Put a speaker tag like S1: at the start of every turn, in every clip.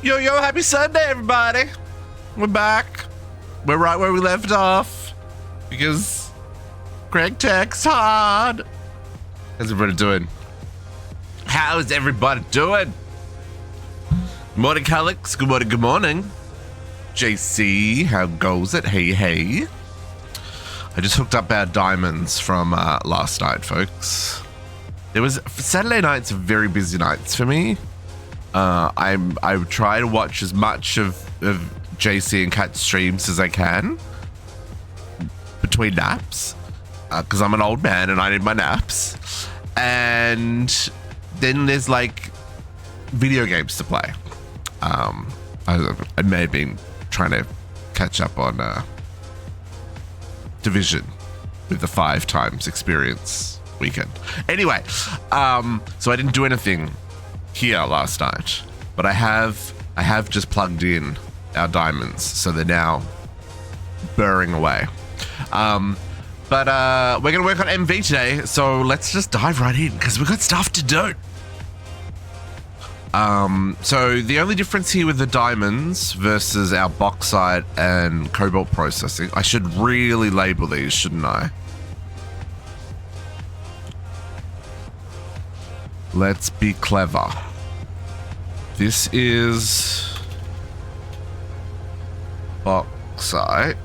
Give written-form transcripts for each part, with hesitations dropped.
S1: Yo, happy Sunday, everybody. We're back. We're right where we left off. Because Greg texts hard. How's everybody doing? How is everybody doing? Good morning, Calix. Good morning, good morning. JC, how goes it? Hey, hey. I just hooked up our diamonds from last night, folks. Saturday nights are very busy nights for me. I try to watch as much of JC and Kat's streams as I can between naps, because I'm an old man and I need my naps. And then there's like video games to play. I may have been trying to catch up on Division with the 5 times experience weekend. Anyway, so I didn't do anything here last night, but I have just plugged in our diamonds, so they're now burring away. But we're gonna work on MV today, so let's just dive right in because we've got stuff to do. So the only difference here with the diamonds versus our bauxite and cobalt processing, I should really label these, shouldn't I? Let's be clever. This is bauxite.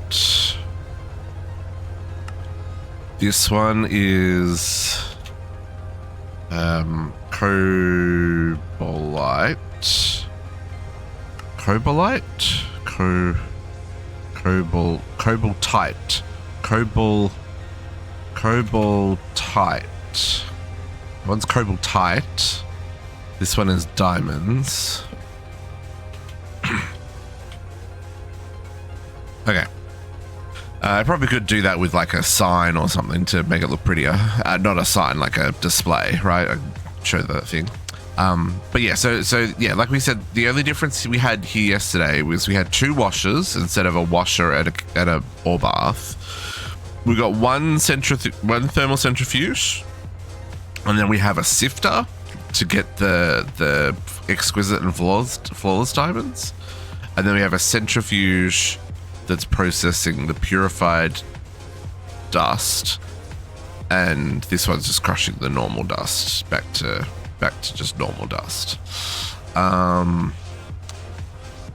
S1: This one is cobalite. Cobaltite. One's cobaltite. This one is diamonds. Okay. I probably could do that with like a sign or something to make it look prettier. Not a sign, like a display, right? I show the thing. But yeah, so yeah, like we said, the only difference we had here yesterday was we had 2 washers instead of a washer at a ore bath. We got one thermal centrifuge, and then we have a sifter to get the exquisite and flawless diamonds, and then we have a centrifuge that's processing the purified dust, and this one's just crushing the normal dust back to just normal dust.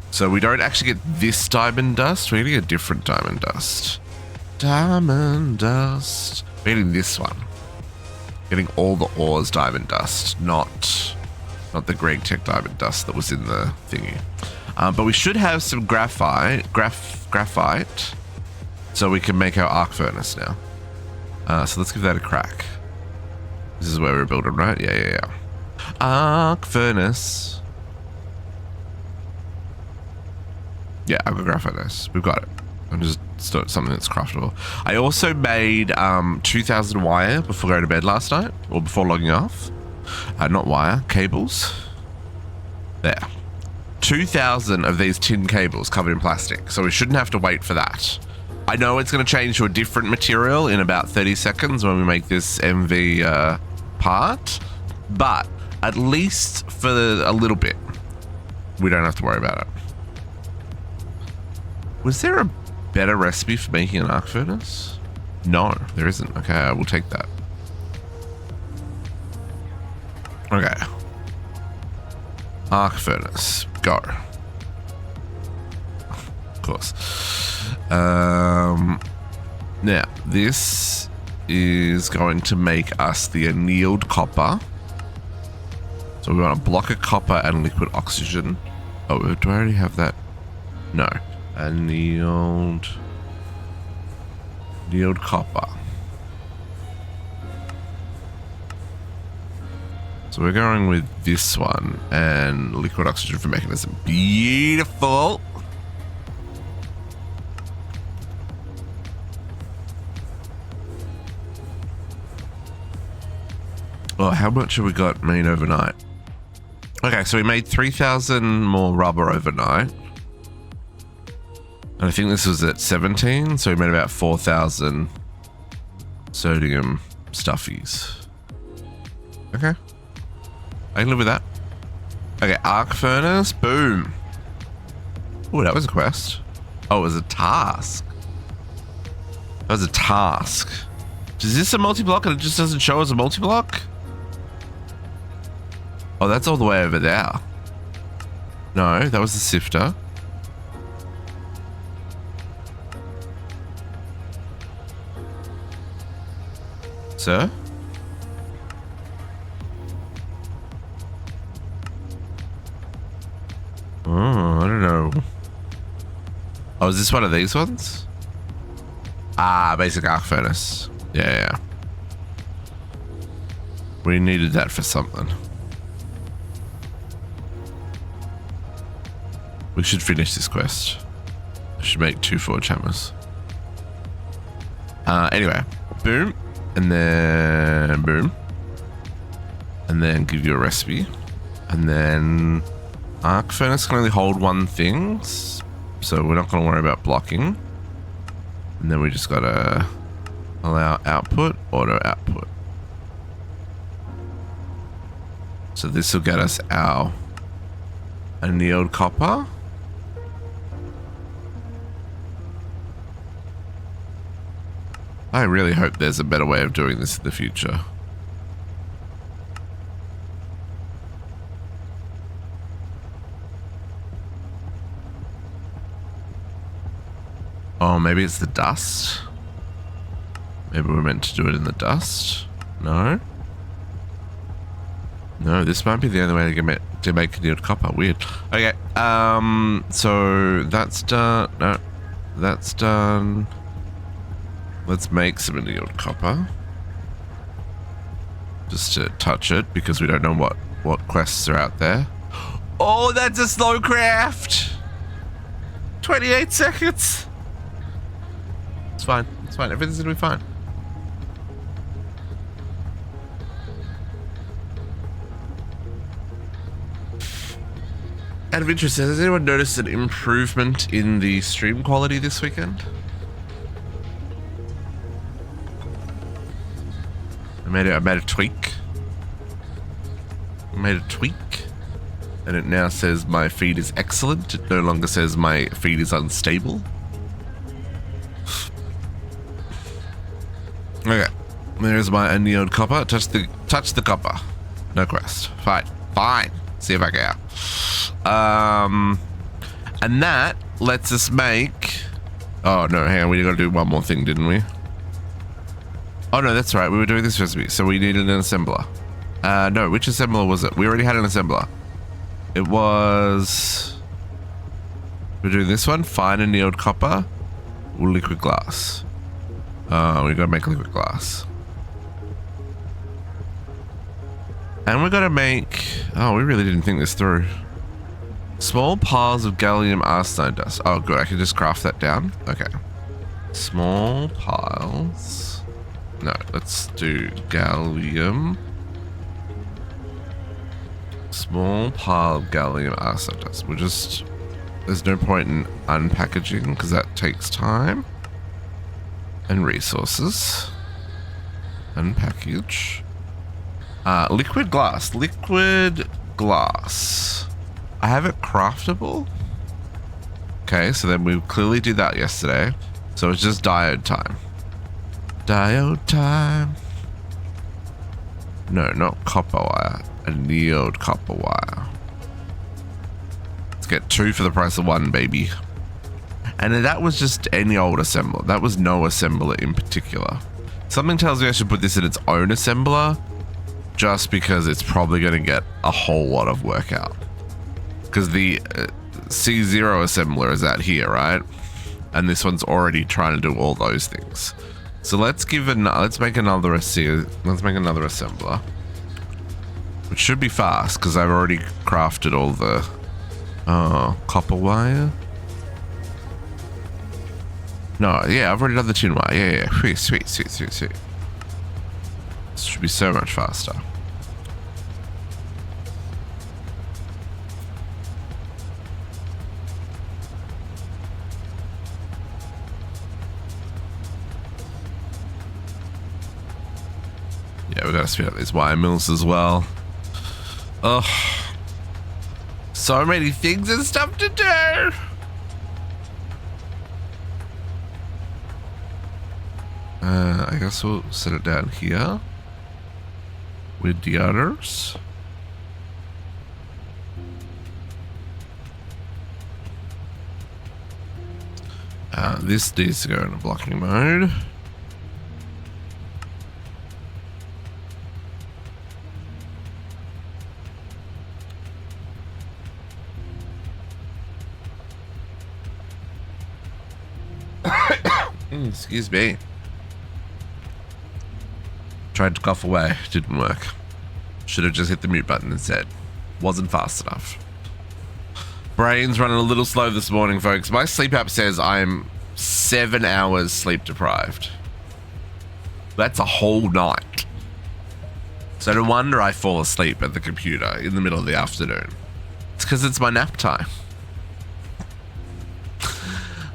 S1: So we don't actually get this diamond dust, we're getting a different diamond dust. Diamond dust. We're getting this one. Getting all the ores diamond dust, not the Greg Tech diamond dust that was in the thingy. But we should have some graphite, so we can make our arc furnace now. So let's give that a crack. This is where we're building, right? Yeah. Arc furnace. Yeah, I've got graphite furnace. We've got it. I'm just something that's craftable. I also made 2,000 wire before going to bed last night, or before logging off. Not wire, cables. There. 2,000 of these tin cables covered in plastic, so we shouldn't have to wait for that. I know it's going to change to a different material in about 30 seconds when we make this MV part, but at least for a little bit, we don't have to worry about it. Was there a better recipe for making an arc furnace? No, there isn't. Okay, I will take that. Okay. Arc furnace, go. Of course. Now, this is going to make us the annealed copper. So we want a block of copper and liquid oxygen. Oh, do I already have that? No. Annealed copper. So we're going with this one and liquid oxygen for mechanism. Beautiful. Oh, how much have we got made overnight? Okay, so we made 3,000 more rubber overnight. And I think this was at 17, so we made about 4,000 sodium stuffies. Okay. I can live with that. Okay, arc furnace, boom. Oh, that was a quest. Oh, it was a task. That was a task. Is this a multi-block and it just doesn't show as a multi-block? Oh, that's all the way over there. No, that was the sifter. Sir? Oh, I don't know. Oh, is this one of these ones? Ah, basic arc furnace. Yeah. We needed that for something. We should finish this quest. I should make 2 forge hammers. Anyway, boom. And then boom. And then give you a recipe. And then arc furnace can only hold 1 thing. So we're not going to worry about blocking. And then we just got to allow output, auto output. So this will get us our annealed copper. I really hope there's a better way of doing this in the future. Oh, maybe it's the dust. Maybe we're meant to do it in the dust. No. No, this might be the only way to make annealed copper. Weird. Okay. So that's done. No, that's done. Let's make some annealed copper. Just to touch it, because we don't know what quests are out there. Oh, that's a slow craft! 28 seconds! It's fine. It's fine. Everything's gonna be fine. Out of interest, has anyone noticed an improvement in the stream quality this weekend? I made a tweak. I made a tweak. And it now says my feed is excellent. It no longer says my feed is unstable. Okay. There's my annealed copper. Touch the copper. No quest. Fine. See if I can. And that lets us make... Oh, no, hang on. We gotta do one more thing, didn't we? Oh, no, that's right. We were doing this recipe, so we needed an assembler. No, which assembler was it? We already had an assembler. It was... We're doing this one. Fine annealed copper. Liquid glass. We gotta make liquid glass. And we gotta make... Oh, we really didn't think this through. Small piles of gallium arsenide dust. Oh, good. I can just craft that down. Okay. Small piles... No, let's do gallium. Small pile of gallium arsenide dust. We'll just... There's no point in unpackaging because that takes time. And resources. Unpackage. Liquid glass. Liquid glass. I have it craftable. Okay, so then we clearly did that yesterday. So it's just diode time. Diode time. No, not copper wire. Annealed copper wire. Let's get 2 for the price of 1, baby. And that was just any old assembler. That was no assembler in particular. Something tells me I should put this in its own assembler, just because it's probably going to get a whole lot of work out. Because the C0 assembler is out here, right? And this one's already trying to do all those things. So let's make another assembler, which should be fast because I've already crafted all the copper wire. No, yeah, I've already done the tin wire. Yeah. Sweet. This should be so much faster. Yeah, we gotta speed up these wire mills as well. Ugh. So many things and stuff to do. I guess we'll set it down here with the others. This needs to go into blocking mode. Excuse me. Tried to cough away, didn't work. Should have just hit the mute button instead. Wasn't fast enough. Brain's running a little slow this morning, folks. My sleep app says I'm 7 hours sleep deprived. That's a whole night. So no wonder I fall asleep at the computer in the middle of the afternoon. It's because it's my nap time.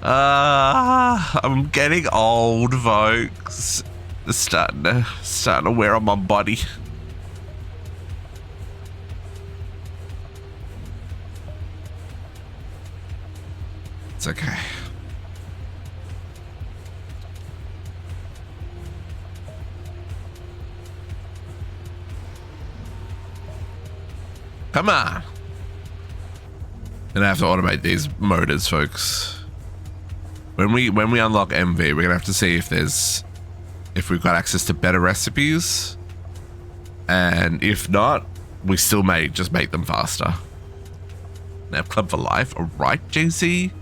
S1: I'm getting old, folks. It's starting to wear on my body. It's okay. Come on. Gonna have to automate these motors, folks. When we unlock MV, we're gonna have to see if we've got access to better recipes, and if not, we still may just make them faster. Nap club for life, all right, JC.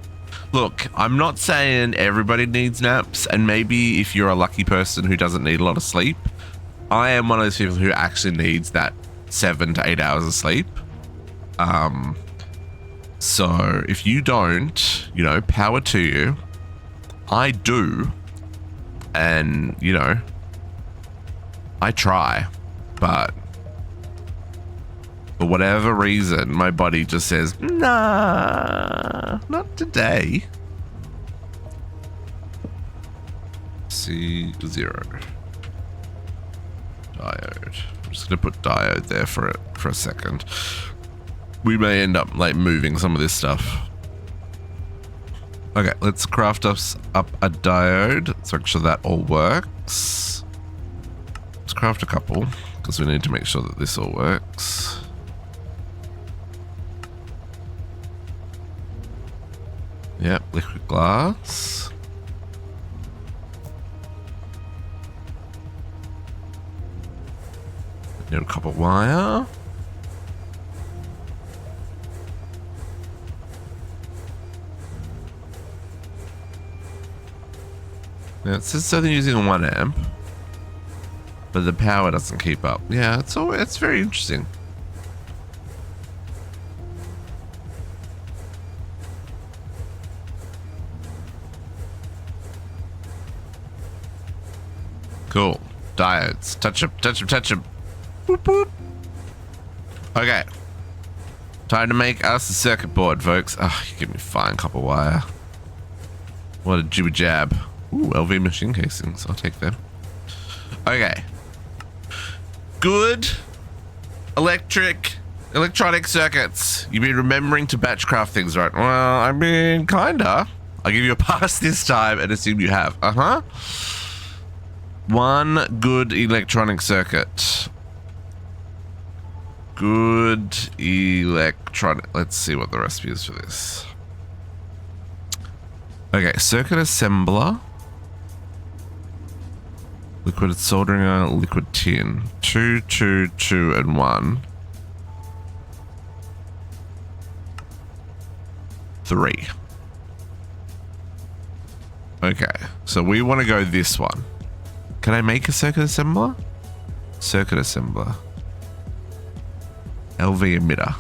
S1: Look, I'm not saying everybody needs naps, and maybe if you're a lucky person who doesn't need a lot of sleep, I am one of those people who actually needs that 7 to 8 hours of sleep. So if you don't, you know, power to you. I do, and you know, I try, but for whatever reason, my body just says, nah, not today. C0 diode. I'm just gonna put diode there for a second. We may end up like moving some of this stuff. Okay, let's craft us up a diode. Let's make sure that all works. Let's craft a couple because we need to make sure that this all works. Yep, liquid glass. Need a copper wire. Now it says something using 1 amp, but the power doesn't keep up. Yeah, it's very interesting. Cool. Diodes. Touch them, touch them, touch them. Boop, boop. Okay. Time to make us a circuit board, folks. Oh, you give me fine copper wire. What a jibber jab. Ooh, LV machine casings. I'll take them. Okay. Good electronic circuits. You've been remembering to batch craft things, right? Well, I mean, kinda. I'll give you a pass this time and assume you have. Uh-huh. One good electronic circuit. Good electronic. Let's see what the recipe is for this. Okay, circuit assembler. Liquid soldering iron, liquid tin. 2, 2, 2, and 1. 3. Okay, so we want to go this one. Can I make a circuit assembler? Circuit assembler. LV emitter.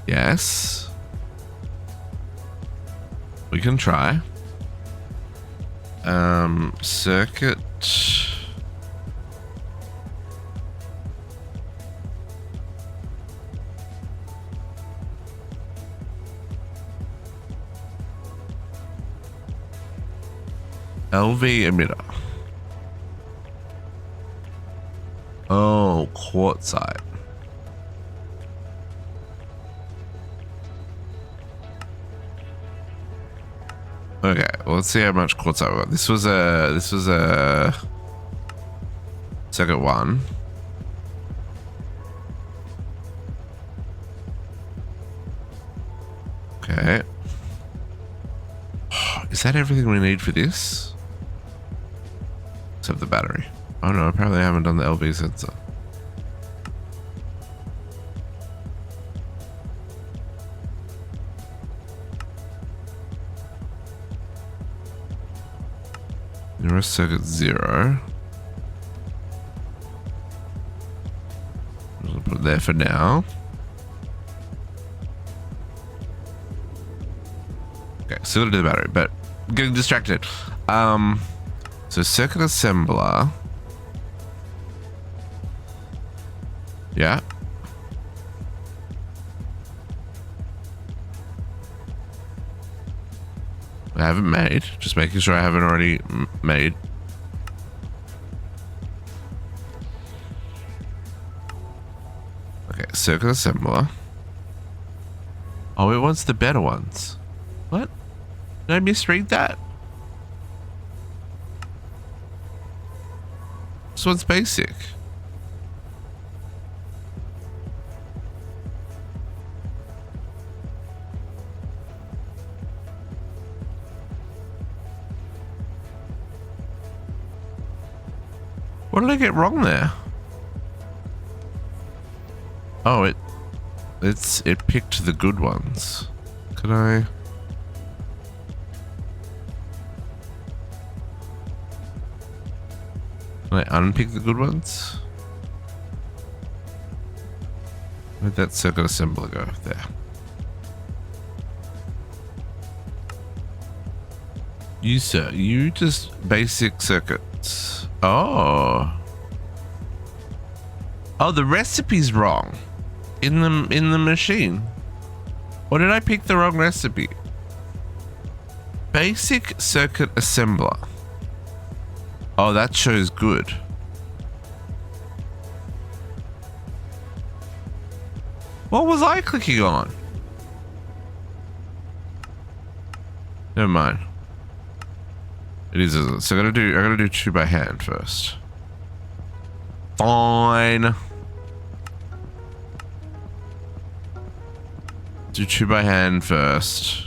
S1: Yes. We can try. Circuit. LV emitter. Oh, quartzite. Okay, well, let's see how much quartzite we got. This was a circuit 1. Okay. Is that everything we need for this? Except the battery. Oh no, apparently I haven't done the LV sensor. Nearest circuit 0. I'll put it there for now. Okay, still gonna do the battery, but getting distracted. So circuit assembler. Yeah. I haven't made. Just making sure I haven't already made. Okay, circuit assembler. Oh, it wants the better ones. What? Did I misread that? This one's basic. What did I get wrong there? Oh, it picked the good ones. Can I? Can I unpick the good ones? Where'd that circuit assembler go? There. You, sir, you just basic circuits. Oh. Oh, the recipe's wrong. In the machine. Or did I pick the wrong recipe? Basic circuit assembler. Oh, that shows good. What was I clicking on? Never mind. It is, isn't it? So I gotta do 2 by hand first. Fine. Do 2 by hand first.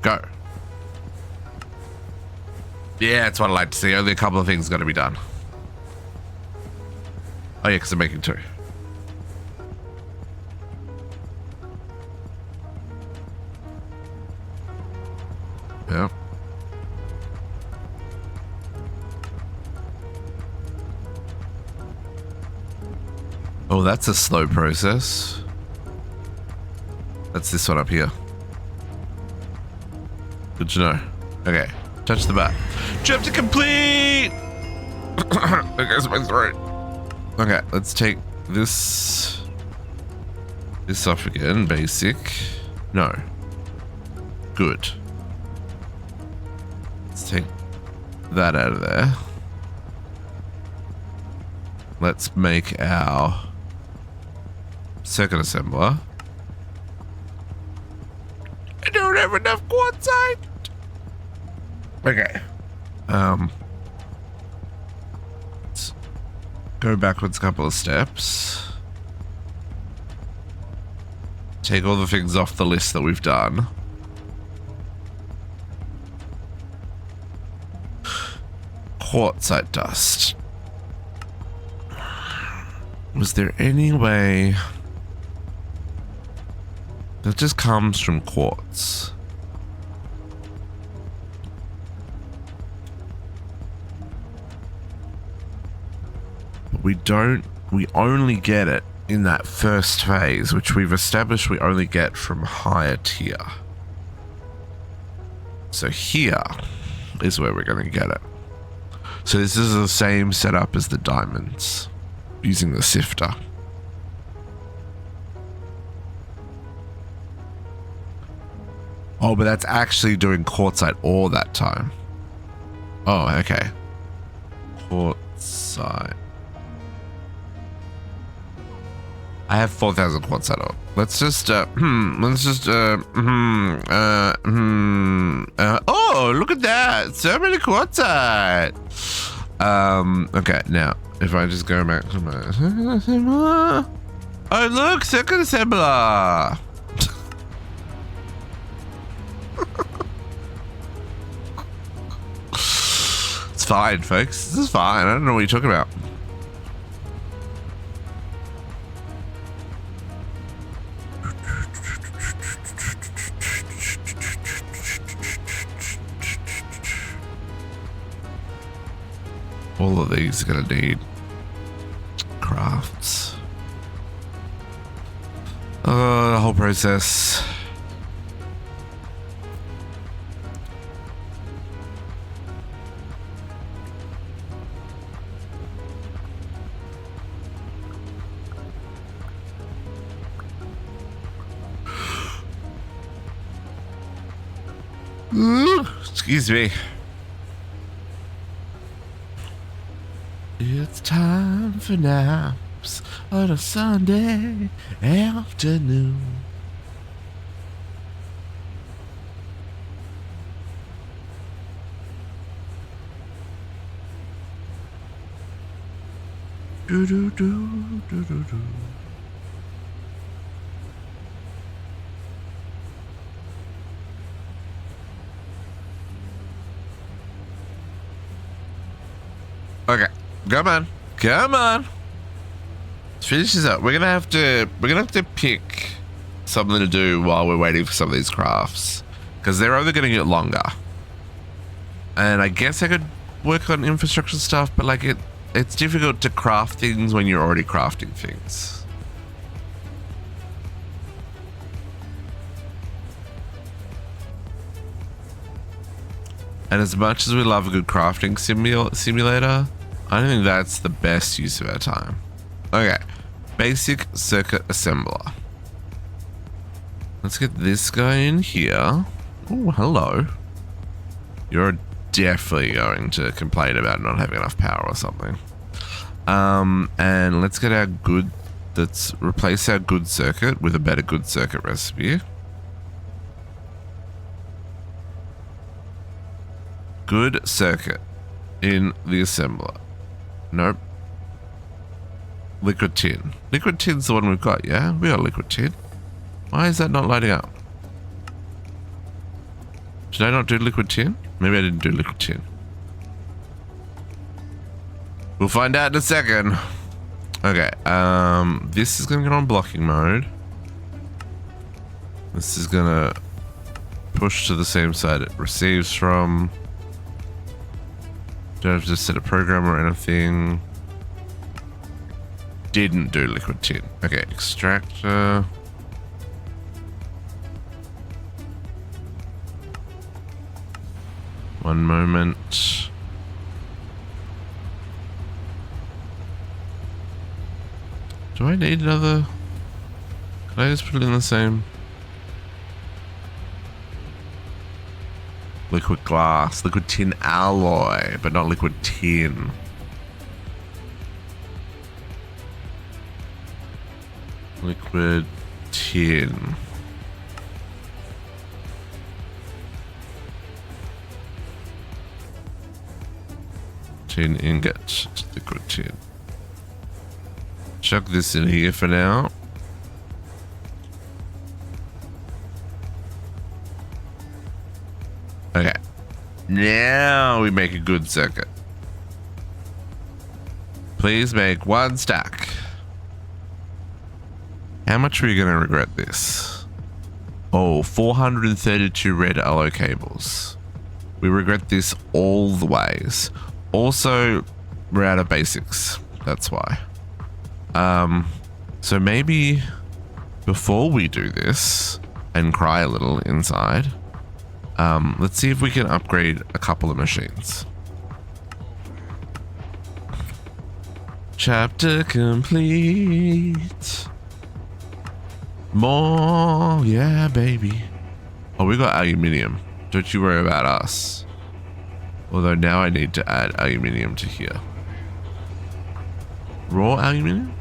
S1: Go. Yeah, that's what I like to see. Only a couple of things got to be done. Oh yeah, because I'm making 2. Yeah. Oh, that's a slow process. That's this one up here. Good to know. Okay, touch the bat. Jump to complete! There goes my throat. Okay, let's take this off again. Basic. No. Good. Let's take that out of there. Let's make our circuit assembler. I don't have enough quartzite. Okay. Let's go backwards a couple of steps. Take all the things off the list that we've done. Quartzite dust. Was there any way that just comes from quartz? But we only get it in that first phase, which we've established we only get from higher tier. So here is where we're going to get it. So this is the same setup as the diamonds, using the sifter. Oh, but that's actually doing quartzite ore that time. Oh, okay. Quartzite. I have 4,000 quartz out of it. Let's just, oh, look at that. So many quartzite. Okay, now, if I just go back to my, oh, look, circuit assembler. It's fine, folks. This is fine. I don't know what you're talking about. All of these are gonna need crafts. The whole process. Excuse me. It's time for naps on a Sunday afternoon. Do do do do do do. Okay, come on, come on. Let's finish this up. We're gonna have to pick something to do while we're waiting for some of these crafts, because they're only gonna get longer. And I guess I could work on infrastructure stuff, but like it's difficult to craft things when you're already crafting things. And as much as we love a good crafting simulator, I don't think that's the best use of our time. Okay, basic circuit assembler. Let's get this guy in here. Oh, hello. You're definitely going to complain about not having enough power or something. And let's get our good, let's replace our good circuit with a better good circuit recipe. Good circuit in the assembler. Nope. Liquid tin. Liquid tin's the one we've got, yeah? We got liquid tin. Why is that not lighting up? Did I not do liquid tin? Maybe I didn't do liquid tin. We'll find out in a second. Okay, this is gonna get on blocking mode. This is gonna push to the same side it receives from. Don't have to set a program or anything. Didn't do liquid tin. Okay, extractor. One moment. Do I need another? Can I just put it in the same? Liquid glass, liquid tin alloy, but not liquid tin. Liquid tin. Tin ingot, liquid tin. Chuck this in here for now. Okay, now we make a good circuit. Please make one stack. How much are you going to regret this? Oh, 432 red alloy cables. We regret this all the ways. Also, we're out of basics. That's why. So maybe before we do this and cry a little inside, let's see if we can upgrade a couple of machines. Chapter complete. More, yeah, baby. Oh, we got aluminium. Don't you worry about us. Although now I need to add aluminium to here. Raw aluminium?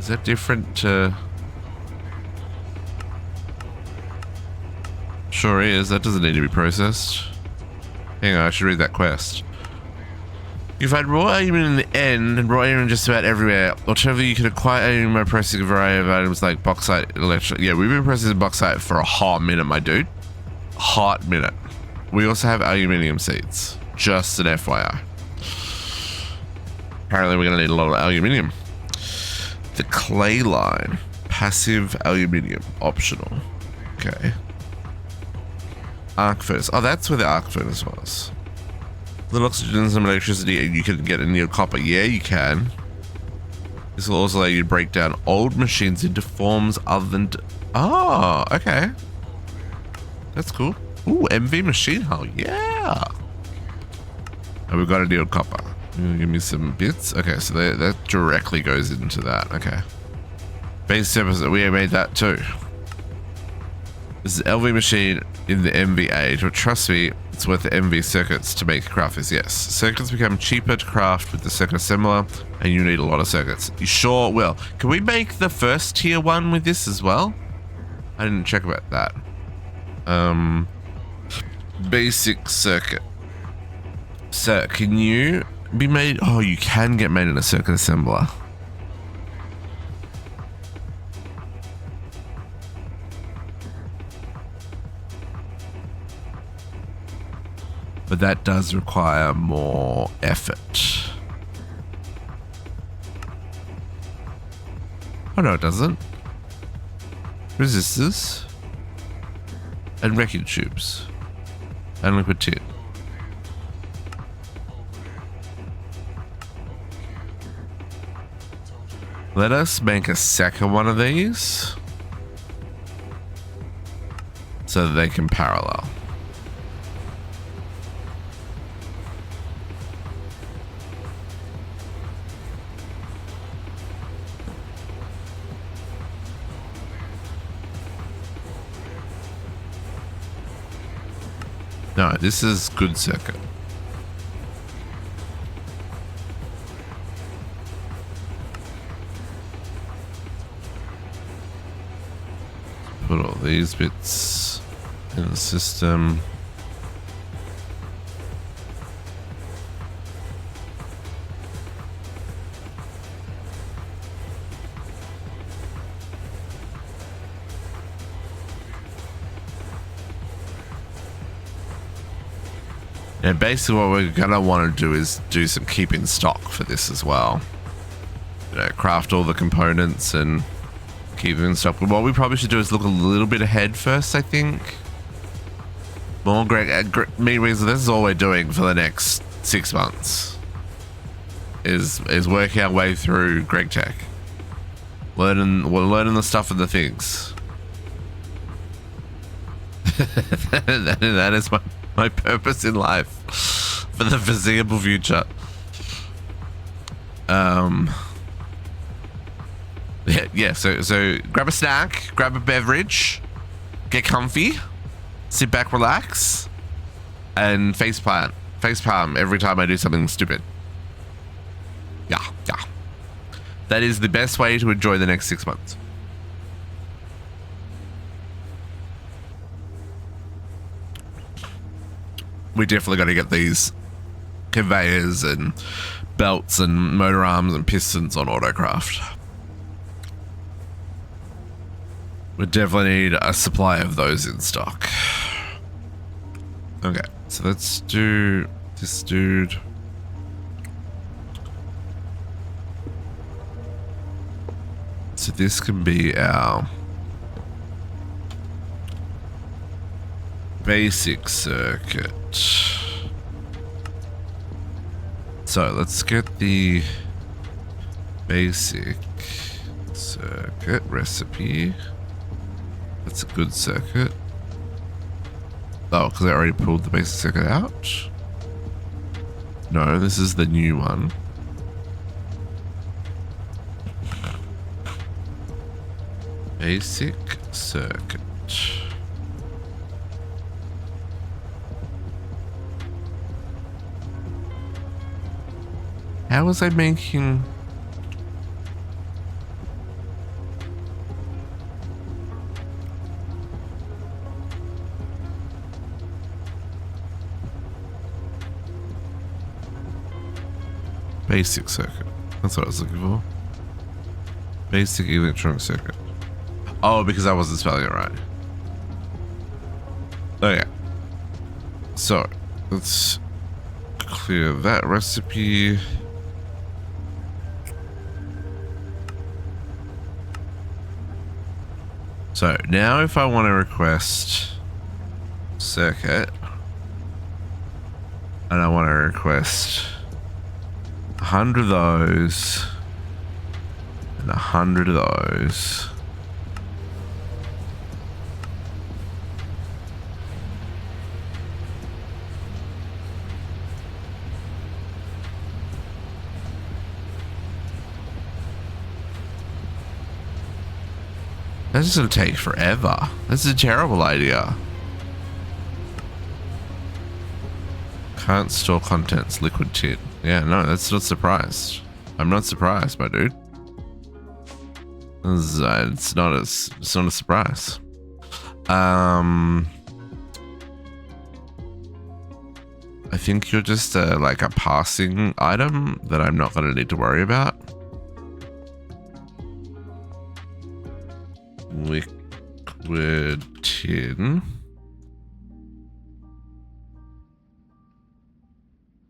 S1: that different to... Sure is. That doesn't need to be processed. Hang on, I should read that quest. You find raw aluminium in the end and raw aluminium just about everywhere. Alternatively, you can acquire aluminium by processing a variety of items like bauxite, electric. Yeah, we've been processing bauxite for a hot minute, my dude. Hot minute. We also have aluminium seeds. Just an FYI. Apparently, we're going to need a lot of aluminium. The clay line. Passive aluminium. Optional. Okay. Arc furnace. Oh, that's where the arc furnace was. Little oxygen and some electricity, and you can get a near copper. Yeah, you can. This will also allow you to break down old machines into forms other than... Oh, okay. That's cool. Ooh, MV machine hull. Yeah. And we've got a near copper. Give me some bits. Okay, so that directly goes into that. Okay. Base service, we made that too. This is LV machine in the MV age, but trust me, it's worth the MV circuits to make crafters. Yes, circuits become cheaper to craft with the circuit assembler, and you need a lot of circuits. You sure will. Can we make the first tier 1 with this as well? I didn't check about that. Basic circuit. So, can you be made? Oh, you can get made in a circuit assembler. But that does require more effort. Oh no, it doesn't. Resistors. And wrecking tubes. And liquid tin. Let us make a second one of these. So that they can parallel. No, this is good circuit. Put all these bits in the system. And basically what we're gonna want to do is do some keep in stock for this as well. You know, craft all the components and keep them in stock. But what we probably should do is look a little bit ahead first, I think. More meanwhile, this is all we're doing for the next 6 months. Is working our way through Greg Tech. We're learning the stuff and the things. that is my purpose in life for the foreseeable future. Yeah, so grab a snack, grab a beverage, get comfy, sit back, relax, and facepalm every time I do something stupid. Yeah. That is the best way to enjoy the next 6 months. We definitely got to get these conveyors and belts and motor arms and pistons on Autocraft. We definitely need a supply of those in stock. Okay, so let's do this dude. So this can be our basic circuit. So let's get the basic circuit recipe. That's a good circuit. Oh, because I already pulled the basic circuit out. No, this is the new one. Basic circuit. How was I making... Basic circuit. That's what I was looking for. Basic electronic circuit. Oh, because I wasn't spelling it right. Okay. So, let's clear that recipe. So, now if I want to request circuit, and I want to request 100 of those, and 100 of those. This is going to take forever. This is a terrible idea. Can't store contents, liquid tin. Yeah, no, that's not surprised. I'm not surprised, my dude. It's not a surprise. I think you're just like a passing item that I'm not going to need to worry about. Liquid tin.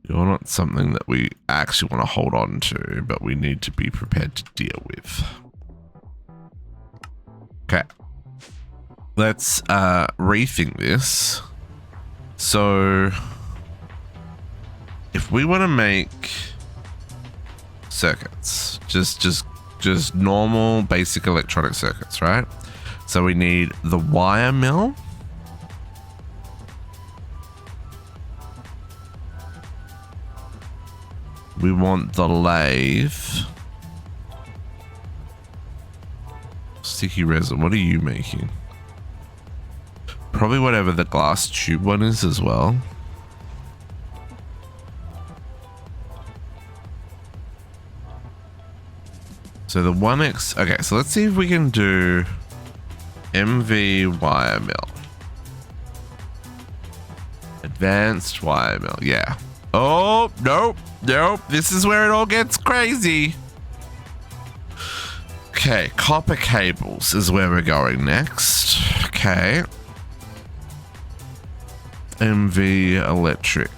S1: You're not something that we actually want to hold on to, but we need to be prepared to deal with. Okay. Let's rethink this. So if we want to make circuits, just normal basic electronic circuits, right? So we need the wire mill. We want the lathe. Sticky resin, what are you making? Probably whatever the glass tube one is as well. So the 1X, okay, so let's see if we can do MV wire mill. Advanced wire mill, yeah. Oh, nope, nope, this is where it all gets crazy. Okay, copper cables is where we're going next. Okay. MV electric.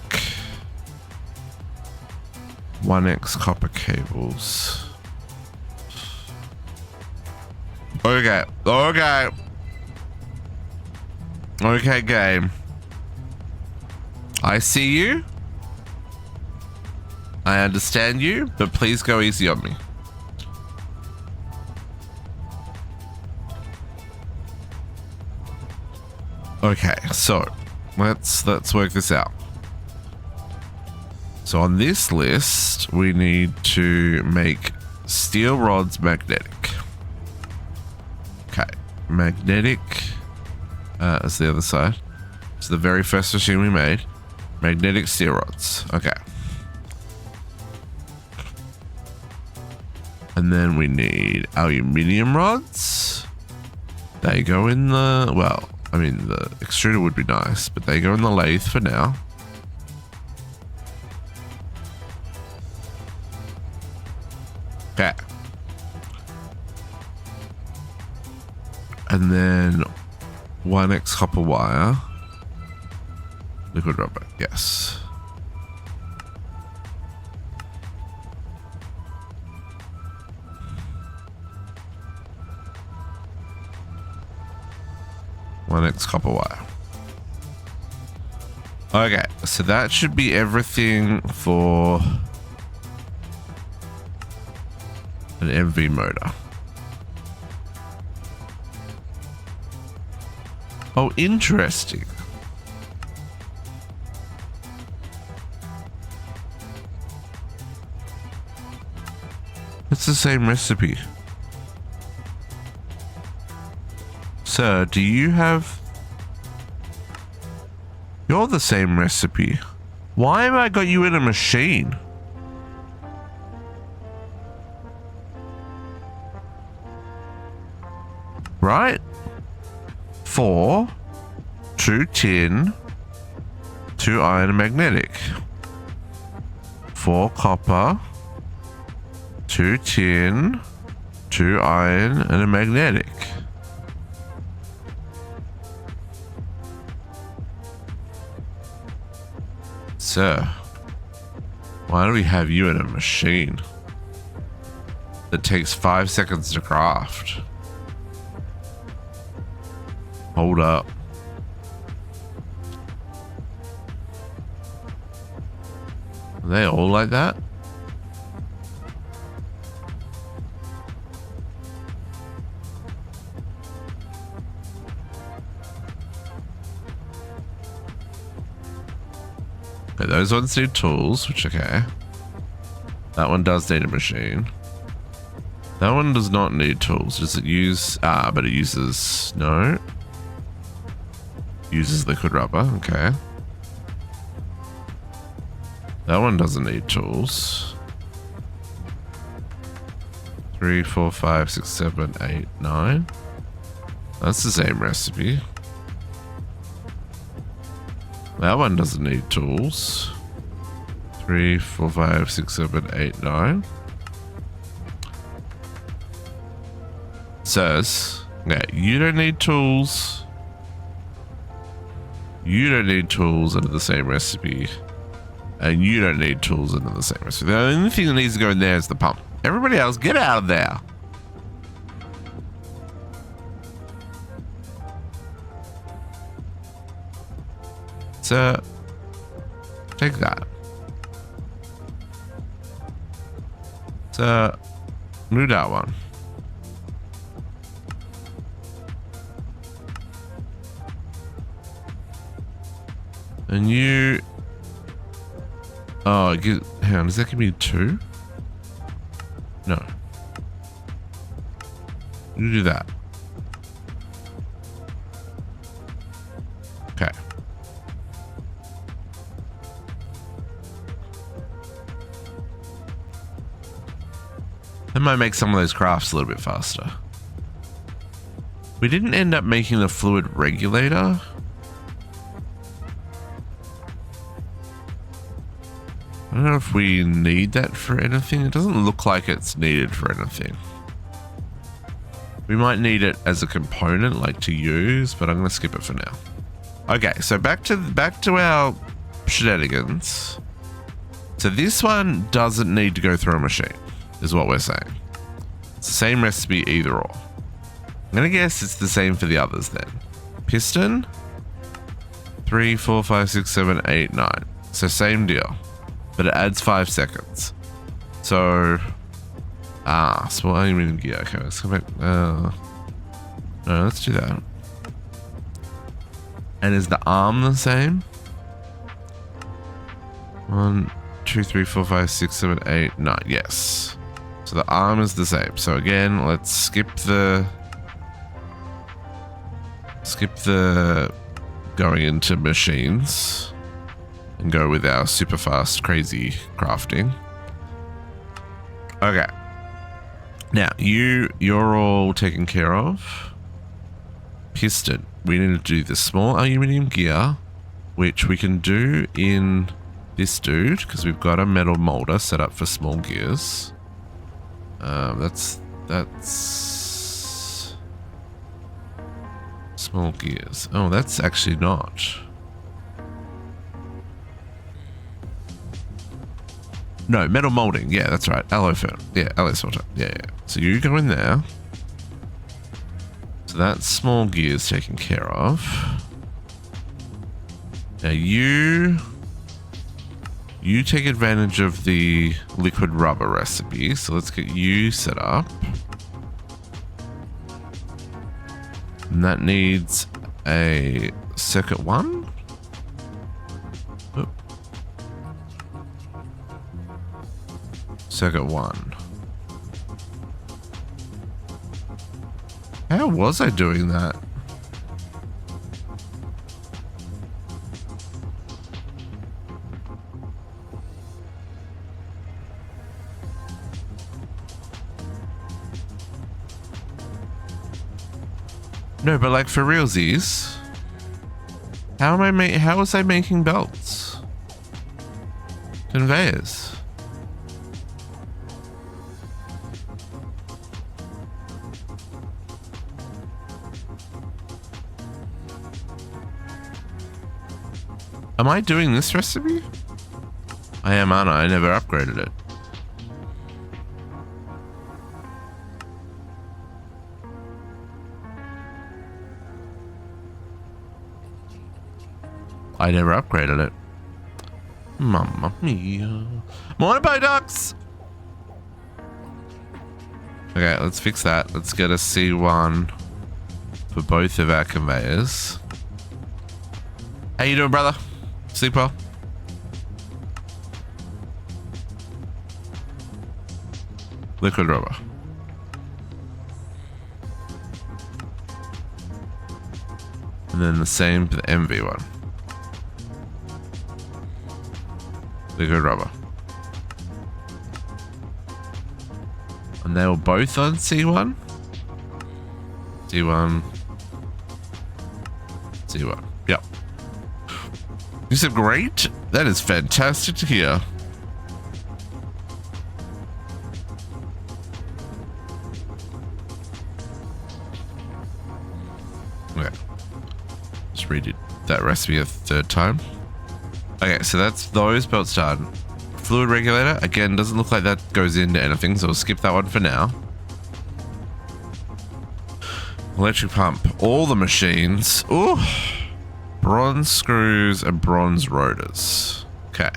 S1: 1X copper cables. Okay, okay. Okay, game. I see you. I understand you, but please go easy on me. Okay, so let's work this out. So on this list, we need to make steel rods magnetic. Okay, magnetic is the other side. It's the very first machine we made. Magnetic steel rods. Okay. And then we need aluminium rods. They go in the, well, I mean, the extruder would be nice, but they go in the lathe for now. Okay. And then 1X copper wire. Liquid rubber, yes. One X copper wire. Okay, so that should be everything for an MV motor. Oh, interesting. It's the same recipe. Sir, do you have... You're the same recipe. Why have I got you in a machine? Right? 4, 2 tin, 2 iron and magnetic. 4 copper, 2 tin, 2 iron, and a magnetic. Sir, why do we have you in a machine that takes 5 seconds to craft? Hold up. Are they all like that? Okay, those ones need tools, which okay. That one does need a machine. That one does not need tools. Does it use... but it uses... No. Uses liquid rubber, okay. That one doesn't need tools. 3, 4, 5, 6, 7, 8, 9. That's the same recipe. That one doesn't need tools. 3, 4, 5, 6, 7, 8, 9. Says, yeah, you don't need tools. You don't need tools under the same recipe. And you don't need tools under the same recipe. The only thing that needs to go in there is the pump. Everybody else, get out of there. So, take that. So, move that one. And you... Oh, hang on, does that give me 2? No. You do that. Okay. That might make some of those crafts a little bit faster. We didn't end up making the fluid regulator. I don't know if we need that for anything. It doesn't look like it's needed for anything. We might need it as a component, like to use, but I'm going to skip it for now. Okay, so back to our shenanigans. So this one doesn't need to go through a machine, is what we're saying. It's the same recipe either or. I'm going to guess it's the same for the others then. Piston. 3, 4, 5, 6, 7, 8, 9. So same deal. But it adds 5 seconds. So, small aluminum gear. Okay, let's go back. No, let's do that. And is the arm the same? 1, 2, 3, 4, 5, 6, 7, 8, 9. Yes. So the arm is the same. So again, let's skip the going into machines. And go with our super fast, crazy crafting. Okay. Now, you're all taken care of. Piston. We need to do the small aluminium gear, which we can do in this dude, because we've got a metal molder set up for small gears. That's small gears. Oh, that's actually not. No, metal molding. Yeah, that's right. Alloy film. Yeah, alloy sorter. Yeah. So you go in there. So that small gear is taken care of. Now you take advantage of the liquid rubber recipe. So let's get you set up. And that needs a circuit 1. Circuit 1. How was I doing that? No, but like for realsies, how was I making belts? Conveyors. Am I doing this recipe? I am, aren't I? I never upgraded it. I never upgraded it. Mamma mia. Morning, Botox! Okay, let's fix that. Let's get a C1 for both of our conveyors. How you doing, brother? Sleep well? Liquid rubber. And then the same for the MV1. Liquid rubber. And they were both on C1? C1. C1. Yep. You said great? That is fantastic to hear. Okay. Just read that recipe a third time. Okay, so that's those belts done. Fluid regulator, again, doesn't look like that goes into anything, so we'll skip that one for now. Electric pump, all the machines. Ooh. Bronze screws and bronze rotors. Okay.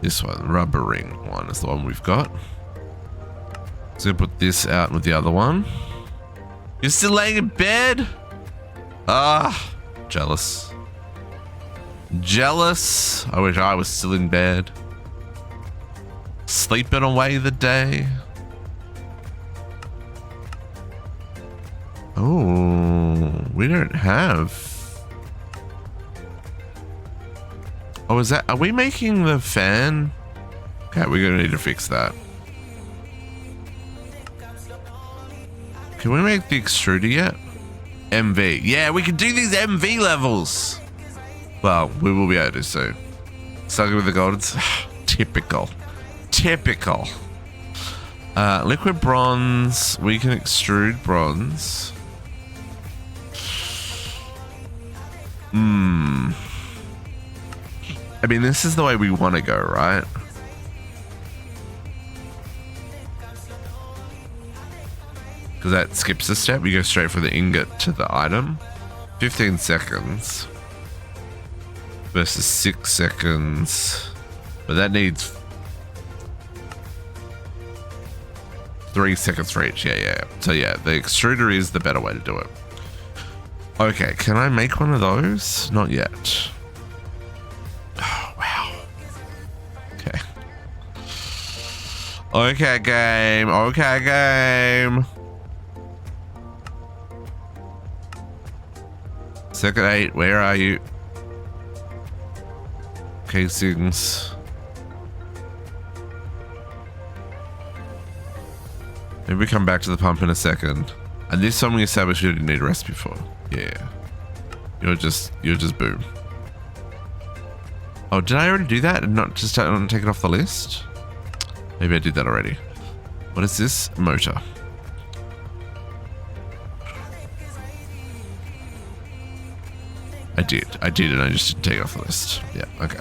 S1: This one, rubber ring one, is the one we've got. So we'll put this out with the other one. You're still laying in bed? Ah, jealous. Jealous. I wish I was still in bed. Sleeping away the day. Oh, we don't have. Oh, is that, are we making the fan? Okay, we're gonna need to fix that. Can we make the extruder yet? MV. Yeah, we can do these MV levels. Well, we will be able to soon. Starting with the goldens. Typical. Typical. Liquid bronze. We can extrude bronze. I mean, this is the way we want to go, right? Because that skips a step. We go straight from the ingot to the item. 15 seconds. Versus 6 seconds. But that needs 3 seconds for each. Yeah. So yeah, the extruder is the better way to do it. Okay, can I make one of those? Not yet. Oh, wow. Okay. Okay, game. Okay, game. Second 8, where are you? Casings. Maybe we come back to the pump in a second. And this one we established you didn't need a recipe for. Yeah. You're just boom. Oh, did I already do that and not just take it off the list? Maybe I did that already. What is this? Motor. I did and I just didn't take it off the list. Yeah, okay.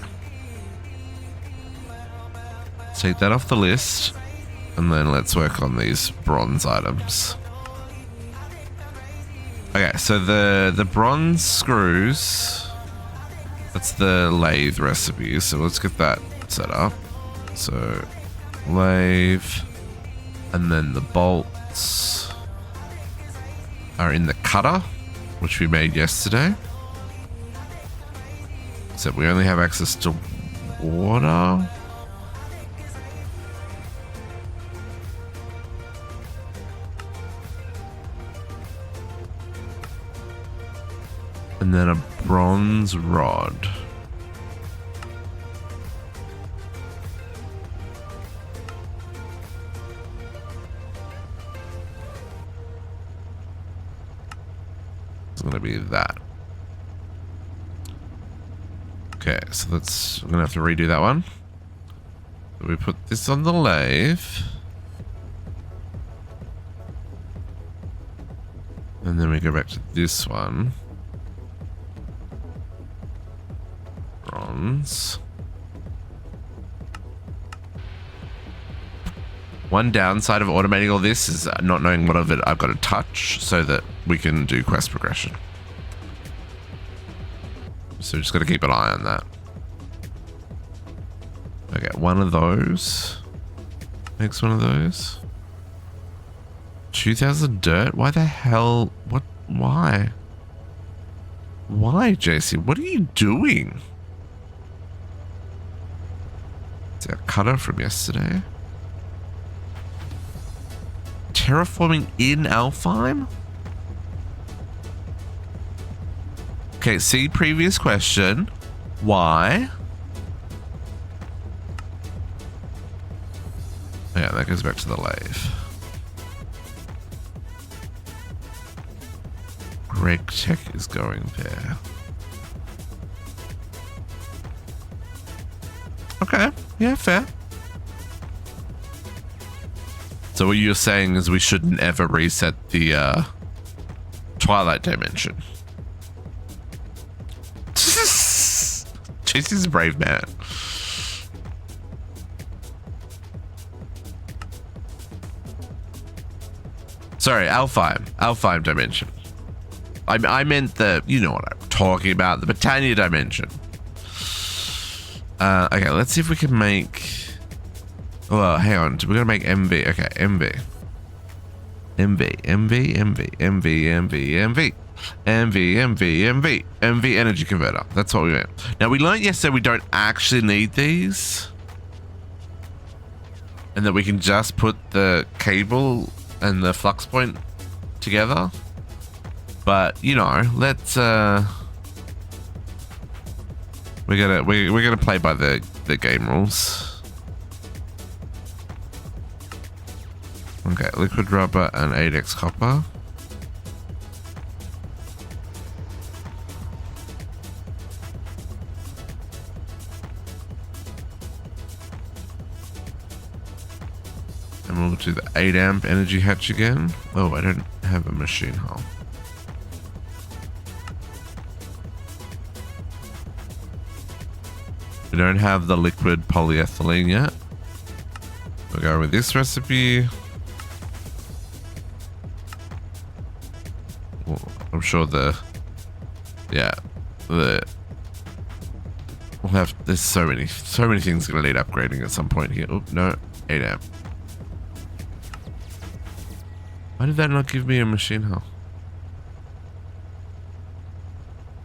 S1: Let's take that off the list and then let's work on these bronze items. Okay, so the bronze screws, that's the lathe recipe, so let's get that set up. So lathe, and then the bolts are in the cutter, which we made yesterday. Except we only have access to water. And then a bronze rod. It's gonna be that. Okay, Okay, so we're gonna have to redo that one. So we put this on the lathe. And then we go back to this one. Bronze. One downside of automating all this is not knowing what of it I've got to touch so that we can do quest progression. So just got to keep an eye on that. Okay, one of those. Makes one of those. 2,000 dirt? Why the hell? What? Why? Why, JC? What are you doing? It's a cutter from yesterday. Terraforming in Alfheim? Okay, see previous question. Why? Yeah, that goes back to the lathe. Greg Tech is going there. Okay, yeah, fair. So what you're saying is we shouldn't ever reset the Twilight Dimension. JC's a brave man. Sorry, Alfheim Dimension. I meant the, you know what I'm talking about, the Britannia Dimension. Okay, let's see if we can make... Well, hang on, we're gonna make MV. Okay, MV. MV energy converter. That's what we meant. Now, we learned yesterday we don't actually need these. And that we can just put the cable and the flux point together. But, you know, let's we're gonna play by the game rules. Okay, liquid rubber and 8x copper. And we'll do the 8 amp energy hatch again. Oh, I don't have a machine hull. We don't have the liquid polyethylene yet. We'll go with this recipe. Well, I'm sure we'll have, there's so many things gonna need upgrading at some point here. Oh, no, 8 amp. Why did that not give me a machine hull?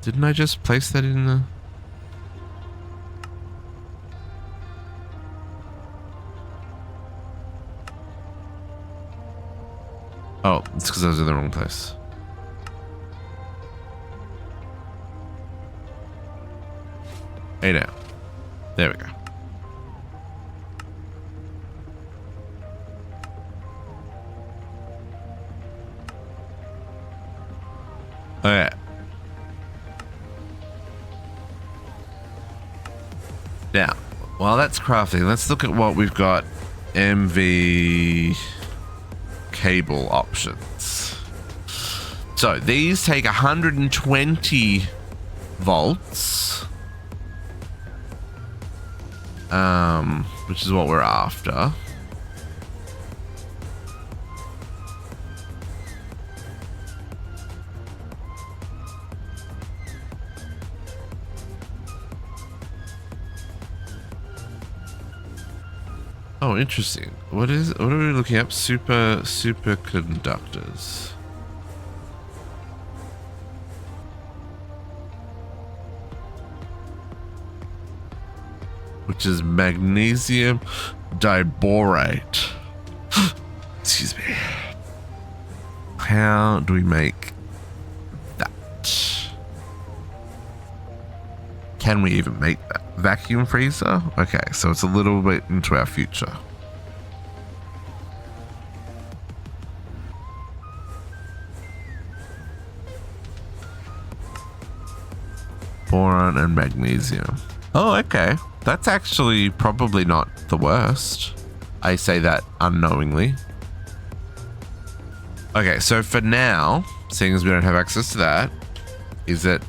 S1: Didn't I just place that in the... Oh, it's because I was in the wrong place. Hey now. There we go. Okay. Now, while that's crafting, let's look at what we've got. MV cable options. So these take 120 volts, which is what we're after. Oh, interesting. What are we looking up? Superconductors. Which is magnesium diborate. Excuse me. How do we make that? Can we even make that? Vacuum freezer? Okay, so it's a little bit into our future. Boron and magnesium. Oh, okay. That's actually probably not the worst. I say that unknowingly. Okay, so for now, seeing as we don't have access to that, is it...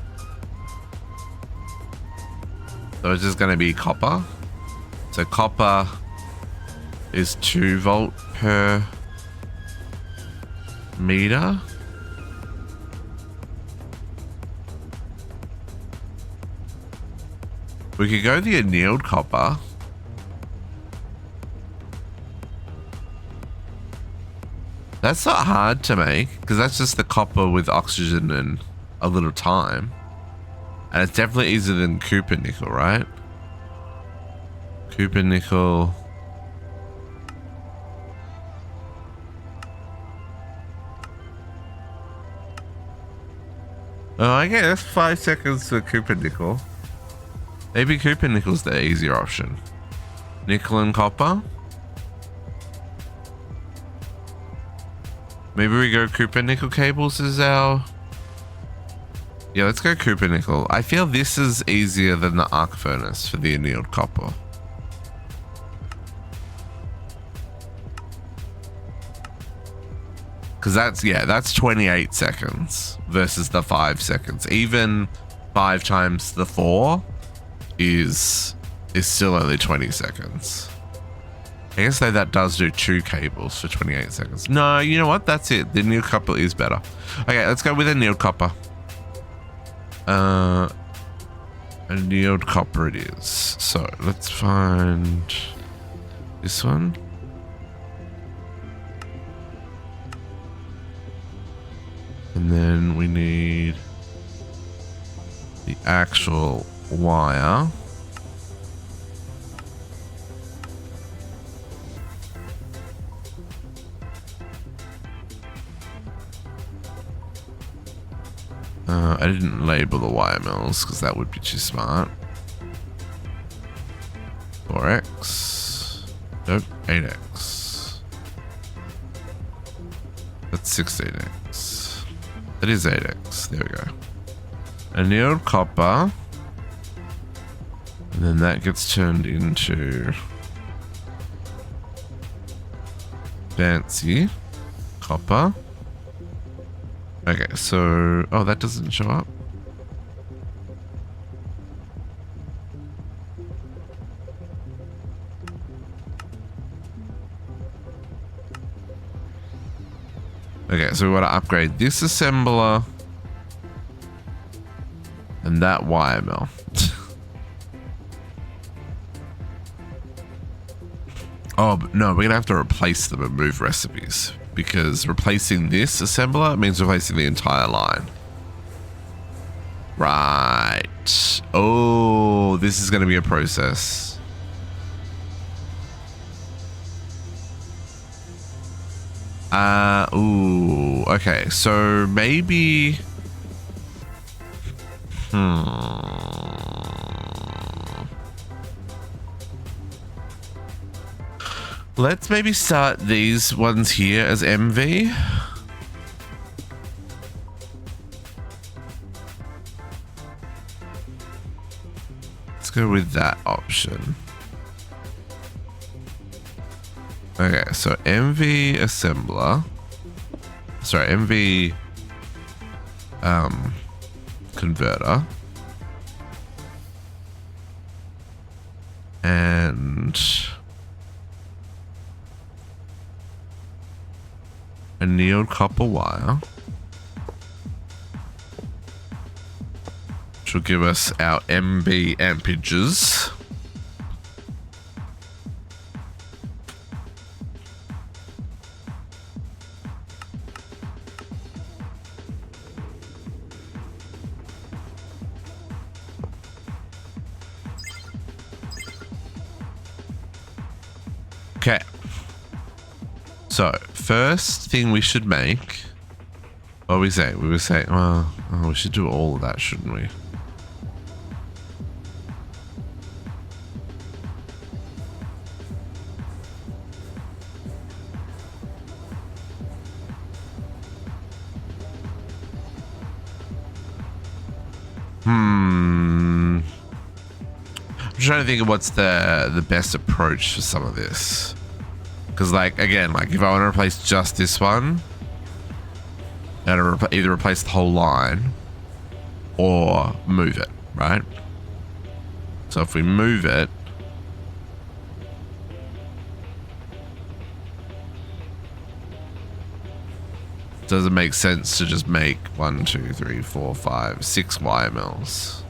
S1: So it's just going to be copper. So copper is 2 volt per meter. We could go the annealed copper. That's not hard to make because that's just the copper with oxygen and a little time. And it's definitely easier than Cooper nickel, right? Cooper nickel. Oh, I guess 5 seconds for Cooper nickel. Maybe Cooper nickel's the easier option. Nickel and copper. Maybe we go Cooper nickel cables as our... Yeah, let's go Cooper nickel. I feel this is easier than the arc furnace for the annealed copper. Because that's, yeah, that's 28 seconds versus the 5 seconds. Even 5 times the 4 is still only 20 seconds. I guess though that does do 2 cables for 28 seconds. No, you know what? That's it. The annealed copper is better. Okay, let's go with annealed copper. Annealed copper it is. So let's find this one. And then we need the actual wire. I didn't label the wire mills because that would be too smart. 4x. Nope, 8x. That's 16x. That is 8x. There we go. Annealed copper. And then that gets turned into fancy copper. Okay, so... Oh, that doesn't show up. Okay, so we want to upgrade this assembler and that wire mill. Oh, no, we're going to have to replace them and move recipes because replacing this assembler means replacing the entire line. Right. Oh, this is going to be a process. Ooh, okay, so maybe... Let's maybe start these ones here as MV. Let's go with that option. Okay, so MV assembler. Sorry, MV converter. And annealed copper wire, which will give us our MB ampages. Okay. So, first thing we should make... What do we say? We would say, well, oh, we should do all of that, shouldn't we? trying to think of what's the best approach for some of this. Because, like, again, like if I want to replace just this one, I gotta either replace the whole line or move it, right? So if we move it, does it make sense to just make 1, 2, 3, 4, 5, 6 wire mills?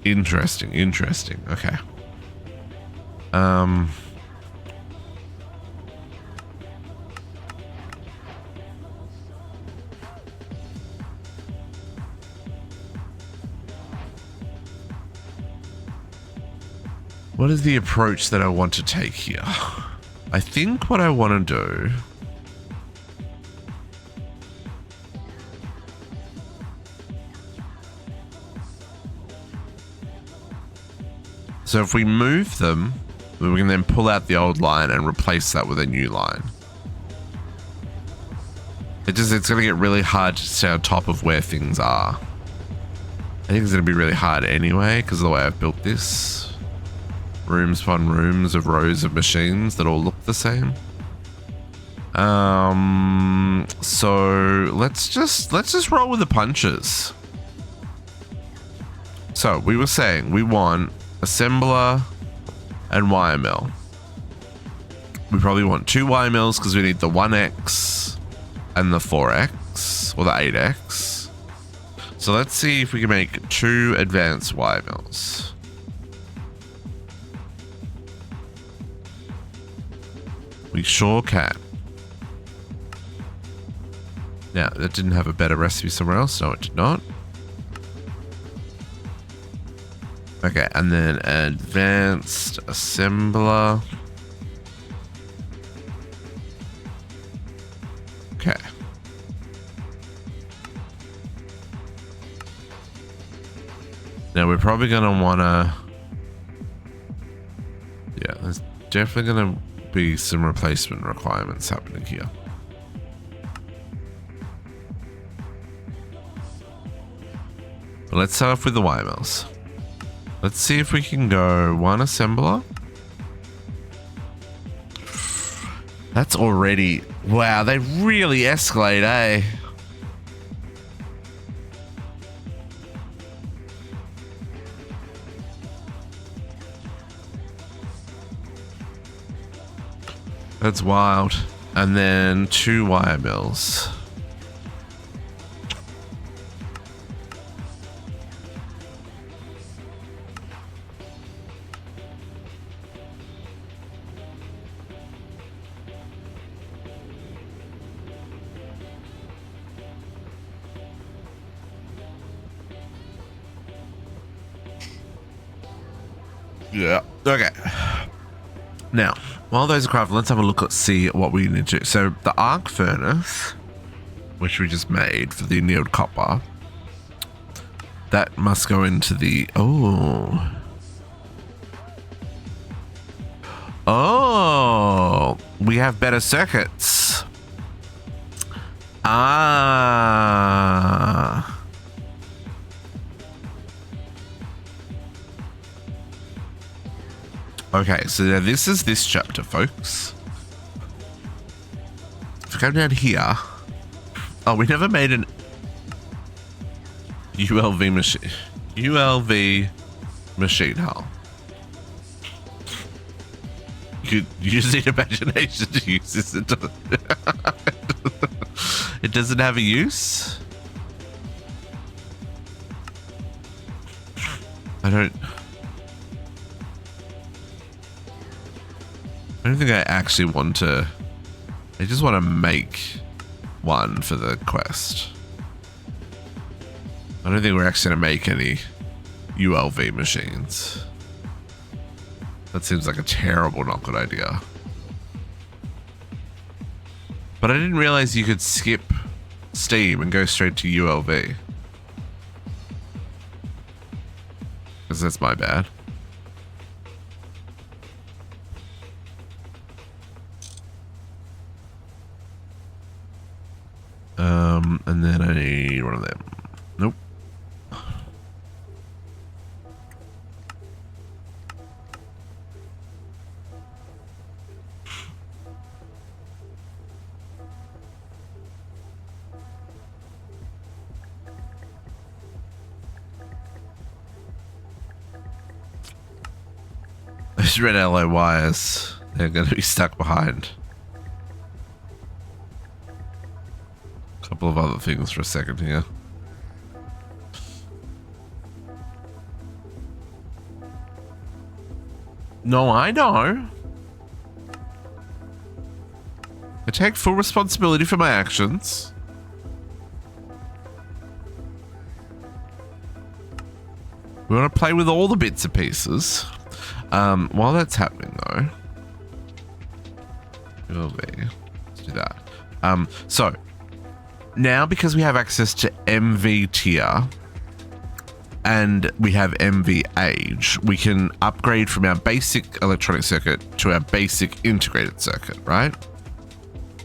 S1: Interesting, interesting. Okay. What is the approach that I want to take here? I think what I want to do so if we move them, we can then pull out the old line and replace that with a new line. It's going to get really hard to stay on top of where things are. I think it's going to be really hard anyway because of the way I've built this. Rooms upon rooms of rows of machines that all look the same. So let's just roll with the punches. So we were saying we want assembler and wire mill. We probably want 2 wire mills because we need the 1x and the 4x or the 8x. So let's see if we can make 2 advanced wire mills. We sure can. Now, that didn't have a better recipe somewhere else. No, it did not. Okay, and then advanced assembler. Okay. Now, we're probably going to want to... Yeah, there's definitely going to be some replacement requirements happening here. But let's start off with the wire mills. Let's see if we can go 1 assembler. That's already... Wow, they really escalate, eh? That's wild. And then 2 wire mills. Yeah. Okay. Now, while those are crafted, let's have a look at see what we need to do. So the arc furnace, which we just made for the annealed copper, that must go into the oh, we have better circuits. Ah. Okay, so now this is this chapter, folks. If we come down here... Oh, we never made an ULV machine. ULV machine hull. You just need imagination to use this. It doesn't have a use? I don't think I actually want to... I just want to make one for the quest. I don't think we're actually going to make any ULV machines. That seems like a terrible, not good idea. But I didn't realize you could skip Steam and go straight to ULV. Because that's my bad. And then I need one of them. Nope. Those red alloy wires, they're going to be stuck behind a couple of other things for a second here. No, I know. I take full responsibility for my actions. We want to play with all the bits and pieces. While that's happening, though, let's do that. So now, because we have access to MV tier and we have MV age, we can upgrade from our basic electronic circuit to our basic integrated circuit, right?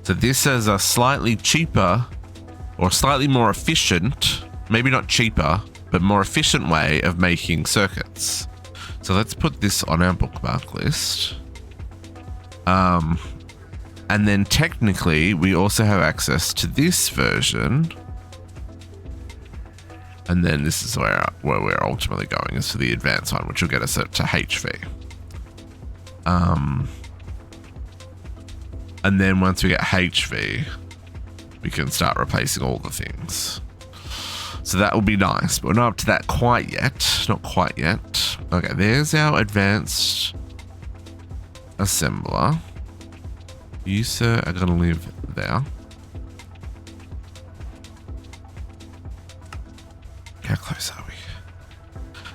S1: So this is a slightly cheaper or slightly more efficient, maybe not cheaper, but more efficient way of making circuits. So let's put this on our bookmark list. And then technically we also have access to this version. And then this is where we're ultimately going, is for the advanced one, which will get us up to HV. And then once we get HV, we can start replacing all the things. So that will be nice, but we're not up to that quite yet. Not quite yet. Okay, there's our advanced assembler. You, sir, are going to live there. How close are we?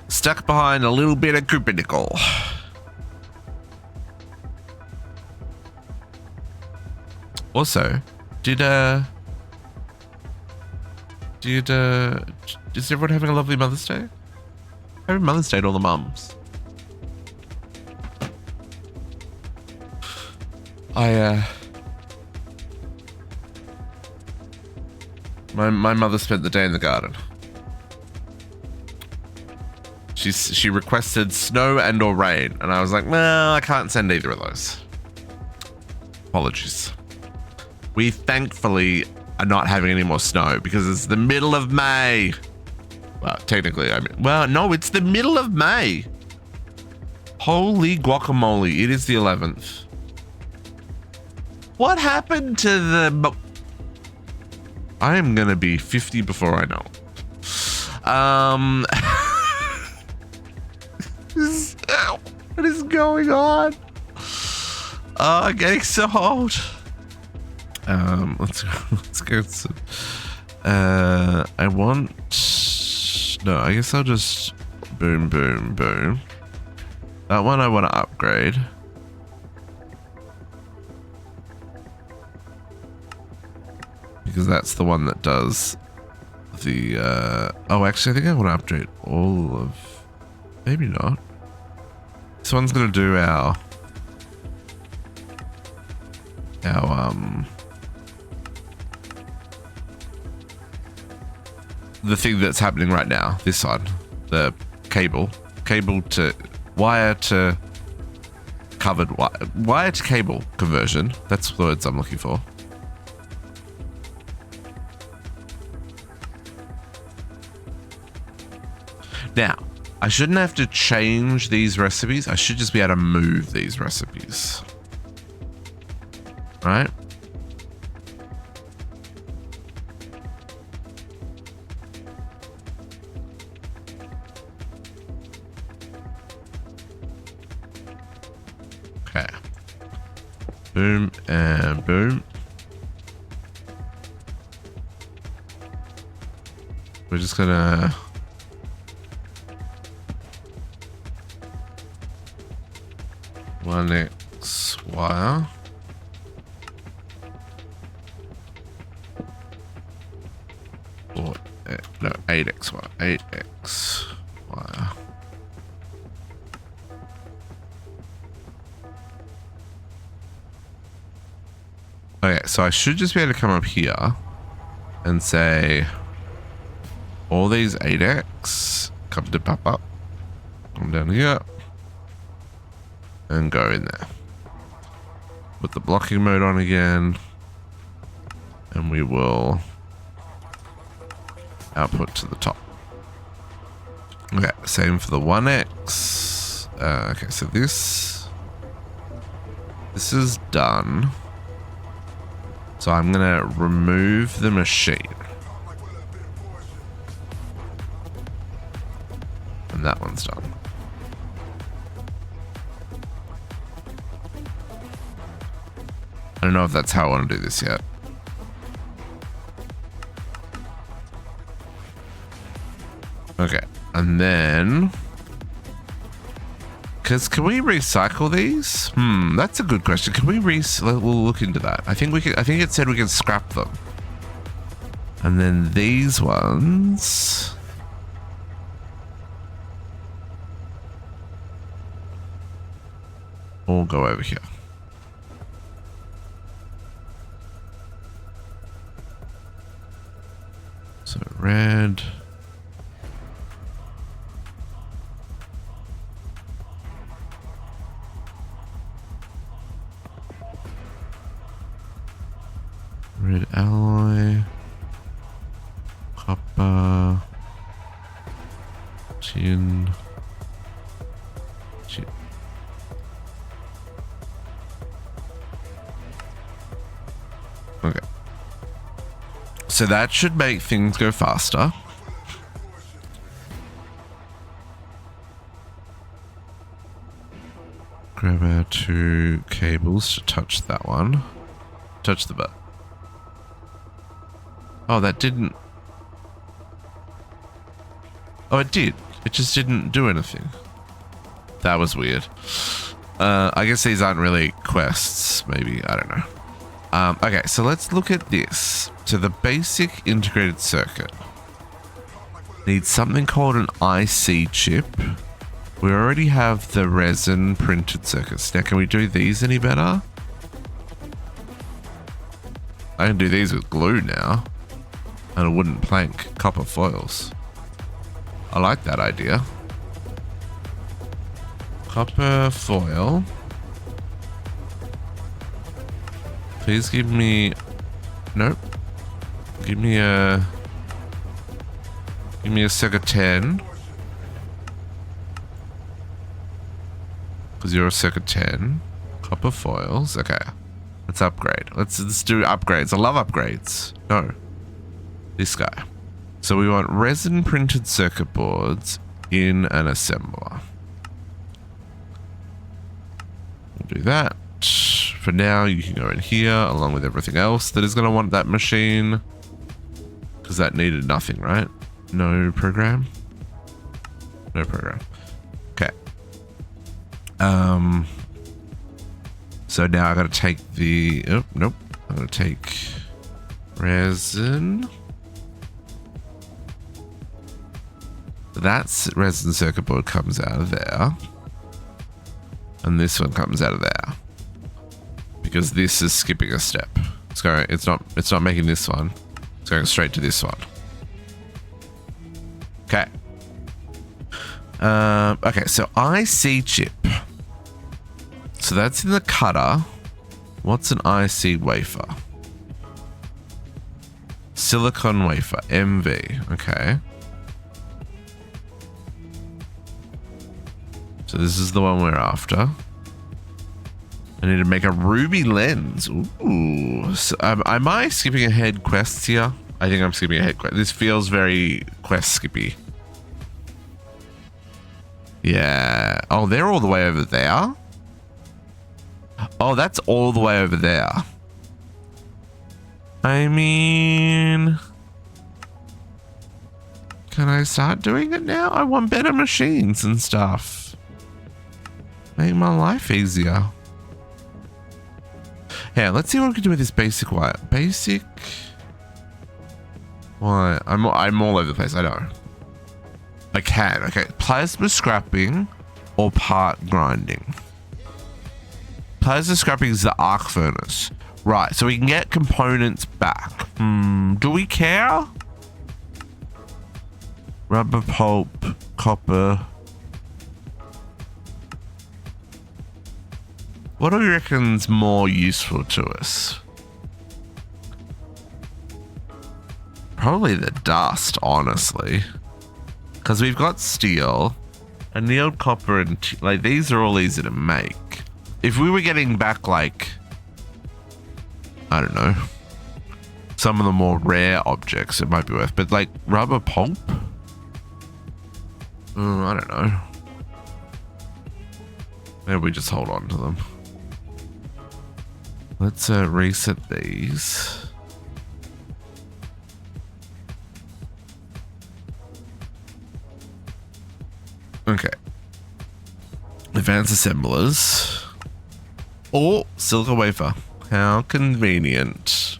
S1: Stuck behind a little bit of cubicle. Also, is everyone having a lovely Mother's Day? Happy Mother's Day to all the mums. My mother spent the day in the garden. She requested snow and or rain, and I was like, well, I can't send either of those. Apologies. We thankfully are not having any more snow because it's the middle of May. Well, technically, I mean, well, no, it's the middle of May. Holy guacamole, it is the 11th. What happened to the... I am going to be 50 before I know it. What is going on? Oh, I'm getting so old. Let's go. I want... No, I guess I'll just boom, boom, boom. That one I want to upgrade. Because that's the one that does the... Oh, actually, I think I want to upgrade all of... Maybe not. This one's going to do our... the thing that's happening right now, this one, the cable to wire to covered wire to cable conversion. That's the words I'm looking for. Now, I shouldn't have to change these recipes. I should just be able to move these recipes. Right? Okay. Boom and boom. We're just gonna... One X wire. Or no, 8X wire. 8X wire. Okay, so I should just be able to come up here and say all these 8X come to pop up. Come down here. And go in there. Put the blocking mode on again. And we will output to the top. Okay, same for the 1X. Okay, so this This is done. So I'm gonna remove the machine. And that one's done. I don't know if that's how I want to do this yet. Okay, and then... can we recycle these? That's a good question. Can we we'll look into that. I think we can. I think it said we can scrap them. And then these ones... all go over here. So red... red alloy, copper, tin. Okay. So that should make things go faster. Grab our 2 cables to touch that one. Touch the button. Oh, that didn't... oh, it did. It just didn't do anything. That was weird. I guess these aren't really quests, maybe. I don't know. Okay, so let's look at this. So the basic integrated circuit needs something called an IC chip. We already have the resin printed circuits. Now, can we do these any better? I can do these with glue now. And a wooden plank, copper foils. I like that idea. Copper foil. Please give me... nope. Give me a circuit 10. Because you're a circuit 10. Copper foils. Okay. Let's upgrade. Let's do upgrades. I love upgrades. No. This guy. So we want resin printed circuit boards in an assembler. We'll do that. For now, you can go in here along with everything else that is going to want that machine. Because that needed nothing, right? No program? No program. Okay. So now I got to take the... oh, nope. I'm going to take resin. That resin circuit board comes out of there. And this one comes out of there. Because this is skipping a step. It's going, it's not making this one. It's going straight to this one. Okay. Okay, so IC chip. So that's in the cutter. What's an IC wafer? Silicon wafer, MV. Okay. So this is the one we're after. I need to make a ruby lens. Ooh. So, am I skipping ahead quests here? I think I'm skipping ahead quests. This feels very quest skippy. Yeah. Oh, they're all the way over there? Oh, that's all the way over there. I mean... can I start doing it now? I want better machines and stuff. Make my life easier. Yeah, let's see what we can do with this basic wire. Basic... why? I'm all over the place, I know. I can. Okay, plasma scrapping or part grinding. Plasma scrapping is the arc furnace. Right, so we can get components back. Do we care? Rubber pulp, copper. What do you reckon's more useful to us? Probably the dust, honestly. Because we've got steel, annealed copper, and like these are all easy to make. if we were getting back like, I don't know, some of the more rare objects, it might be worth, but like rubber pulp? I don't know. Maybe we just hold on to them. Let's reset these. Okay. Advanced assemblers. Or silica wafer. How convenient.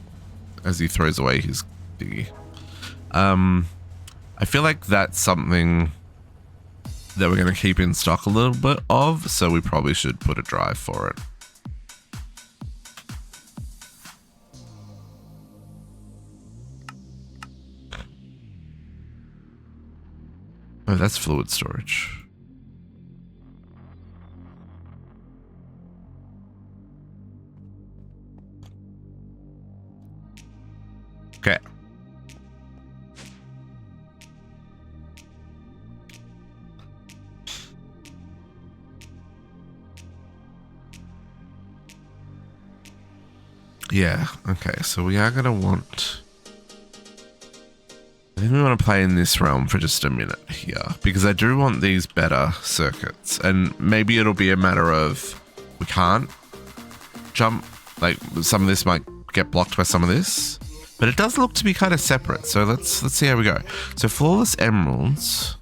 S1: As he throws away his thingy. I feel like that's something that we're going to keep in stock a little bit of, so we probably should put a drive for it. Oh, that's fluid storage. Okay. Yeah, okay, so we are going to want... I think we want to play in this realm for just a minute here, because I do want these better circuits, and maybe it'll be a matter of we can't jump, like some of this might get blocked by some of this, but it does look to be kind of separate, so let's see how we go. So flawless emeralds.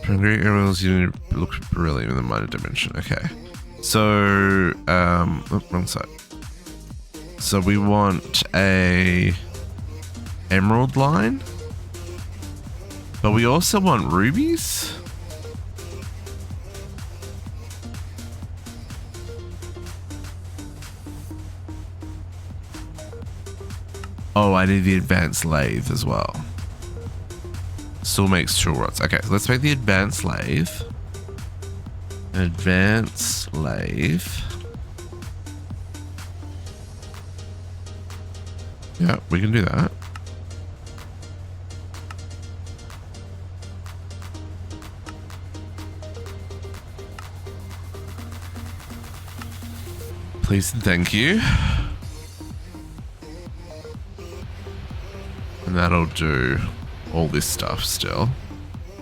S1: Hungry emeralds, you need to look brilliant in the minor dimension. Okay. So, wrong side. So we want a emerald line, but we also want rubies. Oh, I need the advanced lathe as well. Still makes tool rods. Okay, so let's make the advanced lathe. Advanced lathe. Yeah, we can do that. Please and thank you. And that'll do all this stuff still.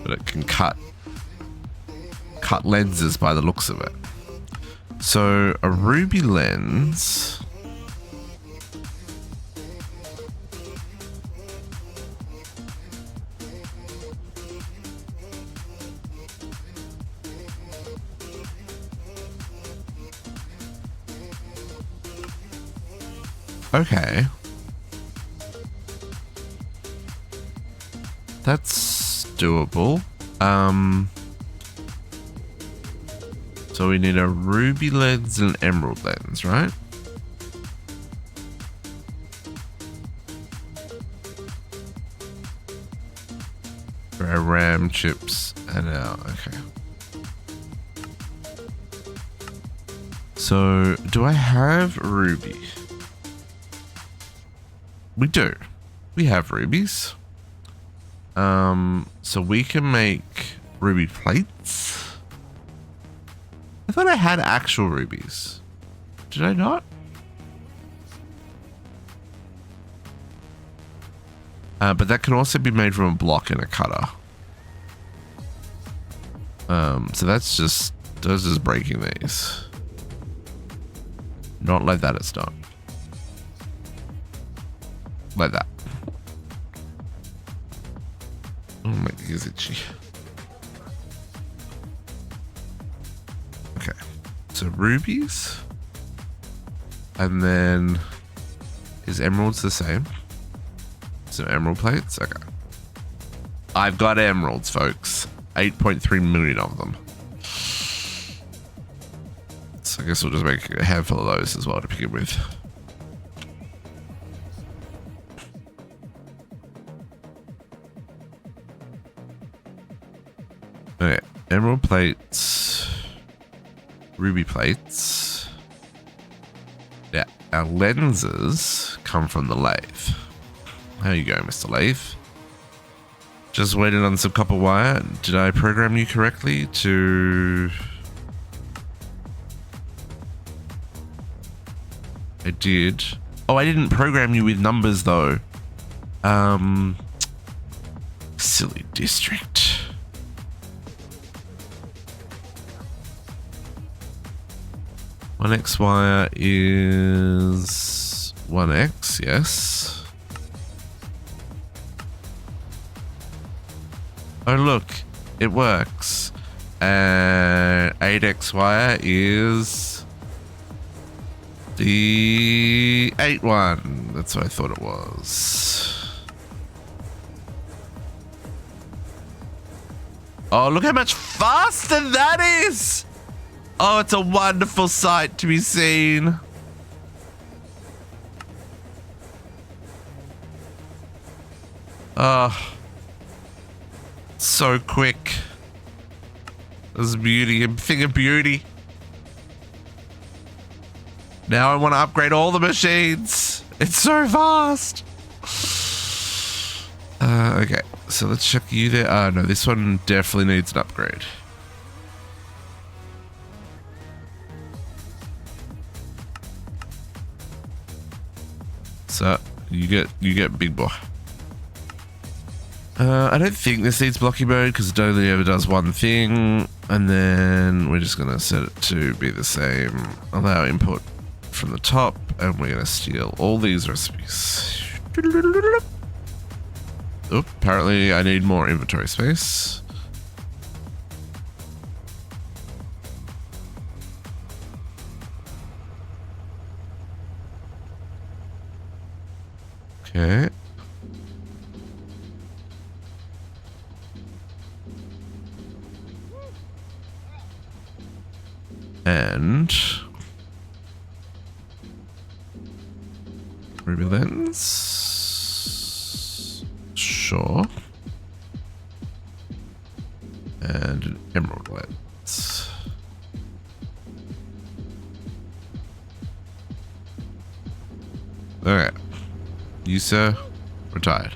S1: But it can cut lenses by the looks of it. So a ruby lens. Okay. That's doable. So we need a ruby lens and an emerald lens, right? For our RAM chips and our, okay. So do I have ruby? We do. We have rubies. So we can make ruby plates. I thought I had actual rubies. Did I not? But that can also be made from a block and a cutter. So that's just breaking these. Not like that, it's not. Like that. Oh, my ears itchy. Okay. So rubies. And then is emeralds the same? So emerald plates? Okay. I've got emeralds, folks. 8.3 million of them. So I guess we'll just make a handful of those as well to begin with. Okay, emerald plates, ruby plates. Yeah, our lenses come from the lathe. How you go, Mr. Lathe? Just waiting on some copper wire. Did I program you correctly to... I did. Oh, I didn't program you with numbers though. Silly district. One X wire is 1X, yes. Oh look, it works. And 8X wire is the 8 one. That's what I thought it was. Oh, look how much faster that is! Oh, it's a wonderful sight to be seen. Oh, so quick. This is beauty, a thing of beauty. Now I want to upgrade all the machines. It's so fast. Okay, so let's check you there. No, this one definitely needs an upgrade. So you get big boy. I don't think this needs blocky mode because it only ever does one thing, and then we're just gonna set it to be the same. Allow input from the top, and we're gonna steal all these recipes. Oop, apparently I need more inventory space. Okay. And ruby lens. Sure. And an emerald lens. Okay. You, sir, retired.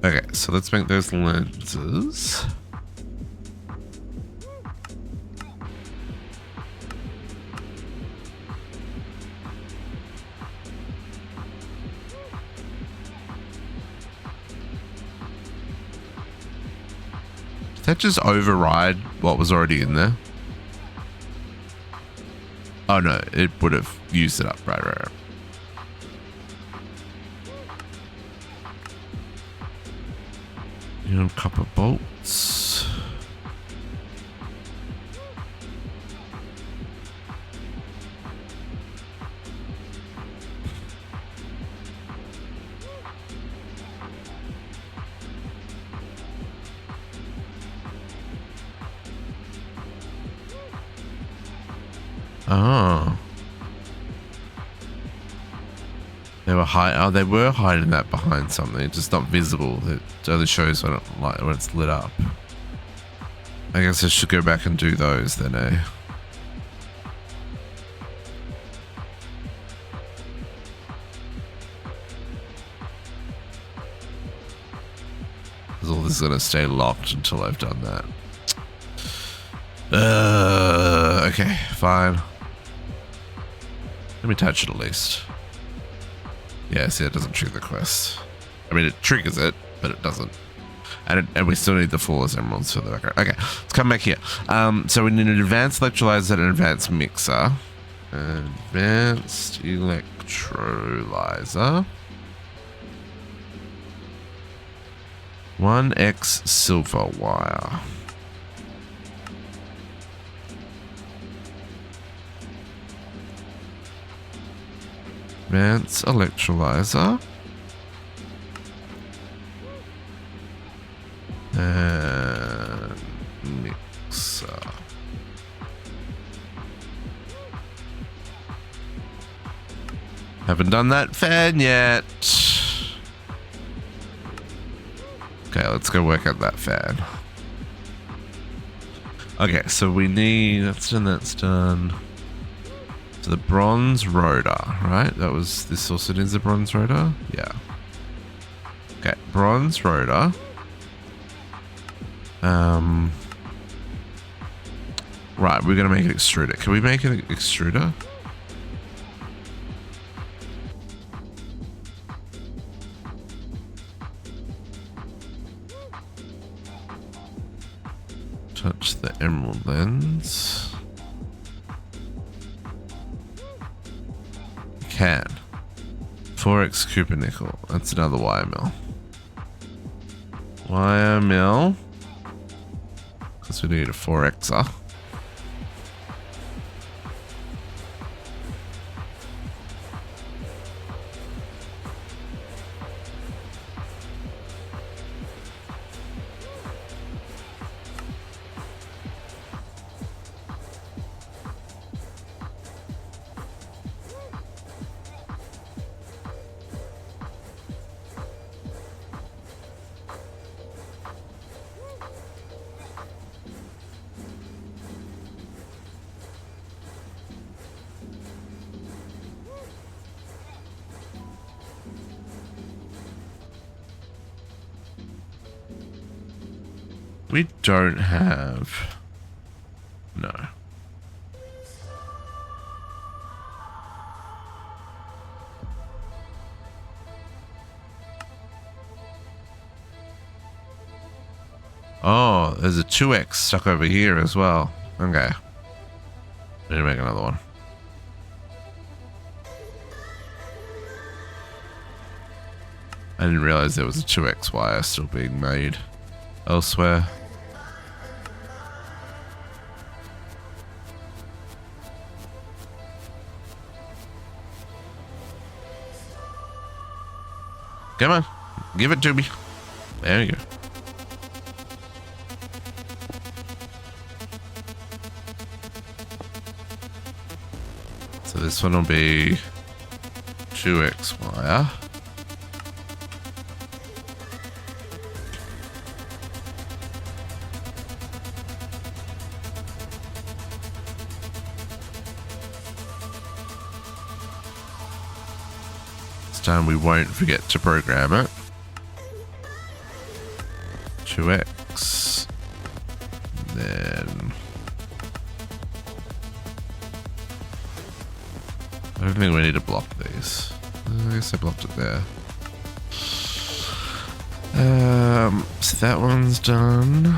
S1: Okay, so let's make those lenses. Did that just override what was already in there? Oh no, it would have used it up. Right. You know, copper bolts. Oh. They were hiding that behind something. It's just not visible. It only shows when it's lit up. I guess I should go back and do those then, eh? Because all this is gonna stay locked until I've done that. Okay, fine. Let me touch it at least. Yeah, see, it doesn't trigger the quest. I mean, it triggers it, but it doesn't. And we still need the flawless emeralds for the background. Okay, let's come back here. So we need an advanced electrolyzer and an advanced mixer. Advanced electrolyzer. 1X silver wire. Advanced electrolyzer. And mixer. Haven't done that fan yet. Okay, let's go work out that fan. Okay, so we need, that's done. So the bronze rotor, right? This also needs a bronze rotor? Yeah. Okay, bronze rotor. Right, we're gonna make an extruder. Can we make an extruder? Touch the emerald lens. Can. 4x Cooper nickel. That's another wire mill. Wire mill. Because we need a 4xer. We don't have... No. Oh, there's a 2x stuck over here as well. Okay. Need to make another one. I didn't realize there was a 2x wire still being made elsewhere. Come on, give it to me. There you go. So this one will be 2x wire. Time we won't forget to program it. 2x. Then I don't think we need to block these. I guess I blocked it there. So that one's done.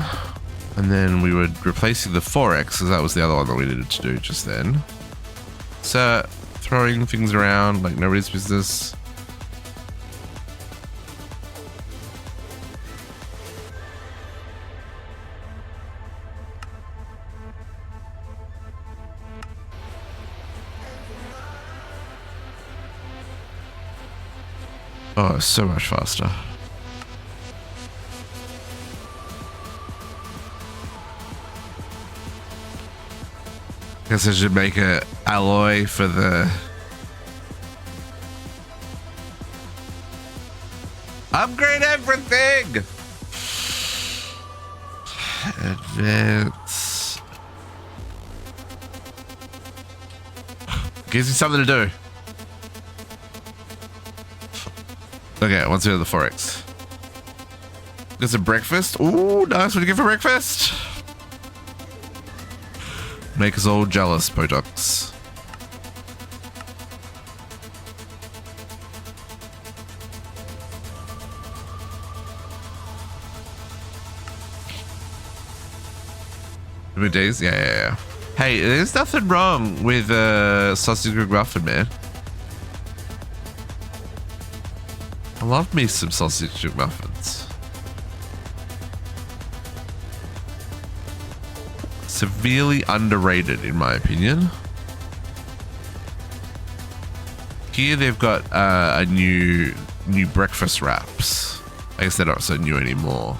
S1: And then we were replacing the 4x because that was the other one that we needed to do just then. So throwing things around like nobody's business. Oh, so much faster. Guess I should make a alloy for the... Upgrade everything! Advance. Gives you something to do. Okay, once we have the 4x. Get some breakfast. Ooh, nice. What do you get for breakfast? Make us all jealous, Botox. Days? Yeah. Hey, there's nothing wrong with sausage McMuffin, man. I love me some sausage McMuffins. Severely underrated, in my opinion. Here they've got a new breakfast wraps. I guess they're not so new anymore.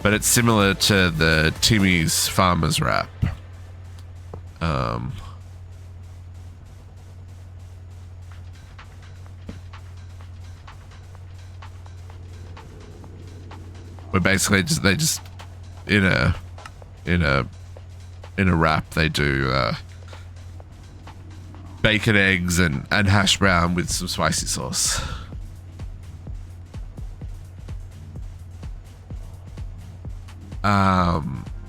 S1: But it's similar to the Timmy's Farmer's Wrap. where basically they just in a wrap they do bacon, eggs, and hash brown with some spicy sauce.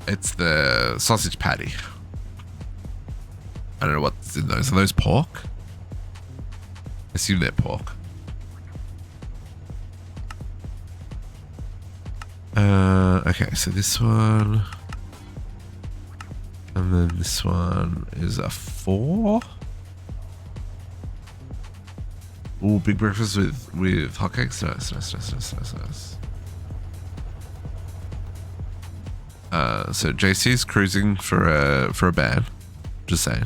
S1: It's the sausage patty. I don't know what's in those. Are those pork? I assume they're pork. Okay, so this one, and then this one is a 4. Ooh, big breakfast with hotcakes. Nice. So JC's cruising for a ban. Just saying.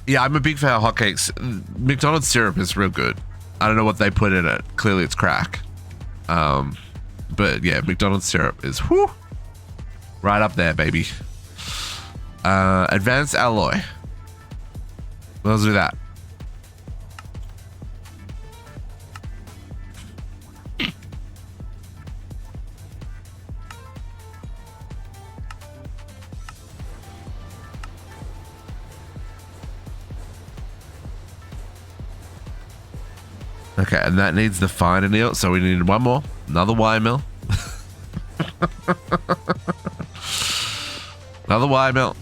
S1: Yeah, I'm a big fan of hotcakes. McDonald's syrup is real good. I don't know what they put in it. Clearly it's crack. But yeah, McDonald's syrup is whoo, right up there, baby. Advanced alloy. Let's do that. Okay, and that needs the finer meal, so we need one more. Another wire mill. Another wire mill.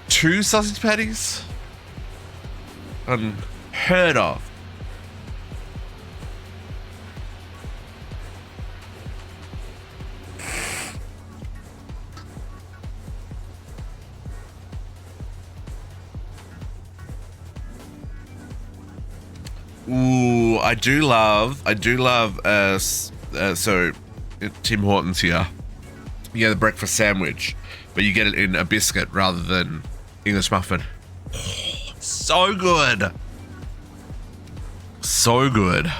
S1: 2 sausage patties? Unheard of. Ooh, I do love, so Tim Hortons here. You get the breakfast sandwich, but you get it in a biscuit rather than English muffin. Oh, so good. So good.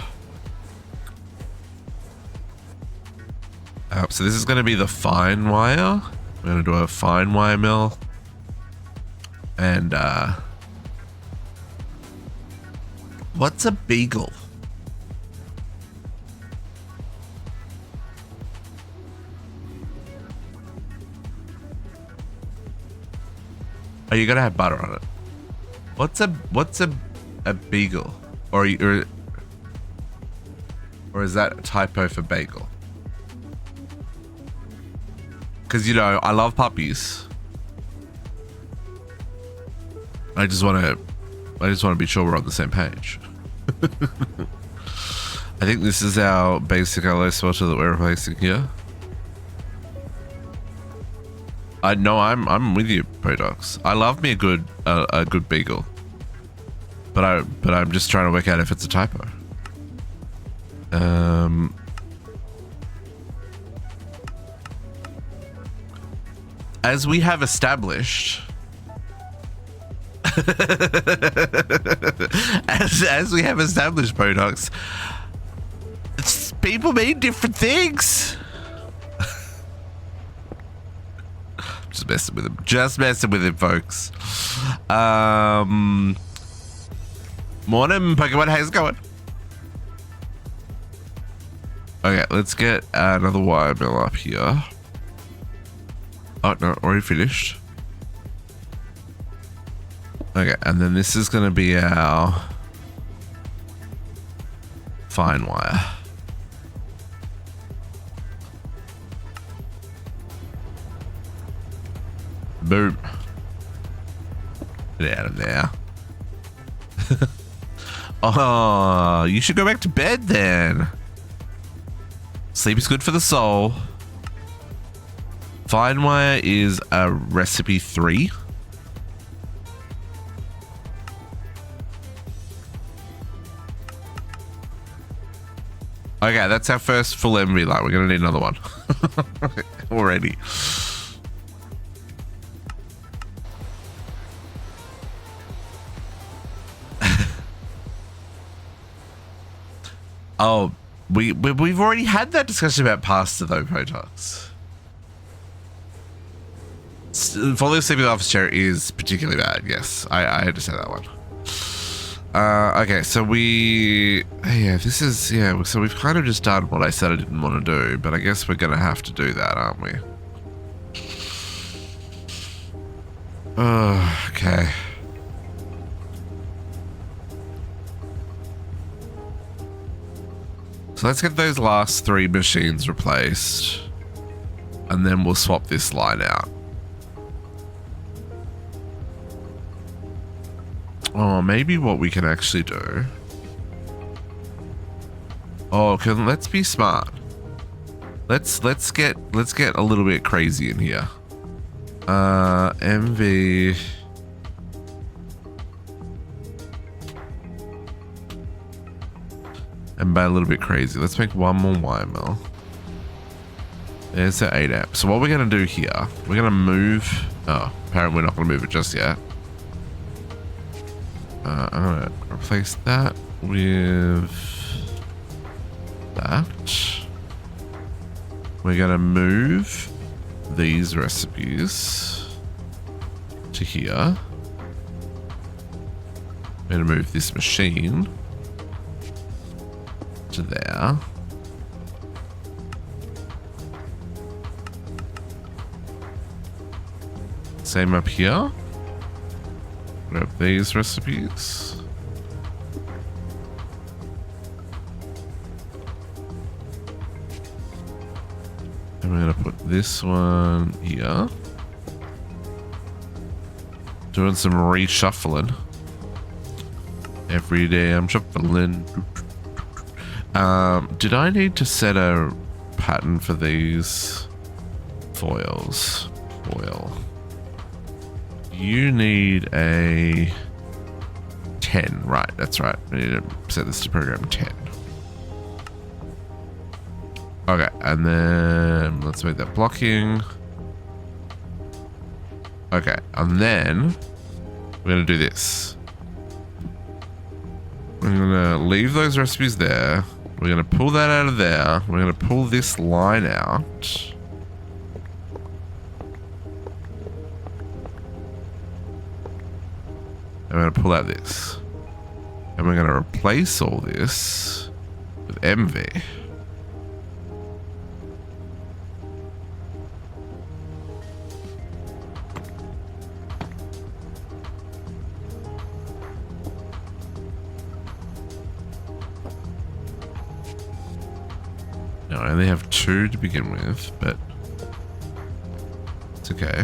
S1: So this is going to be the fine wire. We're going to do a fine wire mill. And, what's a beagle? Oh, you gotta have butter on it. What's a beagle? Or is that a typo for bagel? Because, you know, I love puppies. I just want to be sure we're on the same page. I think this is our basic alloy smelter that we're replacing here. I know I'm with you, Prodox. I love me a good beagle, but I'm just trying to work out if it's a typo. As we have established. as we have established, Prodox, people mean different things. Just messing with him. Just messing with him, folks. Morning, Pokemon. How's it going? Okay, let's get another wire mill up here. Oh, no, already finished. Okay, and then this is going to be our fine wire. Boom. Get out of there. Oh, you should go back to bed then. Sleep is good for the soul. Fine wire is a recipe 3. Okay, that's our first full MV light. We're going to need another one. Already. Oh, we've already had that discussion about pasta though, Protox. Falling asleep in the office chair is particularly bad. Yes, I understand that one. Okay, so so we've kind of just done what I said I didn't want to do, but I guess we're gonna have to do that, aren't we? Oh, okay. So let's get those last 3 machines replaced, and then we'll swap this line out. Oh, maybe what we can actually do. Oh, okay, let's be smart. Let's get a little bit crazy in here. MV. And by a little bit crazy, let's make 1 more wire mill. There's the 8 amp. So what we're gonna do here, we're gonna move. Oh, apparently we're not gonna move it just yet. I'm gonna replace that with that. We're gonna move these recipes to here. We're gonna move this machine to there. Same up here. Grab these recipes. And we're gonna put this one here. Doing some reshuffling. Every day I'm shuffling. Did I need to set a pattern for these foils? Foil. You need a 10, right? That's right. I need to set this to program 10. Okay, and then let's make that blocking. Okay, and then we're gonna do this. We're gonna leave those recipes there. We're gonna pull that out of there. We're gonna pull this line out. And we're gonna pull out this. And we're gonna replace all this with MV. No, I only have 2 to begin with, but it's okay.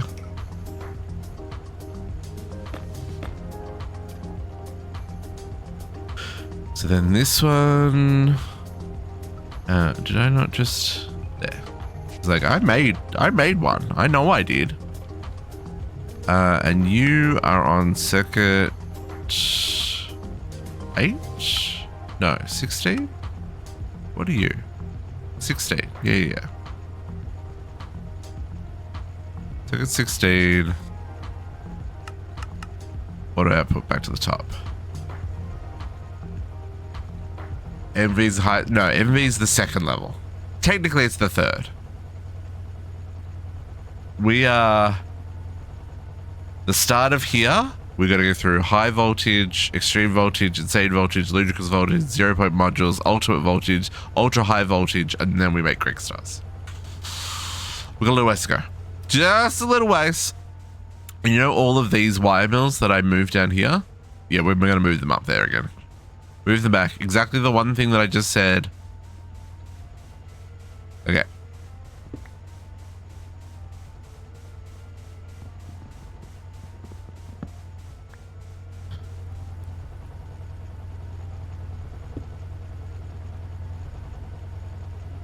S1: So then this one, did I not just, there. It's like, I made one. I know I did. And you are on circuit 8? No, 16? What are you? 16. Yeah. Circuit 16. Auto output back to the top. MV's high. No, MV's the 2nd level. Technically, it's the 3rd. We are the start of here. We're going to go through high voltage, extreme voltage, insane voltage, ludicrous voltage, 0-point modules, ultimate voltage, ultra high voltage, and then we make Greek stars. We've got a little ways to go. Just a little ways. And you know all of these wire mills that I moved down here? Yeah, we're going to move them up there again. Move them back. Exactly the one thing that I just said. Okay.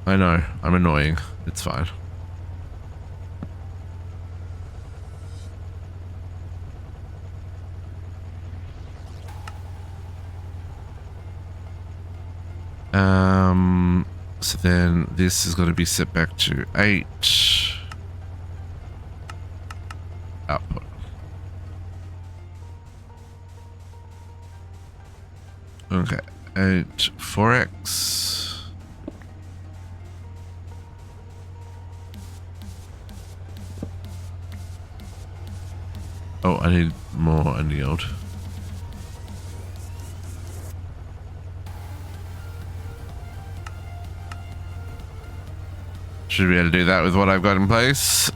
S1: I know. I'm annoying. It's fine. So then this is going to be set back to 8 output. Okay, 8 4x. Oh, I need more annealed. Should be able to do that with what I've got in place.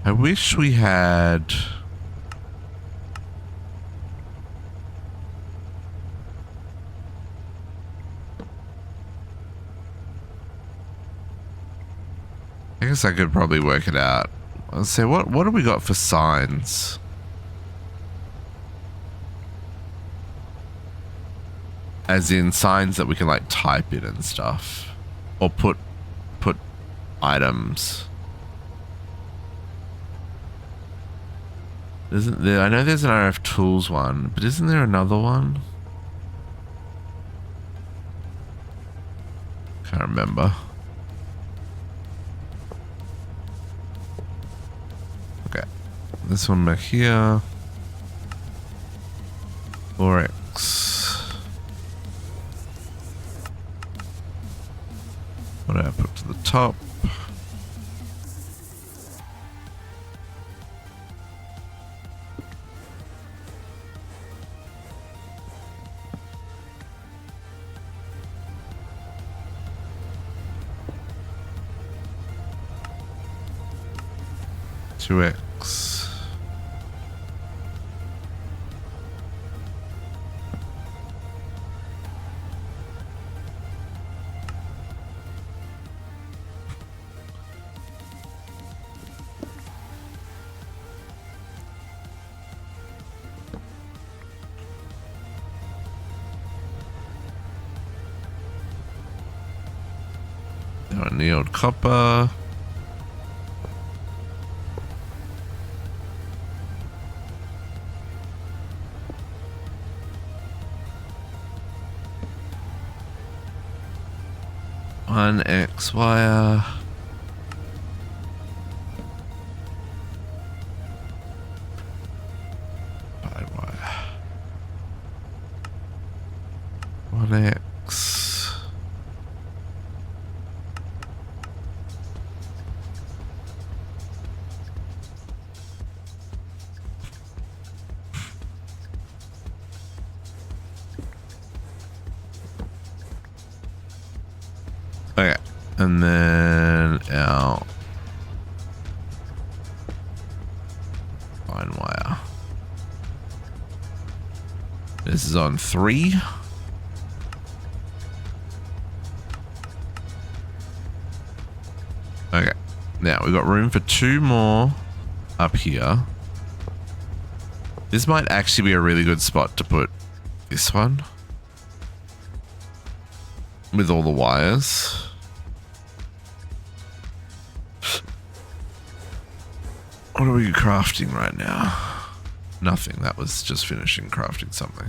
S1: I wish we had... I guess I could probably work it out. Let's say, what do we got for signs? As in signs that we can like type in and stuff. Or put items. Isn't there? I know there's an RF Tools one, but isn't there another one? Can't remember. Okay, this one back here. 4x. What do I put to the top? X. Annealed copper. One X wire. Pi wire. 1X. Okay, and then our fine wire. This is on 3. Okay, now we've got room for 2 more up here. This might actually be a really good spot to put this one with all the wires. What are we crafting right now? Nothing. That was just finishing crafting something.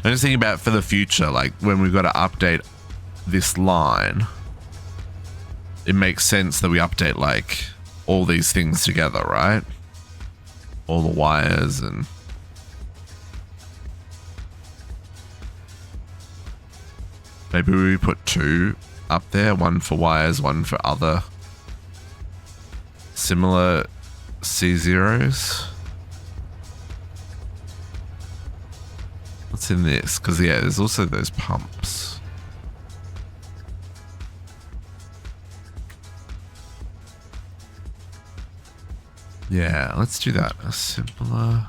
S1: I'm just thinking about for the future, like when we've got to update this line, it makes sense that we update like all these things together, right? All the wires and maybe we put 2 up there, 1 for wires, 1 for other similar C0s. What's in this? Because yeah, there's also those pumps. Yeah, let's do that. A simpler.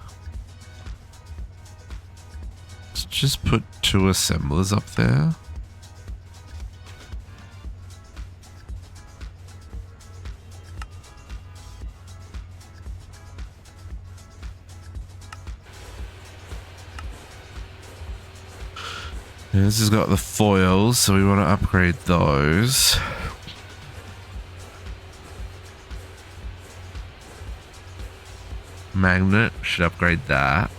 S1: Let's just put 2 assemblers up there. This has got the foils, so we want to upgrade those. Magnet, should upgrade that.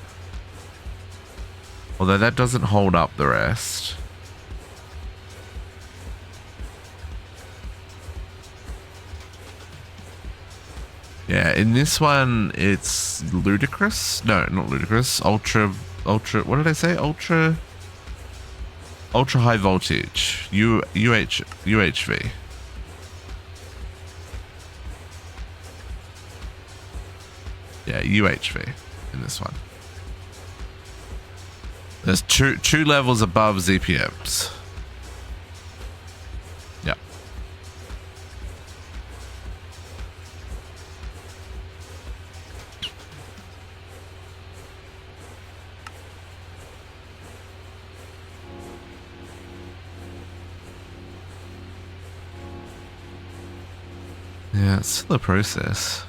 S1: Although that doesn't hold up the rest. Yeah, in this one, it's ludicrous. No, not ludicrous. Ultra, what did I say? Ultra high voltage. UHV. Yeah, UHV in this one. There's two levels above ZPMs. Yeah. Yeah, it's still a process.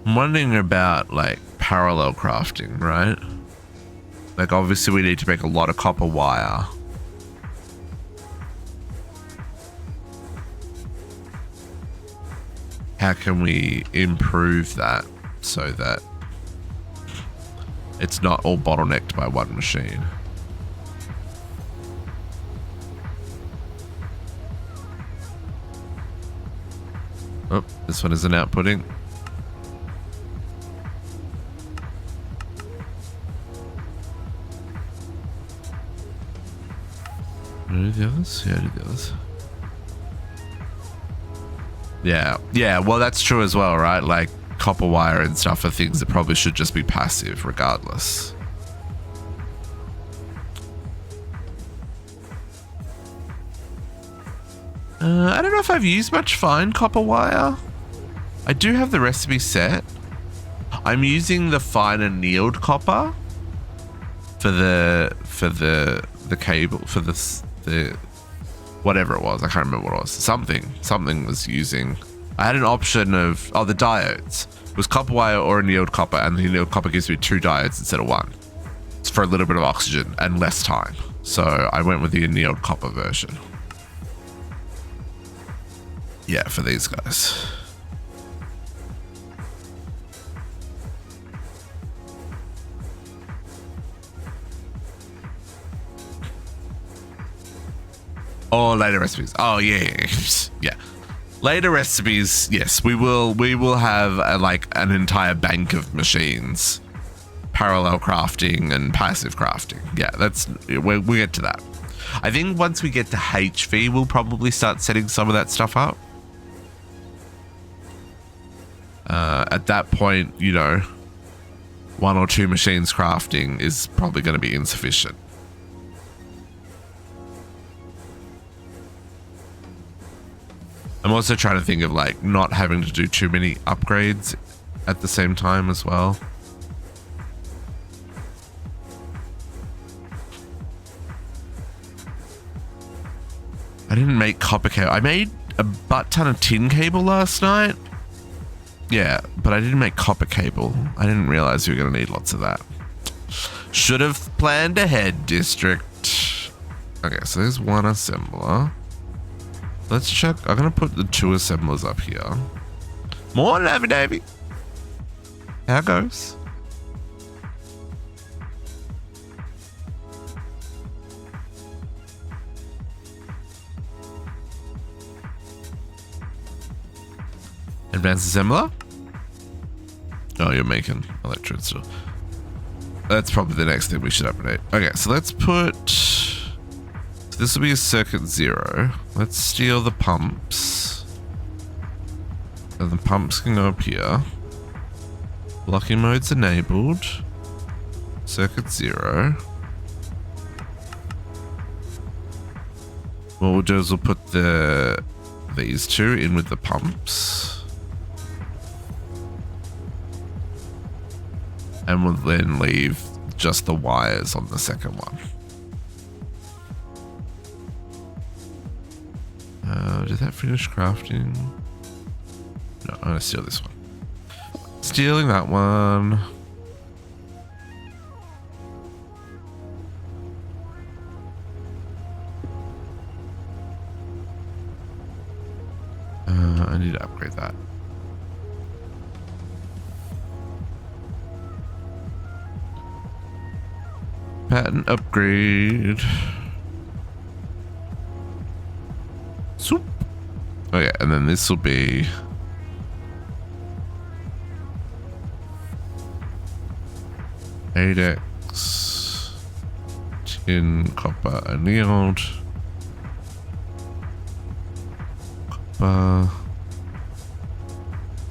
S1: I'm wondering about like parallel crafting, right? Like obviously we need to make a lot of copper wire. How can we improve that so that it's not all bottlenecked by one machine? Oh, this one isn't outputting. Do the others? Yeah, do the others. Yeah, well that's true as well, right? Like copper wire and stuff are things that probably should just be passive regardless. I don't know if I've used much fine copper wire. I do have the recipe set. I'm using the fine annealed copper for the cable, for the whatever it was. I can't remember what it was. Something was using. I had an option of the diodes. It was copper wire or annealed copper, and the annealed copper gives me 2 diodes instead of 1. It's for a little bit of oxygen and less time. So I went with the annealed copper version. Yeah, for these guys. Oh, later recipes. Oh, yeah. Yeah. Later recipes, yes, we will have like an entire bank of machines. Parallel crafting and passive crafting. Yeah, we'll get to that. I think once we get to HV, we'll probably start setting some of that stuff up. At that point, you know, 1 or 2 machines crafting is probably going to be insufficient. I'm also trying to think of like not having to do too many upgrades at the same time as well. I didn't make copper cable. I made a butt ton of tin cable last night. Yeah, but I didn't make copper cable. I didn't realize we were going to need lots of that. Should have planned ahead, district. Okay, so there's 1 assembler. Let's check. I'm going to put the 2 assemblers up here. More Navy Davy. How it goes. Advanced assembler? Oh, you're making electrodes still. That's probably the next thing we should update. Okay, so let's put... So this will be a circuit 0. Let's steal the pumps. And the pumps can go up here. Locking mode's enabled. Circuit 0. What we'll do is we'll put these 2 in with the pumps. And we'll then leave just the wires on the second one. Did that finish crafting? No, I'm gonna steal this one. Stealing that one. I need to upgrade that. Patent upgrade. Swoop. Okay, and then this will be ADEX, tin, copper, annealed, copper,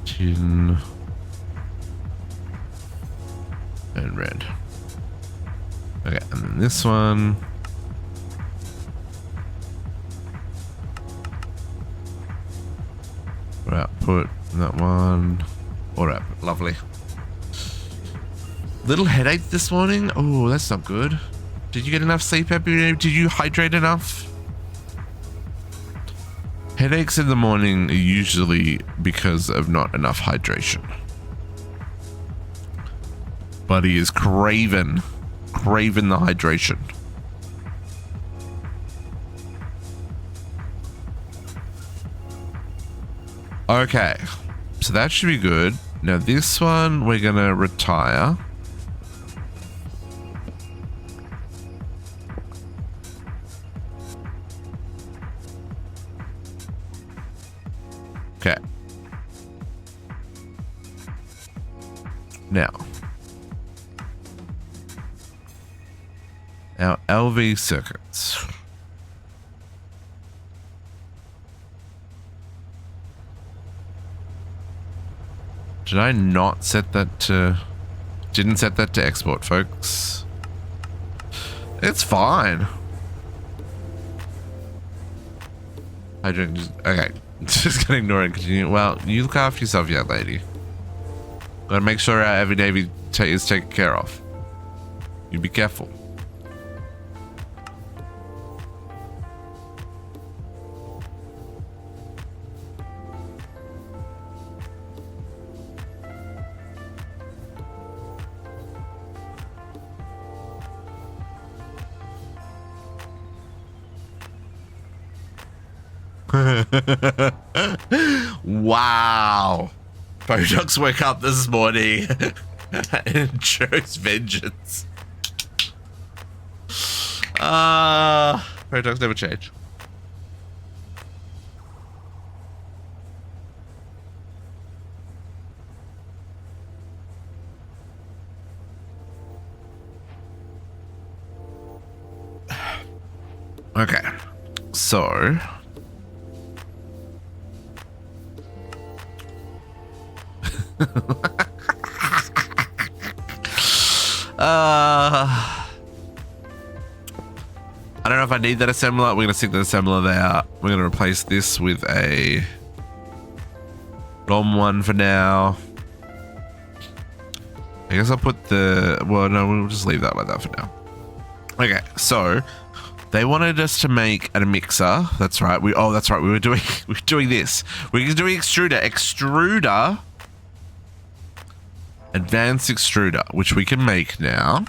S1: tin, and red. Okay, and then this one. Output, that one. Or output, lovely. Little headache this morning. Oh, that's not good. Did you get enough sleep, Epi? Did you hydrate enough? Headaches in the morning are usually because of not enough hydration. Buddy is craving the hydration. Okay, so that should be good. Now this one we're gonna retire. Okay. Now, our LV circuits. Did I not set that to... Didn't set that to export, folks. It's fine. I don't just... Okay. Just gonna ignore it and continue. Well, you look after yourself, young lady. Gotta make sure our everyday is taken care of. You be careful. Wow. Botox woke up this morning and chose vengeance. Botox never change. Okay, so I don't know if I need that assembler. We're gonna stick the assembler there. We're gonna replace this with a ROM one for now. I guess I'll put the, well, no, we'll just leave that like that for now. Okay, so they wanted us to make a mixer. That's right. That's right. We were doing this. We're doing extruder, advanced extruder, which we can make now.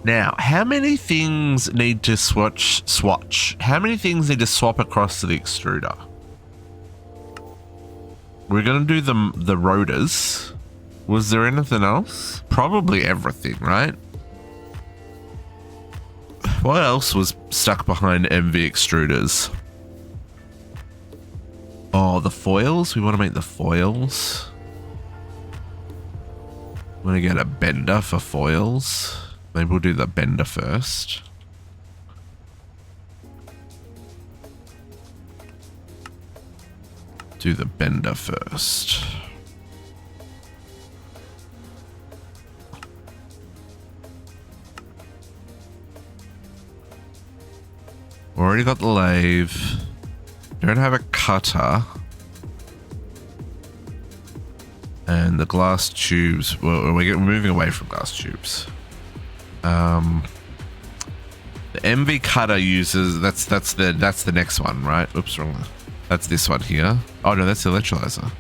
S1: Now, how many things need to swatch? How many things need to swap across to the extruder? We're gonna do the rotors. Was there anything else? Probably everything, right? What else was stuck behind MV extruders? Oh, the foils. We want to make the foils. Want to get a bender for foils. Maybe we'll do the bender first. Do the bender first. Already got the lathe. Don't have a cutter. And the glass tubes, well, we're moving away from glass tubes. The MV cutter uses, that's the next one, right? Oops, wrong one. That's this one here. Oh no, that's the electrolyzer.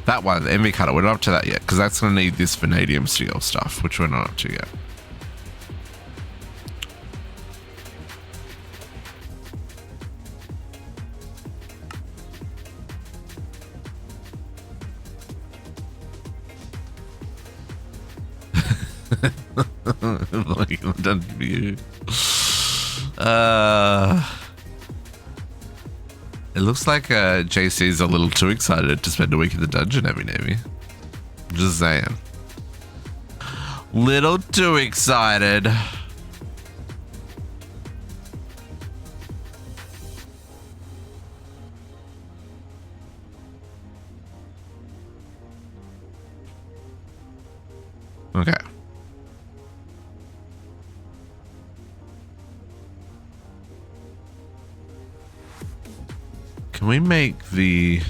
S1: That one, the MV cutter, we're not up to that yet, because that's going to need this vanadium steel stuff, which we're not up to yet. Like, done for you. It looks like JC's a little too excited to spend a week in the dungeon every Navy. Just saying. Little too excited. Okay. Can we make the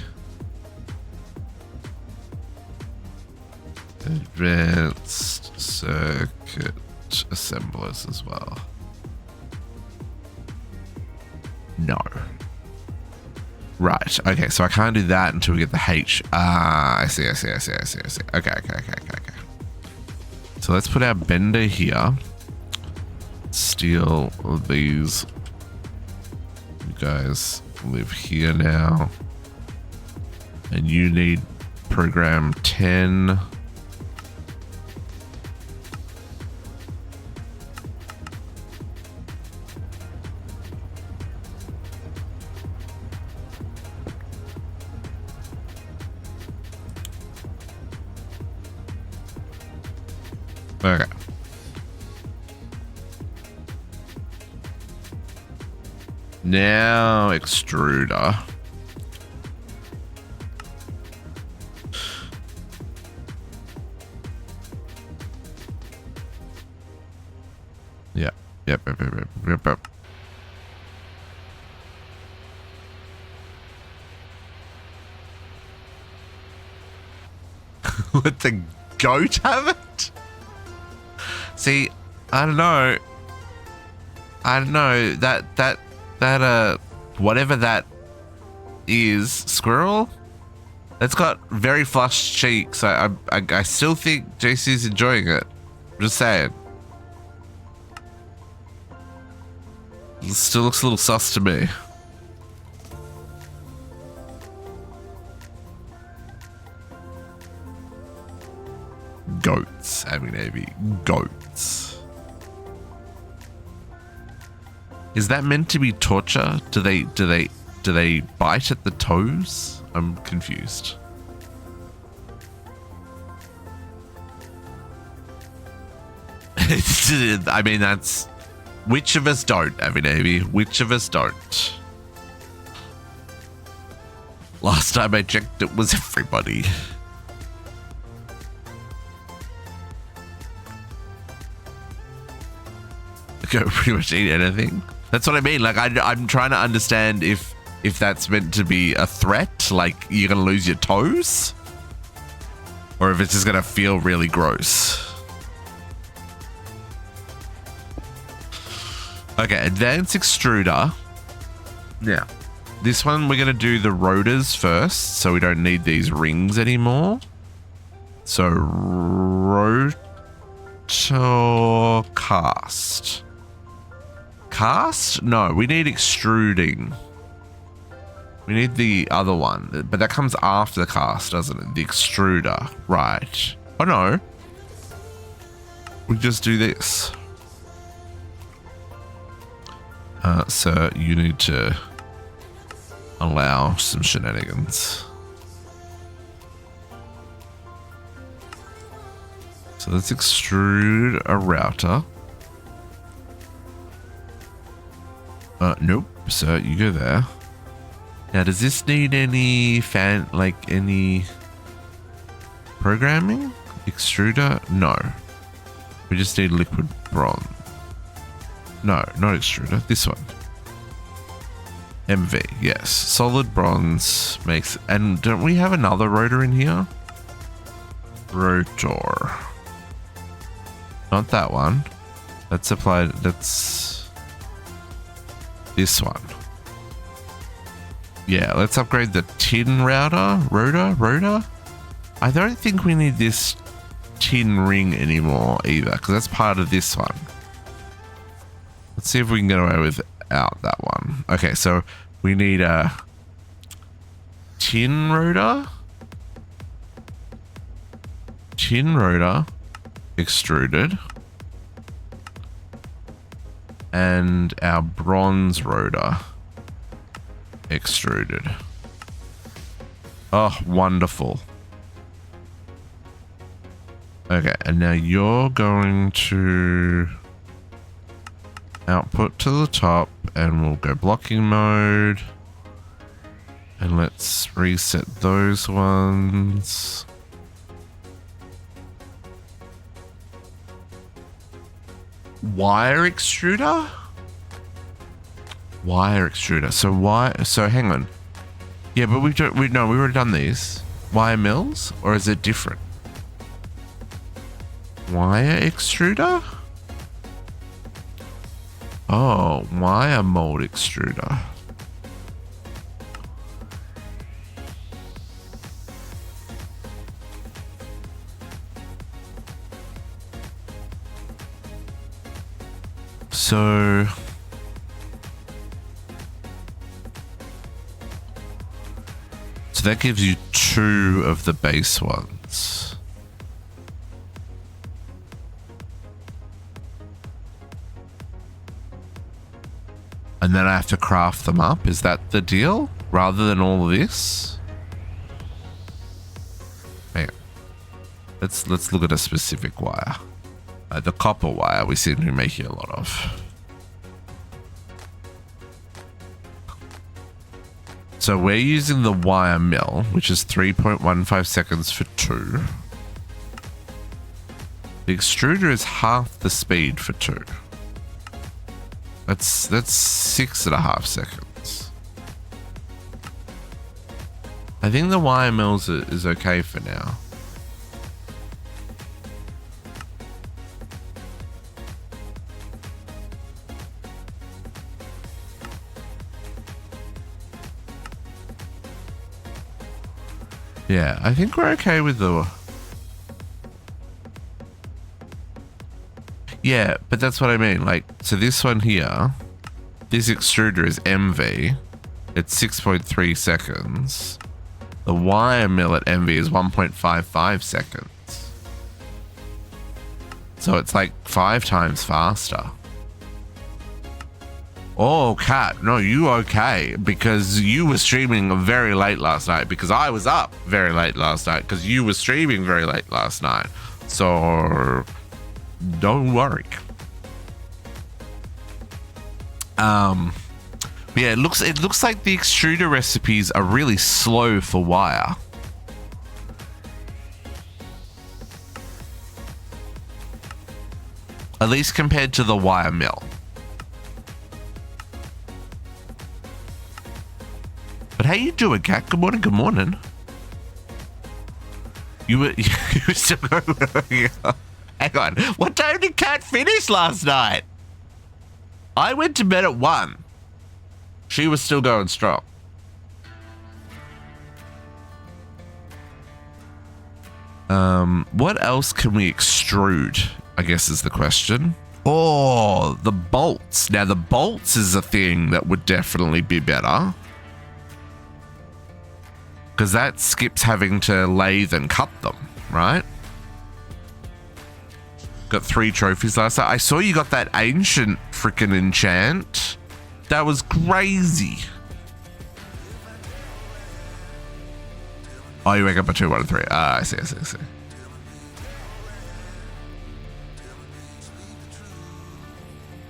S1: advanced circuit assemblers as well? No. Right. Okay. So I can't do that until we get the H. I see. Okay. So let's put our bender here. Steal these. You guys live here now. And you need program 10. Okay. Now extruder. Yep. Let the goat have it? See, I don't know. That whatever that is, squirrel, it's got very flushed cheeks. I still think JC's enjoying it. I'm just saying. It still looks a little sus to me. Goats, Navy. Goats. Is that meant to be torture? Do they bite at the toes? I'm confused. I mean, that's which of us don't, Navy? Which of us don't? Last time I checked, it was everybody. Go pretty much eat anything. That's what I mean. Like I'm trying to understand if that's meant to be a threat, like you're gonna lose your toes, or if it's just gonna feel really gross. Okay, advanced extruder. Now, this one we're gonna do the rotors first, so we don't need these rings anymore. So rotor cast. Cast? No, we need extruding. We need the other one, but that comes after the cast, doesn't it? The extruder, right? Oh no, we just do this. So you need to allow some shenanigans. So let's extrude a router. Nope. So you go there. Now, does this need any any programming? Extruder? No. We just need liquid bronze. No, not extruder. This one. MV, yes. Solid bronze makes... And don't we have another rotor in here? rotor. Not that one. That's applied. That's this one. Yeah, let's upgrade the tin rotor. I don't think we need this tin ring anymore either, because that's part of this one. Let's see if we can get away without that one. Okay, so we need a tin rotor, extruded, and our bronze rotor extruded. Oh, wonderful. Okay, and now you're going to output to the top, and we'll go blocking mode. And let's reset those ones. Wire extruder? Wire extruder. So hang on. Yeah, but we've already done these. Wire mills? Or is it different? Wire extruder? Oh, wire mold extruder. So that gives you 2 of the base ones. And then I have to craft them up. Is that the deal? Rather than all of this? Hang on. Let's look at a specific wire. The copper wire we seem to be making a lot of. So we're using the wire mill, which is 3.15 seconds for 2. The extruder is half the speed for 2. That's 6.5 seconds. I think the wire mills is okay for now. Yeah, I think we're okay with the... Yeah, but that's what I mean. Like, so this one here, this extruder is MV. It's 6.3 seconds. The wire mill at MV is 1.55 seconds. So it's like 5 times faster. Oh, Kat, no, you okay? Because you were streaming very late last night. Because I was up very late last night. Because you were streaming very late last night. So, don't worry. Yeah, it looks like the extruder recipes are really slow for wire. At least compared to the wire mill. But how you doing, Kat? Good morning, good morning. You were still going. Hang on. What time did Kat finish last night? I went to bed at 1. She was still going strong. What else can we extrude, I guess is the question. Oh, the bolts. Now, the bolts is a thing that would definitely be better. Because that skips having to lathe and cut them, right? Got 3 trophies last night. I saw you got that ancient freaking enchant. That was crazy. Oh, you wake up at 2, 1, and 3. Ah, I see.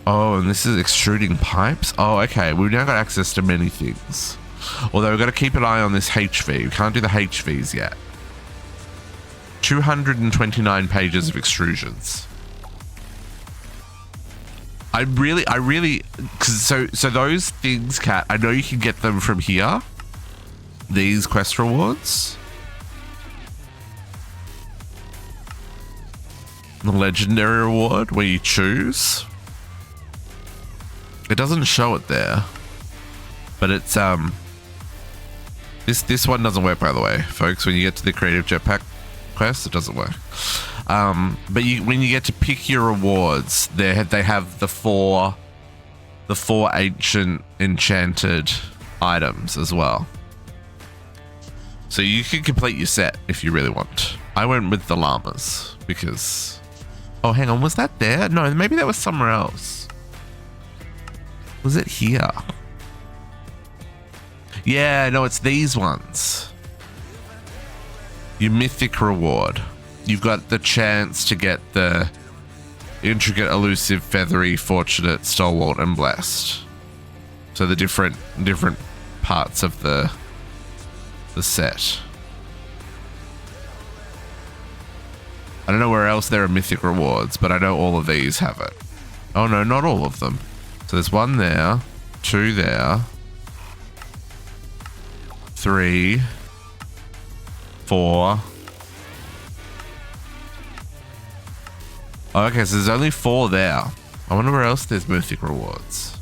S1: Oh, and this is extruding pipes? Oh, okay. We've now got access to many things. Although we've got to keep an eye on this HV. We can't do the HVs yet. 229 pages of extrusions. I really, so those things, Kat, I know you can get them from here. These quest rewards. The legendary reward where you choose. It doesn't show it there, but it's this one doesn't work, by the way, folks. When you get to the creative jetpack quest, it doesn't work. But when you get to pick your rewards, they have the four ancient enchanted items as well. So you can complete your set if you really want. I went with the llamas because... Oh, hang on. Was that there? No, maybe that was somewhere else. Was it here? Yeah, no, it's these ones. Your mythic reward. You've got the chance to get the intricate, elusive, feathery, fortunate, stalwart, and blessed. So the different parts of the set. I don't know where else there are mythic rewards, but I know all of these have it. Oh no, not all of them. So there's one there, two there, 3, 4. Oh, okay, so there's only 4 there. I wonder where else there's mythic rewards.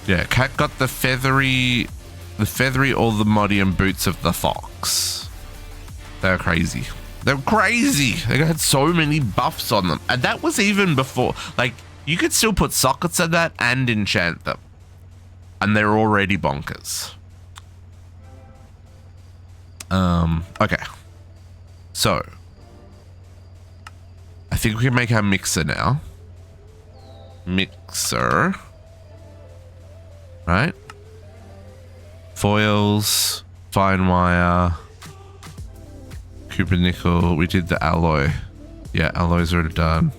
S1: Yeah, Cat got the feathery Allthemodian boots of the fox. They're crazy. They're crazy. They had so many buffs on them. And that was even before, like, you could still put sockets at that and enchant them. And they're already bonkers. Okay. So, I think we can make our mixer now. Mixer. Right? Foils, fine wire, Cooper nickel. We did the alloy. Yeah, alloy's already done.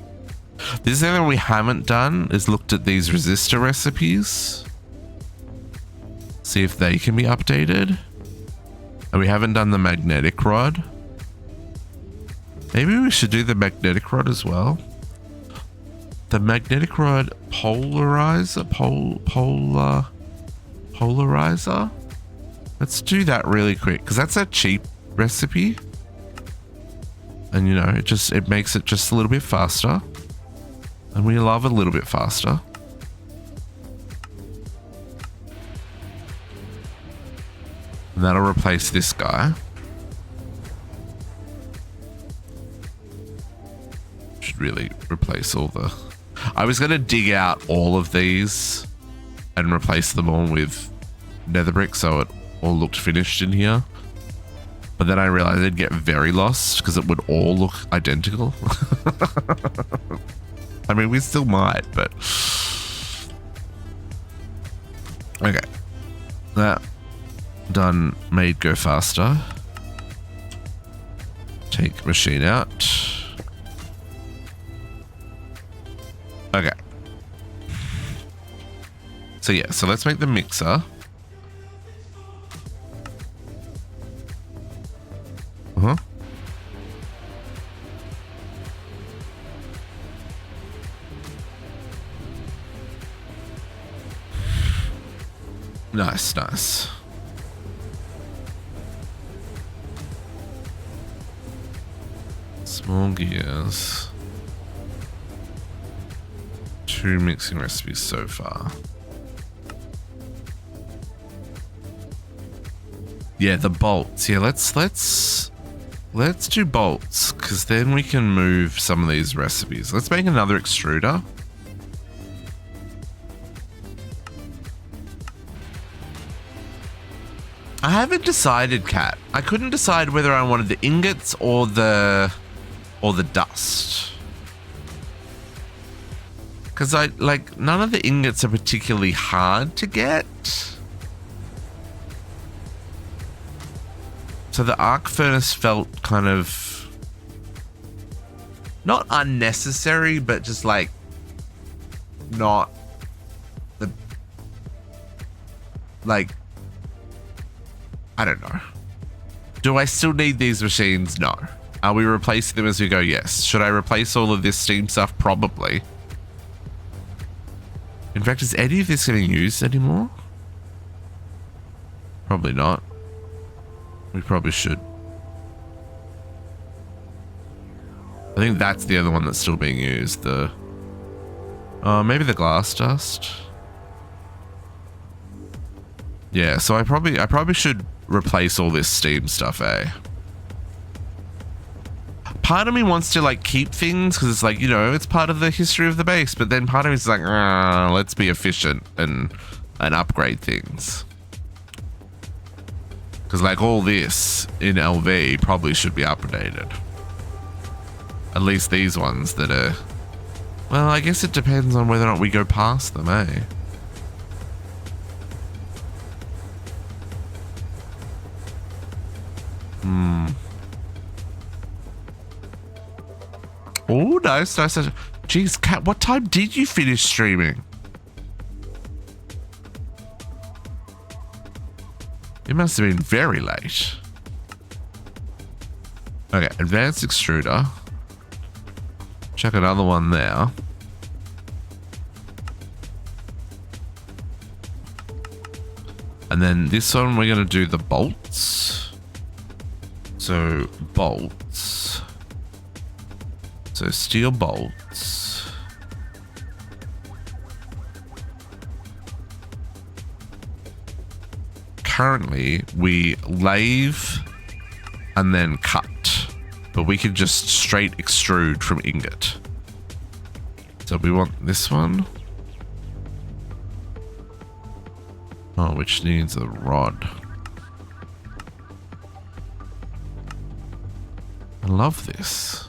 S1: This is the thing we haven't done is looked at these resistor recipes. See if they can be updated. And we haven't done the magnetic rod. Maybe we should do the magnetic rod as well. The magnetic rod polarizer? Polarizer? Let's do that really quick because that's a cheap recipe. And you know, it makes it just a little bit faster. And we love a little bit faster. And that'll replace this guy. Should really replace all the... I was going to dig out all of these and replace them all with nether brick so it all looked finished in here. But then I realized I'd get very lost because it would all look identical. I mean, we still might, but... Okay. That done made go faster. Take machine out. Okay. So yeah, so let's make the mixer. Uh-huh. Nice, nice. Small gears. 2 mixing recipes so far. Yeah, the bolts. Yeah, let's do bolts because then we can move some of these recipes. Let's make another extruder. I haven't decided, Cat. I couldn't decide whether I wanted the ingots or the dust. Because none of the ingots are particularly hard to get. So the arc furnace felt kind of not unnecessary, but just like not the like I don't know. Do I still need these machines? No. Are we replacing them as we go? Yes. Should I replace all of this steam stuff? Probably. In fact, is any of this getting used anymore? Probably not. We probably should. I think that's the other one that's still being used. The maybe the glass dust. Yeah, so I probably should replace all this Steam stuff, eh? Part of me wants to like keep things because it's like, you know, it's part of the history of the base, but then part of me is like, let's be efficient and upgrade things. Because like all this in LV probably should be updated. At least these ones that are, well, I guess it depends on whether or not we go past them, eh? Oh, nice. Jeez, Kat, what time did you finish streaming? It must have been very late. Okay, advanced extruder. Check another one there. And then this one, we're going to do the bolts. So, bolts. So, steel bolts. Currently, we lathe and then cut. But we could just straight extrude from ingot. So, we want this one. Oh, which needs a rod. I love this.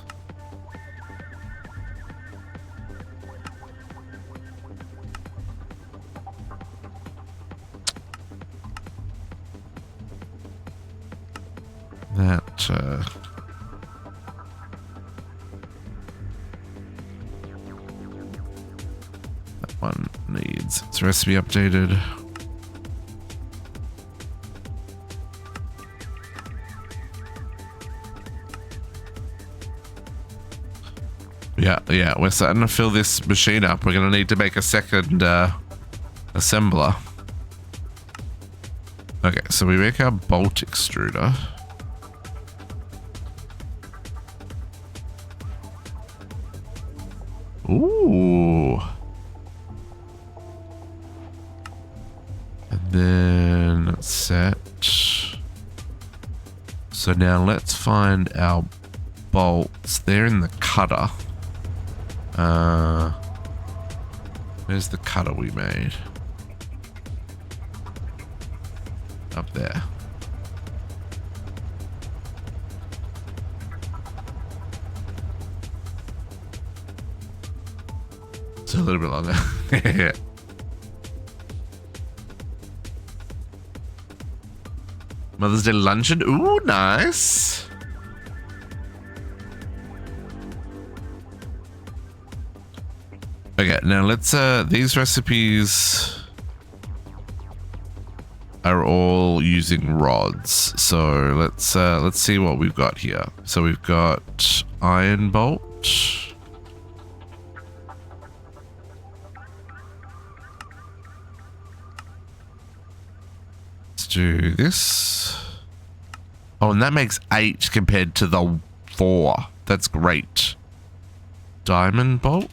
S1: That one needs its recipe updated. Yeah, we're starting to fill this machine up. We're going to need to make a second assembler. Okay, so we make our bolt extruder. Ooh. And then set. So now let's find our bolts. They're in the cutter. Where's the cutter we made? Up there. It's a little bit longer. Yeah. Mother's Day luncheon. Ooh, nice. Okay, now let's these recipes are all using rods. So let's see what we've got here. So we've got iron bolt. Let's do this. Oh, and that makes 8 compared to the 4. That's great. Diamond bolt.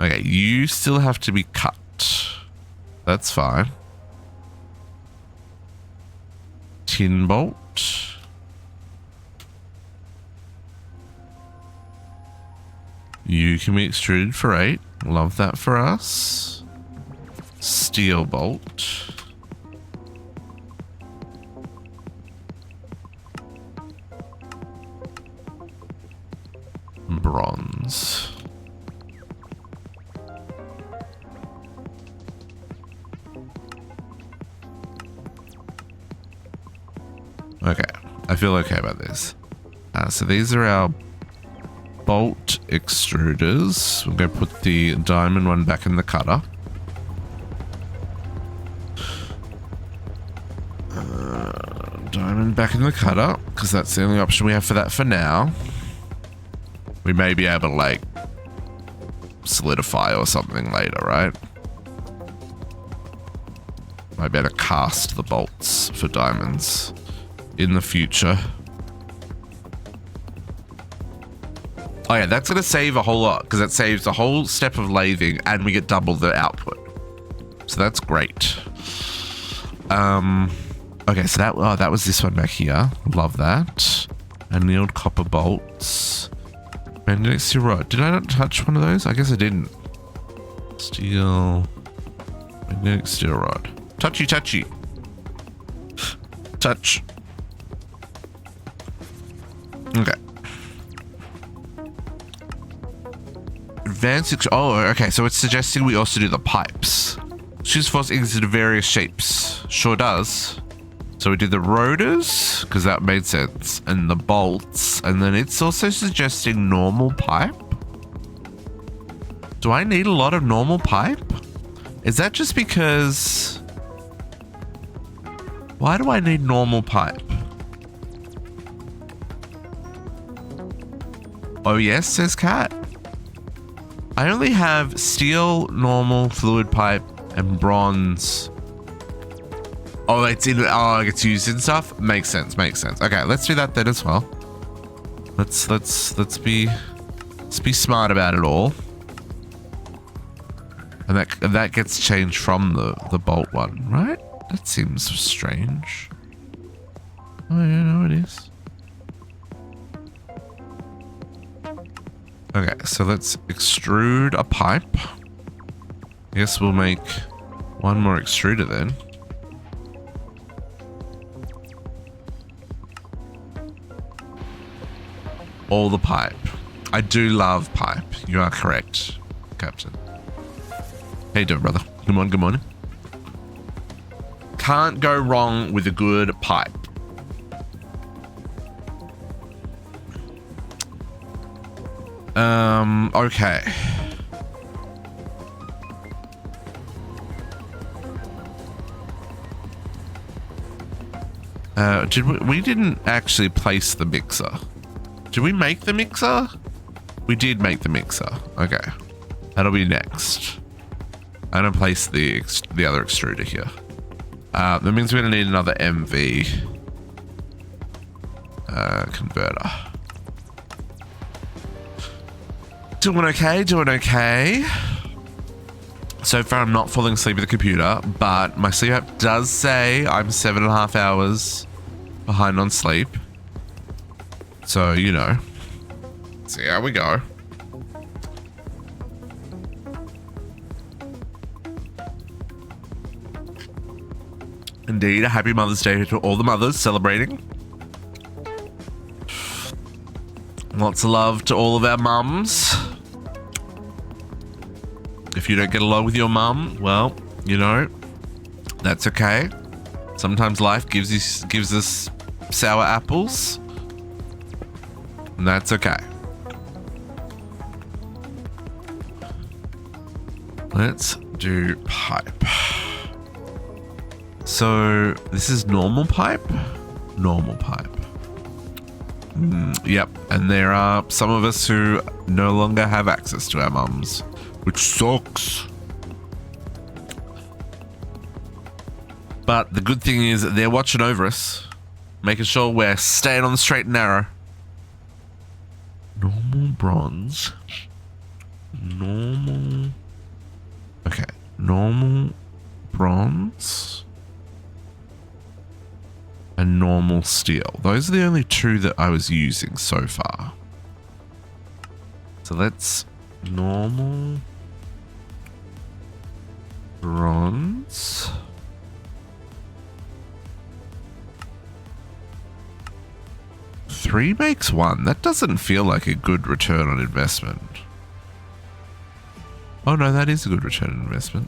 S1: Okay, you still have to be cut. That's fine. Tin bolt. You can be extruded for 8. Love that for us. Steel bolt. Bronze. Okay, I feel okay about this. So these are our bolt extruders. We're going to put the diamond one back in the cutter. Diamond back in the cutter, because that's the only option we have for that for now. We may be able to, like, solidify or something later, right? I better cast the bolts for diamonds in the future. Oh yeah, that's going to save a whole lot because it saves a whole step of lathing and we get double the output. So that's great. Okay, so that was this one back here. Love that. Annealed copper bolts. Magnetic steel rod. Did I not touch one of those? I guess I didn't. Steel. Magnetic steel rod. Touchy, touchy. Touch. Okay. Advanced. Oh, okay. So it's suggesting we also do the pipes. Choose force into various shapes. Sure does. So we did the rotors, because that made sense, and the bolts, and then it's also suggesting normal pipe. Do I need a lot of normal pipe? Is that just because... Why do I need normal pipe? Oh yes, says Cat. I only have steel, normal, fluid pipe, and bronze. Oh, it's used in stuff. Makes sense. Makes sense. Okay, let's do that then as well. Let's be smart about it all. And that gets changed from the bolt one, right? That seems strange. Oh yeah, no, it is. Okay, so let's extrude a pipe. I guess we'll make one more extruder then. All the pipe. I do love pipe. You are correct, Captain. How you doing, brother? Good morning, good morning. Can't go wrong with a good pipe. Okay. We didn't actually place the mixer. Did we make the mixer? We did make the mixer. Okay. That'll be next. I'm gonna place the other extruder here. That means we're gonna need another MV converter. Doing okay, doing okay. So far I'm not falling asleep at the computer, but my sleep app does say I'm 7.5 hours behind on sleep. So, you know, see how we go. Indeed, a happy Mother's Day to all the mothers celebrating. Lots of love to all of our mums. If you don't get along with your mum, well, you know, that's okay. Sometimes life gives us sour apples. And that's okay. Let's do pipe. So this is normal pipe? Normal pipe. Yep. And there are some of us who no longer have access to our mums, which sucks. But the good thing is that they're watching over us, making sure we're staying on the straight and narrow. Normal bronze. Normal. Okay. Normal bronze. And normal steel. Those are the only two that I was using so far. So let's normal bronze. Three makes one. That doesn't feel like a good return on investment. Oh no, that is a good return on investment.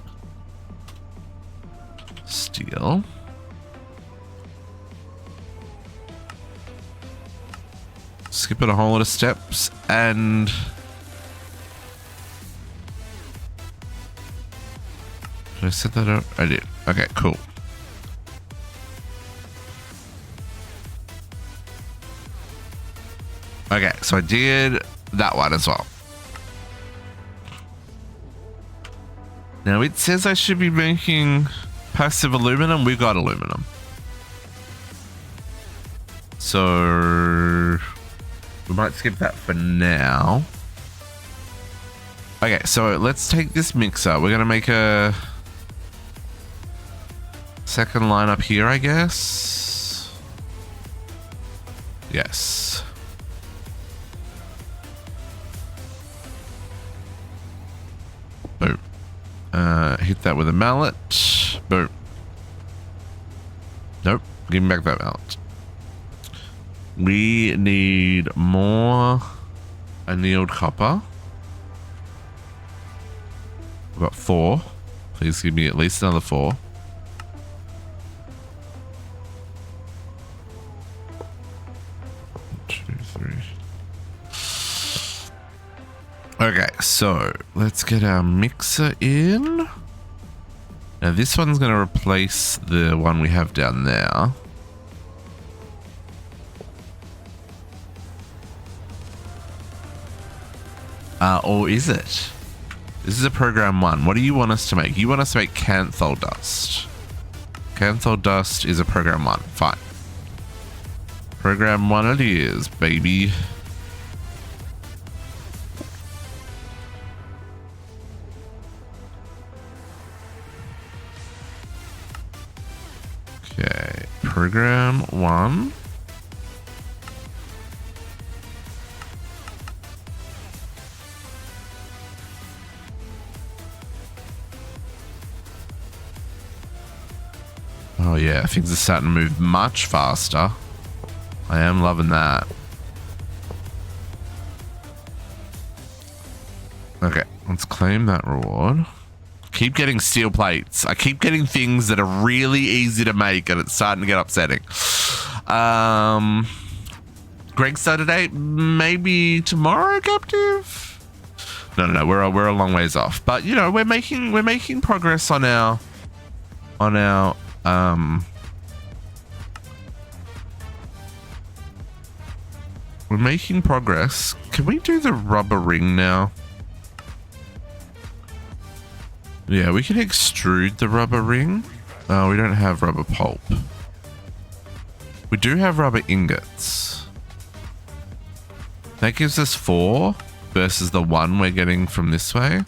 S1: Steel. Skipping a whole lot of steps and did I set that up? I did. Okay, cool. Okay, so I did that one as well. Now it says I should be making passive aluminum? We got aluminum. So we might skip that for now. Okay, so let's take this mixer. We're gonna make a second line up here, I guess. Yes. Boom. Hit that with a mallet. Boom. Nope. Give me back that mallet. We need more annealed copper. We've got 4. Please give me at least another 4. Okay, so let's get our mixer in. Now this one's going to replace the one we have down there. Or is it? This is a program 1. What do you want us to make? You want us to make canthol dust. Canthol dust is a program 1. Fine. Program 1 it is, baby. Okay, program 1. Oh yeah, things are starting to move much faster. I am loving that. Okay, let's claim that reward. Keep getting steel plates. I keep getting things that are really easy to make and it's starting to get upsetting. Greg's Saturday, maybe tomorrow, Captive? No, we're a long ways off. But you know, we're making progress on our we're making progress. Can we do the rubber ring now? Yeah, we can extrude the rubber ring. Oh, we don't have rubber pulp. We do have rubber ingots. That gives us 4 versus the 1 we're getting from this way.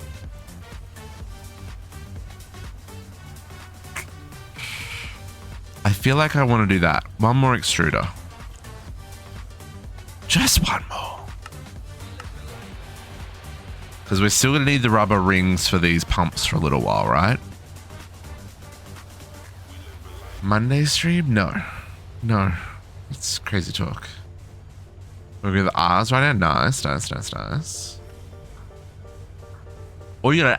S1: I feel like I want to do that. 1 more extruder. Just 1 more. Because we're still going to need the rubber rings for these pumps for a little while, right? Monday stream? No. No. It's crazy talk. We're going to the R's right now. Nice. Or, you know,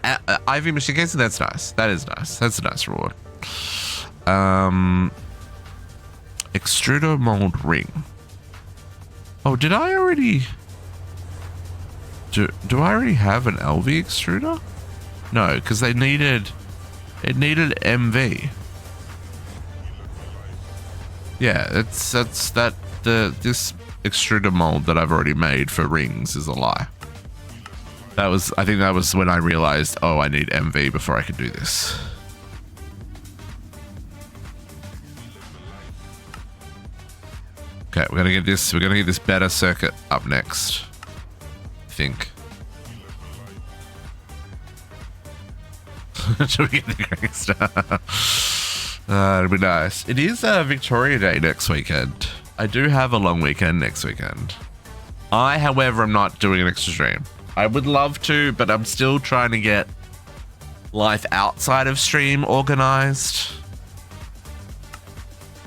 S1: IV machine casing, that's nice. That is nice. That's a nice reward. Extruder mold ring. Oh, did I already... Do I already have an LV extruder? No, because it needed MV. Yeah, this extruder mold that I've already made for rings is a lie. I think that was when I realized, oh, I need MV before I could do this. Okay, we're gonna get this better circuit up next. I think. Should we get the great stuff? It'll be nice. It is Victoria Day next weekend. I do have a long weekend next weekend. I, however, am not doing an extra stream. I would love to, but I'm still trying to get life outside of stream organized.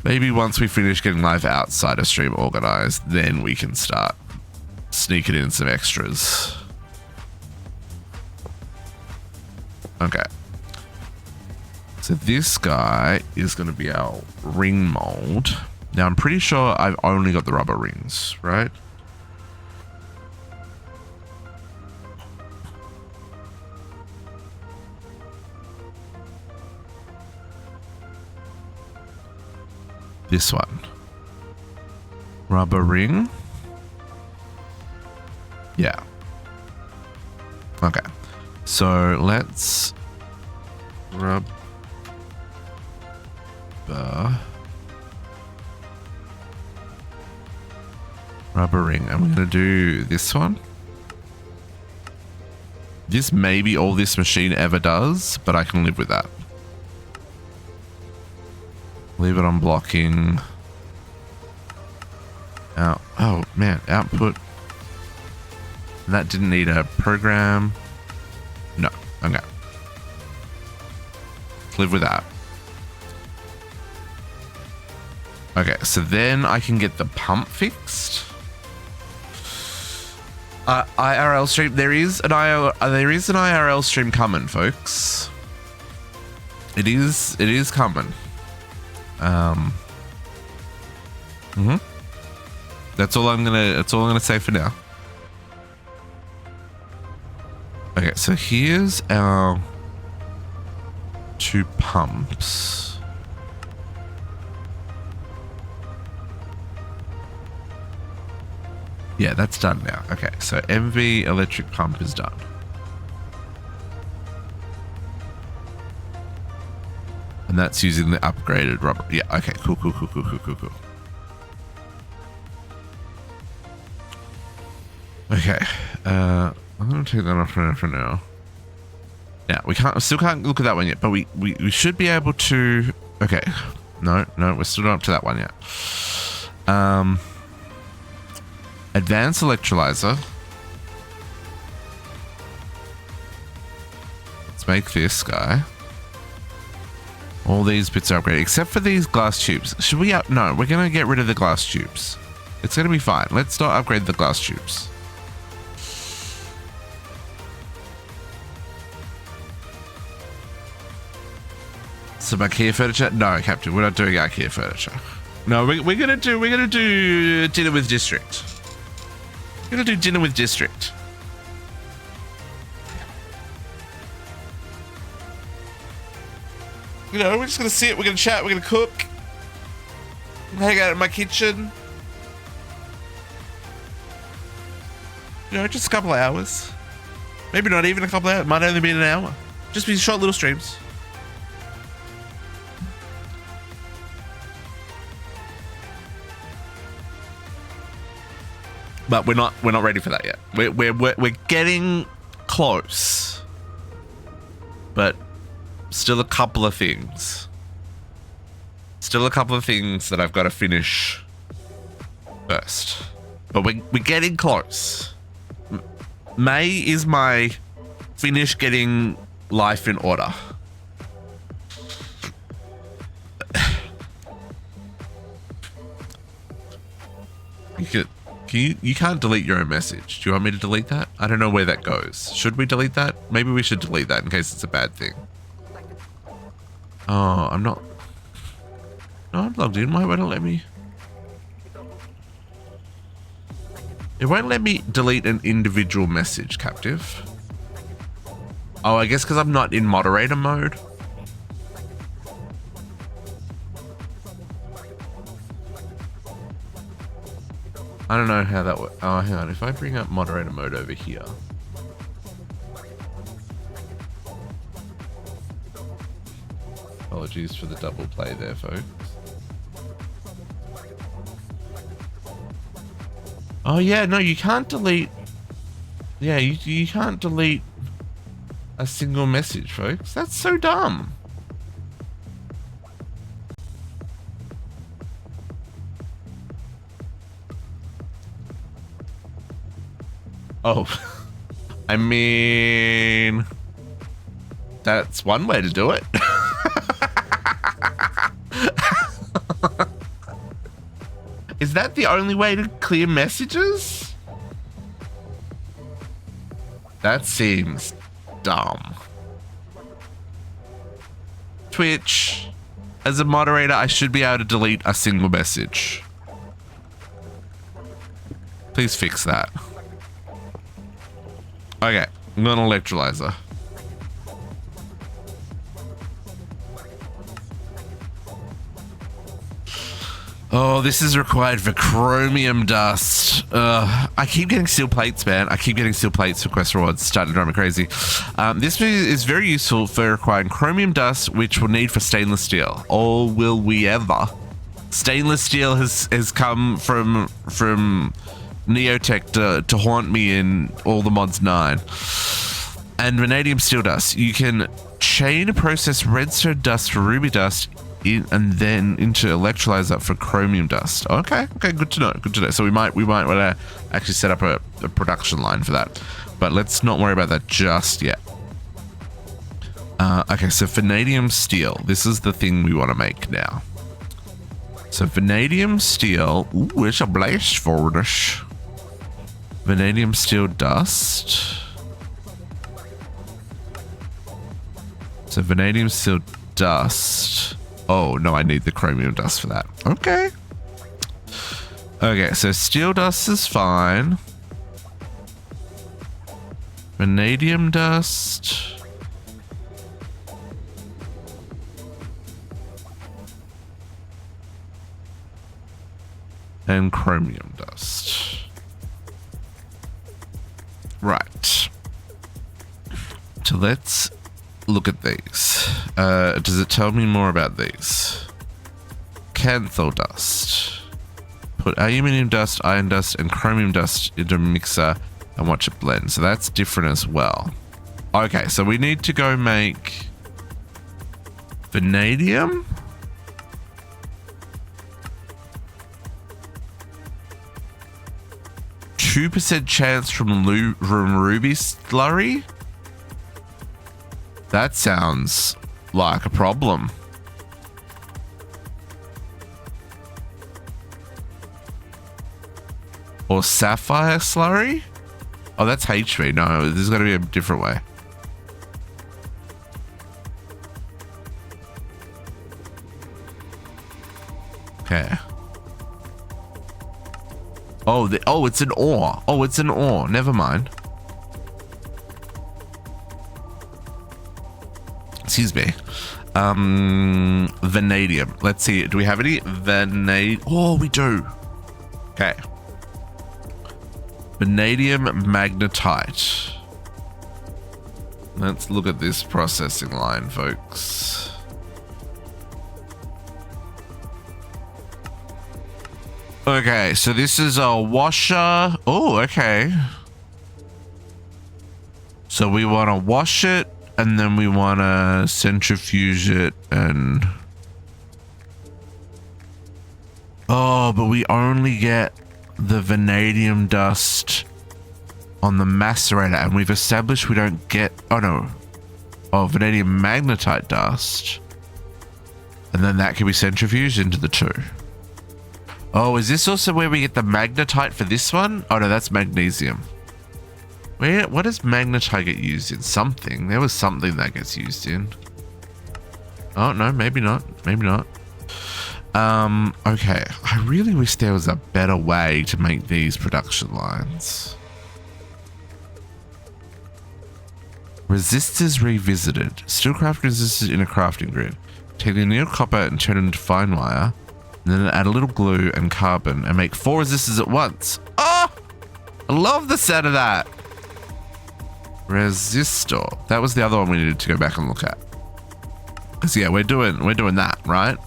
S1: Maybe once we finish getting life outside of stream organized, then we can start sneaking in some extras. Okay. So this guy is going to be our ring mold. Now I'm pretty sure I've only got the rubber rings, right? This one. Rubber ring. Yeah. Okay. So let's rub Rubber ring. And we're going to do this one. This may be all this machine ever does, but I can live with that. Leave it on blocking. Out. Oh, man. Output. That didn't need a program. No. Okay. Live with that. Okay, so then I can get the pump fixed. IRL stream. There is an IRL stream coming, folks. It is coming. That's all I'm gonna say for now. Okay, so here's our 2 pumps. Yeah, that's done now. Okay, so MV electric pump is done. And that's using the upgraded rubber. Yeah, okay, cool. Okay, I'm gonna take that off for now. Yeah, we still can't look at that one yet, but we should be able to. Okay, no, we're still not up to that one yet. Advanced electrolyzer. Let's make this guy. All these bits are upgraded, except for these glass tubes. Should we no, we're gonna get rid of the glass tubes. It's gonna be fine. Let's not upgrade the glass tubes. Some IKEA furniture? No, Captain, we're not doing IKEA furniture. No, we're gonna do dinner with district. We're gonna do dinner with district. You know, we're just gonna sit, we're gonna chat, we're gonna cook. Hang out in my kitchen. You know, just a couple of hours. Maybe not even a couple of hours. Might only be an hour. Just be short little streams. But we're not ready for that yet. We're getting close. But still a couple of things. Still a couple of things that I've got to finish first. But we're getting close. May is my finish getting life in order. You can't delete your own message. Do you want me to delete that? I don't know where that goes. Should we delete that? Maybe we should delete that in case it's a bad thing. Oh, I'm not. No, I'm logged in. Why won't it let me? It won't let me delete an individual message, Captive. Oh, I guess because I'm not in moderator mode. I don't know how that works. Oh, hang on. If I bring up moderator mode over here. Apologies for the double play there, folks. Oh, yeah. No, you can't delete. Yeah, you can't delete a single message, folks. That's so dumb. Oh, I mean, that's one way to do it. Is that the only way to clear messages? That seems dumb. Twitch, as a moderator, I should be able to delete a single message. Please fix that. Okay, I'm going to electrolyzer. Oh, this is required for chromium dust. I keep getting steel plates, man. I keep getting steel plates for quest rewards. Starting to drive me crazy. This is very useful for requiring chromium dust, which we'll need for stainless steel. Or will we ever? Stainless steel has come from Neotech to haunt me in all the mods 9. And vanadium steel dust. You can chain process redstone dust for ruby dust and then into electrolyzer for chromium dust. Okay, good to know. So we might want to actually set up a production line for that, but let's not worry about that just yet. Okay, so vanadium steel. This is the thing we want to make now. So vanadium steel. Ooh, it's a blast furnace. Vanadium steel dust. So vanadium steel dust. Oh, no, I need the chromium dust for that. Okay. Okay, so steel dust is fine. Vanadium dust. And chromium dust. Right. So let's look at these. Does it tell me more about these? Canthal dust. Put aluminium dust, iron dust, and chromium dust into a mixer and watch it blend. So that's different as well. Okay, so we need to go make vanadium. %2 chance from ruby slurry. That sounds like a problem. Or sapphire slurry? Oh, that's HV. No, there's got to be a different way. Okay. Oh, it's an ore. Oh, it's an ore. Never mind. Excuse me. Vanadium. Let's see. Do we have any vanadium? Oh, we do. Okay. Vanadium magnetite. Let's look at this processing line, folks. Okay, so this is a washer. Oh, okay. So we want to wash it, and then we want to centrifuge it, and... Oh, but we only get the vanadium dust on the macerator, and we've established we don't get... Oh, no. Oh, vanadium magnetite dust. And then that can be centrifuged into the two. Oh, is this also where we get the magnetite for this one? Oh, no, that's magnesium. What does magnetite get used in? Something. There was something that gets used in. Oh, no, maybe not. Maybe not. Okay. I really wish there was a better way to make these production lines. Resistors revisited. Steelcraft resistors in a crafting grid. Take the near copper and turn it into fine wire. And then add a little glue and carbon and make 4 resistors at once. Oh! I love the sound of that. Resistor. That was the other one we needed to go back and look at. Because yeah, we're doing that, right?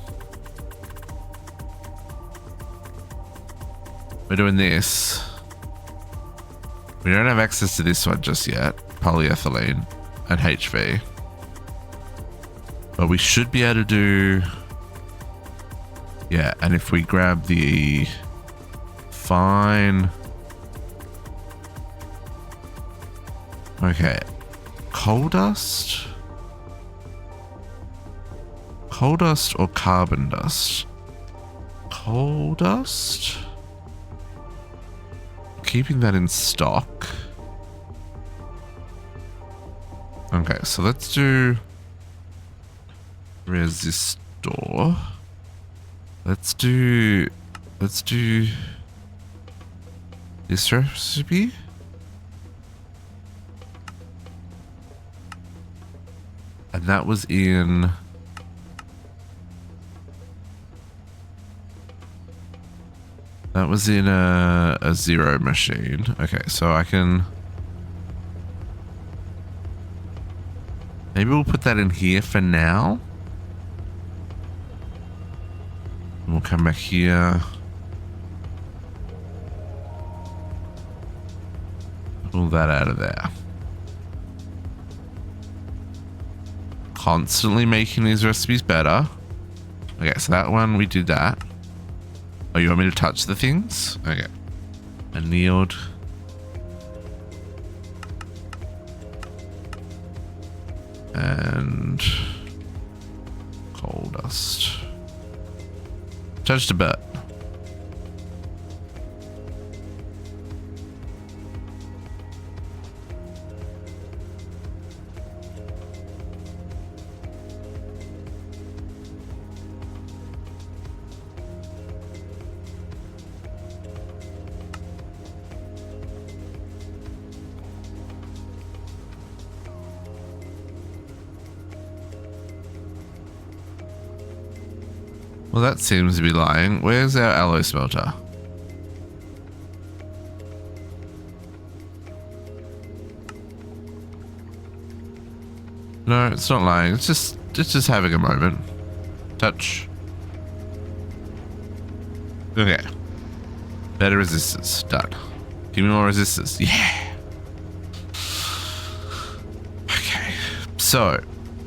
S1: We're doing this. We don't have access to this one just yet. Polyethylene and HV. But we should be able to do... Yeah, and if we grab the fine... Okay. Coal dust? Coal dust or carbon dust? Coal dust? Keeping that in stock. Okay, so let's do resistor. Let's do this recipe. And that was in That was in a zero machine. Okay, so I can... Maybe we'll put that in here for now. And we'll come back here. Pull that out of there. Constantly making these recipes better. Okay, so that one, we did that. Oh, you want me to touch the things? Okay. Annealed. And coal dust. Touched a bit. Well, that seems to be lying. Where's our alloy smelter? No, it's not lying. It's just having a moment. Touch. Okay. Better resistors. Done. Give me more resistors. Yeah. Okay. So,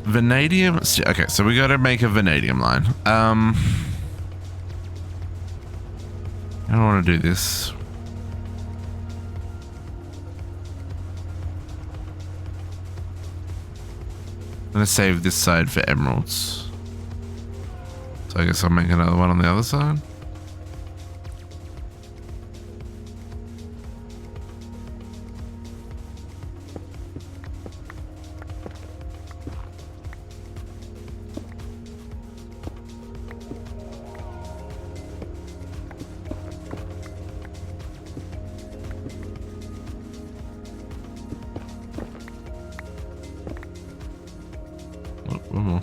S1: vanadium. Okay, so we got to make a vanadium line. I don't want to do this. I'm going to save this side for emeralds. So I guess I'll make another one on the other side. One more.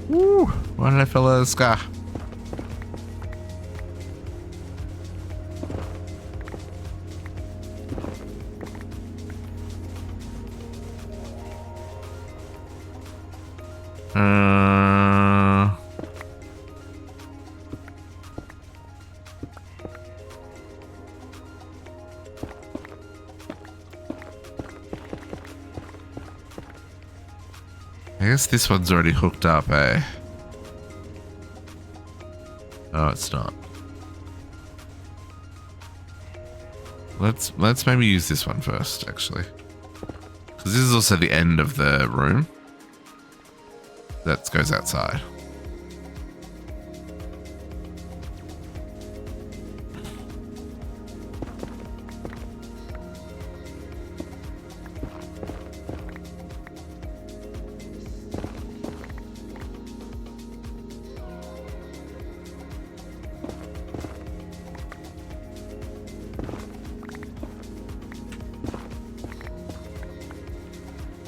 S1: Woo! Why did I fell out of the sky? I guess this one's already hooked up, eh? Oh, it's not. Let's maybe use this one first, actually. Because this is also the end of the room. That goes outside.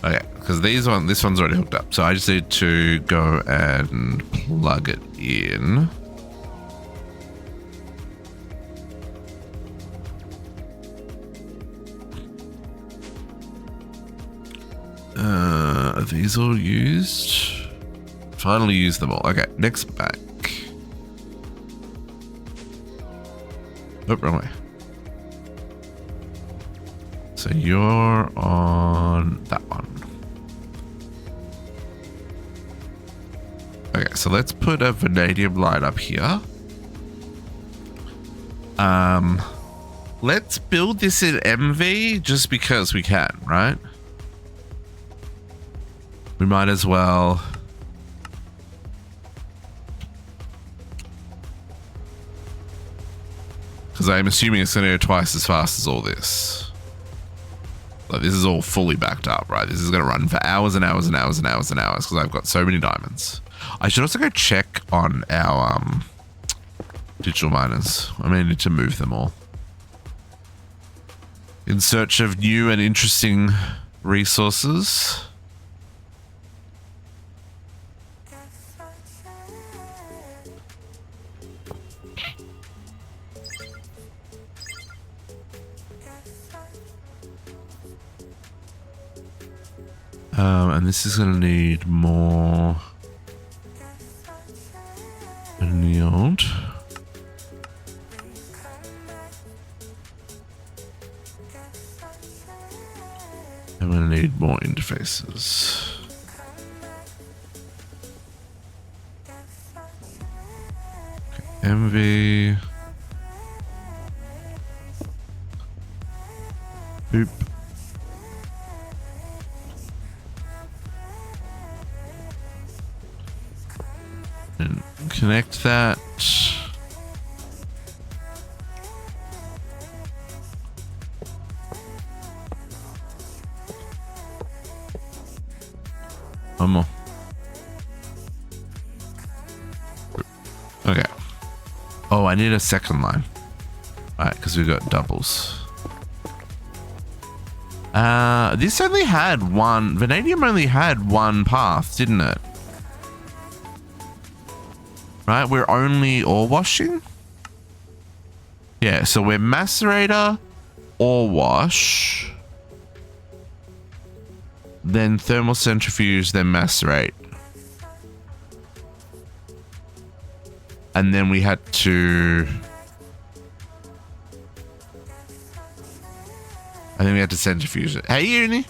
S1: Okay, because this one's already hooked up, so I just need to go and plug it in. Are these all used? Finally used them all. Okay, next back. Oh, wrong way. So you're on that one. Okay, so let's put a vanadium line up here. Let's build this in MV just because we can, right? We might as well. Because I'm assuming it's going to go twice as fast as all this. Like, this is all fully backed up, right? This is going to run for hours and hours and hours and hours and hours because I've got so many diamonds. I should also go check on our digital miners. I may need to move them all. In search of new and interesting resources. And this is going to need more annealed. I'm going to need more interfaces. Okay, MV. Boop. And connect that. One more. Okay. Oh, I need a second line. Alright, because we've got doubles. This only had one. Vanadium only had one path, didn't it? Right, we're only ore washing? Yeah, so we're macerator, ore wash, then thermal centrifuge, then macerate. And then we had to... I think we had to centrifuge it. Hey, Uni!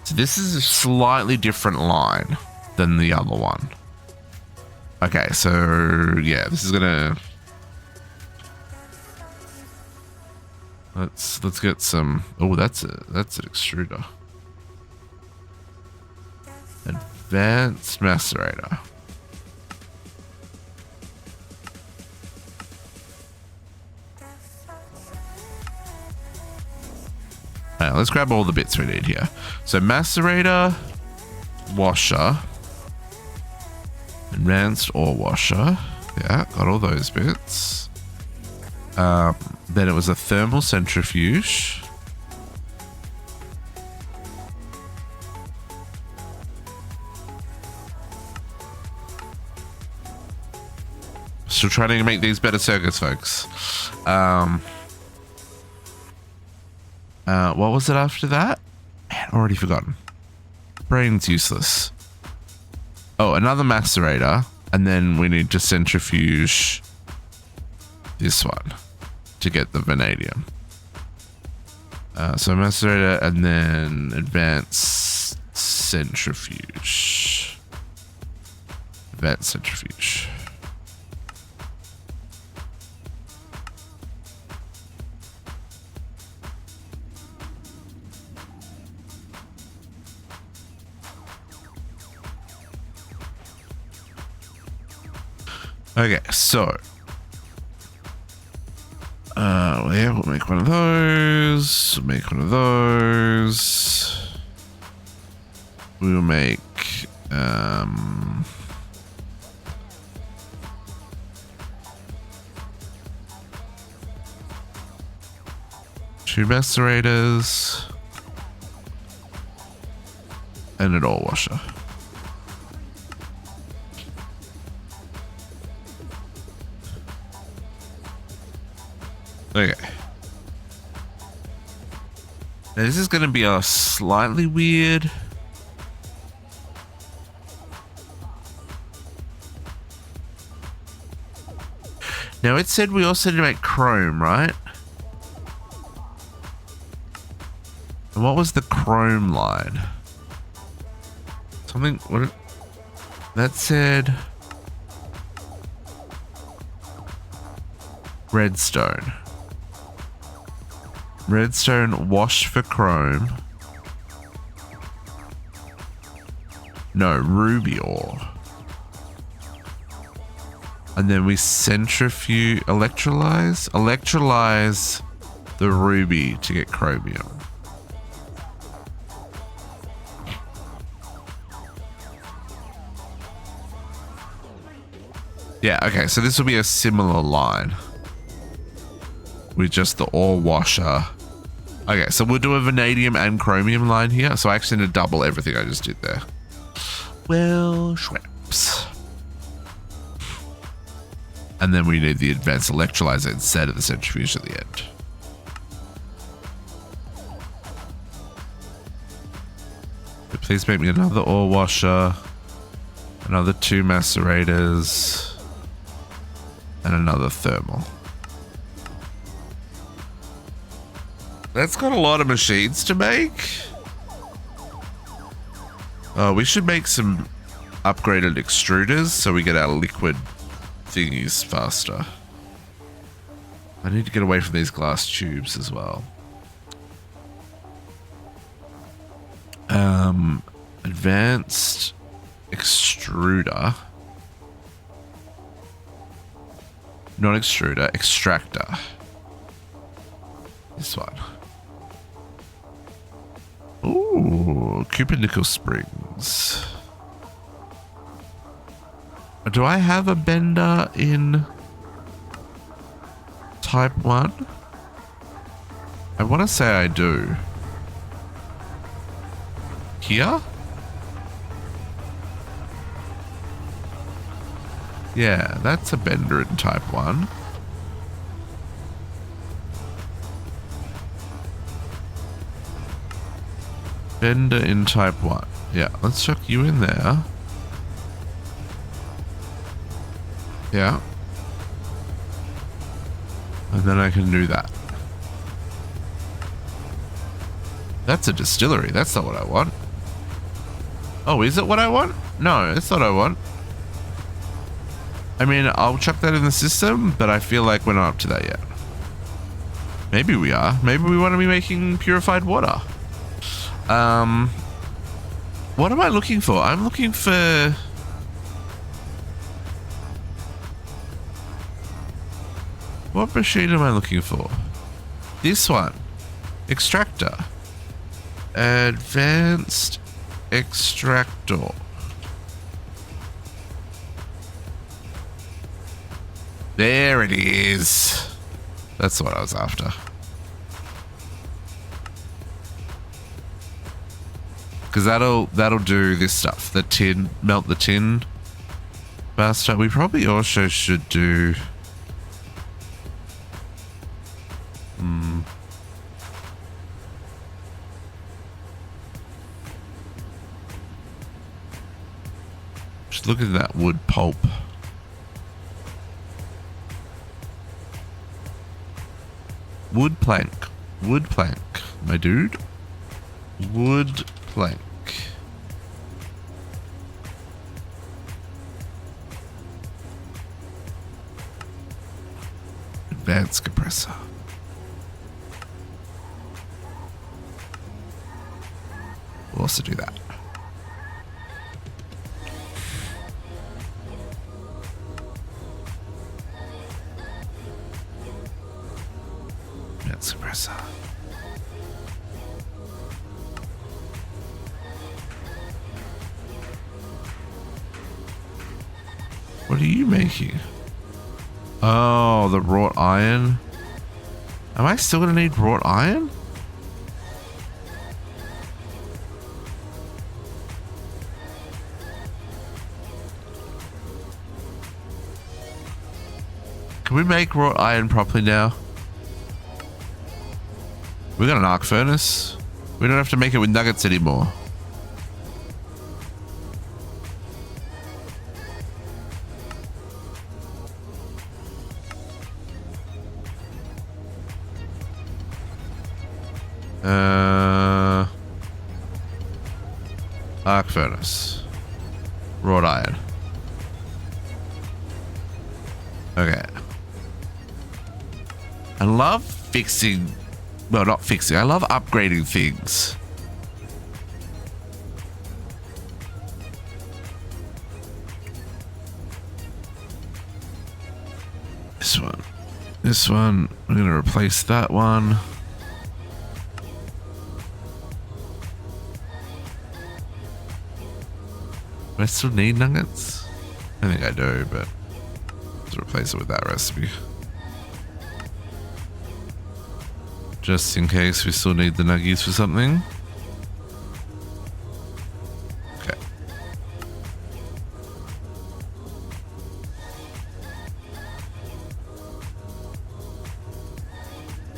S1: So this is a slightly different line than the other one. Okay, so yeah, this is gonna... Let's get some... Oh, that's an extruder. Advanced macerator. Alright, let's grab all the bits we need here. So macerator, washer, advanced ore washer. Yeah, got all those bits. Then it was a thermal centrifuge. Still trying to make these better circuits, folks. What was it after that? Man, already forgotten. Brain's useless. Oh, another macerator, and then we need to centrifuge this one to get the vanadium. So macerator and then advanced centrifuge. Advanced centrifuge. Okay, so yeah, we'll make one of those. We'll make one of those. We will make two macerators and an ore washer. Okay. Now this is going to be a slightly weird. Now it said we also need to make chrome, right? And what was the chrome line? Something, what? That said redstone. Redstone wash for chrome. No, ruby ore. And then we centrifuge, electrolyze the ruby to get chromium. Yeah, okay, so this will be a similar line with just the ore washer Okay, so we'll do a vanadium and chromium line here. So I actually need to double everything I just did there. Well, schweppes. And then we need the advanced electrolyzer instead of the centrifuge at the end. But please make me another ore washer, another 2 macerators, and another thermal. That's got a lot of machines to make. We should make some upgraded extruders so we get our liquid thingies faster. I need to get away from these glass tubes as well. Advanced extruder. Not extruder, extractor. This one. Ooh, Cooper Nickel Springs. Do I have a bender in type 1? I want to say I do. Here? Yeah, that's a bender in type 1. Bender in type 1. Yeah, let's chuck you in there. Yeah. And then I can do that. That's a distillery. That's not what I want. Oh, is it what I want? No, it's not what I want. I mean, I'll chuck that in the system, but I feel like we're not up to that yet. Maybe we are. Maybe we want to be making purified water. What am I looking for? I'm looking for... What machine am I looking for? This one. Extractor. Advanced extractor. There it is. That's what I was after. Because that'll do this stuff. The tin, melt the tin faster. We probably also should do... Just look at that wood pulp. Wood plank. Wood plank, my dude. Wood plank. Advanced compressor. We'll also do that. Advanced compressor. What are you making? Oh, the wrought iron. Am I still gonna need wrought iron? Can we make wrought iron properly now? We got an arc furnace. We don't have to make it with nuggets anymore. Arc furnace. Wrought iron. Okay. I love fixing... Well, not fixing. I love upgrading things. This one. This one. I'm going to replace that one. Do I still need nuggets? I think I do, but let's replace it with that recipe. Just in case we still need the nuggies for something. Okay.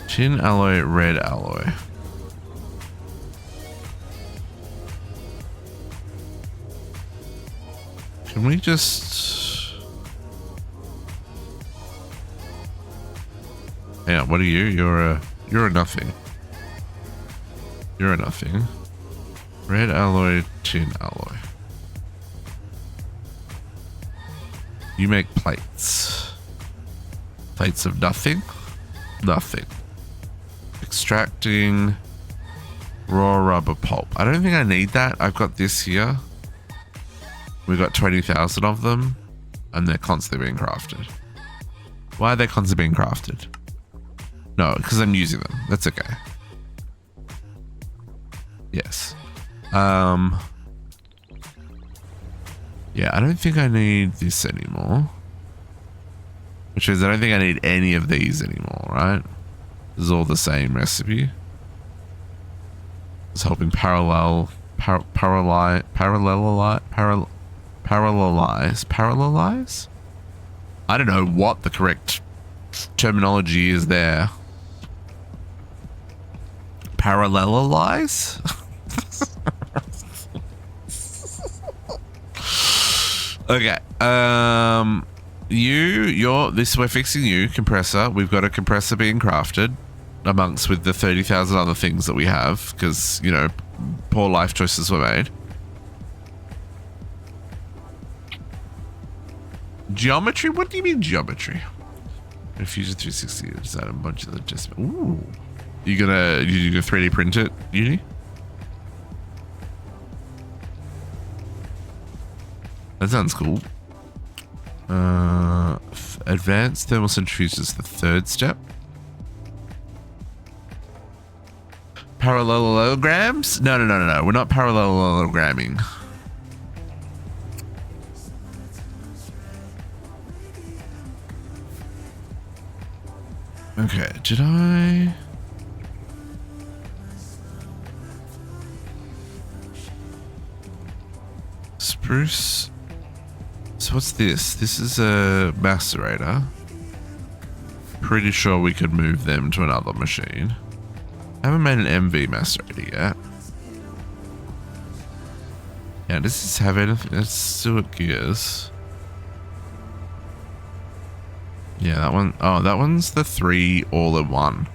S1: Tin alloy, red alloy. Can we just... Yeah, what are you? You're a nothing. You're a nothing. Red alloy, tin alloy. You make plates. Plates of nothing? Nothing. Extracting raw rubber pulp. I don't think I need that. I've got this here. We've got 20,000 of them, and they're constantly being crafted. Why are they constantly being crafted? No, because I'm using them. That's okay. Yes. Yeah, I don't think I need this anymore. Which is, I don't think I need any of these anymore, right? This is all the same recipe. It's helping parallelize. I don't know what the correct terminology is there. Parallelize? Okay. We're fixing you, compressor. We've got a compressor being crafted amongst with the 30,000 other things that we have because, you know, poor life choices were made. Geometry? What do you mean geometry? Fusion 360 is that a bunch of the just. Ooh, you gonna 3D print it, Uni? That sounds cool. Advanced thermal centrifuge is the third step. Parallelograms? No. We're not parallelogramming. Okay, did I... Spruce... So what's this? This is a macerator. Pretty sure we could move them to another machine. I haven't made an MV macerator yet. Yeah, does this have anything? Let's do it gears. Yeah, that one. Oh, that one's the 3 all-in-1.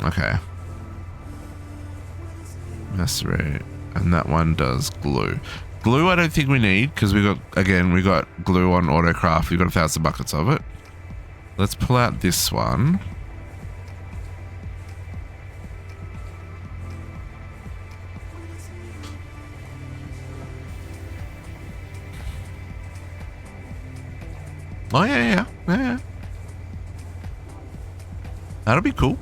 S1: Okay. Macerate. And that one does glue. Glue I don't think we need because we got glue on autocraft. We've got 1,000 buckets of it. Let's pull out this one. Oh yeah. That'll be cool.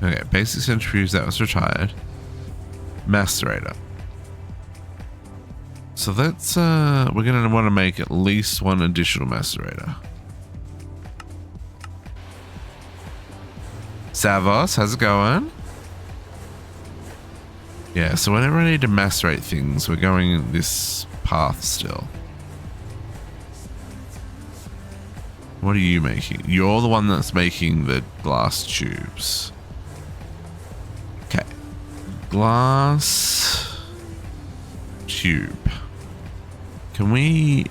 S1: Okay, basic centrifuge, that was retired. Macerator. So that's, we're gonna want to make at least one additional macerator. Savos, how's it going? Yeah, so whenever I need to macerate things, we're going this path still. What are you making? You're the one that's making the glass tubes. Okay. Glass tube. Can we...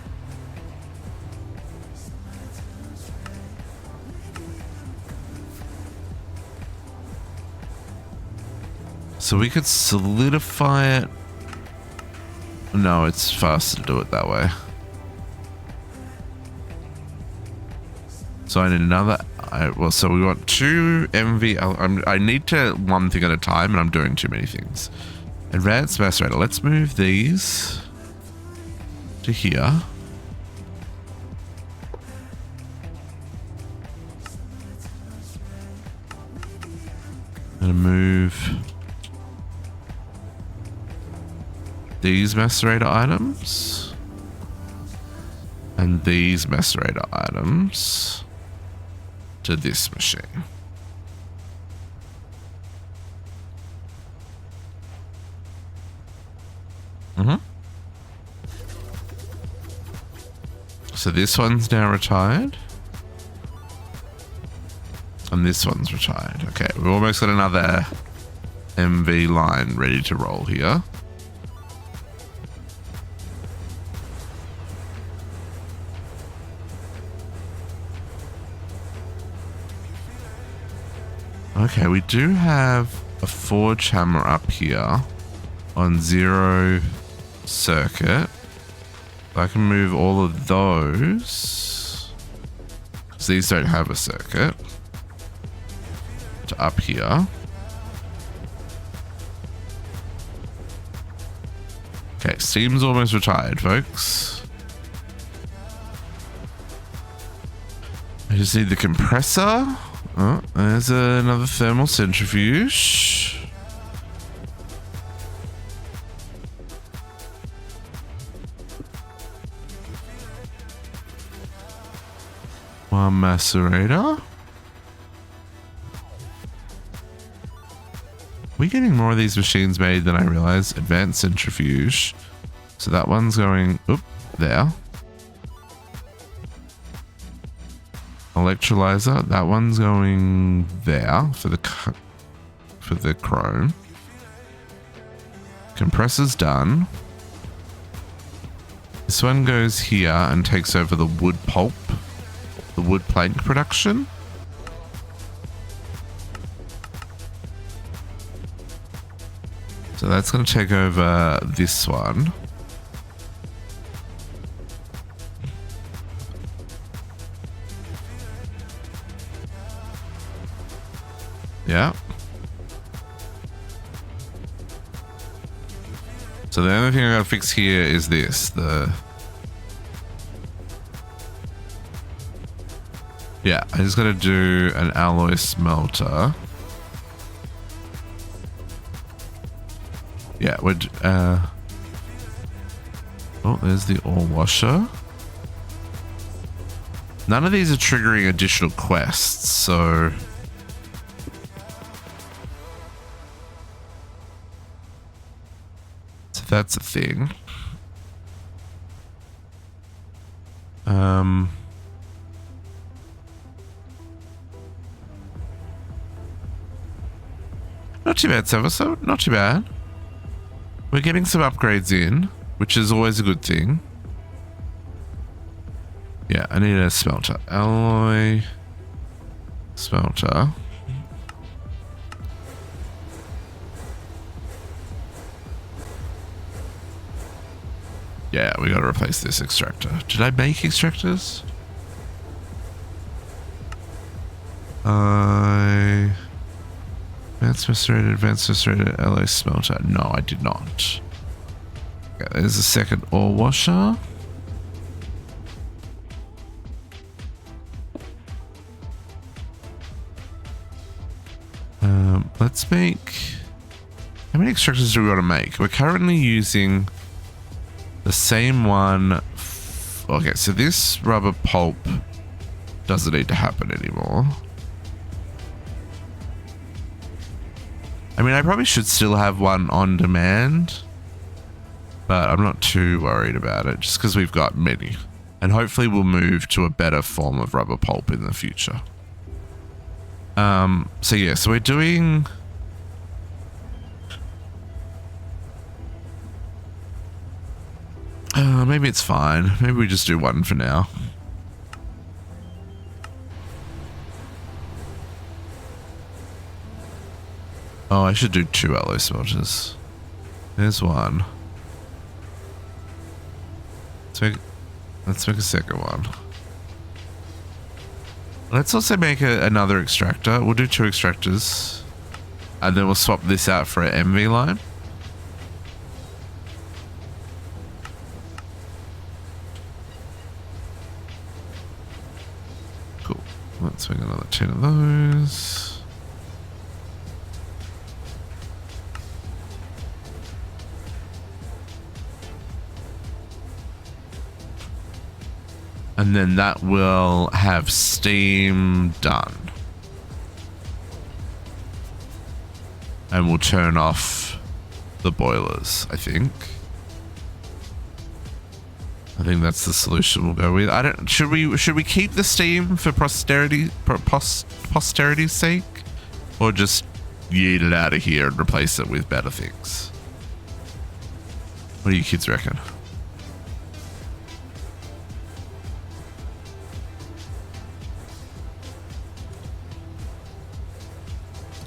S1: So we could solidify it. No, it's faster to do it that way. So I need another. So we want 2 MV. I need to one thing at a time, and I'm doing too many things. Advanced macerator. Let's move these to here. I'm gonna move these macerator items. And these macerator items to this machine. So this one's now retired. And this one's retired. Okay, we've almost got another MV line ready to roll here. Okay, we do have a forge hammer up here on 0 circuit. I can move all of those, because these don't have a circuit, to up here. Okay, steam's almost retired, folks. I just need the compressor. Oh, there's another thermal centrifuge. One macerator. We're getting more of these machines made than I realized. Advanced centrifuge. So that one's going up there. Electrolyzer. That one's going there for the chrome. Compressor's done. This one goes here and takes over the wood pulp. The wood plank production. So that's going to take over this one. Yeah. So the only thing I gotta fix here is this. Yeah, I just gotta do an alloy smelter. Yeah, oh, there's the ore washer. None of these are triggering additional quests, so that's a thing. Not too bad, Seversode. Not too bad. We're getting some upgrades in, which is always a good thing. Yeah, I need a smelter. Alloy smelter. Yeah, we gotta replace this extractor. Did I make extractors? Advanced macerated alloy smelter. No, I did not. Okay, there's a second ore washer. Let's make... How many extractors do we want to make? We're currently using the same one. Okay, so this rubber pulp doesn't need to happen anymore. I mean, I probably should still have one on demand, but I'm not too worried about it just because we've got many. And hopefully we'll move to a better form of rubber pulp in the future. So yeah, so we're doing... maybe it's fine. Maybe we just do one for now. Oh, I should do 2 alloy smelters. There's one. Let's make a second one. Let's also make another extractor. We'll do 2 extractors. And then we'll swap this out for an MV line. Cool. Let's make another 10 of those. And then that will have steam done. And we'll turn off the boilers, I think. I think that's the solution we'll go with. I don't. Should we keep the steam for posterity's sake, or just yeet it out of here and replace it with better things? What do you kids reckon?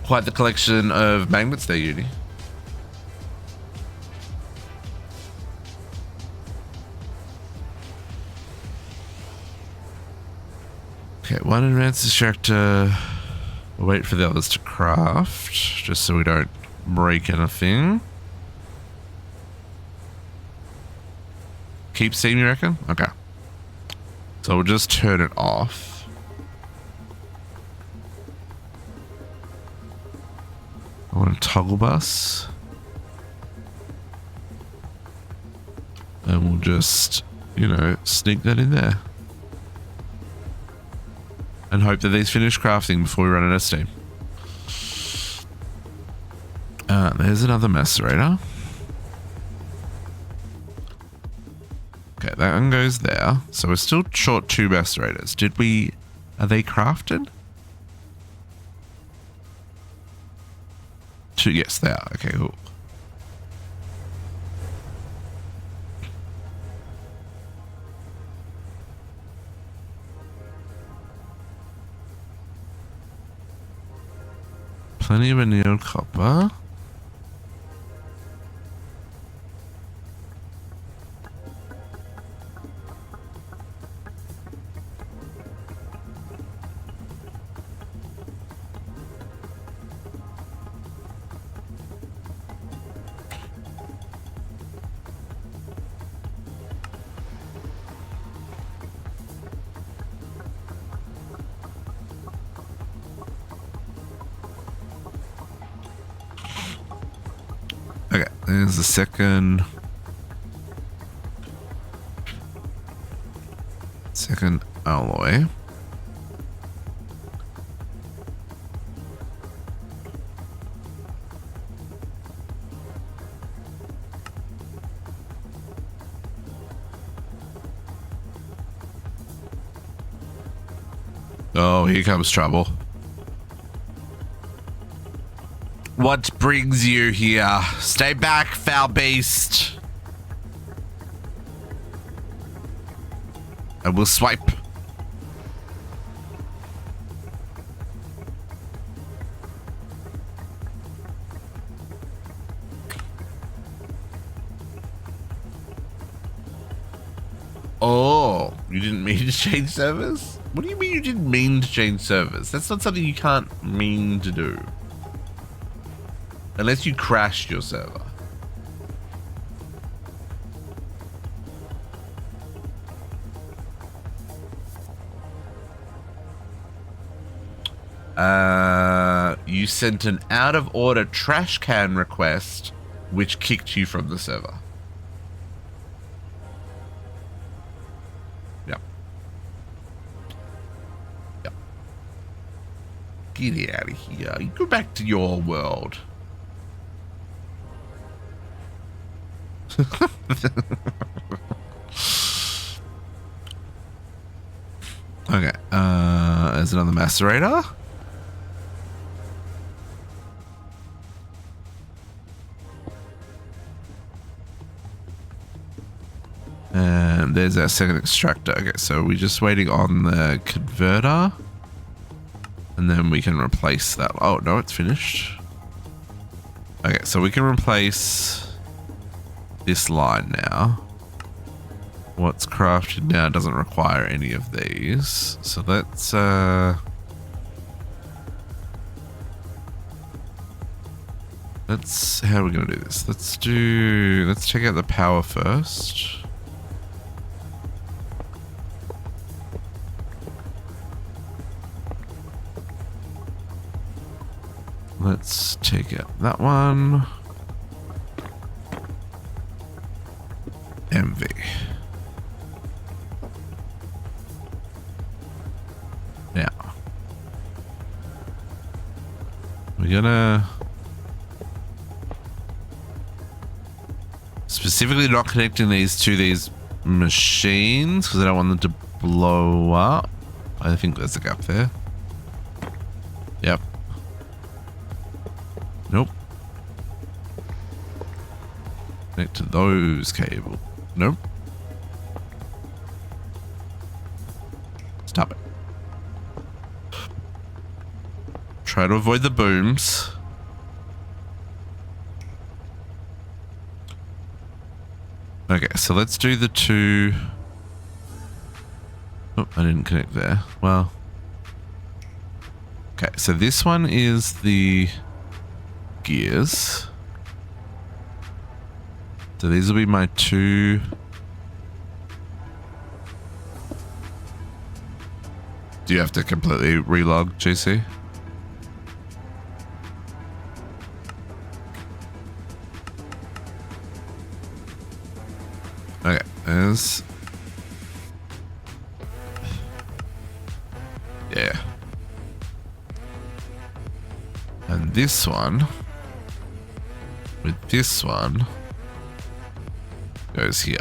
S1: Quite the collection of magnets there, Uni. Okay, one advanced extractor. We'll wait for the others to craft, just so we don't break anything. Keep steam, you reckon? Okay. So we'll just turn it off. I want a toggle bus. And we'll just, you know, sneak that in there. And hope that these finish crafting before we run out of steam. There's another macerator. Okay, that one goes there. So we're still short 2 macerators. Are they crafted? 2, yes, they are. Okay, cool. Plenty of annealed copper. Okay, there's the second alloy. Oh, here comes trouble. What brings you here? Stay back, foul beast. I will swipe. Oh, you didn't mean to change servers? What do you mean you didn't mean to change servers? That's not something you can't mean to do. Unless you crashed your server. You sent an out of order trash can request, which kicked you from the server. Yep. Yep. Get out of here. You go back to your world. Okay, there's another macerator. And there's our second extractor. Okay, so we're just waiting on the converter. And then we can replace that. Oh, no, it's finished. Okay, so we can replace this line now. What's crafted now doesn't require any of these. So let's how are we gonna do this? Let's check out the power first. Let's take out that one. MV. we're gonna specifically not connecting these to these machines because I don't want them to blow up. I think there's a gap there. Yep. Nope. Connect to those cables. Nope. Stop it. Try to avoid the booms. Okay, so let's do the two. Oh, I didn't connect there. Well. Okay, so this one is the gears. So these will be my two. Do you have to completely relog, JC? Okay, there's... Yeah. And this one, with this one, goes here.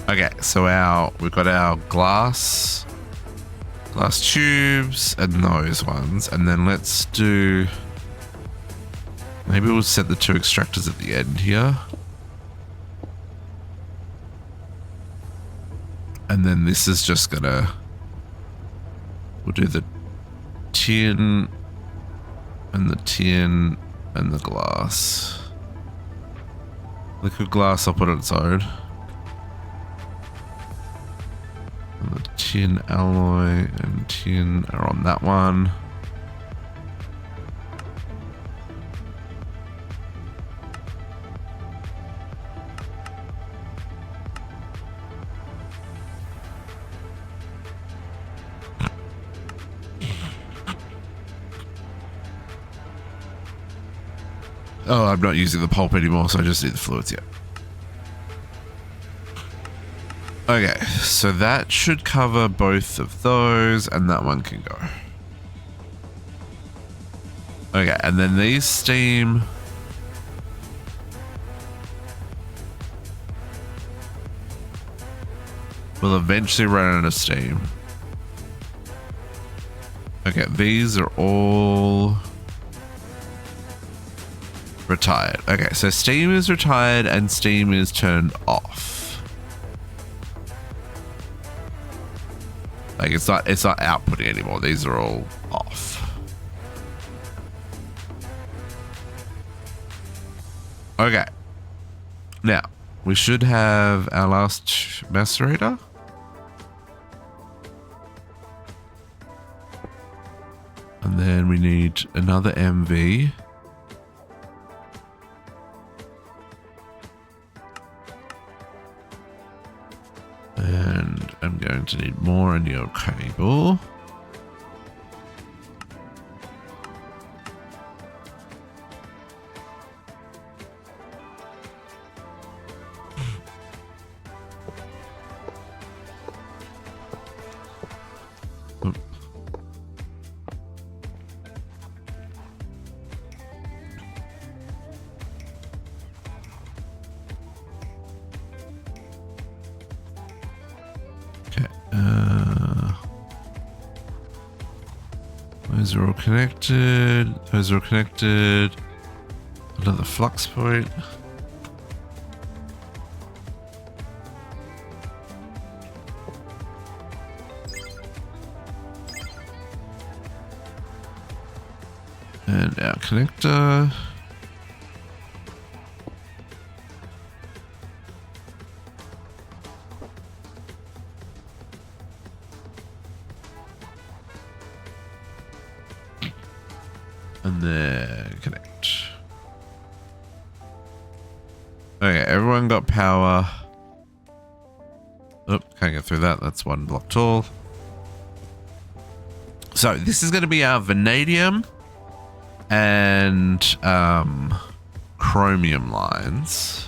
S1: Okay, so we've got our glass tubes and those ones, and then let's do, maybe we'll set the two extractors at the end here. And then this is just gonna, we'll do the tin and the tin and the glass. Liquid glass I'll put on its own. And the tin alloy and tin are on that one. Oh, I'm not using the pulp anymore, so I just need the fluids, yeah. Okay, so that should cover both of those, and that one can go. Okay, and then these steam... will eventually run out of steam. Okay, these are all... retired. Okay, so steam is retired and steam is turned off. Like it's not outputting anymore. These are all off. Okay. Now, we should have our last macerator. And then we need another MV. And I'm going to need more in your cable. Those are all connected. Those are all connected. Another flux point. And our connector. And then connect. Okay, everyone got power. Oh, can't get through that. That's one block tall. So this is going to be our vanadium and chromium lines.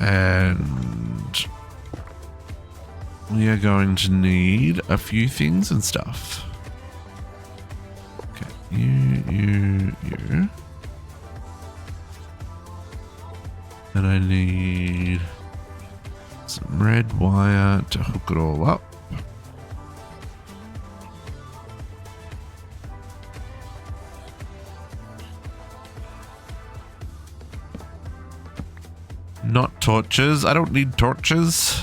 S1: And we are going to need a few things and stuff. Okay, you. And I need some red wire to hook it all up. Not torches. I don't need torches.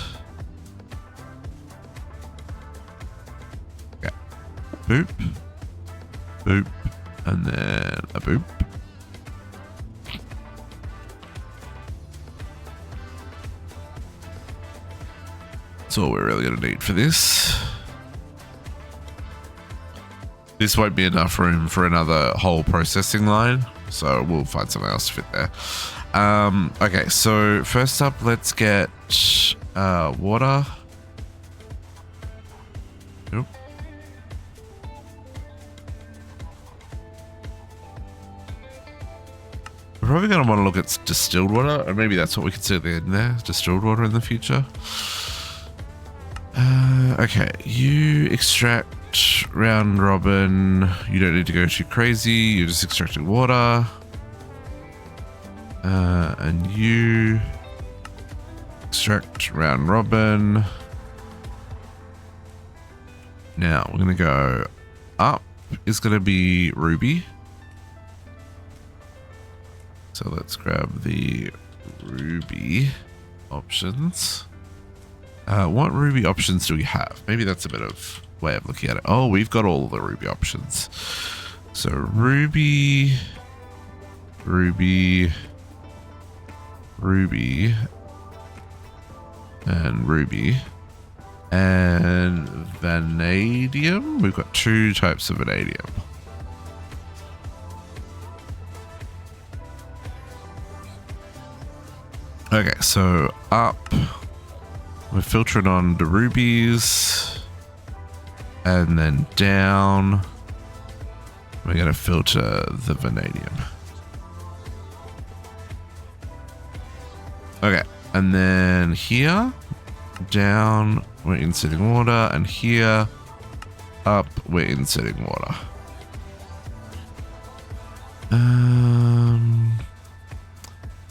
S1: Okay. Boop. Boop. And then a boop. That's all we're really going to need for this. This won't be enough room for another whole processing line, so we'll find something else to fit there. Okay, so first up, let's get water. Nope. We're probably going to want to look at distilled water, or maybe that's what we consider the end there, distilled water in the future. Okay, you extract round robin. You don't need to go too crazy. You're just extracting water. And you extract round robin. Now we're going to go up is going to be ruby. So let's grab the ruby options. What ruby options do we have? Maybe that's a bit of way of looking at it. Oh, we've got all the ruby options. So ruby, ruby, ruby, and ruby, and vanadium. We've got 2 types of vanadium. Okay, so up, we're filtering on the rubies, and then down, we're going to filter the vanadium. Okay, and then here, down, we're inserting water, and here, up, we're inserting water.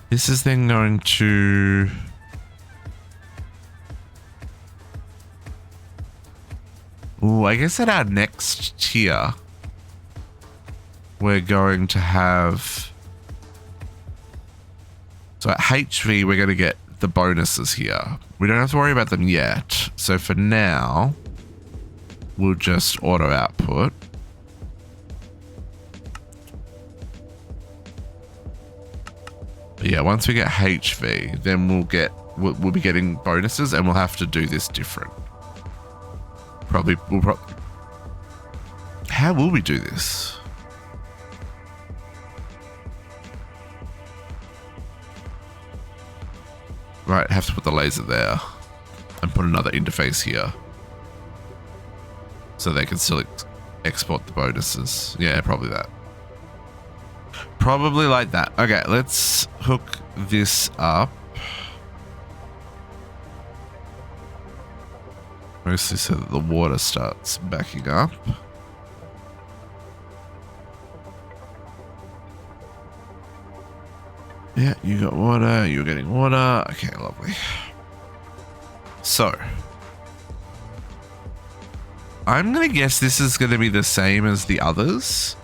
S1: This is then going to... Ooh, I guess at our next tier, we're going to have... So at HV, we're going to get the bonuses here. We don't have to worry about them yet. So for now, we'll just auto output. But yeah, once we get HV, then we'll be getting bonuses, and we'll have to do this different. How will we do this? Right, have to put the laser there and put another interface here so they can still export the bonuses. Yeah, probably that. Probably like that. Okay, let's hook this up. Mostly so that the water starts backing up. Yeah, you got water, you're getting water. Okay, lovely. So, I'm going to guess this is going to be the same as the others.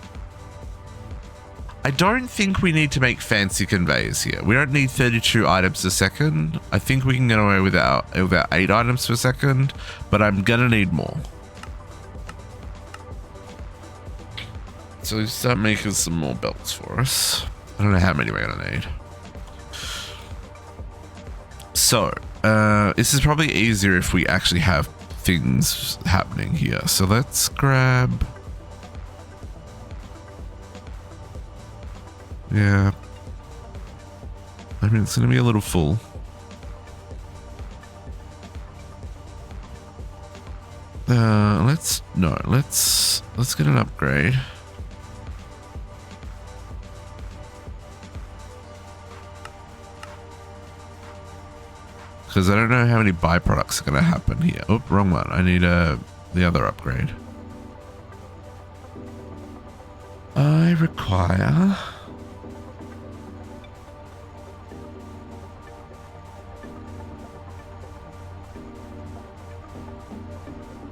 S1: I don't think we need to make fancy conveyors here. We don't need 32 items a second. I think we can get away with our 8 items per second, but I'm going to need more. So we start making some more belts for us. I don't know how many we're going to need. So, this is probably easier if we actually have things happening here. So let's grab... Yeah. I mean, it's going to be a little full. Let's get an upgrade. because I don't know how many byproducts are going to happen here. Oh, wrong one. I need the other upgrade. I require...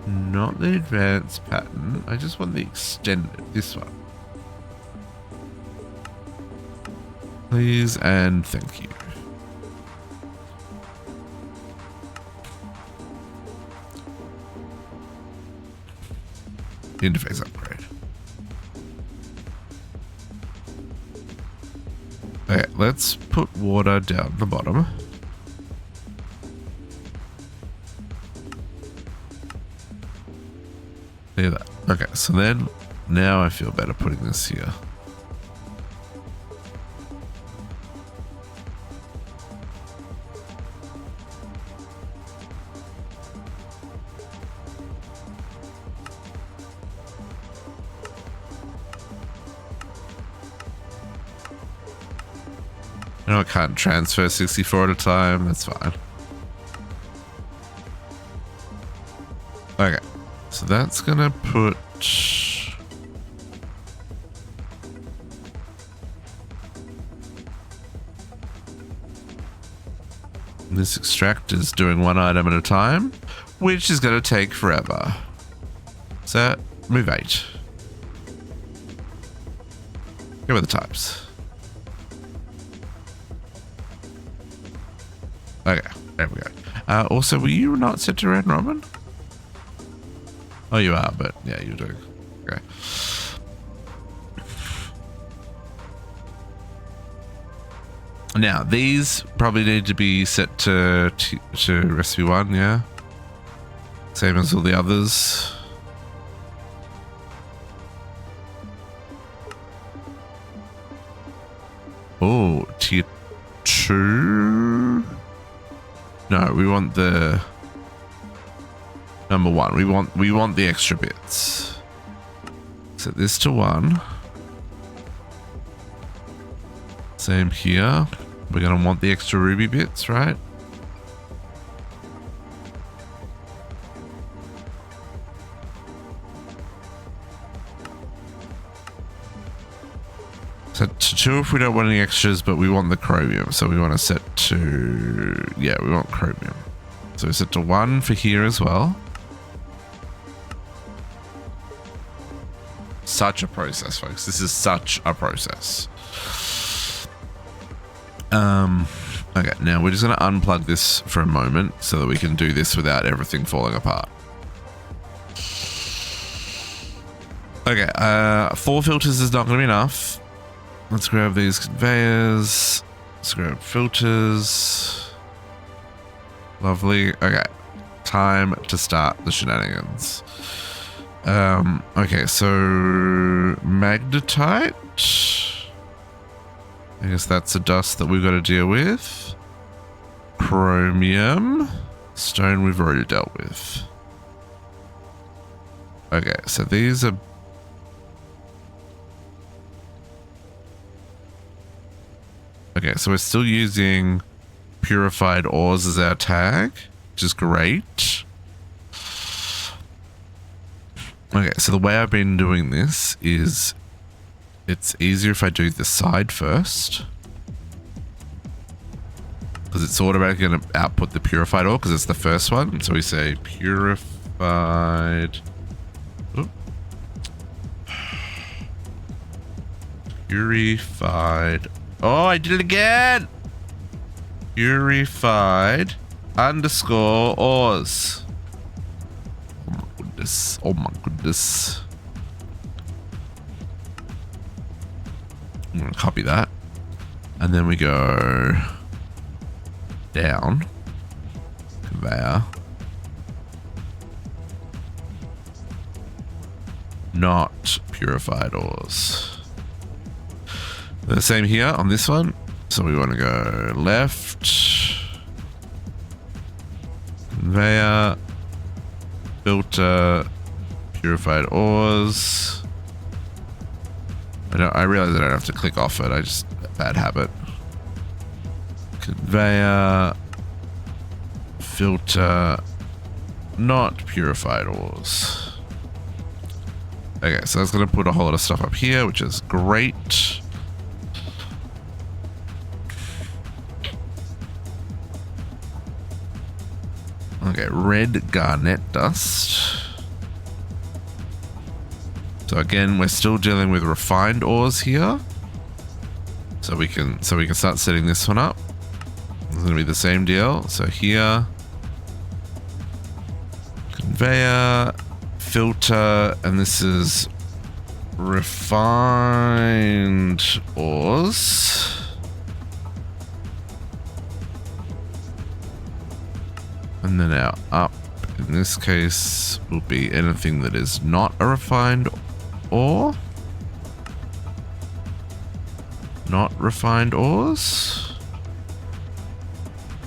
S1: not the advanced pattern. I just want the extended. This one. Please and thank you. Interface upgrade. Okay, let's put water down the bottom. See that? Okay, so then now I feel better putting this here. I know I can't transfer 64 at a time, that's fine. Okay, so that's gonna put... this extract is doing one item at a time, which is gonna take forever. So, move 8. Go with the types. Okay, there we go. Also, were you not set to round robin? Oh, you are, but yeah, you do. Okay. Now, these probably need to be set to recipe 1, yeah? Same as all the others. Oh, tier 2? No, we want the number 1. We want the extra bits. Set this to 1. Same here. We're gonna want the extra ruby bits, right? Set to 2 if we don't want any extras, but we want the chromium, so we want to set to... yeah, we want chromium. So we set to 1 for here as well. Such a process, folks. This is such a process. Okay, now we're just going to unplug this for a moment so that we can do this without everything falling apart. Okay, 4 filters is not going to be enough. Let's grab these conveyors. Let's grab filters. Lovely. Okay, time to start the shenanigans. Okay, so magnetite. I guess that's a dust that we've got to deal with. Chromium. Stone we've already dealt with. Okay, so these are... okay, so we're still using purified ores as our tag, which is great. Okay, so the way I've been doing this is... it's easier if I do the side first, because it's automatically going to output the purified ore because it's the first one. So we say purified. Oops. Purified. Oh, I did it again. Purified underscore ores. Oh my goodness. Oh my goodness. I'm going to copy that. And then we go down. Conveyor. Not purified ores. The same here on this one. So we want to go left. Conveyor. Filter. Purified ores. I realize I don't have to click off it. I just... bad habit. Conveyor. filter not purified ores. Okay, so that's going to put a whole lot of stuff up here, which is great. Okay, red garnet dust. So again, we're still dealing with refined ores here. So we can start setting this one up. It's going to be the same deal. So here, conveyor, filter, and this is refined ores. And then our up, in this case, will be anything that is not a refined ore. Not refined ores.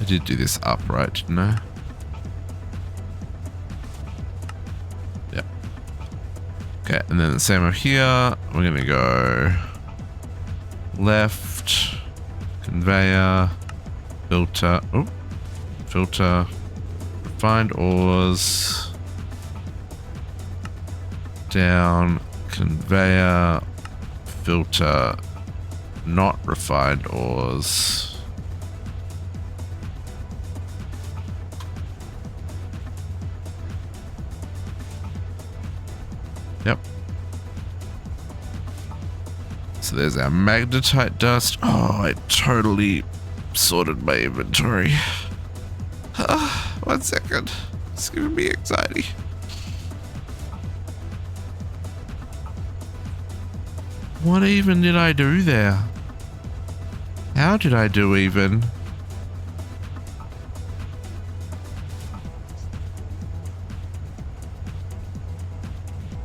S1: I did do this up, right, didn't I? Yeah. Okay, and then the same over here. We're going to go left, conveyor, filter, oh, filter, refined ores, down, conveyor, filter, not refined ores. Yep. So there's our magnetite dust. Oh, I totally sorted my inventory. 1 second. It's giving me anxiety. What even did I do there? How did I do even?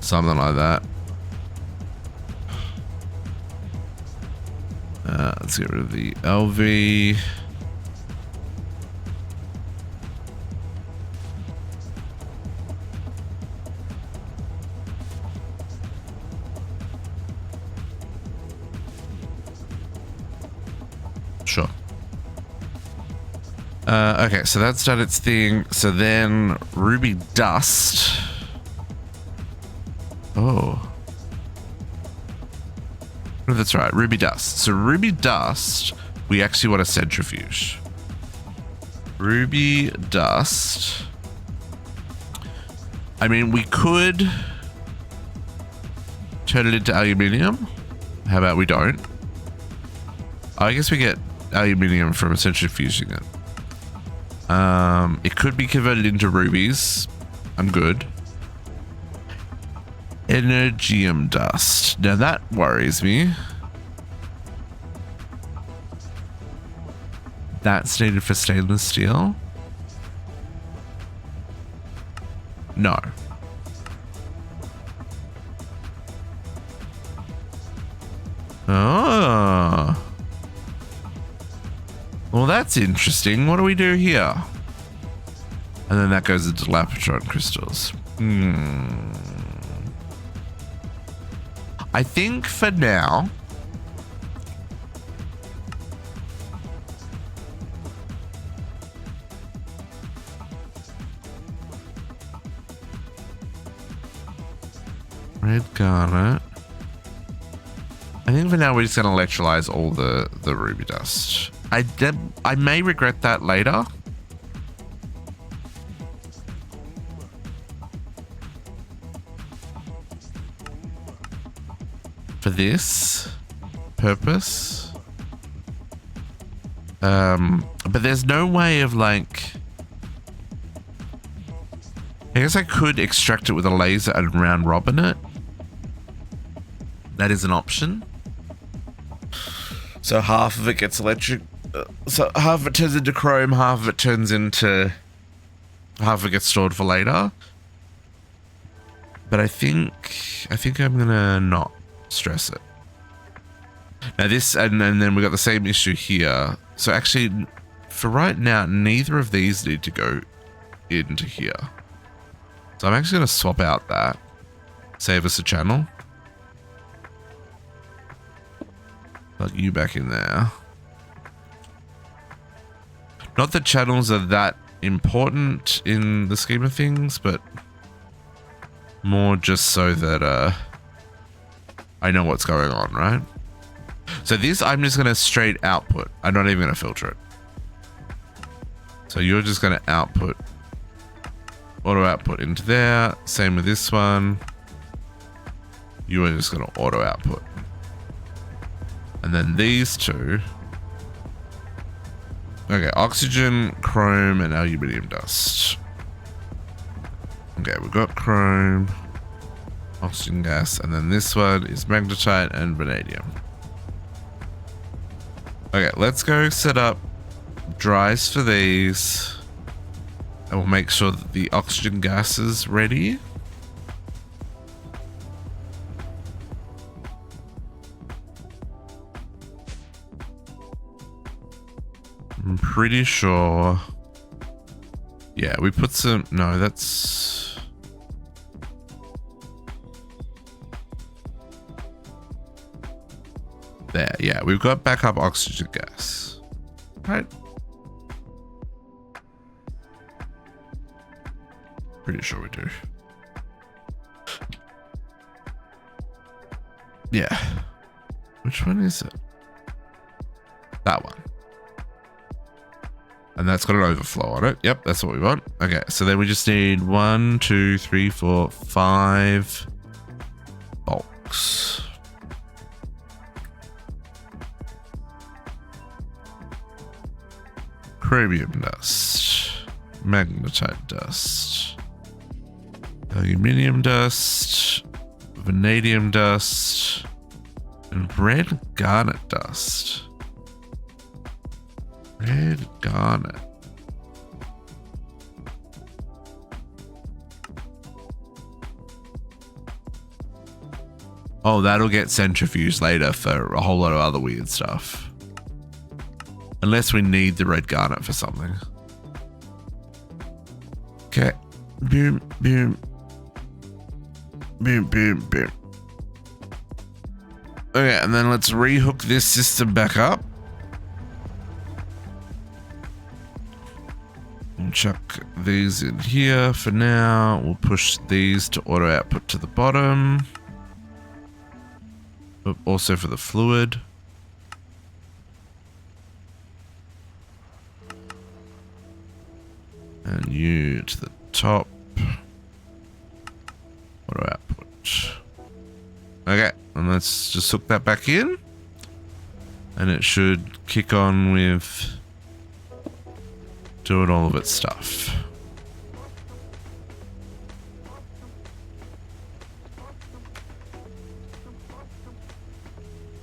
S1: Something like that. Let's get rid of the LV. Sure. Okay, so that's done its thing. So then ruby dust. Oh. Oh, that's right, ruby dust. So ruby dust, we actually want a centrifuge. Ruby dust. I mean, we could turn it into aluminium. How about we don't? I guess we get aluminium from centrifuging it. It could be converted into rubies. I'm good. Energium dust. Now that worries me. That's needed for stainless steel. No. Oh. Well, that's interesting. What do we do here? And then that goes into lapotron crystals. I think for now, red garnet. I think for now we're just going to electrolyze all the ruby dust. I may regret that later. For this purpose. But there's no way of like... I guess I could extract it with a laser and round robin it. That is an option. So half of it gets electric. So half of it turns into chrome, half of it turns into... half of it gets stored for later. But I think I'm gonna not stress it. Now this, and then we got the same issue here. So actually, for right now, neither of these need to go into here. So I'm actually going to swap out that. Save us a channel. Plug you back in there. Not that channels are that important in the scheme of things, but more just so that I know what's going on, right? So this, I'm just going to straight output. I'm not even going to filter it. So you're just going to output, auto output into there. Same with this one. You are just going to auto output. And then these two. Okay, oxygen, chrome, and aluminium dust. Okay, we've got chrome, oxygen gas, and then this one is magnetite and vanadium. Okay, let's go set up dries for these. And we'll make sure that the oxygen gas is ready. I'm pretty sure. Yeah, we put some. No, that's. There, yeah, we've got backup oxygen gas. Right. Pretty sure we do. Yeah. Which one is it? That one. And that's got an overflow on it. Yep, that's what we want. Okay, so then we just need 1, 2, 3, 4, 5 bulks. Chromium dust, magnetite dust, aluminium dust, vanadium dust, and red garnet dust. Red garnet. Oh, that'll get centrifuged later for a whole lot of other weird stuff. Unless we need the red garnet for something. Okay. Boom, boom. Boom, boom, boom. Okay, and then let's rehook this system back up. We'll chuck these in here for now. We'll push these to auto output to the bottom. But also for the fluid. And you to the top. Auto output. Okay, and let's just hook that back in. And it should kick on with doing all of its stuff.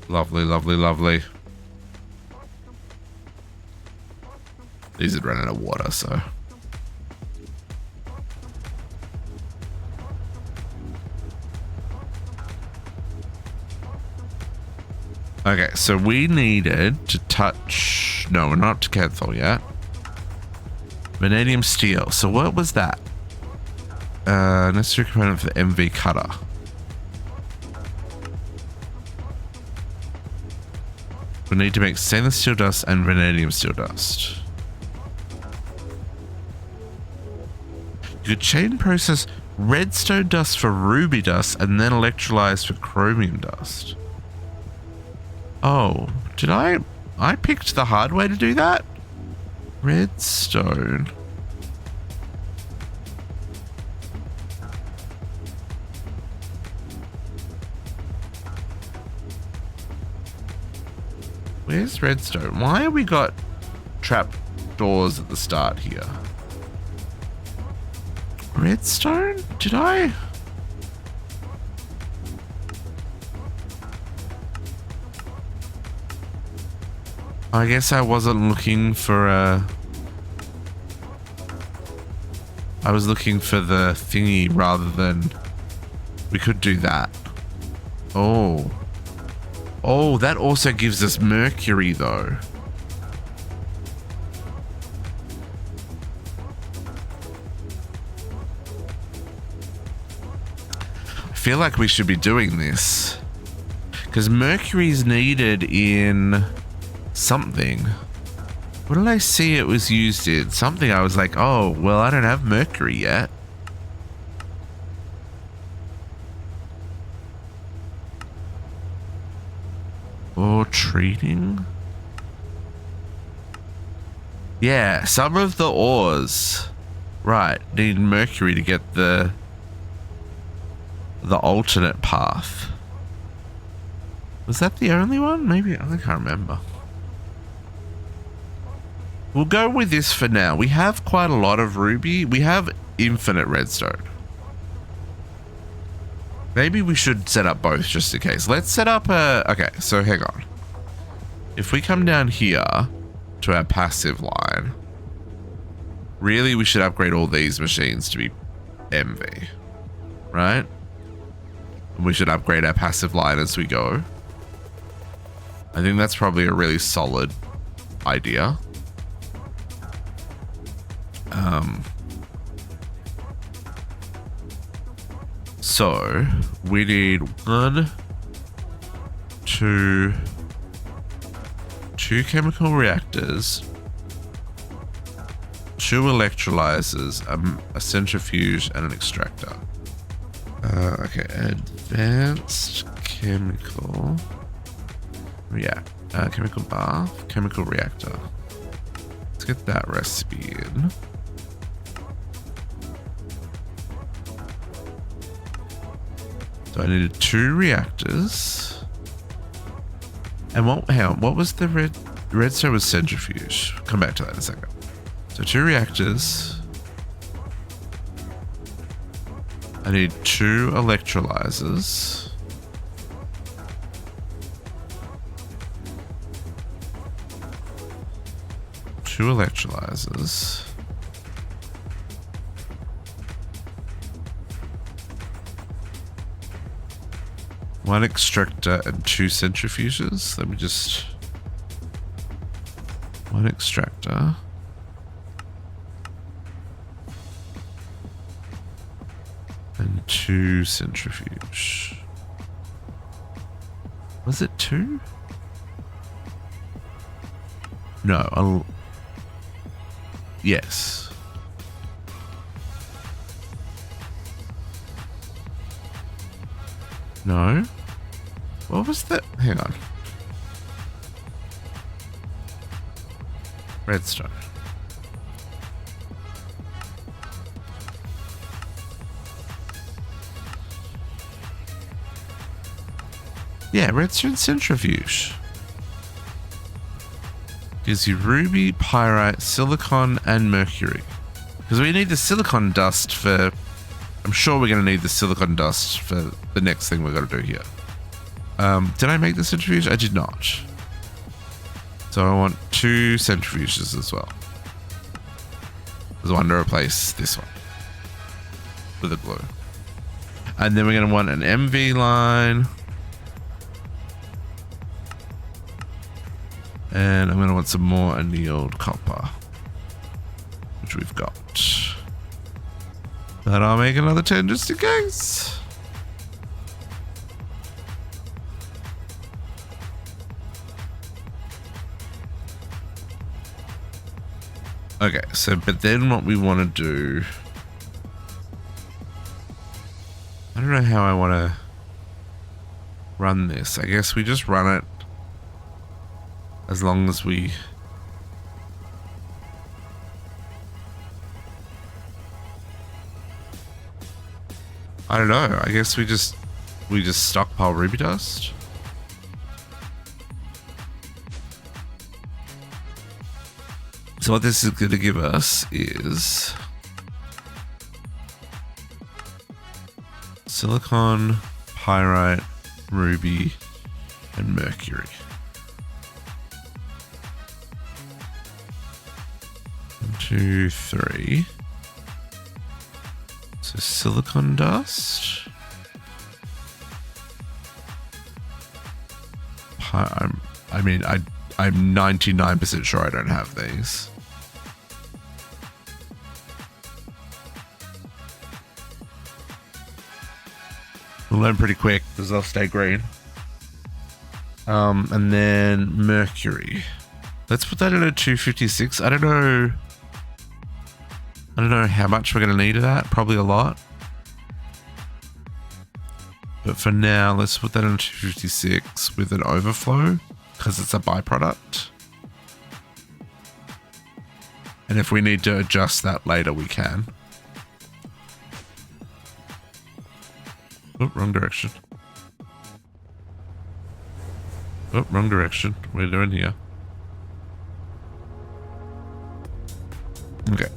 S1: Lovely, lovely, lovely. These had run out of water, so. Okay, so we needed to touch. No, we're not to cancel yet. Vanadium steel. So what was that? Necessary component for the MV cutter. We need to make stainless steel dust and vanadium steel dust. You could chain process redstone dust for ruby dust and then electrolyze for chromium dust. Oh, did I picked the hard way to do that? Redstone. Where's redstone? Why have we got trap doors at the start here? Redstone? Did I? I guess I wasn't looking for a... I was looking for the thingy rather than... We could do that. Oh. Oh, that also gives us mercury though. I feel like we should be doing this. Because mercury is needed in something. What did I see it was used in? Something I was like, oh, well, I don't have mercury yet. Or treating? Yeah, some of the ores, right, need mercury to get the alternate path. Was that the only one? Maybe, I can't remember. We'll go with this for now. We have quite a lot of ruby. We have infinite redstone. Maybe we should set up both just in case. Let's set up a... Okay, so hang on. If we come down here to our passive line, really we should upgrade all these machines to be MV, right? And we should upgrade our passive line as we go. I think that's probably a really solid idea. So we need two chemical reactors, 2 electrolyzers, a centrifuge, and an extractor. Okay, advanced chemical chemical bath, chemical reactor. Let's get that recipe in. So I needed 2 reactors. And what was the redstone was centrifuge. Come back to that in a second. So 2 reactors. I need 2 electrolyzers. Two electrolyzers. One extractor and 2 centrifuges. Let me just... One extractor. And 2 centrifuge. Was it 2? No, yes. No? What was that? Hang on. Redstone. Yeah, redstone centrifuge. Gives you ruby, pyrite, silicon, and mercury. Because we need the silicon dust for... I'm sure we're going to need the silicon dust for the next thing we're going to do here. Did I make the centrifuge? I did not. So I want 2 centrifuges as well. There's one to replace this one with a glue. And then we're going to want an MV line. And I'm going to want some more annealed copper, which we've got. But I'll make another 10 just in case. Okay, so, but then what we want to do... I don't know how I want to run this. I guess we just run it as long as we... I don't know. I guess we just stockpile ruby dust. So what this is going to give us is silicon, pyrite, ruby, and mercury. 1, 2, 3. So silicon dust. I mean, I'm 99% sure I don't have these. We'll learn pretty quick because they'll stay green. And then mercury. Let's put that in a 256. I don't know how much we're going to need of that. Probably a lot. But for now, let's put that in a 256 with an overflow because it's a byproduct. And if we need to adjust that later, we can. Oh, wrong direction. Oh, wrong direction. What are you doing here? Okay.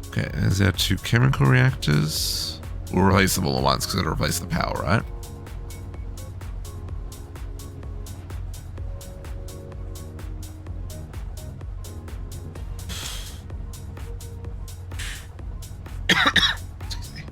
S1: Okay, there's our 2 chemical reactors. We'll replace them all at once because it'll replace the power, right? Excuse me.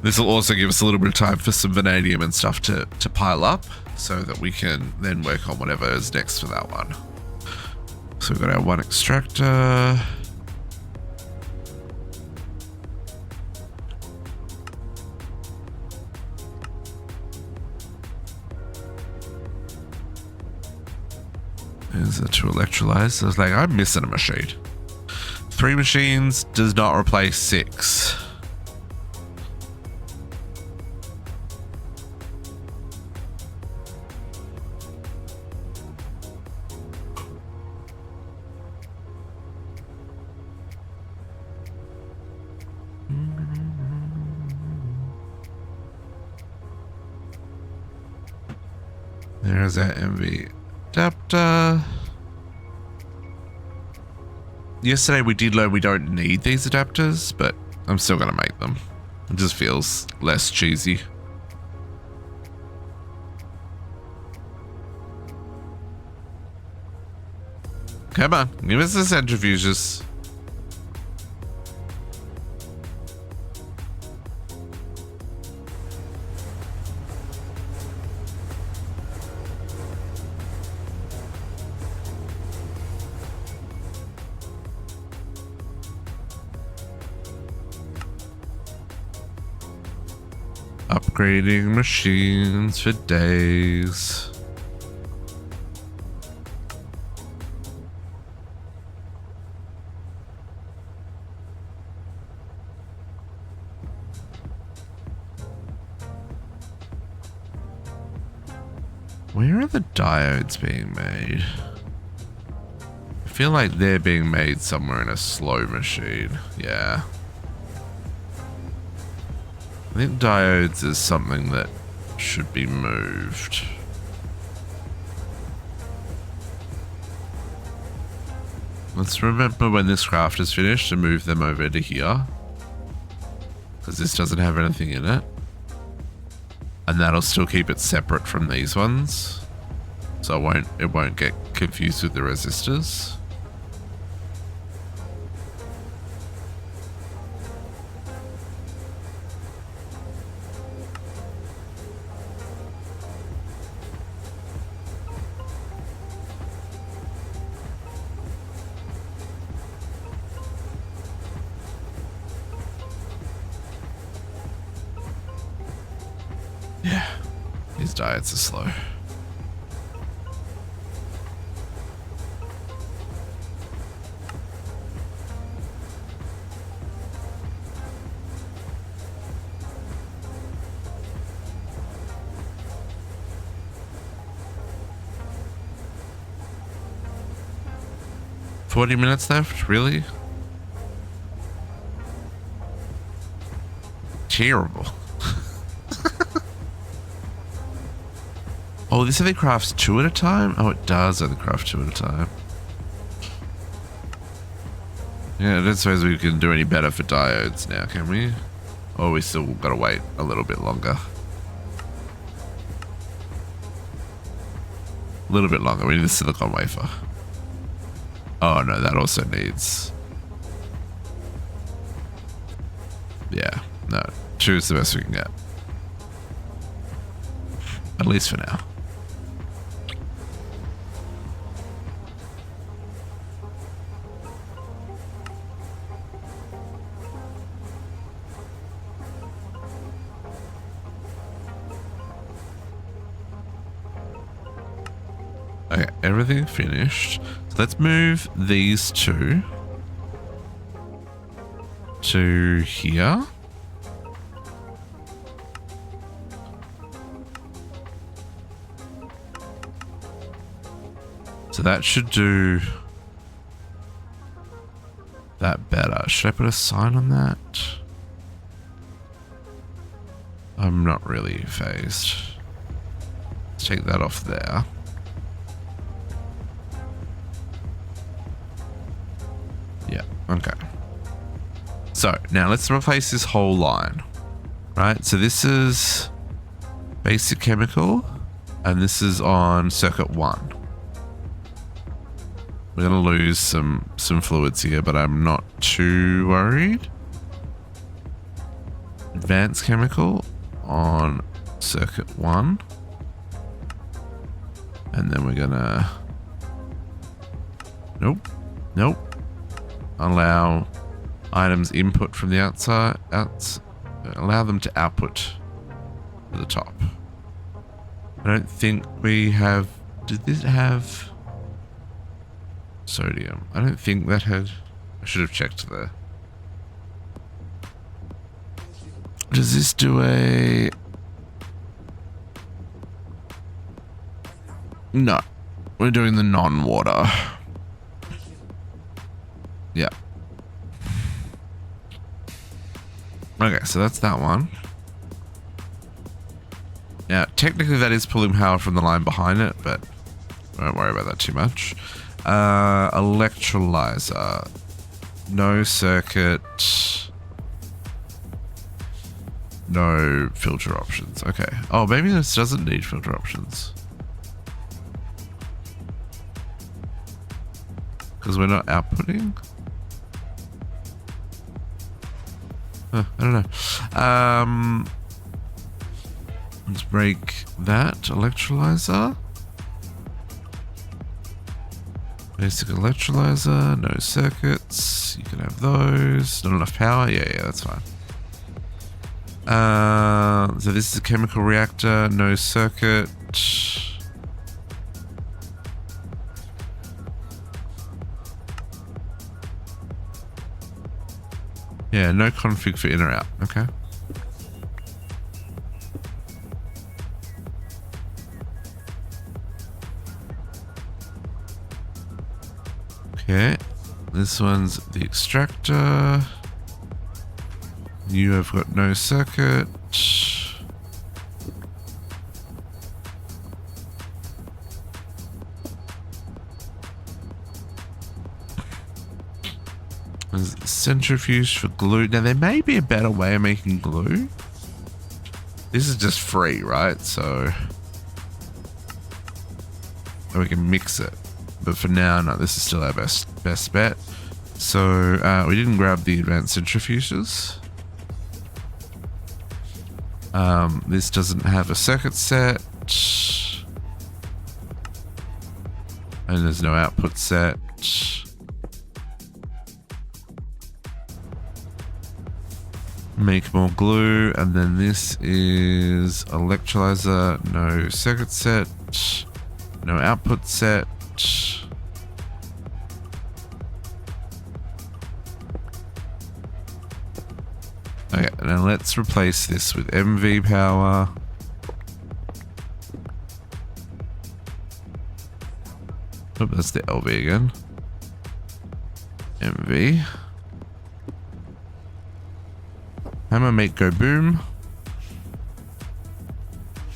S1: This will also give us a little bit of time for some vanadium and stuff to pile up so that we can then work on whatever is next for that one. So we've got our 1 extractor. There's the 2 electrolyzers. I was like, I'm missing a machine. 3 machines does not replace 6. There's that MV adapter. Yesterday we did learn we don't need these adapters, but I'm still gonna make them. It just feels less cheesy. Come on, give us the centrifuges. Upgrading machines for days. Where are the diodes being made? I feel like they're being made somewhere in a slow machine. Yeah. I think diodes is something that should be moved. Let's remember when this craft is finished to move them over to here. Because this doesn't have anything in it. And that'll still keep it separate from these ones. So it won't get confused with the resistors. Yeah, these diodes are slow. "40 minutes left? Really? Terrible." Oh, this only crafts 2 at a time? Oh, it does only craft 2 at a time. Yeah, I don't suppose we can do any better for diodes now, can we? Or we still gotta wait a little bit longer. A little bit longer. We need the silicone wafer. Oh no, that also needs... Yeah, no. 2 is the best we can get. At least for now. Okay, everything finished. So let's move these two to here. So that should do that better. Should I put a sign on that? I'm not really phased. Let's take that off there. Yeah, okay. So now let's replace this whole line, right? So this is basic chemical and this is on circuit 1. We're gonna lose some fluids here, but I'm not too worried. Advanced chemical on circuit 1. And then we're gonna... Nope. Allow items input from the outside. Allow them to output to the top. I don't think we have... Did this have... Sodium? I don't think that had... I should have checked there. Does this do a... No. We're doing the non-water. Yeah. Okay, so that's that one. Now, technically that is pulling power from the line behind it, but don't worry about that too much. Electrolyzer. No circuit. No filter options. Okay. Oh, maybe this doesn't need filter options. Because we're not outputting? I don't know. Let's break that. Electrolyzer. Basic electrolyzer. No circuits. You can have those. Not enough power? Yeah, that's fine. So this is a chemical reactor. No circuit. Yeah, no config for in or out. Okay. Okay. This one's the extractor. You have got no circuit. There's the centrifuge for glue. Now, there may be a better way of making glue. This is just free, right? So we can mix it. But for now, no, this is still our best bet. So we didn't grab the advanced centrifuges. This doesn't have a circuit set. And there's no output set. Make more glue, and then this is electrolyzer, no circuit set, no output set. Okay, now let's replace this with MV power. Oh, that's the LV again. MV. Hammer make go boom.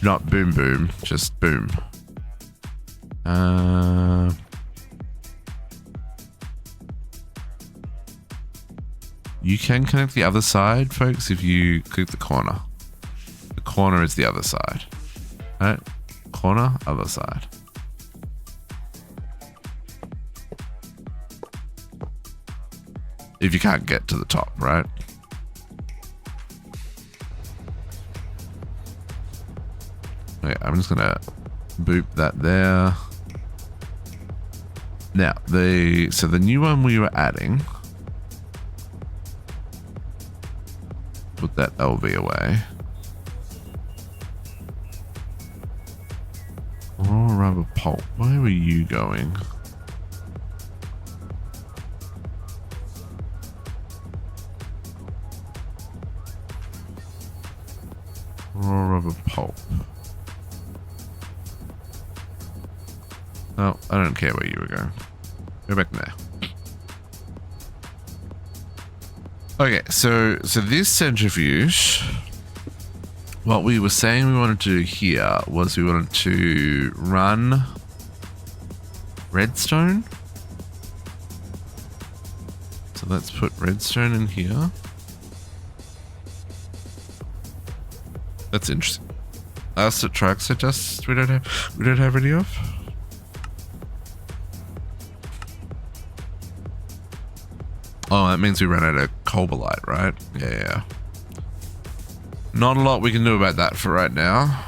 S1: Not boom boom, just boom. You can connect the other side, folks, if you click the corner. The corner is the other side. Right? Corner, other side. can't get to the top, right? Okay, I'm just gonna boop that there. Now, so the new one we were adding, put that LV away. Oh, rubber pulp. Where were you going? Raw rubber pulp. Oh, I don't care where you were going. Go back there. Okay, so this centrifuge, what we were saying we wanted to do here was we wanted to run redstone. So let's put redstone in here. That's interesting. Acid trucks are just we don't have any of. Oh, that means we ran out of cobalite, right? Yeah. Not a lot we can do about that for right now.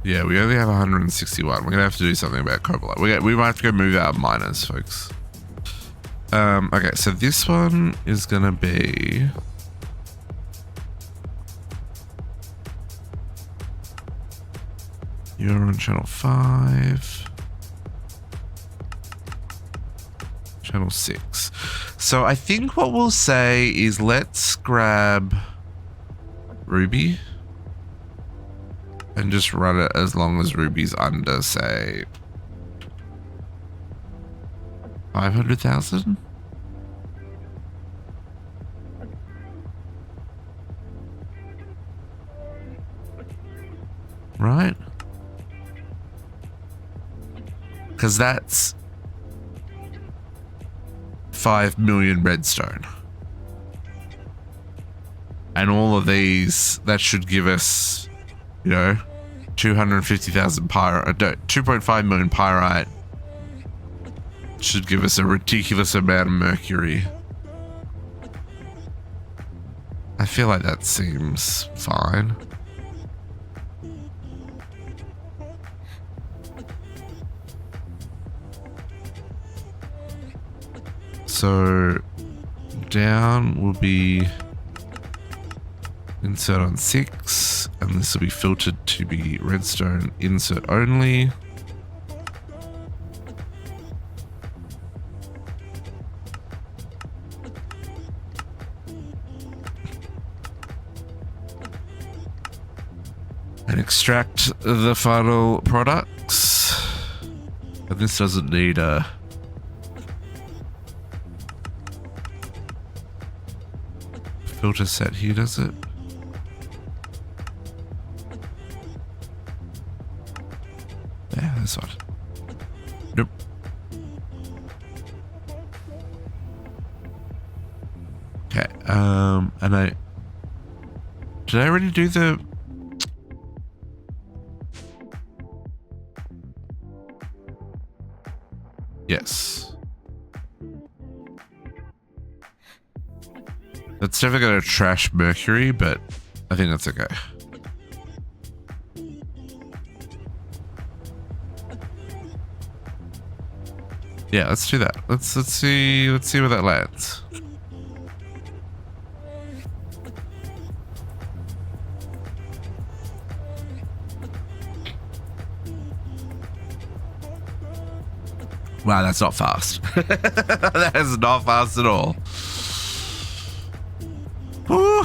S1: Yeah, we only have 161. We're gonna have to do something about cobalite. We might have to go move our miners, folks. Okay, so this one is gonna be. You're on channel 5. Channel 6. So I think what we'll say is let's grab Ruby and just run it as long as Ruby's under, say, 500,000. Right? Because that's 5 million redstone. And all of these, that should give us, 250,000 pyrite, 2.5 million pyrite. Should give us a ridiculous amount of mercury. I feel like that seems fine. So down will be insert on 6, and this will be filtered to be redstone insert only. And extract the final products. And this doesn't need a filter set here, does it? Yeah, this one. Nope. Okay, and did I already do the... Yes. That's definitely going to trash mercury, but I think that's okay. Yeah, let's do that. Let's see where that lands. Wow, that's not fast. That is not fast at all. Woo.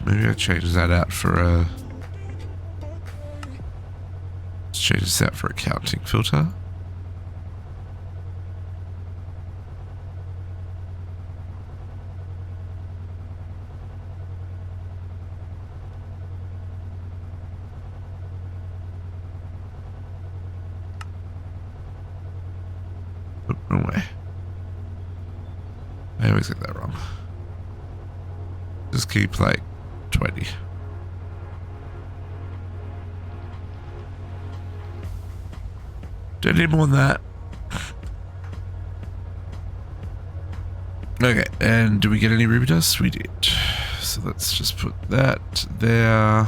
S1: Maybe I change that out for a... Let's change this out for a counting filter. Wrong way. always get that wrong. Just keep like 20. Don't need more than that. Okay, and do we get any ruby dust? We did. So let's just put that there.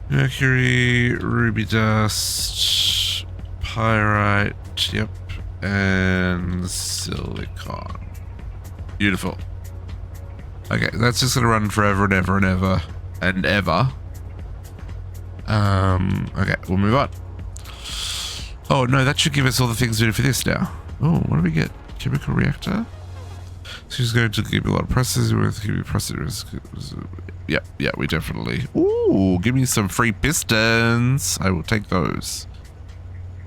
S1: Mercury, ruby dust, pyrite, yep, and silicon. Beautiful. Okay, that's just gonna run forever and ever and ever and ever. Okay, we'll move on. Oh no, that should give us all the things we need for this now. Oh, what do we get? Chemical reactor? She's going to give me a lot of processing. We're going to give you processing. Yeah, we definitely. Ooh, give me some free pistons. I will take those.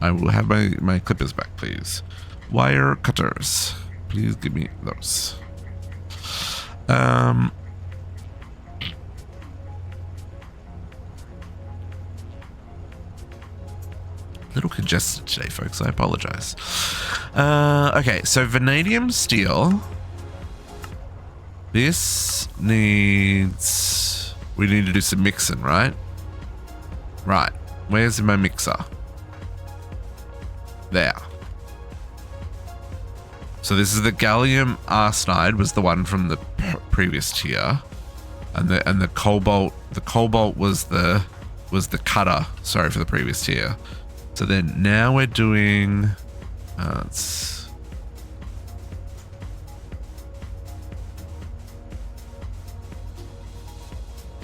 S1: I will have my clippers back, please. Wire cutters. Please give me those. Little congested today, folks. I apologize. Okay, so vanadium steel. This needs... We need to do some mixing, right? Right. Where's my mixer? There. So this is the gallium arsenide, was the one from the previous tier, and the cobalt was the cutter. Sorry for the previous tier. So then now we're doing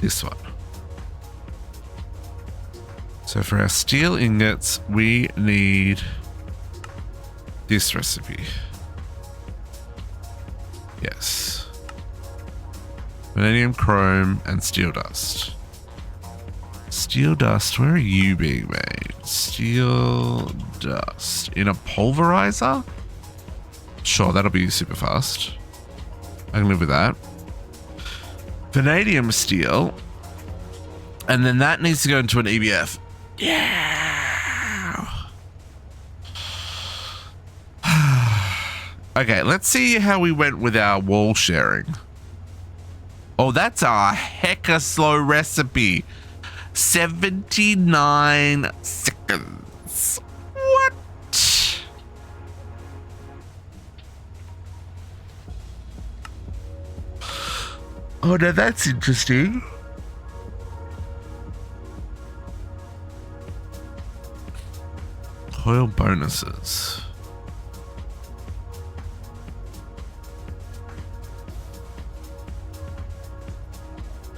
S1: this one. So for our steel ingots, we need this recipe. Yes. Vanadium, chrome, and steel dust. Steel dust, where are you being made? Steel dust. In a pulverizer? Sure, that'll be super fast. I can live with that. Vanadium steel. And then that needs to go into an EBF. Yeah. Okay, let's see how we went with our wall sharing. Oh, that's a hecka slow recipe. 79 seconds. What? Oh, no, that's interesting. Coil bonuses.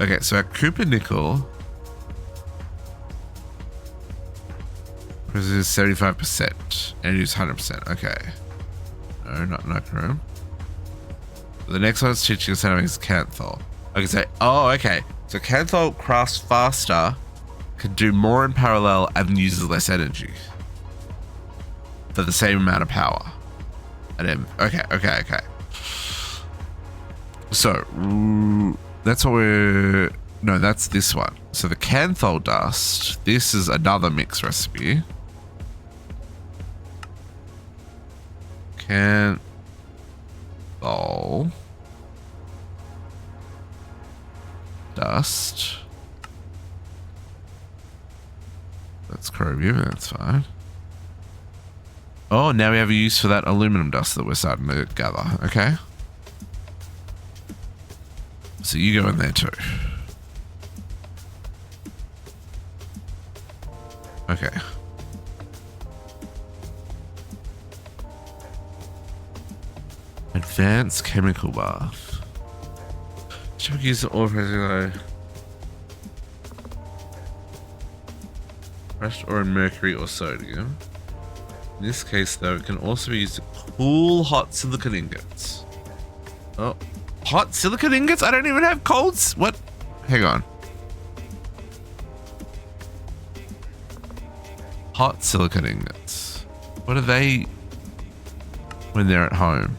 S1: Okay, so our Cooper nickel is 75% and it is 100%. Okay. No, not nichrome. The next one is teaching us how to make Canthol. Okay, so okay. So Canthol crafts faster, can do more in parallel, and uses less energy for the same amount of power. And then okay. So that's what we're... No, that's this one. So the Canthol dust, this is another mix recipe. Canthol dust. That's chromium, that's fine. Oh, now we have a use for that aluminum dust that we're starting to gather. Okay. So you go in there too. Okay. Advanced chemical bath. Should we use the oil pressure? Crushed ore and mercury or sodium. In this case, though, it can also be used to cool hot silicon ingots. Oh, hot silicon ingots? I don't even have colds. What? Hang on. Hot silicon ingots. What are they when they're at home?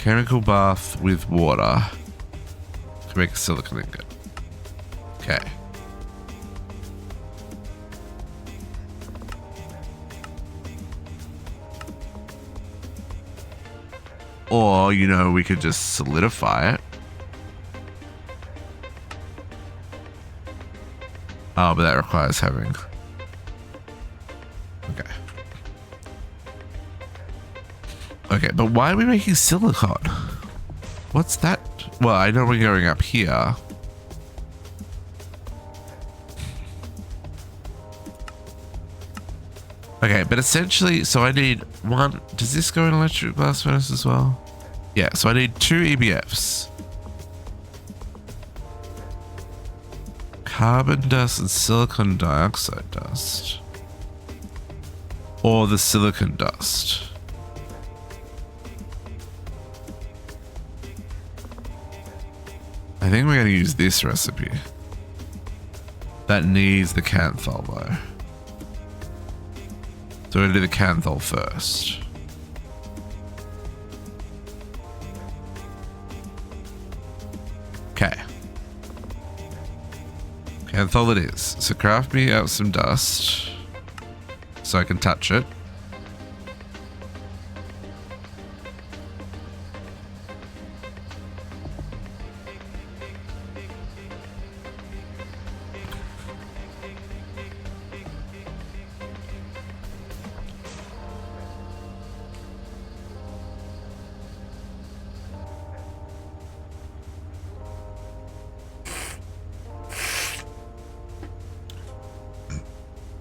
S1: Chemical bath with water to make a silicon ingot. Okay. Or, you know, we could just solidify it. Oh, but that requires having... Okay. Okay, but why are we making silicon? What's that? Well, I know we're going up here. Okay, but essentially, so I need one... Does this go in electric blast furnace as well? Yeah, so I need 2 EBFs. Carbon dust and silicon dioxide dust. Or the silicon dust. I think we're going to use this recipe. That needs the canthol though. So we're going to do the canthol first. Okay. Canthol it is. So craft me out some dust so I can touch it.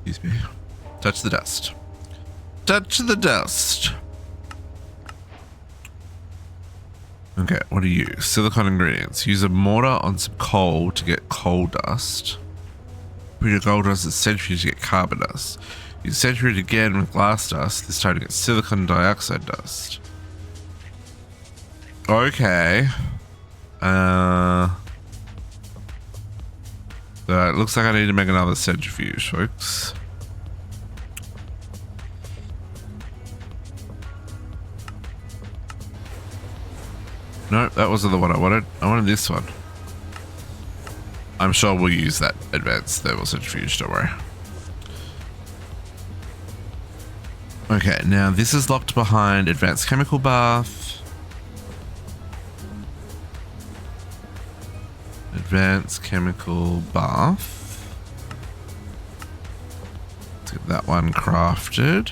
S1: Excuse me. Touch the dust. Touch the dust. Okay, what do you use? Silicon ingredients. Use a mortar on some coal to get coal dust. Put your gold dust at centrifuge to get carbon dust. Use centrifuge again with glass dust, this time to get silicon dioxide dust. Okay. So it looks like I need to make another centrifuge, folks. No, that wasn't the one I wanted. I wanted this one. I'm sure we'll use that advanced thermal centrifuge, don't worry. Okay, now this is locked behind advanced chemical bath. Advanced chemical bath. Let's get that one crafted.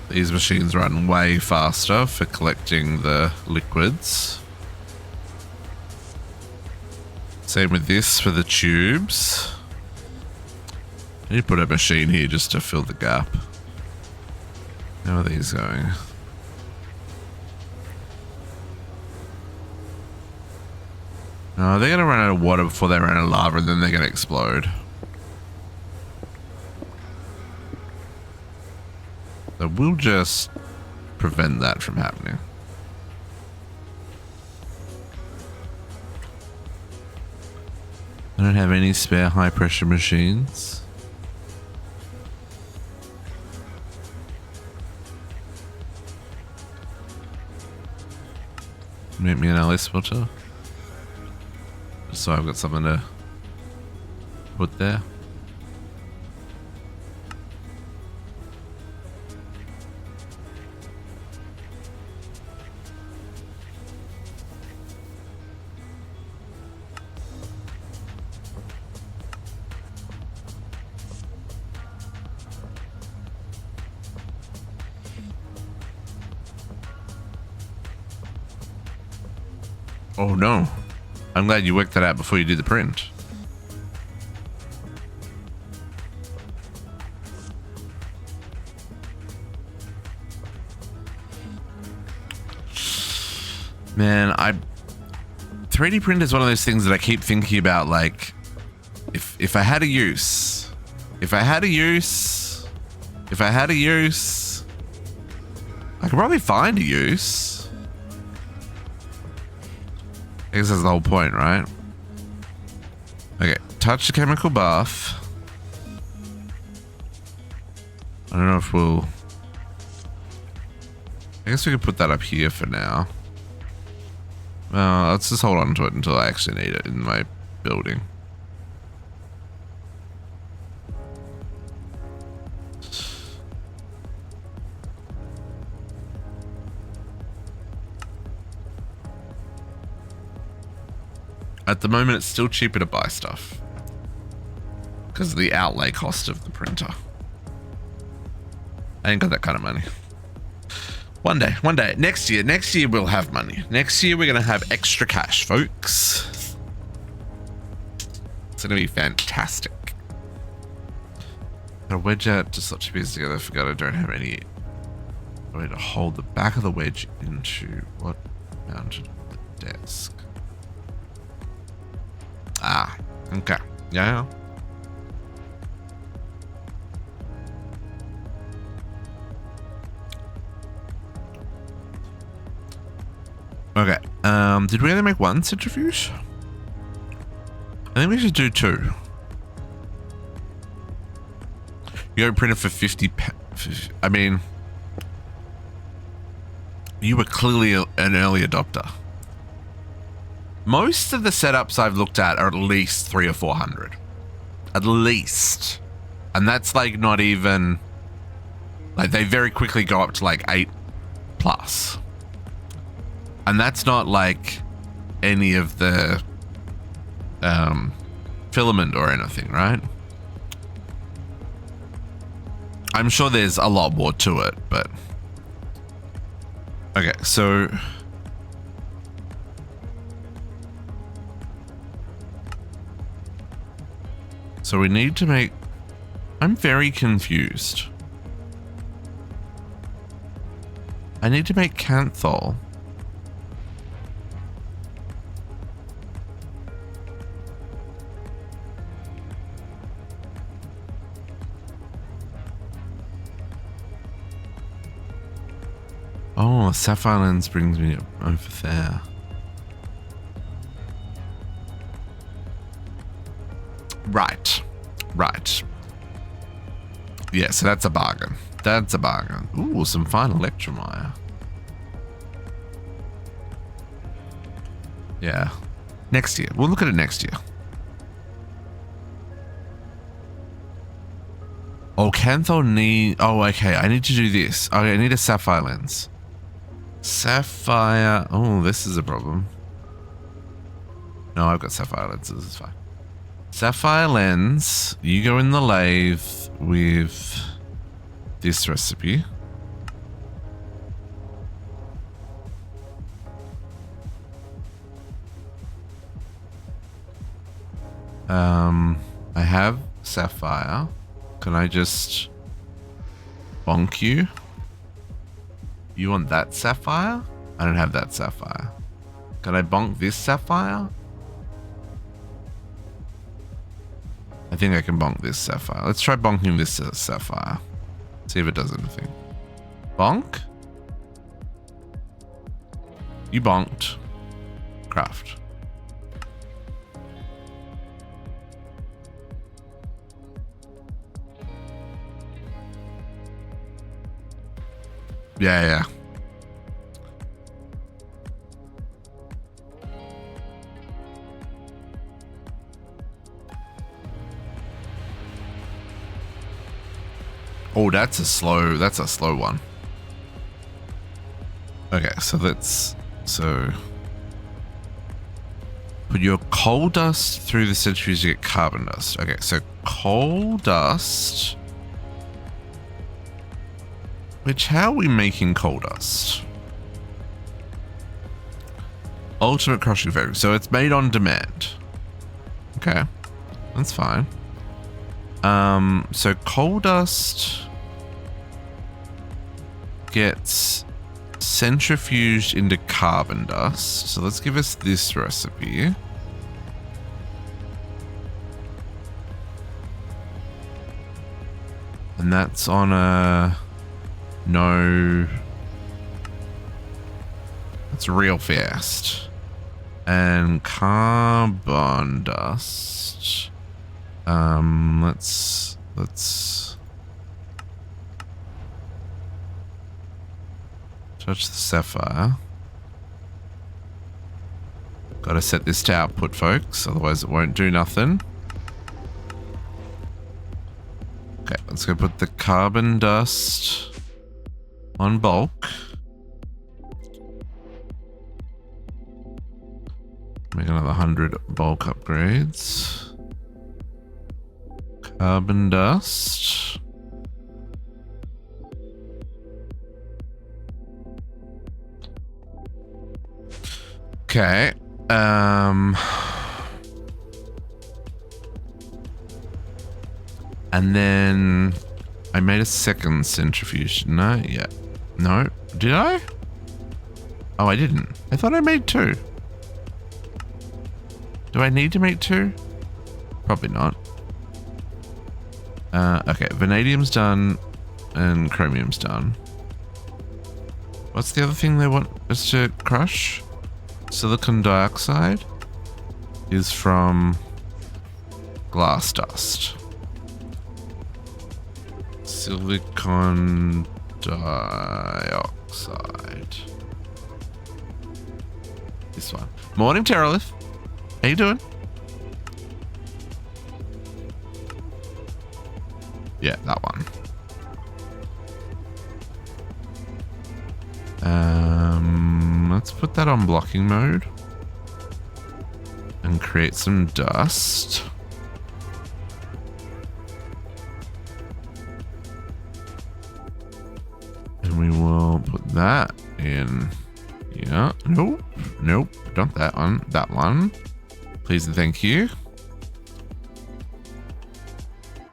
S1: These machines run way faster for collecting the liquids. Same with this for the tubes. I need to put a machine here just to fill the gap. How are these going? No, they're gonna run out of water before they run out of lava and then they're gonna explode. So we'll just prevent that from happening. I don't have any spare high pressure machines. Make me an LS filter. Just so I've got something to put there. Oh no. I'm glad you worked that out before you did the print. Man, 3D print is one of those things that I keep thinking about, like, if I had a use, I could probably find a use. I guess that's the whole point, right? Okay, touch the chemical bath. I don't know if we'll... I guess we could put that up here for now. Let's just hold on to it until I actually need it in my building. At the moment, it's still cheaper to buy stuff because of the outlay cost of the printer. I ain't got that kind of money. One day, next year we'll have money. Next year we're gonna have extra cash, folks. It's gonna be fantastic. Got a wedge out to slot two pieces together. I forgot I don't have any way to hold the back of the wedge into what mounted on the desk. Ah, okay. Yeah. Okay. Did we only make one centrifuge? I think we should do two. You got printed for 50. I mean, you were clearly an early adopter. Most of the setups I've looked at are at least 300 or 400. At least. And that's like not even... Like they very quickly go up to like 8 plus. And that's not like any of the filament or anything, right? I'm sure there's a lot more to it, but... Okay, so... So we need to make... I'm very confused. I need to make canthol. Oh, sapphire lens brings me over there. Right. Yeah, so that's a bargain. That's a bargain. Ooh, some fine electromire. Yeah. Next year. We'll look at it next year. Oh, canthol need... Oh, okay. I need to do this. Okay, I need a sapphire lens. Sapphire... Oh, this is a problem. No, I've got sapphire lenses. It's fine. Sapphire lens. You go in the lathe with this recipe. I have sapphire. Can I just bonk you? You want that sapphire? I don't have that sapphire. Can I bonk this sapphire? I think I can bonk this sapphire. Let's try bonking this sapphire. See if it does anything. Bonk? You bonked. Craft. Yeah. Oh, that's a slow one. Okay, so put your coal dust through the centrifuge to get carbon dust. Okay, so coal dust. Which, how are we making coal dust? Ultimate crushing factory. So it's made on demand. Okay, that's fine. So coal dust gets centrifuged into carbon dust. So let's give us this recipe. And that's on a... No. That's real fast. And carbon dust. Let's Touch the sapphire. Gotta set this to output, folks, otherwise it won't do nothing. Okay, let's go put the carbon dust on bulk. Make another 100 bulk upgrades. Carbon dust. Okay. And then I made a second centrifuge, didn't I? Yeah. No, did I? Oh, I didn't. I thought I made 2. Do I need to make 2? Probably not. Okay, vanadium's done and chromium's done. What's the other thing they want us to crush? Silicon dioxide is from glass dust. Silicon dioxide. This one. Morning, Terralith. How you doing? Yeah, that one. Let's put that on blocking mode and create some dust. And we will put that in. Yeah. Nope. Nope. Not that one. That one. Please and thank you.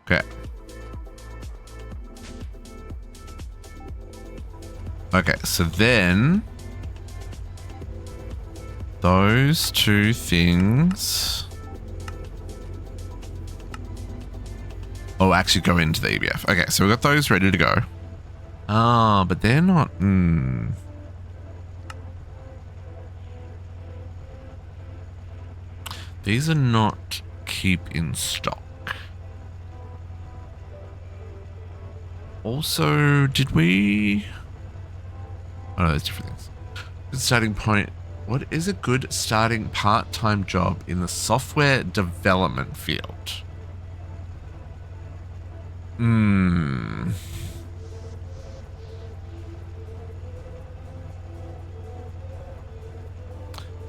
S1: Okay. Okay, so then those 2 things. Oh, actually go into the EBF. Okay, so we've got those ready to go. Ah, but they're not. These are not keep in stock. Also, did we? Oh, no, there's different things. Good starting point. What is a good starting part-time job in the software development field? I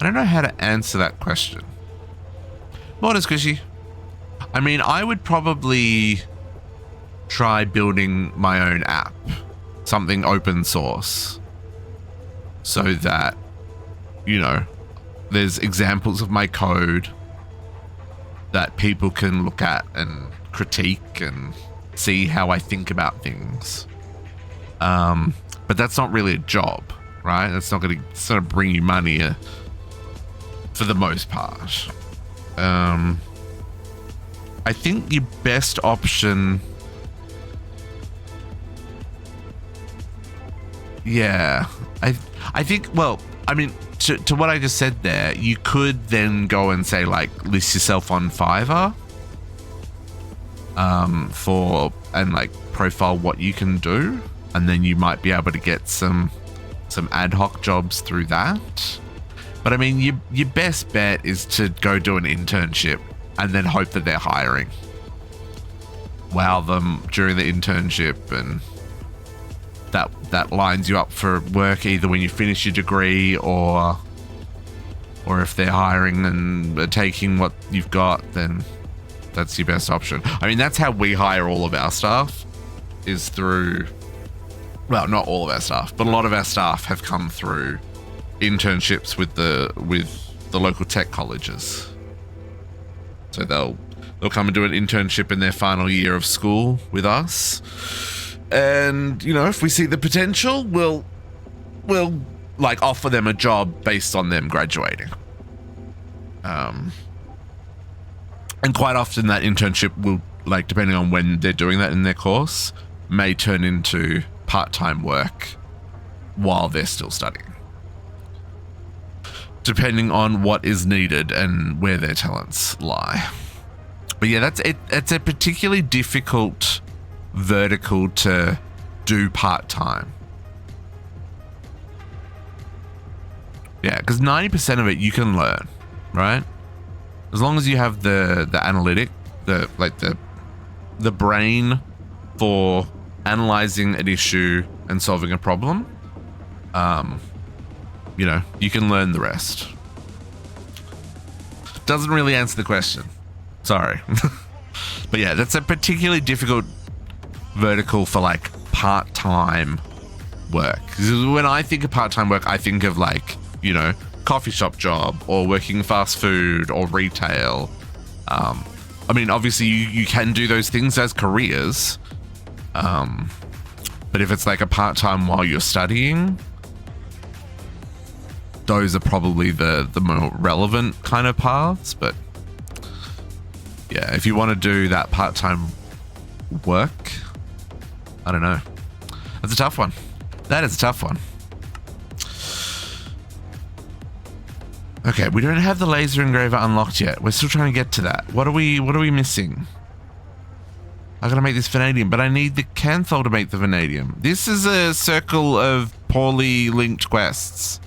S1: don't know how to answer that question. Morning, Squishy. I mean, I would probably try building my own app. Something open source. So that, you know, there's examples of my code that people can look at and critique and see how I think about things. But that's not really a job, right? That's not going to sort of bring you money for the most part. I think your best option... Yeah, I think, well, I mean, to what I just said there, you could then go and say, like, list yourself on Fiverr and like profile what you can do, and then you might be able to get some ad hoc jobs through that. But I mean, your best bet is to go do an internship and then hope that they're hiring. Wow them during the internship, and that lines you up for work either when you finish your degree or if they're hiring and are taking what you've got, then that's your best option. I mean, that's how we hire all of our staff, is through, well, not all of our staff, but a lot of our staff have come through internships with the local tech colleges. So they'll come and do an internship in their final year of school with us. And, you know, if we see the potential, we'll like offer them a job based on them graduating. And quite often that internship will, like, depending on when they're doing that in their course, may turn into part-time work while they're still studying, depending on what is needed and where their talents lie. But yeah, that's it. It's a particularly difficult vertical to do part-time. Yeah, because 90% of it you can learn, right? As long as you have the analytic, the brain for analyzing an issue and solving a problem, you know, you can learn the rest. Doesn't really answer the question. Sorry. But yeah, that's a particularly difficult vertical for like part-time work. When I think of part-time work, I think of like, you know, coffee shop job or working fast food or retail. I mean, obviously you can do those things as careers. But if it's like a part-time while you're studying, those are probably the more relevant kind of paths. But yeah, if you want to do that part-time work, I don't know. That's a tough one. That is a tough one. Okay, we don't have the laser engraver unlocked yet. We're still trying to get to that. What are we missing? I gotta make this vanadium, but I need the canthol to make the vanadium. This is a circle of poorly linked quests.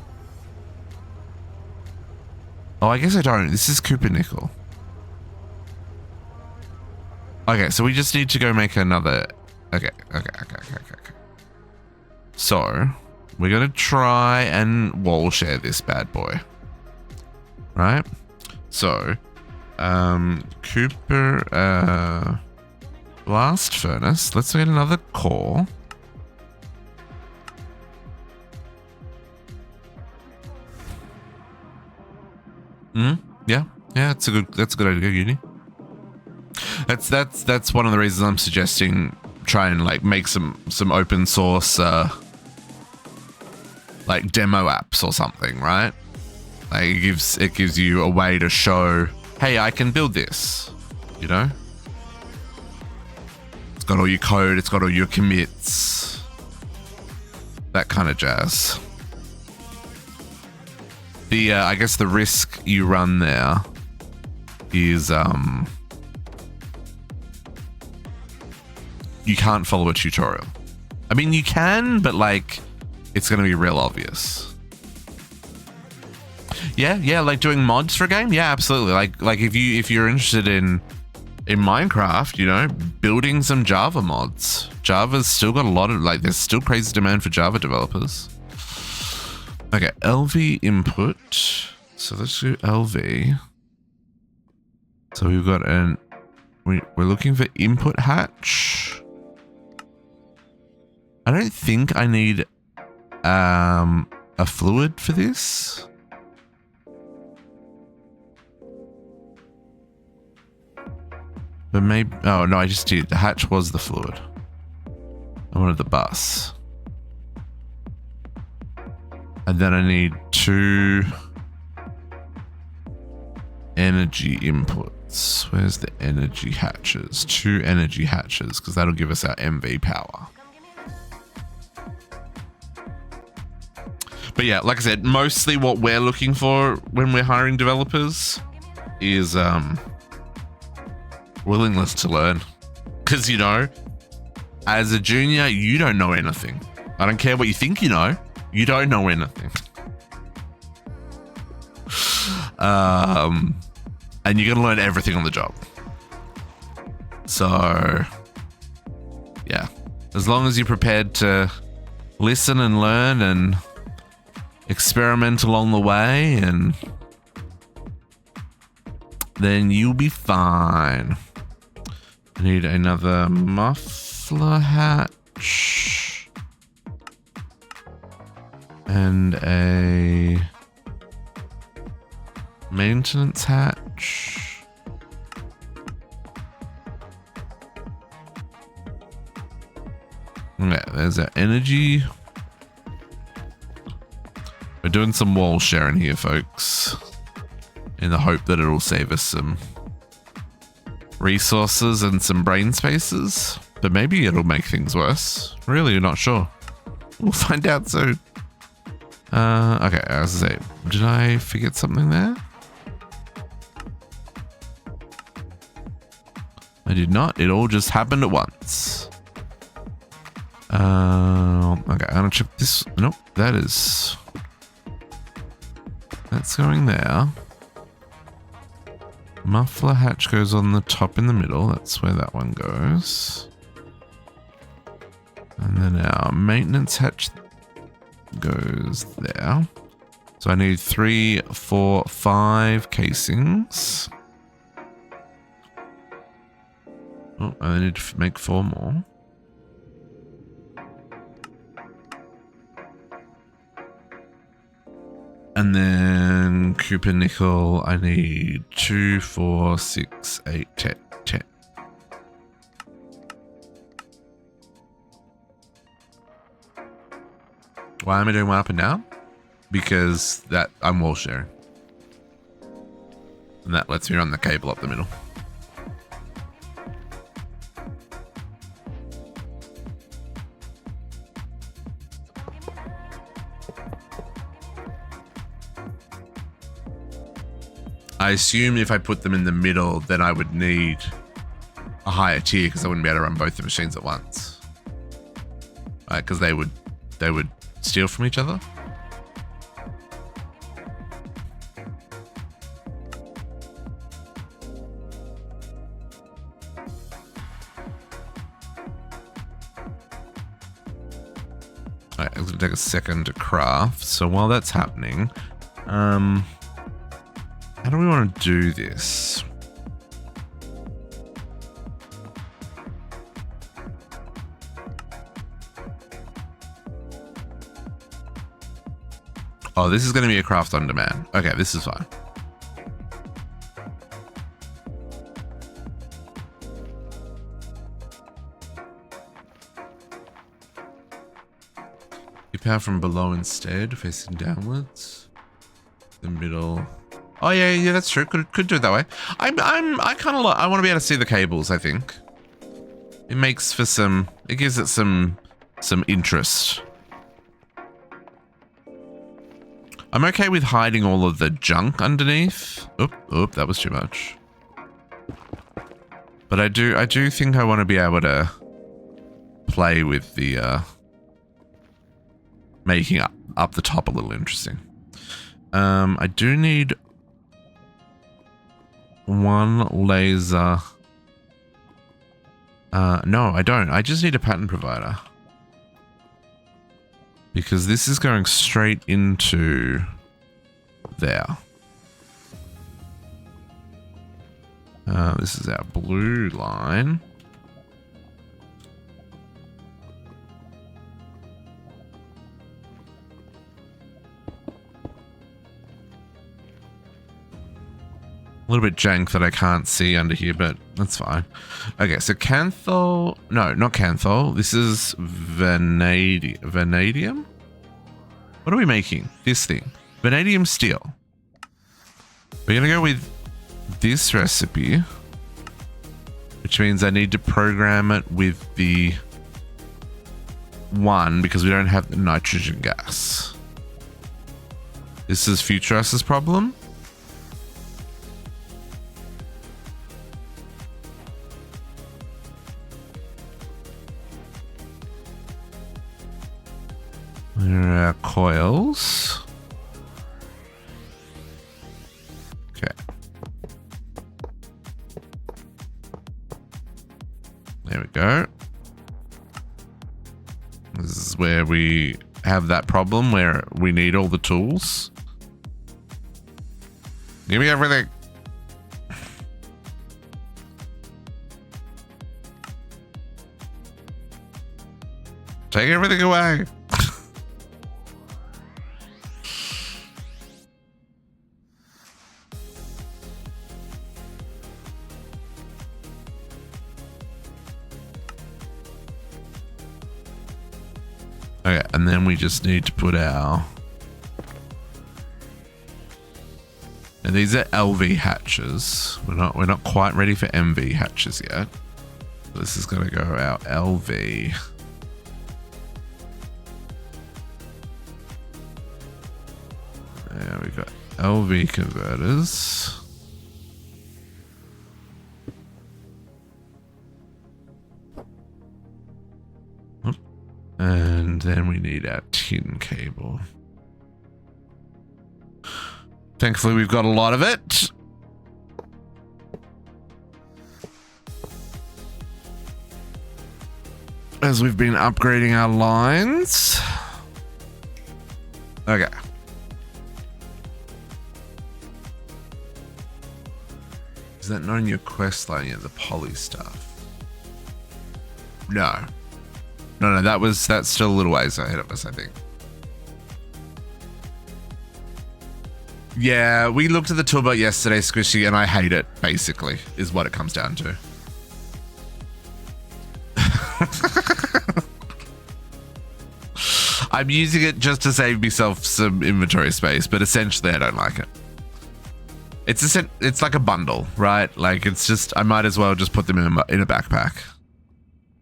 S1: Oh, I guess I don't. This is Cooper Nickel. Okay, so we just need to go make another. Okay. So we're gonna try and wall share this bad boy. Right? So, Cooper, blast furnace. Let's get another core. Yeah, that's a good idea, Uni. That's one of the reasons I'm suggesting try and like make some open source like demo apps or something, right? Like it gives you a way to show, hey, I can build this, you know? It's got all your code, it's got all your commits, that kind of jazz. The I guess the risk you run there is you can't follow a tutorial. I mean, you can, but like it's going to be real obvious. Yeah, like doing mods for a game. Yeah, absolutely. Like if you're interested in Minecraft, you know, building some Java mods. Java's still got a lot of like there's still crazy demand for Java developers. Okay, LV input. So let's do LV. So we've got we're looking for input hatch. I don't think I need a fluid for this. But maybe, oh no, I just did. The hatch was the fluid. I wanted the bus. And then I need 2 energy inputs. Where's the energy hatches? 2 energy hatches, because that'll give us our MV power. But yeah, like I said, mostly what we're looking for when we're hiring developers is willingness to learn. Because, you know, as a junior, you don't know anything. I don't care what you think you know. You don't know anything. And you're going to learn everything on the job. So, yeah. As long as you're prepared to listen and learn and experiment along the way, and then you'll be fine. I need another muffler hatch and a maintenance hatch. Yeah, there's our energy. We're doing some wall sharing here, folks, in the hope that it'll save us some resources and some brain spaces, but maybe it'll make things worse. Really, not sure. We'll find out soon. Okay, I was gonna say, did I forget something there? I did not. It all just happened at once. Okay, I'm gonna check this. Nope, that is. That's going there. Muffler hatch goes on the top in the middle. That's where that one goes. And then our maintenance hatch goes there. So I need 3, 4, 5 casings. Oh, I need to make 4 more. And then Cooper nickel, I need 2, 4, 6, 8, 10. Why am I doing one up and down? Because that I'm wall sharing. And that lets me run the cable up the middle. I assume if I put them in the middle, then I would need a higher tier because I wouldn't be able to run both the machines at once. Right, because they would steal from each other. Alright, it's gonna take a second to craft. So while that's happening, how do we want to do this? Oh, this is going to be a craft on demand. Okay, this is fine. You power from below instead, facing downwards. The middle. Oh yeah, that's true. Could do it that way. I kind of I want to be able to see the cables. I think it makes for some. It gives it some interest. I'm okay with hiding all of the junk underneath. Oop, that was too much. But I do think I want to be able to play with the making up the top a little interesting. I do need 1 laser. No, I don't. I just need a pattern provider. Because this is going straight into there. This is our blue line. A little bit jank that I can't see under here, but that's fine. Okay, so Canthol... No, not Canthol. This is Vanadium? What are we making? This thing. Vanadium steel. We're going to go with this recipe, which means I need to program it with the 1 because we don't have the nitrogen gas. This is Futurus's problem. There are our coils. Okay. There we go. This is where we have that problem where we need all the tools. Give me everything. Take everything away. Okay, and then we just need to put our... And these are LV hatches. We're not quite ready for MV hatches yet. So this is going to go our LV. There we got LV converters. And then we need our tin cable. Thankfully, we've got a lot of it. As we've been upgrading our lines. Okay. Is that not in your quest line yet? The poly stuff? No. No, that's still a little ways ahead of us, I think. Yeah, we looked at the toolbot yesterday, Squishy, and I hate it, basically, is what it comes down to. I'm using it just to save myself some inventory space, but essentially I don't like it. It's like a bundle, right? Like it's just, I might as well just put them in a backpack.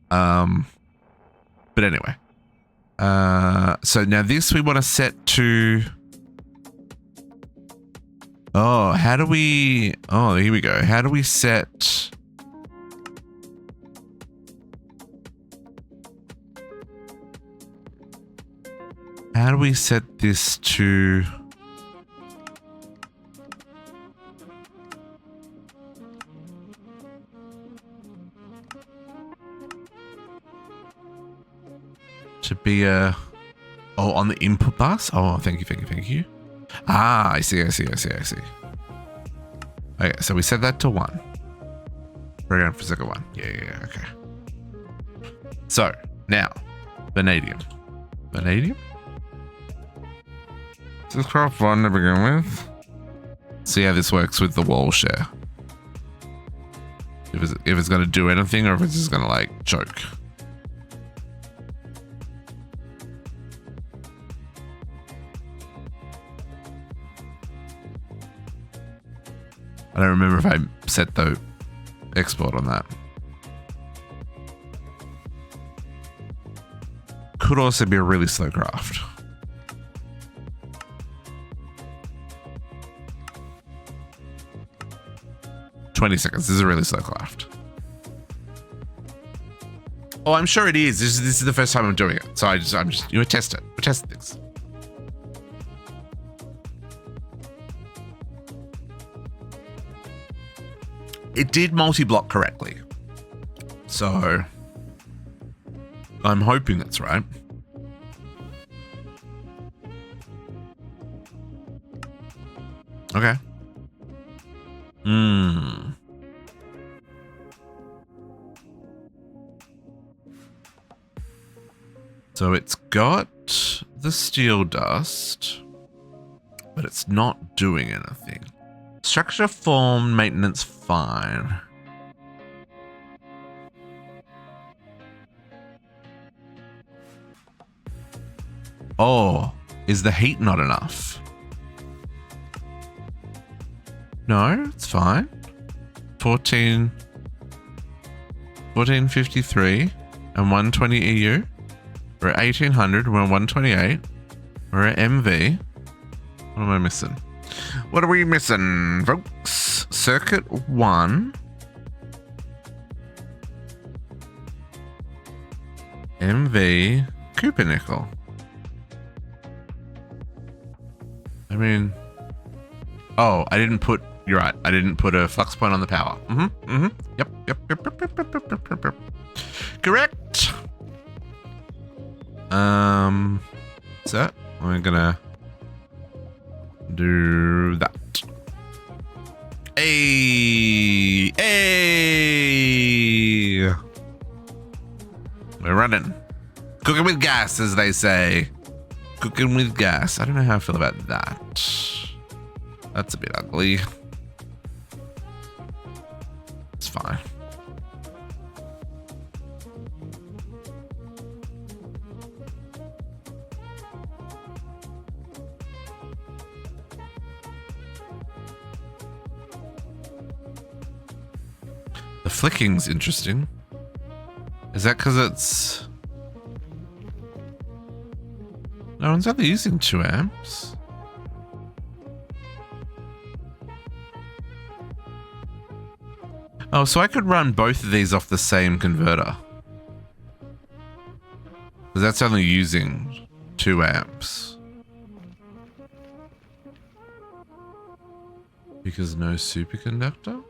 S1: But anyway. So now this we want to set to... Oh, how do we... Oh, here we go. How do we set... How do we set this to... To be a... Oh, on the input bus? Oh, thank you. Ah, I see. Okay, so we set that to 1. We're going for second 1. Yeah, okay. So, now, vanadium. This is craft 1 to begin with. See how this works with the wall share. If it's going to do anything or if it's just going to like choke. I don't remember if I set the export on that. Could also be a really slow craft. $20. This is a really slow craft. Oh, I'm sure it is. This is the first time I'm doing it, so I'm just test it. We're testing things. It did multi-block correctly, so I'm hoping that's right. Okay. So it's got the steel dust, but it's not doing anything. Structure, form, maintenance, fine. Oh, is the heat not enough? No, it's fine. 1453 and 120 EU. We're at 1800, we're at 128. We're at MV. What am I missing? What are we missing, folks? Circuit 1. MV. Cooper nickel. I mean... Oh, I didn't put... You're right. I didn't put a flux point on the power. Yep. Correct. So we're gonna do that. Hey. We're running. Cooking with gas, as they say. Cooking with gas. I don't know how I feel about that. That's a bit ugly. It's fine. The flicking's interesting. Is that because it's... No one's only using 2 amps. Oh, so I could run both of these off the same converter. Because that's only using 2 amps. Because no superconductor?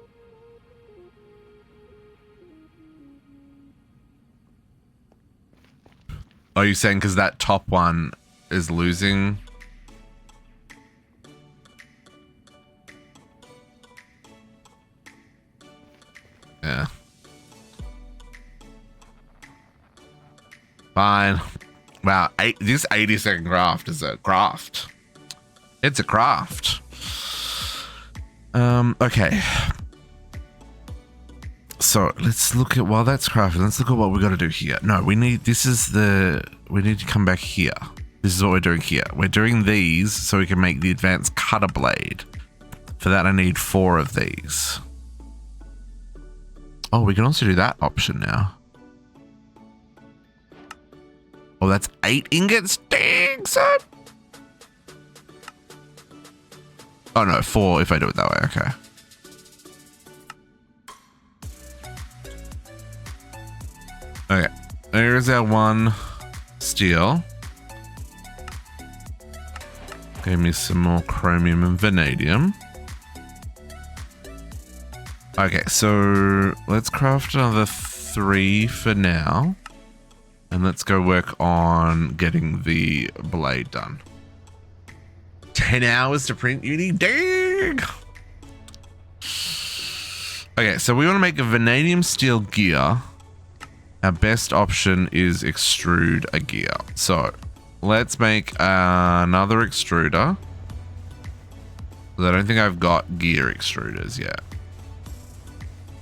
S1: Are you saying because that top one is losing? Yeah. Fine. Wow, this 80-second craft is a craft. It's a craft. Okay. So let's look at, while that's crafted, let's look at what we got to do here. No, we need to come back here. This is what we're doing here. We're doing these so we can make the advanced cutter blade. For that, I need 4 of these. Oh, we can also do that option now. Oh, that's 8 ingots? Dang, son! Oh no, 4 if I do it that way, okay. Okay, there's our 1 steel. Give me some more chromium and vanadium. Okay, so let's craft another 3 for now. And let's go work on getting the blade done. 10 hours to print uni? Dang! Okay, so we want to make a vanadium steel gear. Our best option is extrude a gear. So let's make another extruder. I don't think I've got gear extruders yet.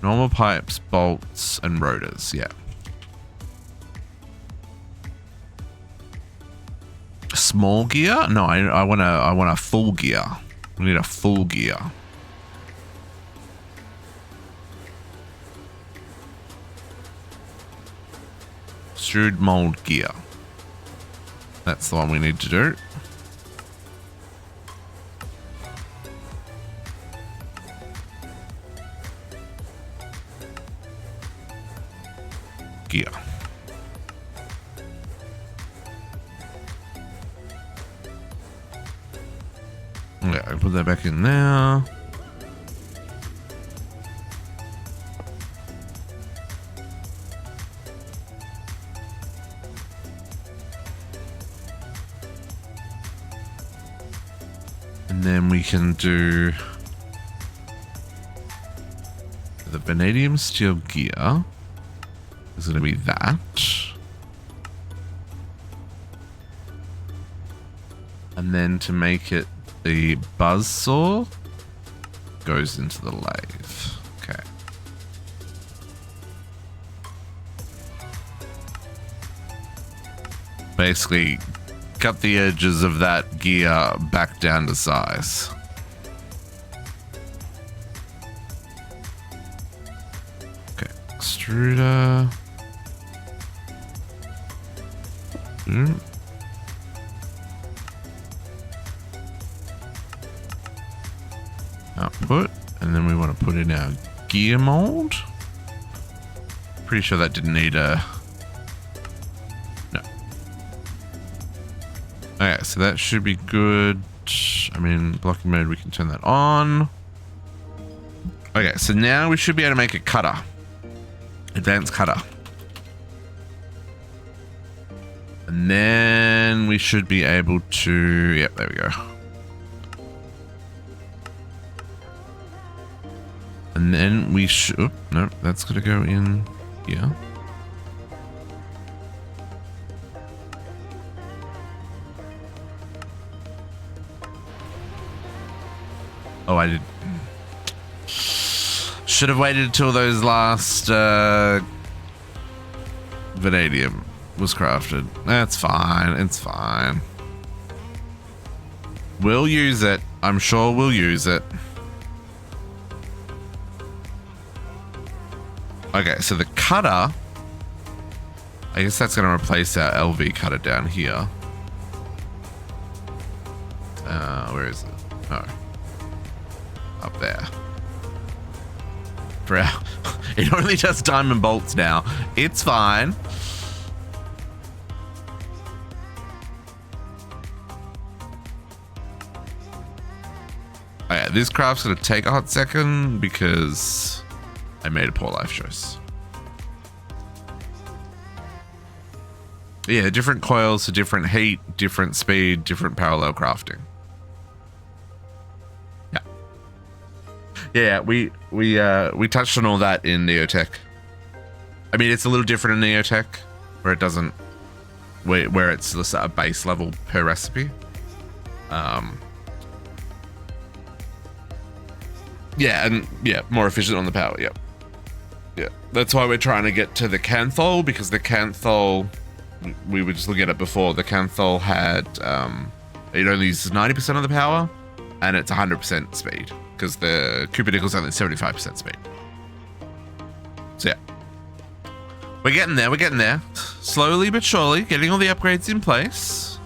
S1: Normal pipes, bolts, and rotors, yeah. Small gear? No, I want a full gear. We need a full gear. Extrude mold gear. That's the one we need to do. Gear. Yeah, I put that back in there. And then we can do the vanadium steel gear. Is going to be that. And then to make it the buzzsaw goes into the lathe. Okay. Basically, cut the edges of that gear back down to size. Okay, extruder. Output, and then we want to put in our gear mold. Pretty sure that didn't need a... No. Okay, so that should be good. I mean, blocking mode, we can turn that on. Okay, so now we should be able to make a cutter. Advanced cutter. And then we should be able to... Yep, there we go. And then we should... Oh, no, that's going to go in here. Oh, I did... Should have waited until those last vanadium was crafted. That's fine. It's fine. We'll use it. I'm sure we'll use it. Okay, so the cutter, I guess that's going to replace our LV cutter down here. Where is it? Oh. Up there. For our, it only does diamond bolts now. It's fine. Okay, this craft's gonna take a hot second because I made a poor life choice. Yeah, different coils for different heat, different speed, different parallel crafting. Yeah. Yeah, we touched on all that in Neotech. I mean, it's a little different in Neotech, where it doesn't, where it's just at a base level per recipe. Yeah, and yeah, more efficient on the power. Yep. Yeah, that's why we're trying to get to the Canthol, because the Canthol, we were just looking at it before. The Canthol had it only uses 90% of the power, and it's 100% speed because the Cupernickel's only 75% speed. So yeah, we're getting there. We're getting there, slowly but surely, getting all the upgrades in place.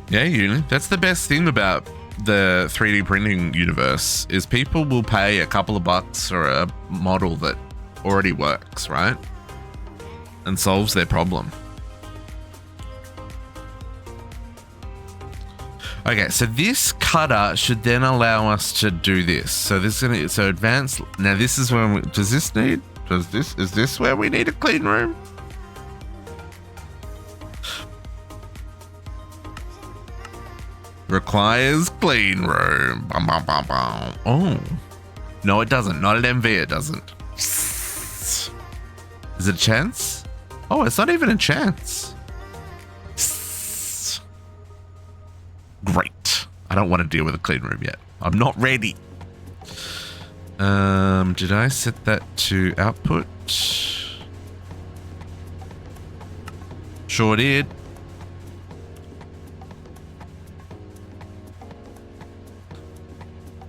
S1: Yeah, Uni. That's the best thing about the 3D printing universe is people will pay a couple of bucks for a model that already works, right? And solves their problem. Okay, so this cutter should then allow us to do this. So this is gonna, so advanced. Now this is when is this where we need a clean room? Requires clean room. Bum, bum, bum, bum. Oh, no, it doesn't. Not at MV, it doesn't. Is it a chance? Oh, it's not even a chance. Great. I don't want to deal with a clean room yet. I'm not ready. Did I set that to output? Sure did.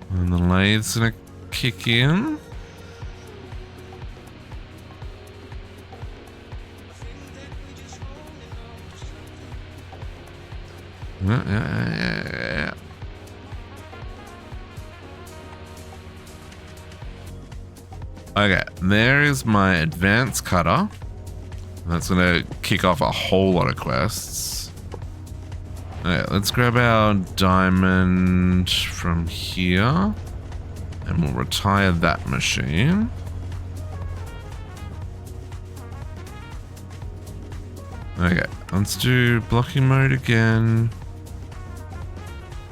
S1: And the lathe's gonna kick in. Yeah. Okay, there is my advanced cutter. That's gonna kick off a whole lot of quests. Okay, let's grab our diamond from here and we'll retire that machine. Okay, let's do blocking mode again.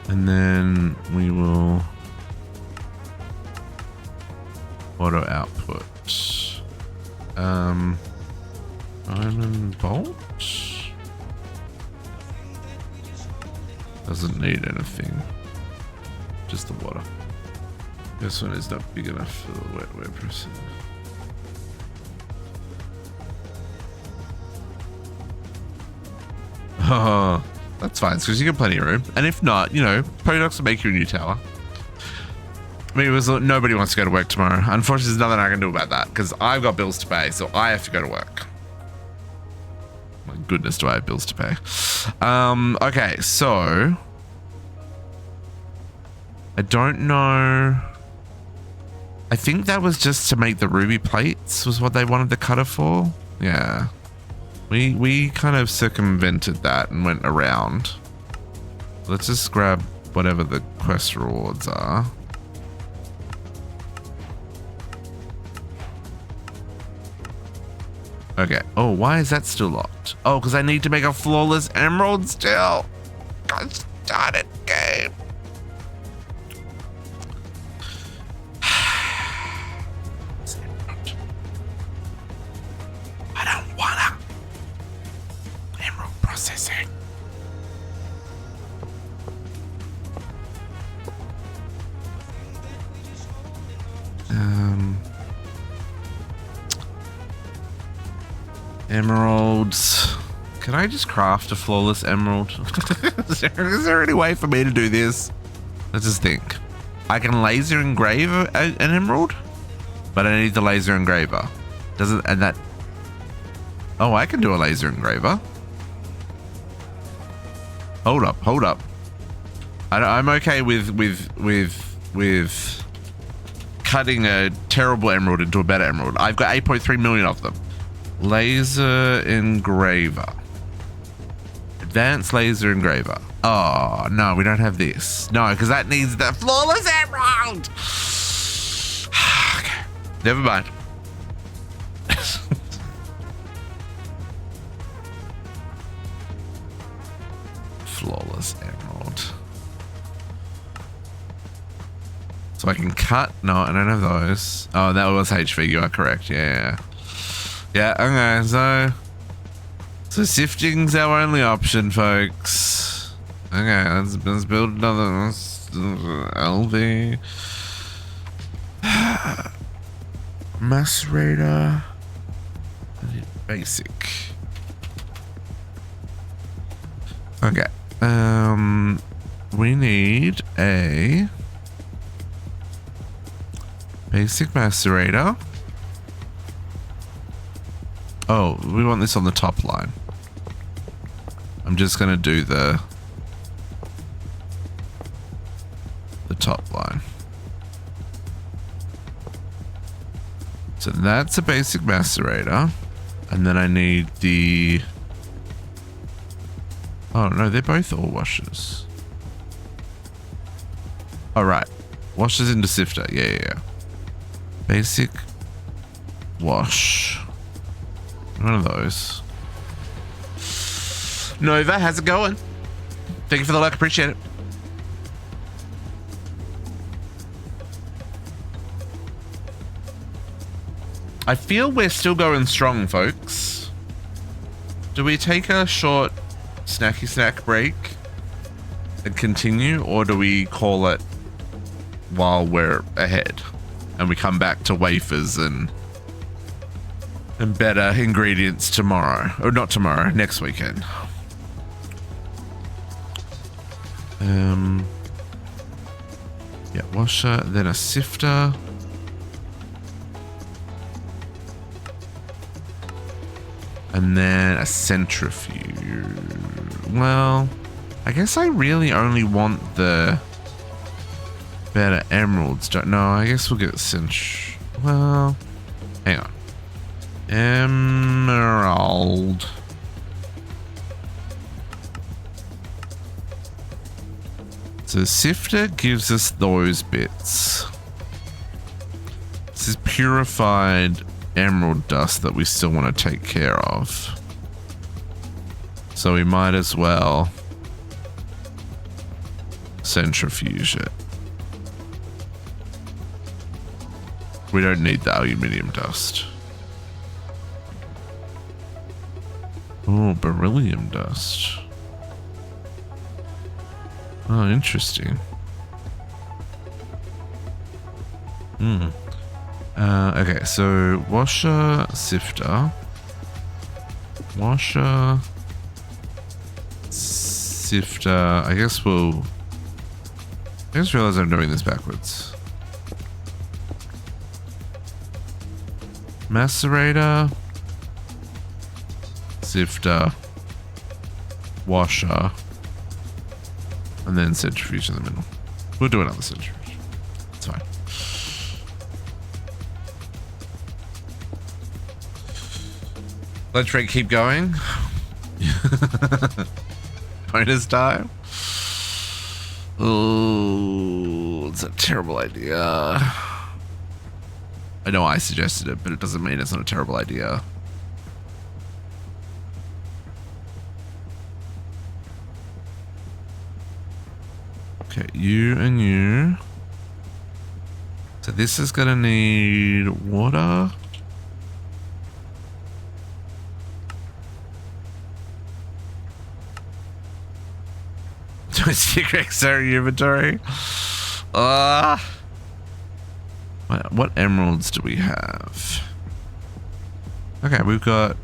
S1: And then we will auto output. Diamond bolt. Doesn't need anything. Just the water. This one is not big enough for the wet wear process. Oh, that's fine, because you get plenty of room. And if not, you know, Podocs will make you a new tower. I mean, nobody wants to go to work tomorrow. Unfortunately, there's nothing I can do about that, because I've got bills to pay, so I have to go to work. My goodness, do I have bills to pay? Okay, so I don't know. I think that was just to make the ruby plates was what they wanted the cutter for. Yeah. We kind of circumvented that and went around. Let's just grab whatever the quest rewards are. Okay. Oh, why is that still locked? Oh, because I need to make a flawless emerald still. God, start it, game. I don't wanna. Emerald processing. Emeralds. Can I just craft a flawless emerald? Is there any way for me to do this? Let's just think. I can laser engrave an emerald, but I need the laser engraver. Doesn't, and that. Oh, I can do a laser engraver. Hold up. I'm okay with cutting a terrible emerald into a better emerald. I've got 8.3 million of them. Laser engraver. Advanced laser engraver. Oh, no, we don't have this. No, because that needs the flawless emerald. Okay, never mind. Flawless emerald. So I can cut. No, I don't have those. Oh, that was HV. You are correct. Yeah. Yeah, okay, so sifting's our only option, folks. Okay, let's build another LV. Macerator. Basic. Okay. We need a basic macerator. Oh, we want this on the top line. I'm just gonna do the top line. So that's a basic macerator. And then I need the... Oh no, they're both ore washers. All right, washers into sifter. Yeah. Basic wash. One of those. Nova, how's it going? Thank you for the like, appreciate it. I feel we're still going strong, folks. Do we take a short snacky snack break and continue, or do we call it while we're ahead and we come back to wafers and better ingredients tomorrow? Or not tomorrow, next weekend. Yeah, washer, then a sifter. And then a centrifuge. Well, I guess I really only want the better emeralds. No, I guess we'll get well, hang on. Emerald. So sifter gives us those bits. This is purified emerald dust that we still want to take care of. So we might as well centrifuge it. We don't need the aluminium dust. Oh, beryllium dust. Oh, interesting. Okay, so washer, sifter. Washer, sifter. I just realize I'm doing this backwards. Macerator, sifter, washer, and then centrifuge in the middle. We'll do another centrifuge. It's fine. Let's keep going. Bonus time. Oh, it's a terrible idea. I know I suggested it, but it doesn't mean it's not a terrible idea. Okay, you and you. So this is gonna need water. Secret Xer inventory. What emeralds do we have? Okay, we've got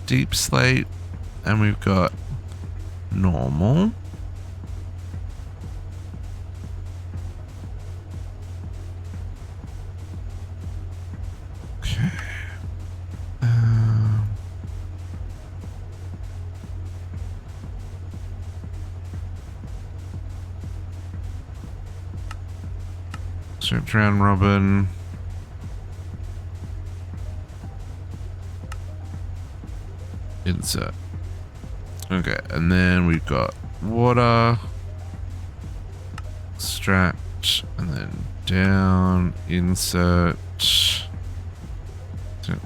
S1: deep slate and we've got normal. Okay. Search round robin. Insert. Okay, and then we've got water, extract, and then down, insert, set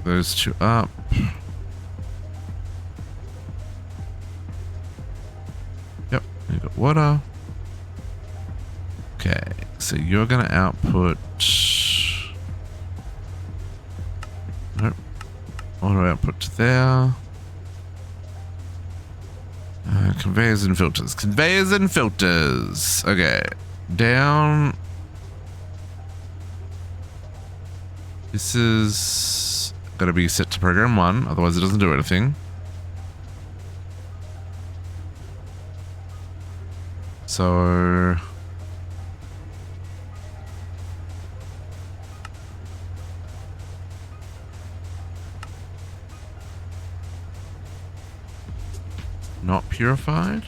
S1: those two up. Yep, we've got water. Okay, so you're going to output, nope, auto output to there. Conveyors and filters. Conveyors and filters. Okay. Down. This is got to be set to program 1, otherwise it doesn't do anything. So not purified.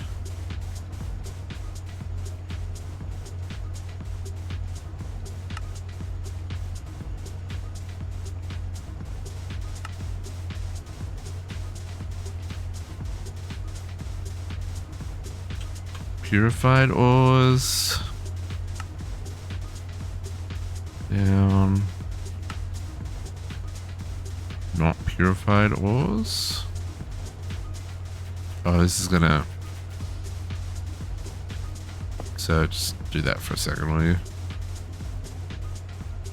S1: Purified ores. Down. Not purified ores. Oh, this is gonna... So just do that for a second, will you?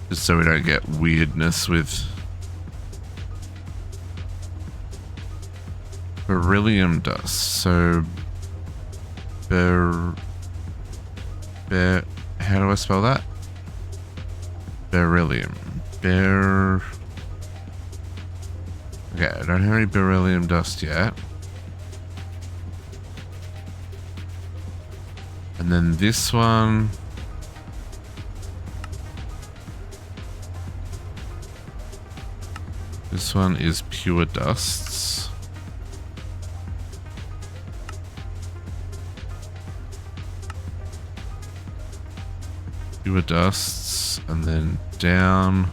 S1: Just so we don't get weirdness with beryllium dust. So how do I spell that? Beryllium. Okay, I don't have any beryllium dust yet. And then this one. This one is pure dusts. Pure dusts, and then down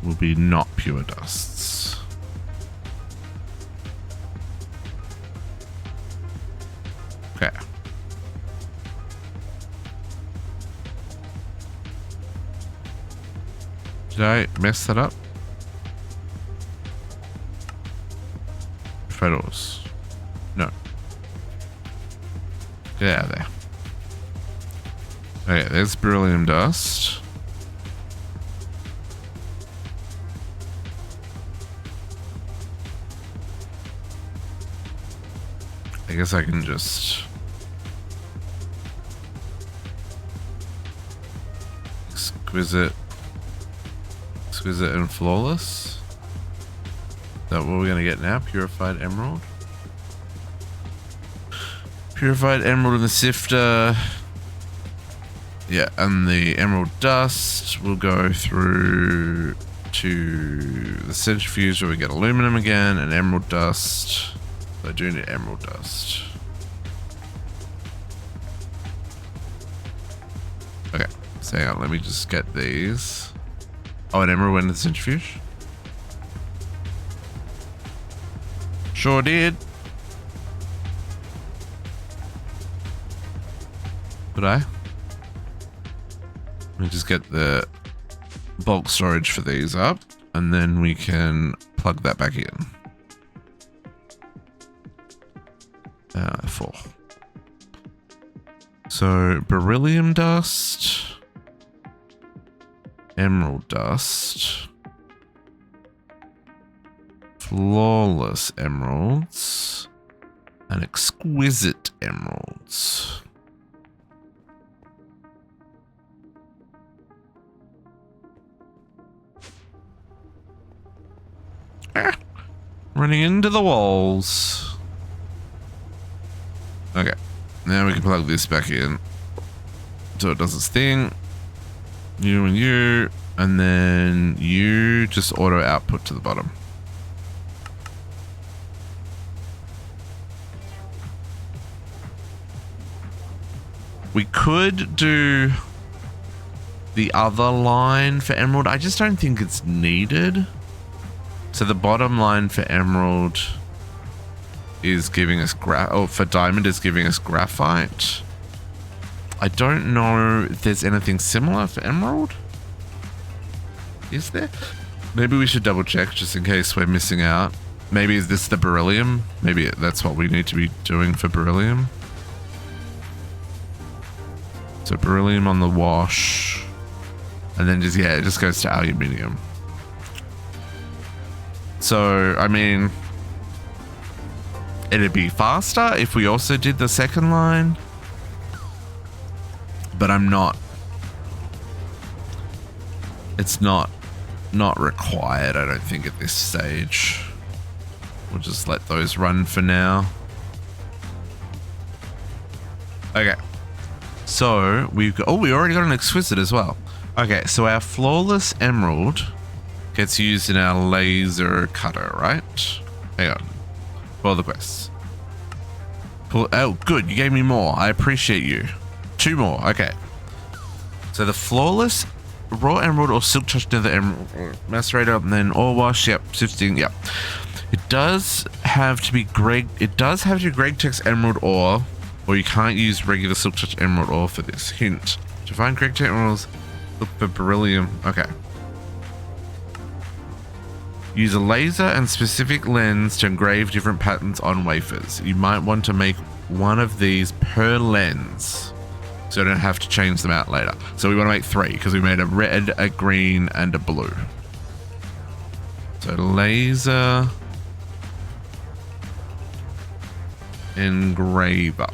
S1: will be not pure dusts. Okay. Did I mess that up? Photos. No. Get out of there. Okay, there's beryllium dust. I guess I can just exquisite and flawless. Is that what we're gonna get now? Purified emerald. Purified emerald in the sifter. Yeah, and the emerald dust will go through to the centrifuge where we get aluminum again and emerald dust. So I do need emerald dust. Okay, so hang on, let me just get these. Oh, an emerald went to the centrifuge? Sure did. Did I? Let me just get the bulk storage for these up, and then we can plug that back in. 4. So beryllium dust, emerald dust, flawless emeralds, and exquisite emeralds. Running into the walls. Okay, now we can plug this back in so it does its thing. You and you, and then you just auto output to the bottom. We could do the other line for emerald. I just don't think it's needed. So the bottom line for emerald is giving us for diamond is giving us graphite. I don't know if there's anything similar for emerald. Is there? Maybe we should double check just in case we're missing out. Maybe is this the beryllium? Maybe that's what we need to be doing for beryllium. So beryllium on the wash. And then just, yeah, it just goes to aluminium. So, I mean, it'd be faster if we also did the second line. But I'm not. It's not required, I don't think, at this stage. We'll just let those run for now. Okay. So we've got, we already got an exquisite as well. Okay, so our flawless emerald gets used in our laser cutter, right? Hang on. For the quests. Oh, good. You gave me more. I appreciate you. 2 more. Okay. So the flawless raw emerald or silk touch nether emerald macerator, and then ore wash. Yep. Sifting. Yep. It does have to be Greg Tex emerald ore, or you can't use regular silk touch emerald ore for this. Hint: to find Greg Tex emeralds, look for beryllium. Okay. Use a laser and specific lens to engrave different patterns on wafers. You might want to make one of these per lens, so you don't have to change them out later. So we want to make 3 because we made a red, a green, and a blue. So laser engraver.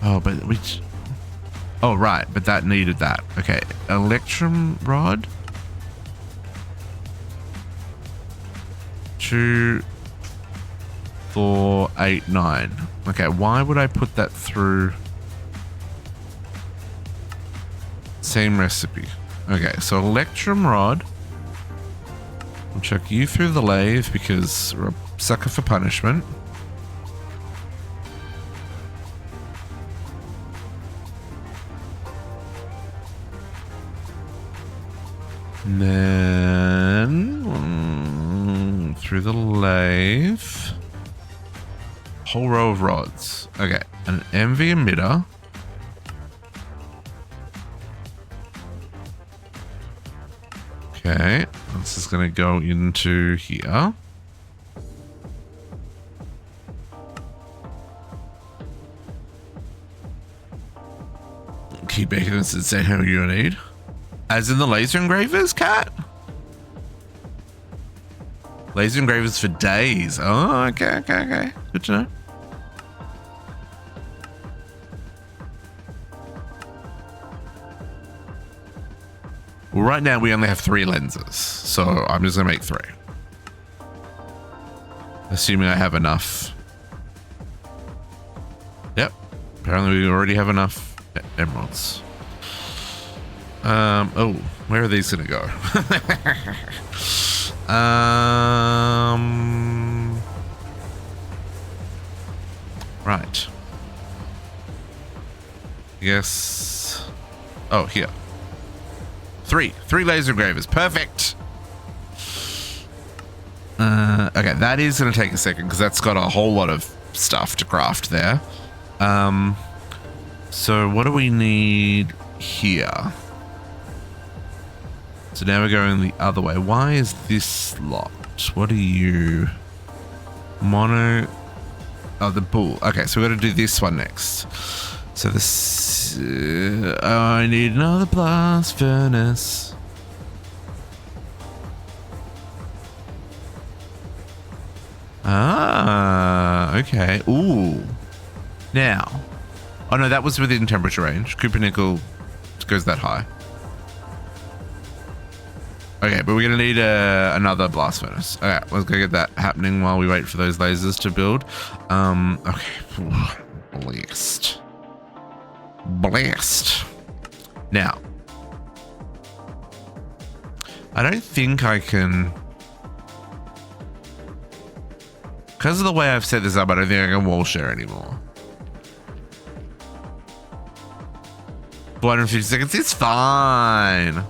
S1: Oh, but which? Oh, right, but that needed that. Okay, electrum rod. 2, 4, 8, 9. Okay, why would I put that through? Same recipe. Okay, so electrum rod. We'll chuck you through the lathe because we're a sucker for punishment. And then through the lathe. Whole row of rods. Okay, an MV emitter. Okay, this is going to go into here. Keep making this and say how you need. As in the laser engravers, cat? Laser engravers for days. Oh, okay. Good to know. Well, right now we only have 3 lenses, so I'm just gonna make 3. Assuming I have enough. Yep. Apparently we already have enough emeralds. Oh, where are these gonna go? Right. Yes. Oh, here. 3 laser engravers. Perfect. Okay, that is going to take a second because that's got a whole lot of stuff to craft there. So what do we need here? So now we're going the other way. Why is this locked? What are you? Mono. Oh, the bull. Okay, so we're going to do this one next. So this... I need another blast furnace. Ah, okay. Ooh. Now. Oh, no, that was within temperature range. Cooper nickel goes that high. Okay, but we're going to need another blast furnace. Okay, let's go get that happening while we wait for those lasers to build. Okay. Blast. Now, I don't think I can... Because of the way I've set this up, I don't think I can wall share anymore. 450 seconds, it's fine.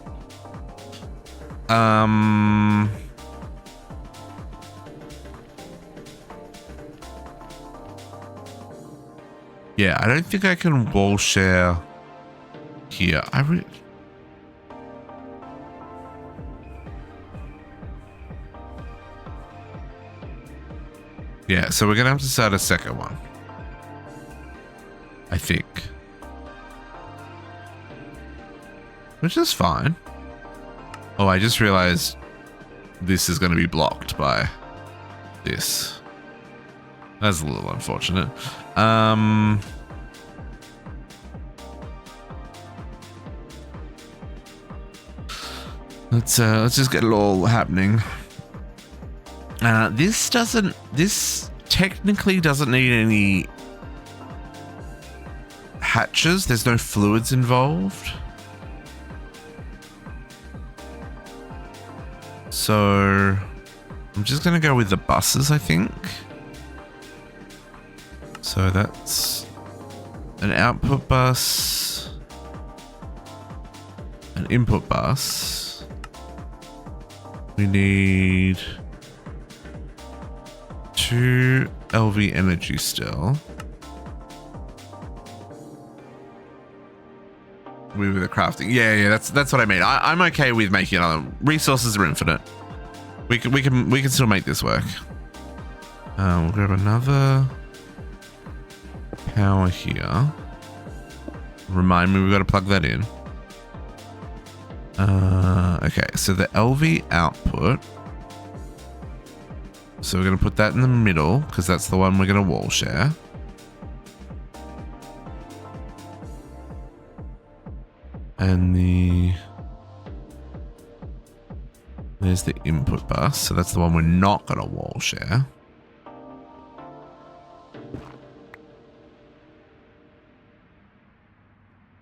S1: Yeah, I don't think I can wall share here. Yeah, so we're gonna have to start a second one, I think, which is fine. Oh, I just realized this is going to be blocked by this. That's a little unfortunate. Let's just get it all happening. This technically doesn't need any hatches. There's no fluids involved. So I'm just going to go with the buses, I think. So that's an output bus, an input bus. We need 2 LV energy still. With the crafting. Yeah, that's what I mean. I'm okay with making another. Resources are infinite. We can still make this work. We'll grab another power here. Remind me, we've got to plug that in. Okay, so the LV output. So we're going to put that in the middle because that's the one we're going to wall share. And there's the input bus. So that's the one we're not going to wall share.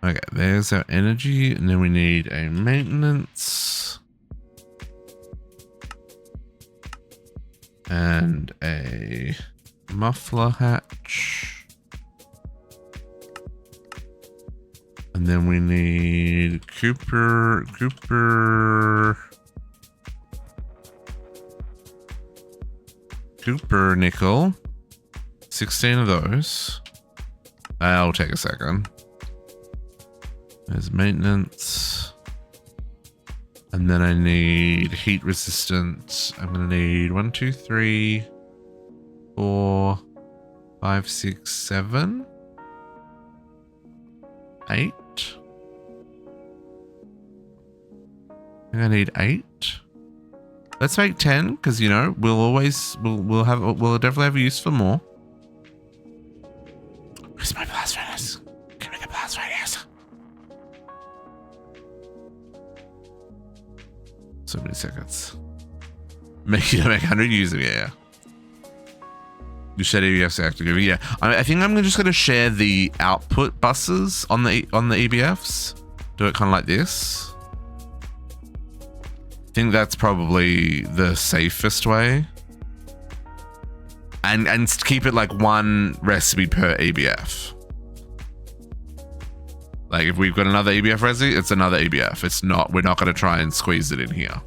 S1: Okay, there's our energy. And then we need a maintenance. And a muffler hatch. And then we need Cooper nickel. 16 of those. I'll take a second. There's maintenance. And then I need heat resistant. I'm going to need 1, 2, 3, 4, 5, 6, 7, 8. I think I need 8. Let's make 10 because, you know, we'll definitely have use for more. Where's my blast furnace? Give me the blast furnace. So many seconds. Make 100 users, yeah. You said EBFs active, yeah. I think I'm just going to share the output buses on the EBFs. Do it kind of like this. I think that's probably the safest way. And keep it like 1 recipe per EBF. Like if we've got another EBF recipe, it's another EBF. It's not, we're not going to try and squeeze it in here.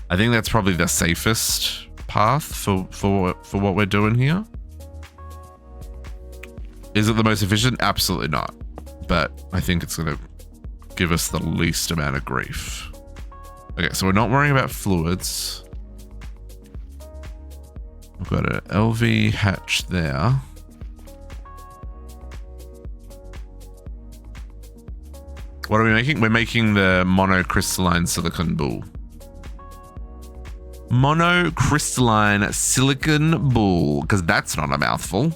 S1: I think that's probably the safest path for what we're doing here. Is it the most efficient? Absolutely not. But I think it's going to give us the least amount of grief. Okay, so we're not worrying about fluids. We've got an LV hatch there. What are we making? We're making the monocrystalline silicon bull. Monocrystalline silicon bull, because that's not a mouthful.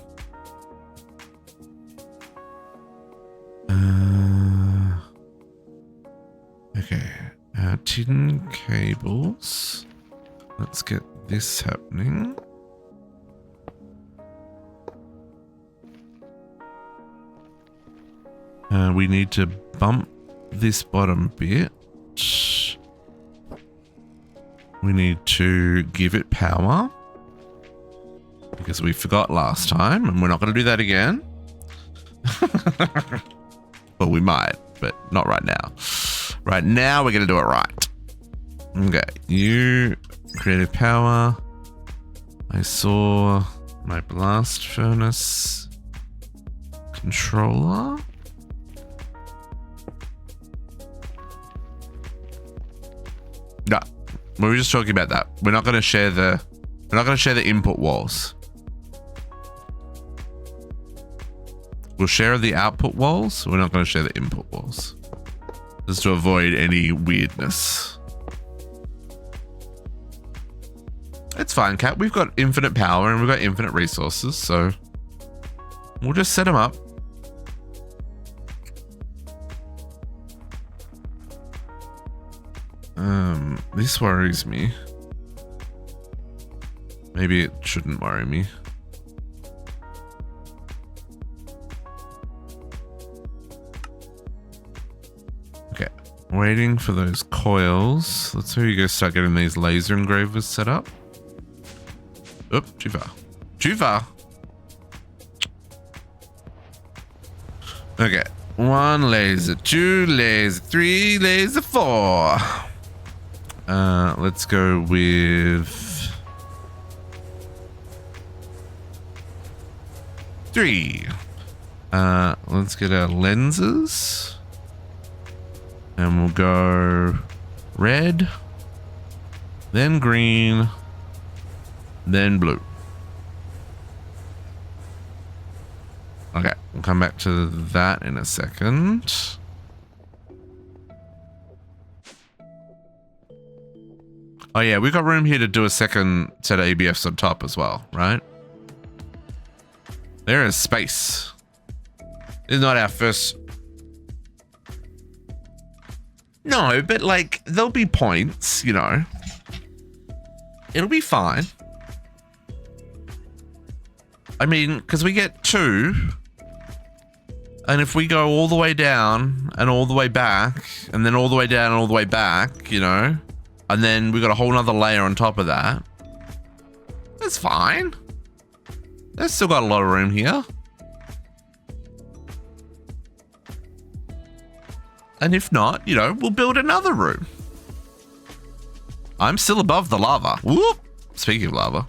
S1: Okay, tin cables. Let's get this happening. We need to bump this bottom bit. We need to give it power because we forgot last time and we're not going to do that again. Well, we might, but not right now. Right now, we're going to do it right. Okay, you created power. I saw my blast furnace controller. No, we were just talking about that. We're not going to share the input walls. We'll share the output walls. We're not going to share the input walls, just to avoid any weirdness. It's fine, Cat. We've got infinite power and we've got infinite resources, so we'll just set them up. This worries me. Maybe it shouldn't worry me. Okay, waiting for those coils. Let's see you go start getting these laser engravers set up. Oop, too far. Too far. Okay, 1 laser, 2 laser, 3 laser, 4. Let's go with 3. Let's get our lenses. And we'll go red, then green, then blue. Okay, we'll come back to that in a second. Oh yeah, we've got room here to do a second set of ABFs on top as well, right? There is space. This is not our first... No, but like, there'll be points, you know. It'll be fine. I mean, because we get 2. And if we go all the way down and all the way back, and then all the way down and all the way back, you know, and then we got a whole nother layer on top of that, that's fine. There's still got a lot of room here. And if not, you know, we'll build another room. I'm still above the lava. Whoop! Speaking of lava,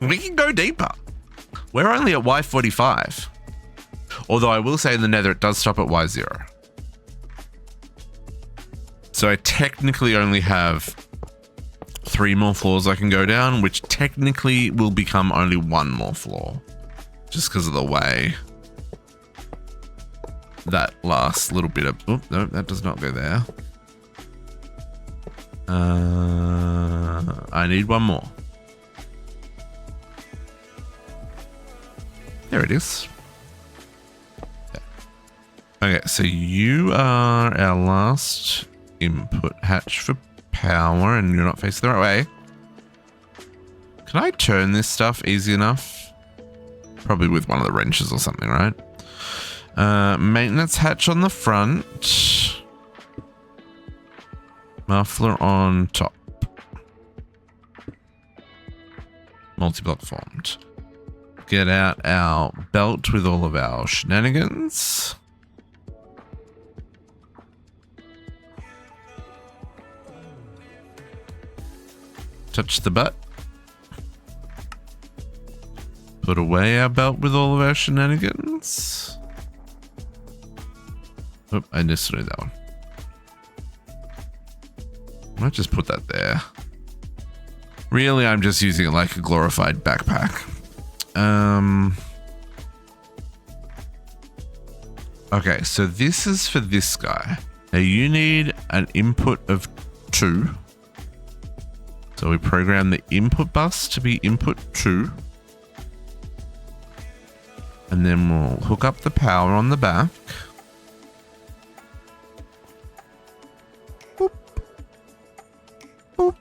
S1: we can go deeper. We're only at Y45. Although I will say in the nether it does stop at Y0. So I technically only have 3 more floors I can go down, which technically will become only 1 more floor. Just because of the way that last little bit of... Oh, no, that does not go there. I need 1 more. There it is. Okay, so you are our last input hatch for power, and you're not facing the right way. Can I turn this stuff easy enough? Probably with one of the wrenches or something, right? Maintenance hatch on the front. Muffler on top. Multi-block formed. Get out our belt with all of our shenanigans. Touch the butt. Put away our belt with all of our shenanigans. Oh, I missed that one. I might just put that there. Really, I'm just using it like a glorified backpack. Okay, so this is for this guy. Now you need an input of 2. So we program the input bus to be input 2. And then we'll hook up the power on the back. Boop. Boop.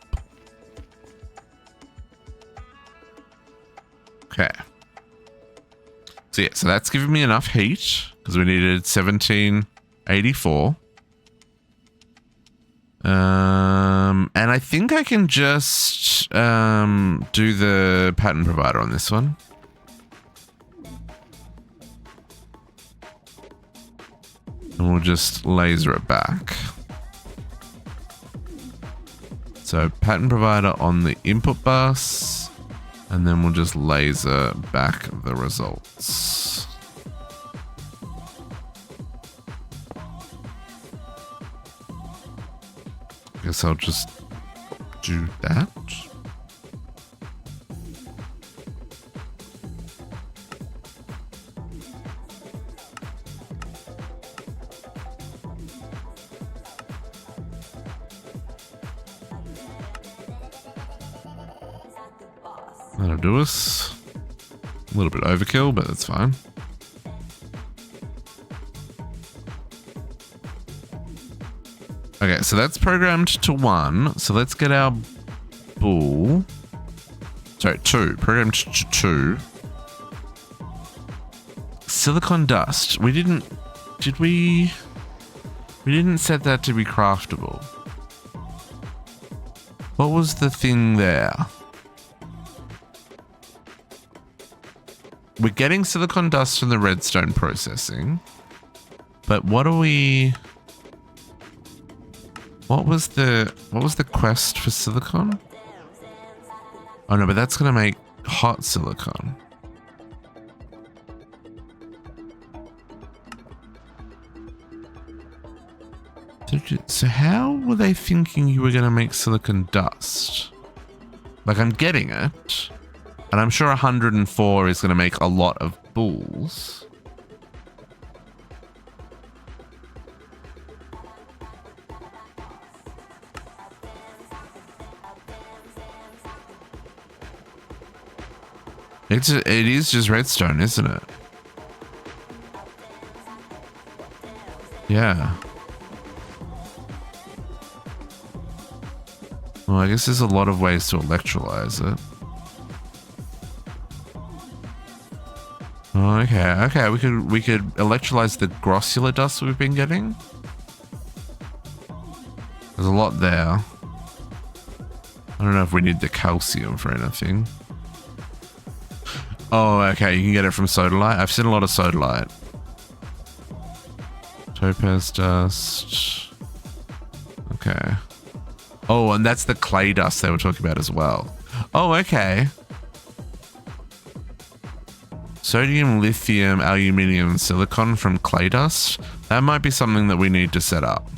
S1: Okay. So yeah, so that's giving me enough heat because we needed 1784. And I think I can just do the pattern provider on this one. And we'll just laser it back. So pattern provider on the input bus, and then we'll just laser back the results. guess I'll just do that. That'll do us. A little bit overkill, but that's fine. Okay, so that's programmed to 1. So let's get our bull. Sorry, 2. Programmed to 2. Silicon dust. We didn't... Did we... We didn't set that to be craftable. What was the thing there? We're getting silicon dust from the redstone processing. But what are we... What was the quest for silicon? Oh no, but that's gonna make hot silicon. So how were they thinking you were gonna make silicon dust? Like, I'm getting it. And I'm sure 104 is gonna make a lot of bulls. It is just redstone, isn't it? Yeah. Well, I guess there's a lot of ways to electrolyze it. Oh, okay, we could electrolyze the grossular dust we've been getting. There's a lot there. I don't know if we need the calcium for anything. Oh, okay, you can get it from sodalite. I've seen a lot of sodalite. Topaz dust. Okay. Oh, and that's the clay dust they were talking about as well. Oh, okay. Sodium, lithium, aluminium, silicon from clay dust. That might be something that we need to set up.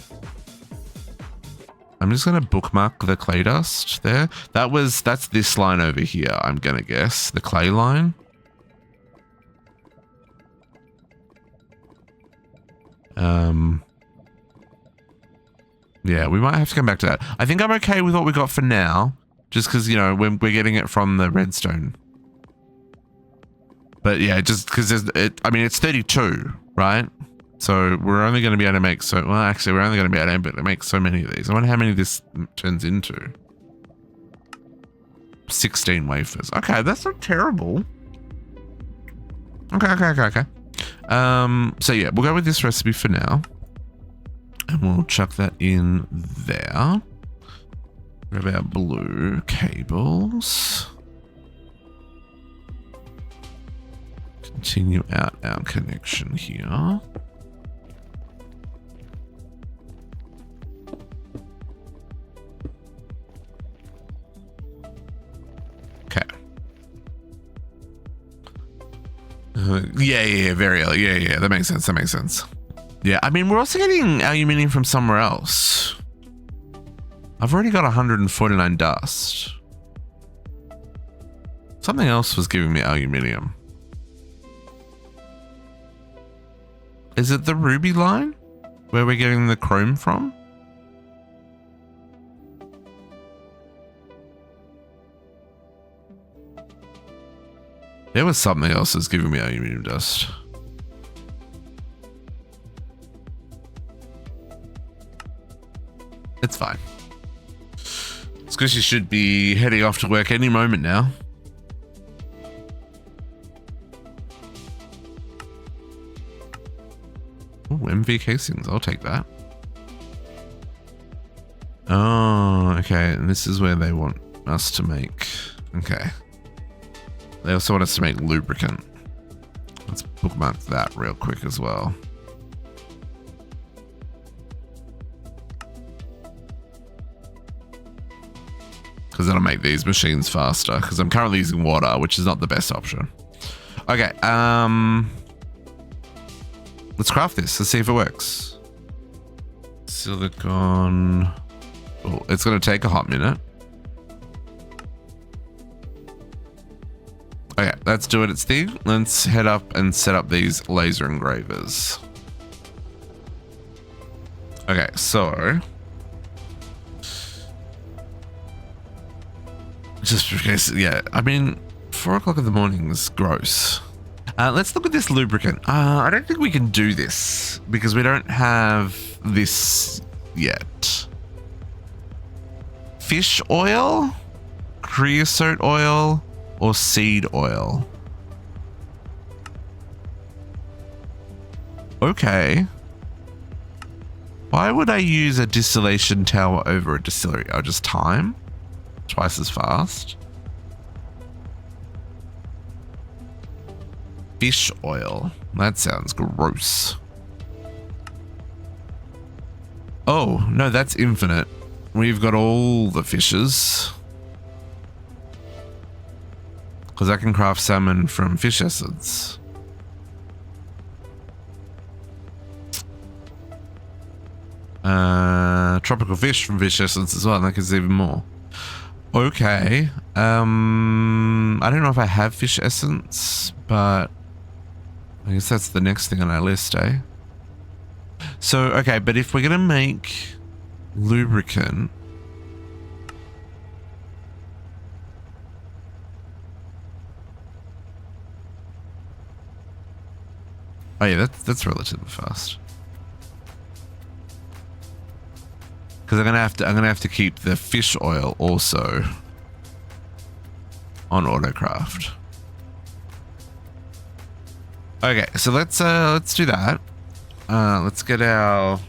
S1: I'm just going to bookmark the clay dust there. That's this line over here, I'm going to guess. The clay line. Yeah, we might have to come back to that. I think I'm okay with what we got for now. Just because, you know, we're getting it from the redstone. But yeah, just because I mean, it's 32, right? So we're only going to be able to make well, actually, we're only going to be able to make so many of these. I wonder how many this turns into. 16 wafers. Okay, that's not terrible. Okay. So yeah, we'll go with this recipe for now. And we'll chuck that in there. Grab our blue cables. Continue out our connection here. Okay. Yeah, very early. Yeah, that makes sense. Yeah, I mean, we're also getting aluminium from somewhere else. I've already got 149 dust. Something else was giving me aluminium. Is it the ruby line where we're getting the chrome from? There was something else that's giving me aluminium dust. It's fine. Squishy should be heading off to work any moment now. Oh, MV casings. I'll take that. Oh, okay. And this is where they want us to make. Okay. They also want us to make lubricant. Let's bookmark that real quick as well. Because that'll make these machines faster. Because I'm currently using water, which is not the best option. Okay, let's craft this. Let's see if it works. Silicon. Oh, it's going to take a hot minute. Okay, that's doing its thing. Let's head up and set up these laser engravers. Okay, so just because, yeah, I mean, 4 o'clock in the morning is gross. Let's look at this lubricant. I don't think we can do this because we don't have this yet. Fish oil, creosote oil, or seed oil. Okay. Why would I use a distillation tower over a distillery? I'll just time twice as fast. Fish oil. That sounds gross. Oh, no, that's infinite. We've got all the fishes. Because I can craft salmon from fish essence. Tropical fish from fish essence as well. And that gives even more. Okay. I don't know if I have fish essence, but I guess that's the next thing on our list, eh? So, okay, but if we're going to make lubricant, oh yeah, that's relatively fast. Because I'm gonna have to keep the fish oil also on autocraft. Okay, so let's do that. Let's get our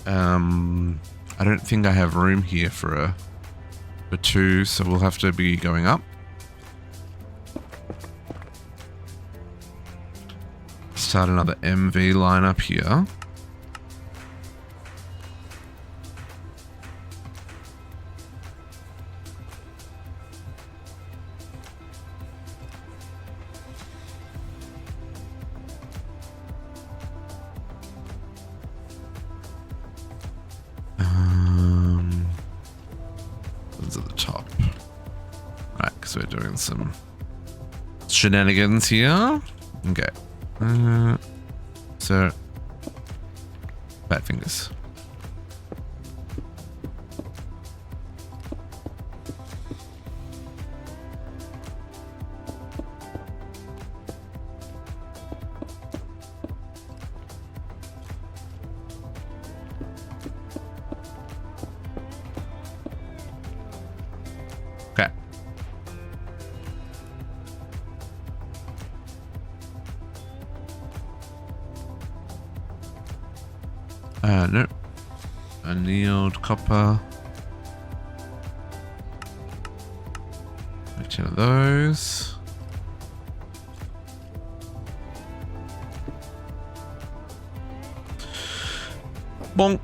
S1: I don't think I have room here for 2, so we'll have to be going up. Start another MV line up here. Those at the top. Right, because we're doing some shenanigans here. Okay. So, fat fingers. Okay. Nope. Annealed copper. Make 10 of those. Bonk.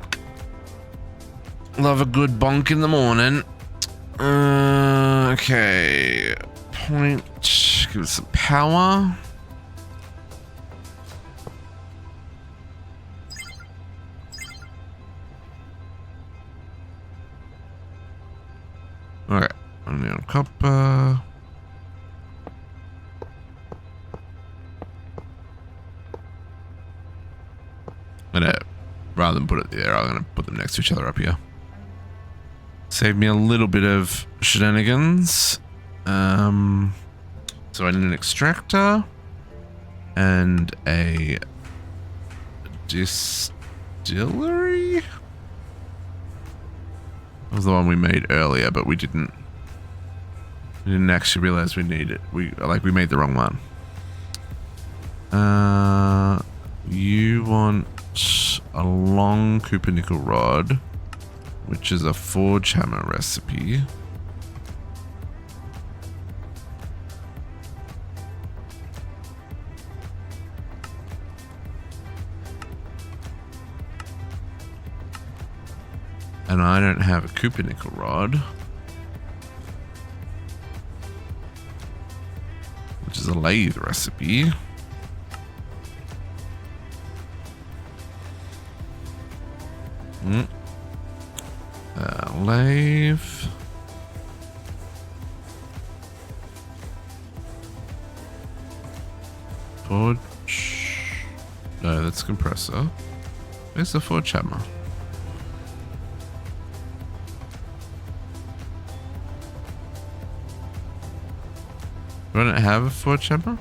S1: Love a good bonk in the morning. Okay. Point. Give it some power. Okay, on copper. Rather than put it there, I'm gonna put them next to each other up here. Save me a little bit of shenanigans. So I need an extractor and a distillery. That was the one we made earlier, but we didn't actually realize we needed it. We made the wrong one. You want a long copper nickel rod, which is a forge hammer recipe. And I don't have a copper nickel rod, which is a lathe recipe. Enclave. Forge. No, that's compressor. Where's the forge hammer? Do I not have a forge hammer?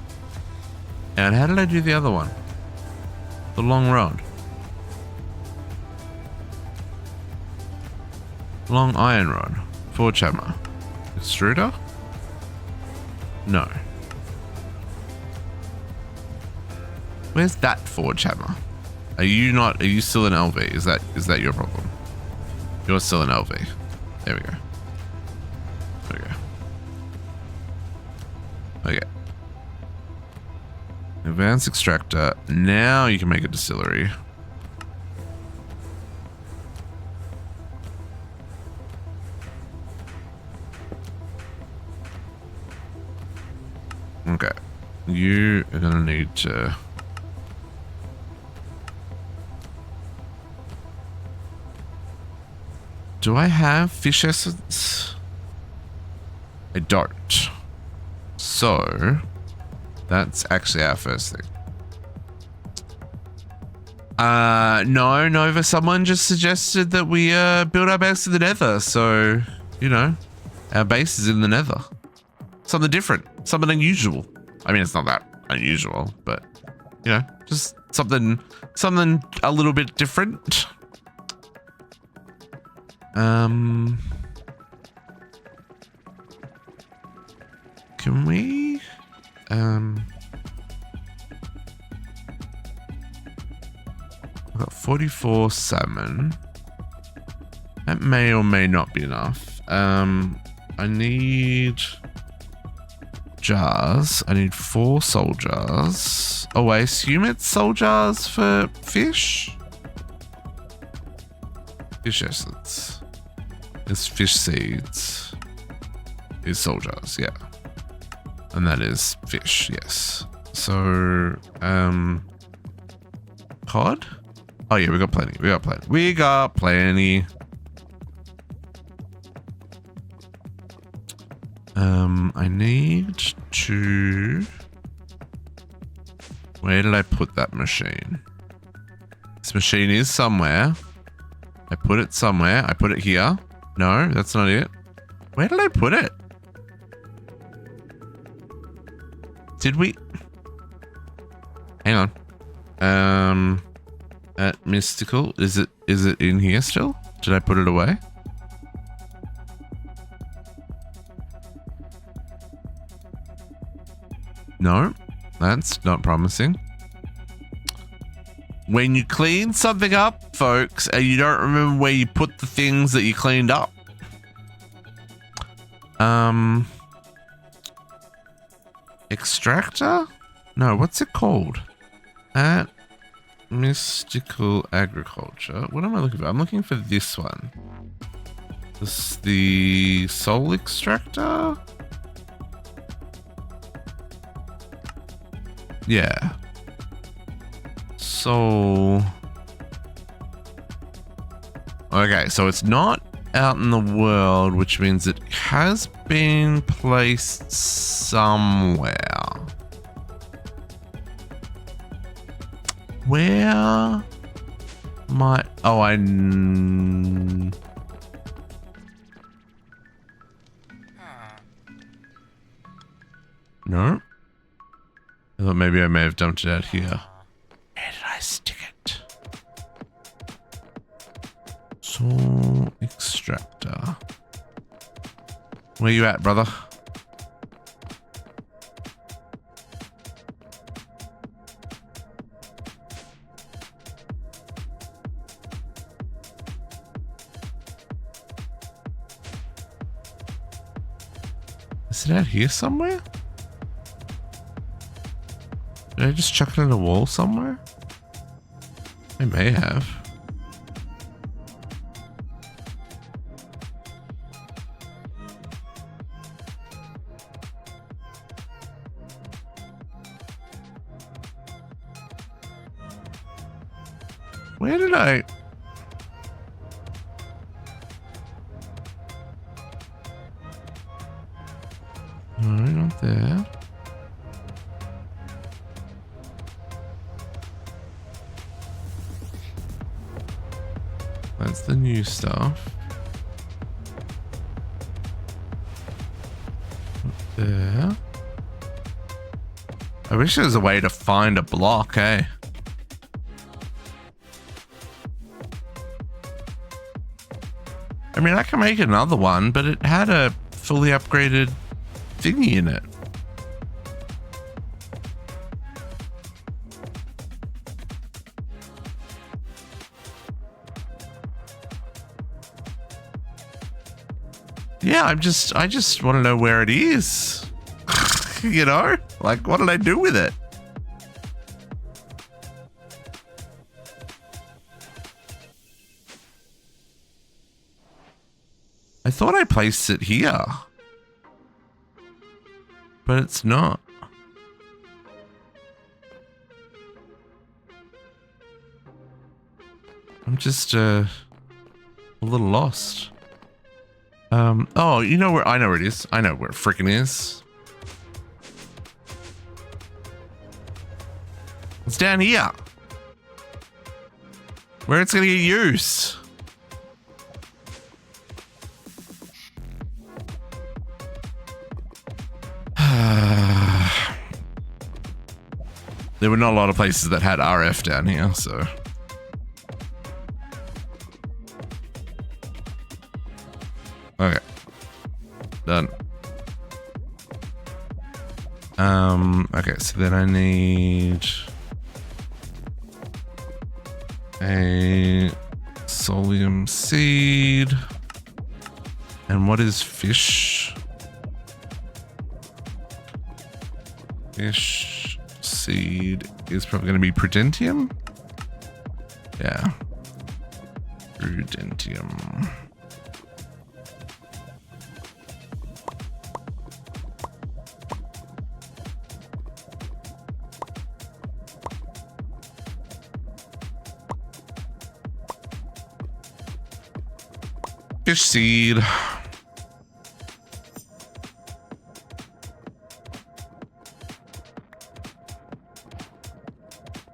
S1: And how did I do the other one? The long rod. Long iron rod. Forge hammer. Extruder? No. Where's that forge hammer? Are you still in LV? Is that your problem? You're still in LV. There we go. There we go. Okay. Advanced extractor. Now you can make a distillery. Okay. You are gonna need to... Do I have fish essence? I don't. So, that's actually our first thing. No, Nova, someone just suggested that we build our base in the nether. So, you know, our base is in the nether. Something different, something unusual. I mean, it's not that unusual, but, you know, just something a little bit different. Can we, I've got 44 salmon. That may or may not be enough. I need jars. I need 4 soul jars. Oh, I assume it's soul jars for fish? Fish essence. It's fish seeds. Is soul jars, yeah. And that is fish, yes. So, cod? Oh yeah, we got plenty. We got plenty. We got plenty. I need to... Where did I put that machine? This machine is somewhere. I put it somewhere. I put it here. No, that's not it. Where did I put it? Did we? Hang on. At mystical, is it in here still? Did I put it away? No, that's not promising. When you clean something up, folks, and you don't remember where you put the things that you cleaned up. Extractor? No, what's it called? At mystical agriculture. What am I looking for? I'm looking for this one. This the soul extractor? Yeah. Soul. Okay, so it's not out in the world, which means it has been placed somewhere. Where might... Oh, No? I thought maybe I may have dumped it out here. Where did I stick it? Soul extractor. Where you at, brother? Is it out here somewhere? Did I just chuck it in a wall somewhere? I may have. Where did I... That's the new stuff. There. I wish there was a way to find a block, eh? I mean, I can make another one, but it had a fully upgraded thingy in it. Yeah, I just want to know where it is. You know? Like, what did I do with it? I thought I placed it here. But it's not. I'm just a little lost. Oh, you know where? I know where it is. I know where it freaking is. It's down here. Where it's gonna get used. There were not a lot of places that had RF down here, so. Okay. Done. Okay, so then I need a solium seed. And what is fish? Fish seed is probably going to be prudentium. Yeah. Prudentium. Fish seed.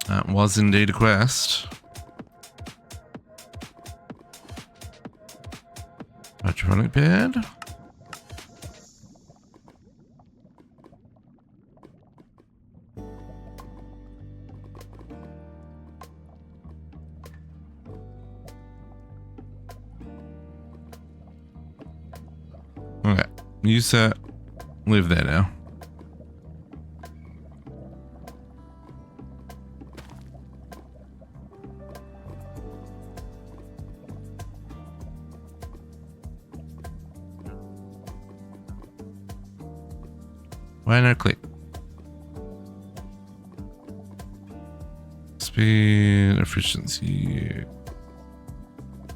S1: That was indeed a quest. Hydroponic bed. Okay, you set live there now. Why not click? Speed, efficiency.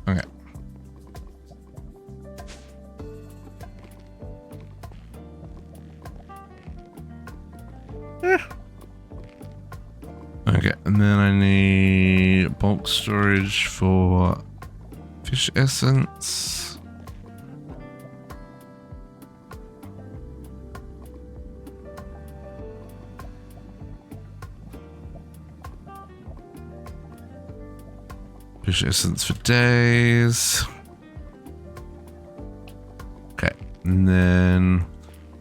S1: Okay. Okay, and then I need bulk storage for fish essence. Fish essence for days. Okay, and then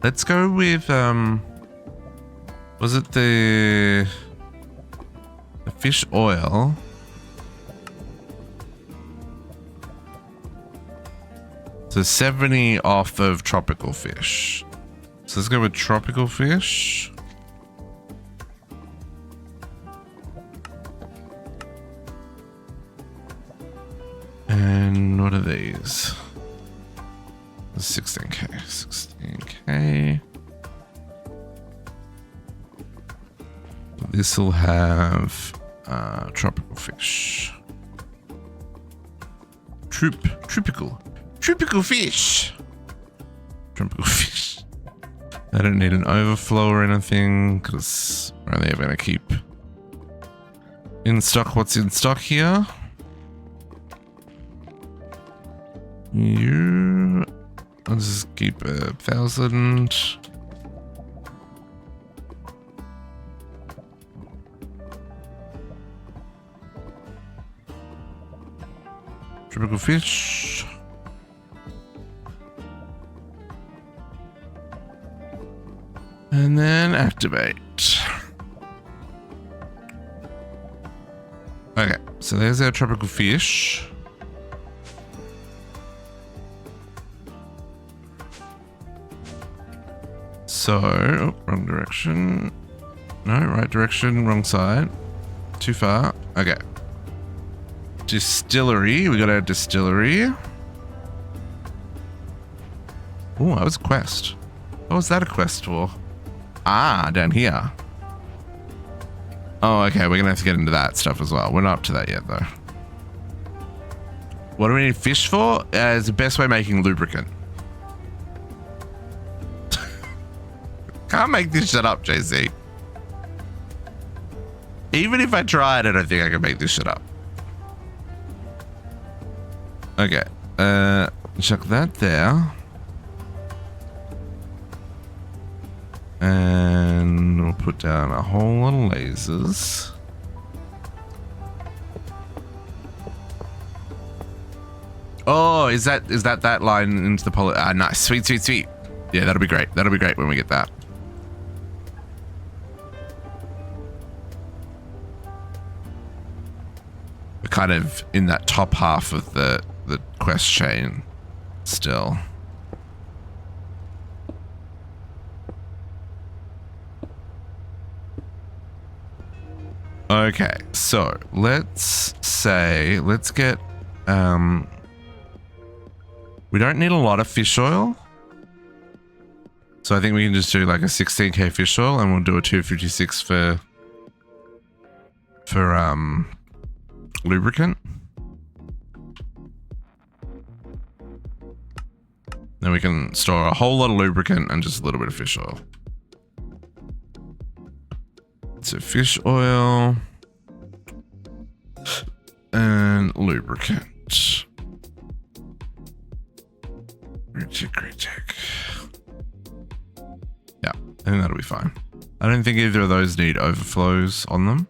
S1: let's go with was it the fish oil? So 70 off of tropical fish. So let's go with tropical fish. And what are these? 16k, 16k. This will have tropical fish. Tropical fish. Tropical fish. I don't need an overflow or anything because we're only ever going to keep in stock what's in stock here. I'll just keep 1,000. Tropical fish. And then activate. Okay, so there's our tropical fish. So, oh, wrong direction. No, right direction, wrong side. Too far. Okay. Distillery. We got our distillery. Oh, that was a quest. What was that a quest for? Ah, down here. Oh, okay. We're going to have to get into that stuff as well. We're not up to that yet, though. What do we need fish for? It's the best way making lubricant. Can't make this shit up, JC. Even if I tried, I don't think I can make this shit up. Okay. Chuck that there. And we'll put down a whole lot of lasers. Oh, is that line into the poly? Ah, nice. Sweet, sweet, sweet. Yeah, that'll be great. That'll be great when we get that. We're kind of in that top half of the quest chain still. Okay, so let's get, we don't need a lot of fish oil. So I think we can just do like a 16k fish oil and we'll do a 256 for lubricant. Then we can store a whole lot of lubricant and just a little bit of fish oil. So fish oil and lubricant. Great check. Yeah, I think that'll be fine. I don't think either of those need overflows on them.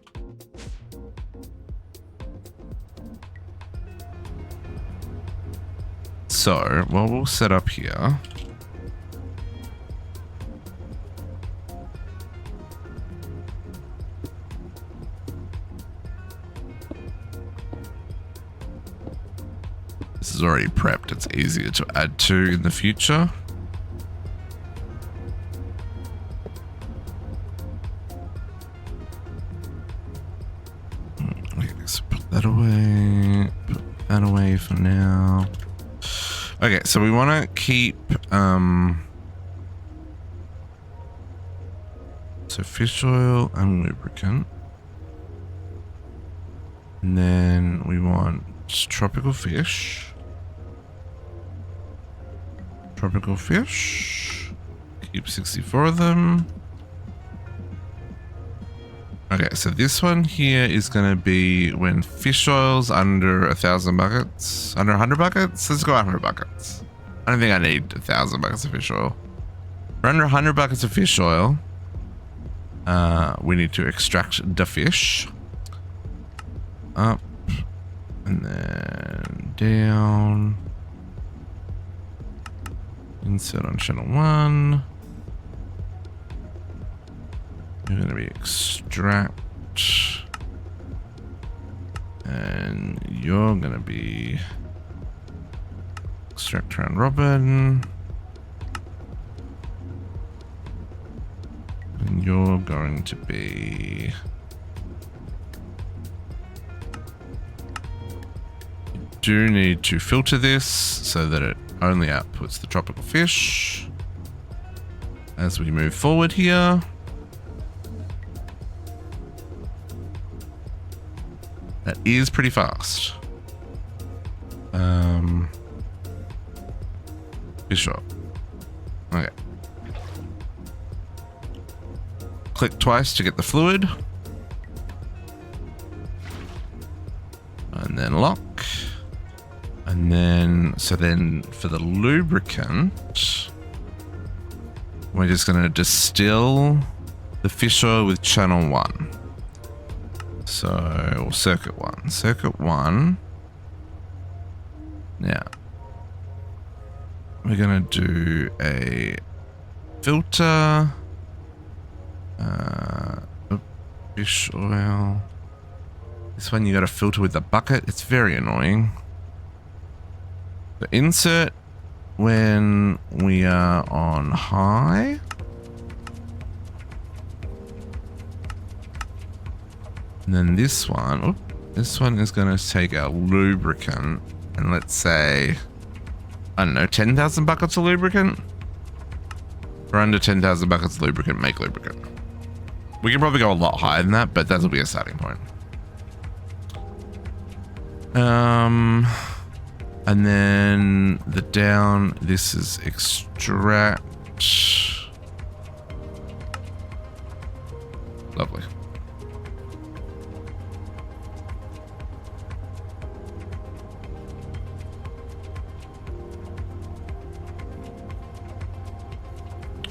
S1: So, what we'll set up here. This is already prepped. It's easier to add to in the future. Let's put that away. Put that away for now. Okay, so we want to keep so fish oil and lubricant. And then we want tropical fish. Tropical fish. Keep 64 of them. Okay, so this one here is going to be when fish oil's under 1,000 buckets. Under 100 buckets? Let's go 100 buckets. I don't think I need 1,000 buckets of fish oil. For under 100 buckets of fish oil, we need to extract the fish. Up. And then down. Insert on channel 1. You're going to be extract. And you're going to be extract round robin. And you're going to be... You do need to filter this so that it only outputs the tropical fish. As we move forward here. That is pretty fast. Fish oil. Okay. Click twice to get the fluid. And then lock. And then, so then for the lubricant, we're just going to distill the fish oil with channel 1. So, or circuit 1. Circuit 1 Now, we're going to do a filter. Fish oil. This one you got to filter with the bucket. It's very annoying. So insert when we are on high. And then this one is going to take our lubricant and let's say, I don't know, 10,000 buckets of lubricant? Or under 10,000 buckets of lubricant, make lubricant. We can probably go a lot higher than that, but that'll be a starting point. And then the down, this is extract. Lovely.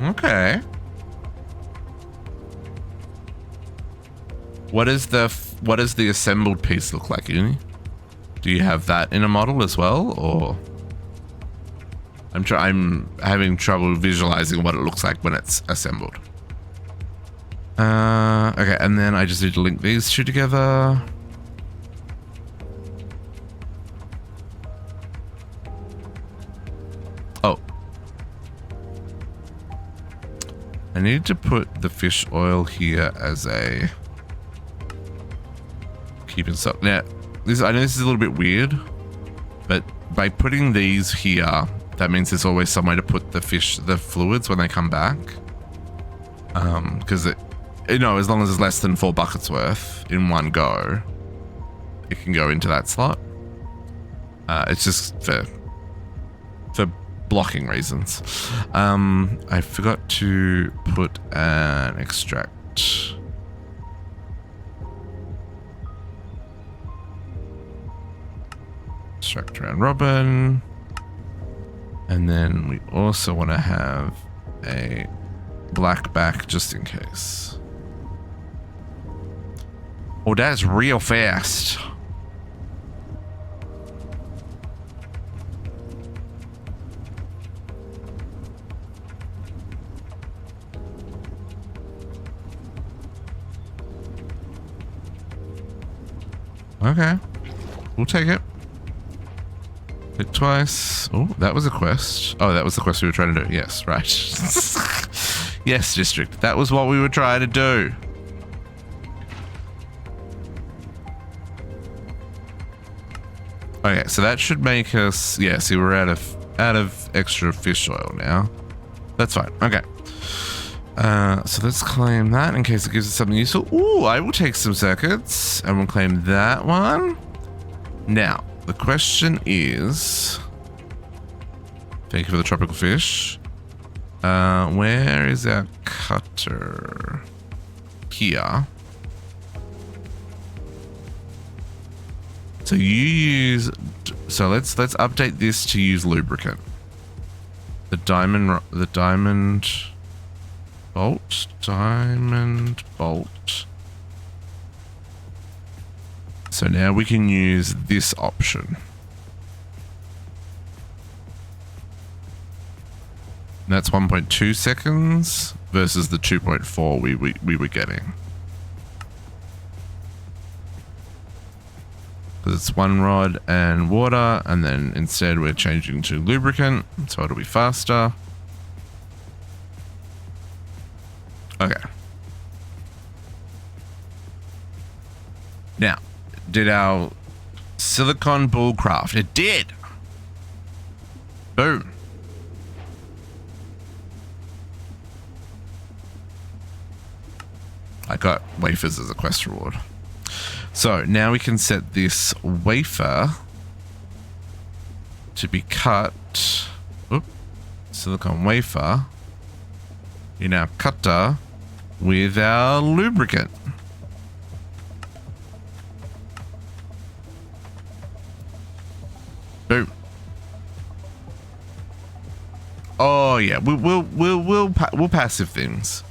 S1: Okay. What does the assembled piece look like, Uni? Do you have that in a model as well, or I'm having trouble visualizing what it looks like when it's assembled. Okay, and then I just need to link these two together. Oh. I need to put the fish oil here as a keeping stock. Now, I know this is a little bit weird, but by putting these here, that means there's always somewhere to put the fluids when they come back. Because as long as it's less than 4 buckets worth in one go, it can go into that slot. It's just for blocking reasons. I forgot to put an extract. Extract round robin. And then we also want to have a black back just in case. Oh, that's real fast. Okay, we'll take it. Hit twice. Oh, that was a quest. Oh, that was the quest we were trying to do. Yes, right. Yes, district. That was what we were trying to do. Okay, so that should make us. Yeah, see, we're out of extra fish oil now. That's fine. Okay. So let's claim that in case it gives us something useful. Ooh, I will take some circuits and we'll claim that one. Now, the question is, thank you for the tropical fish. Where is our cutter? Here. So let's update this to use lubricant. The diamond bolt. So now we can use this option. And that's 1.2 seconds versus the 2.4 we were getting. Because it's one rod and water, and then instead we're changing to lubricant, so it'll be faster. Okay. Now, did our silicon bull craft? It did. Boom. I got wafers as a quest reward. So now we can set this wafer to be cut. Oop, silicon wafer in our cutter with our lubricant. Boom. Oh yeah, we'll passive things.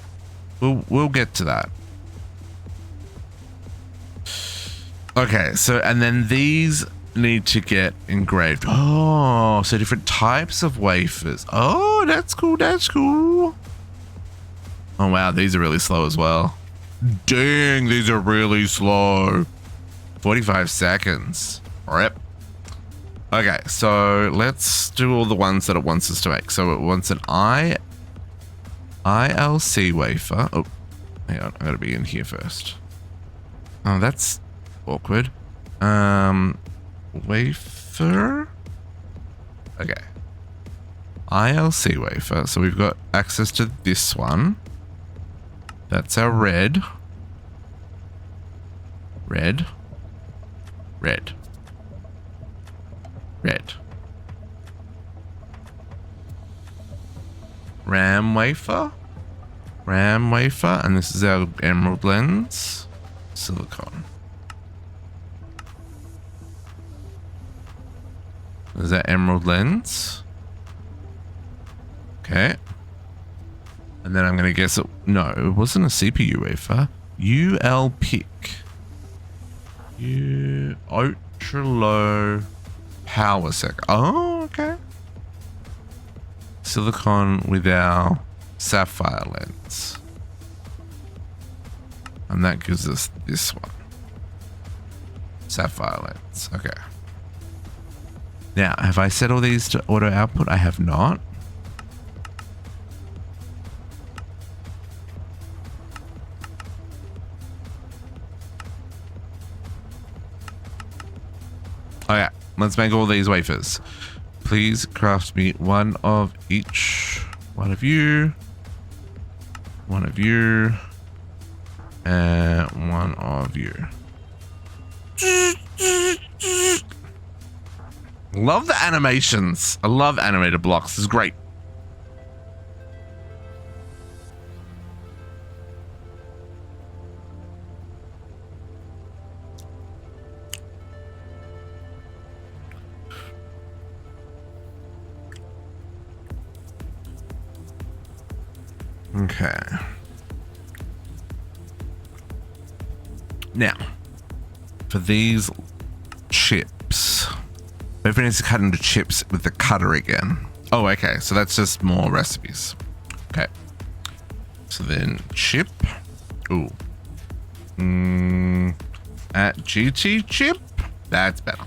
S1: We'll get to that. Okay, so and then these need to get engraved. Oh, so different types of wafers. Oh, that's cool. That's cool. Oh, wow. These are really slow as well. Dang, these are really slow. 45 seconds. Rip. Okay, so let's do all the ones that it wants us to make. So it wants an ILC wafer. Oh, hang on. I gotta be in here first. Oh, that's awkward. Wafer. Okay. ILC wafer. So we've got access to this one. That's our red. Red. Red. Red. RAM wafer. RAM wafer. And this is our emerald lens. Silicon. Is that emerald lens? Okay. And then I'm going to guess it. No, it wasn't a CPU wafer. UL pick. Ultra low power sec. Oh, okay. Silicon with our sapphire lens. And that gives us this one. Sapphire lens. Okay. Now, have I set all these to auto output? I have not. Okay, let's make all these wafers. Please craft me one of each. One of you. One of you. And one of you. Love the animations. I love animated blocks. This is great. Okay. Now, for these chips, we need to cut into chips with the cutter again. Oh, okay. So that's just more recipes. Okay. So then chip. Ooh. At GT chip. That's better.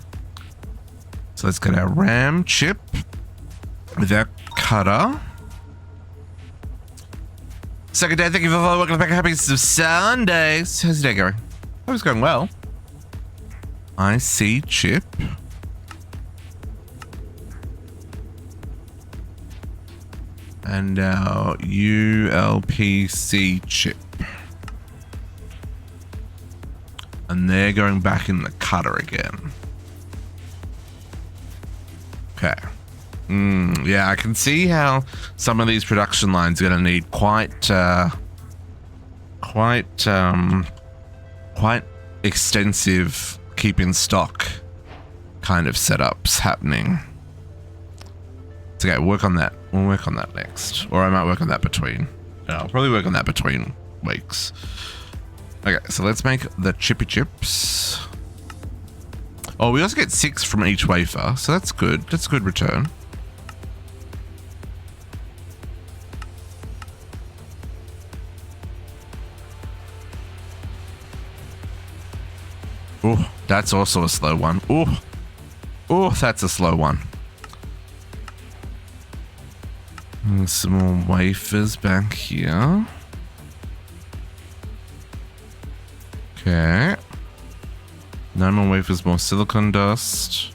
S1: So let's get our RAM chip with our cutter. Second day, thank you for following. Welcome back. Happy Sundays. How's your day going? Oh, it's going well. I see chip. And our ULPC chip. And they're going back in the cutter again. Okay. Yeah, I can see how some of these production lines are going to need quite extensive keep in stock kind of setups happening. It's okay, work on that. We'll work on that next. Or I might work on that between. No, I'll probably work on that between weeks. Okay, so let's make the chippy chips. Oh, we also get 6 from each wafer, so that's good. That's a good return. Oh, that's also a slow one. Oh, that's a slow one. And some more wafers back here. Okay. No more wafers, more silicon dust.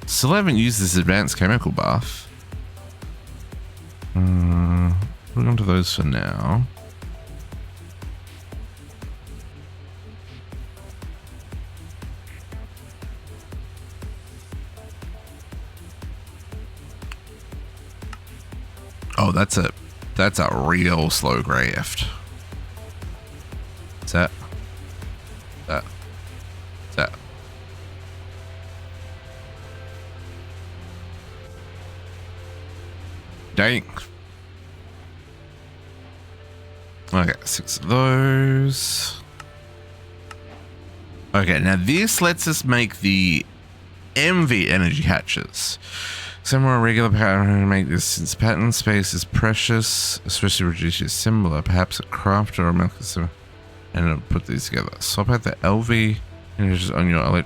S1: Still haven't used this advanced chemical bath. Put on to those for now. Oh, that's a real slow graft. Is that? Dang. Okay, 6 of those. Okay, now this lets us make the MV energy hatches. Some more regular pattern to make this, since pattern space is precious, especially reduces similar, perhaps a crafter or a melker, and it'll put these together. Swap out the LV energies on your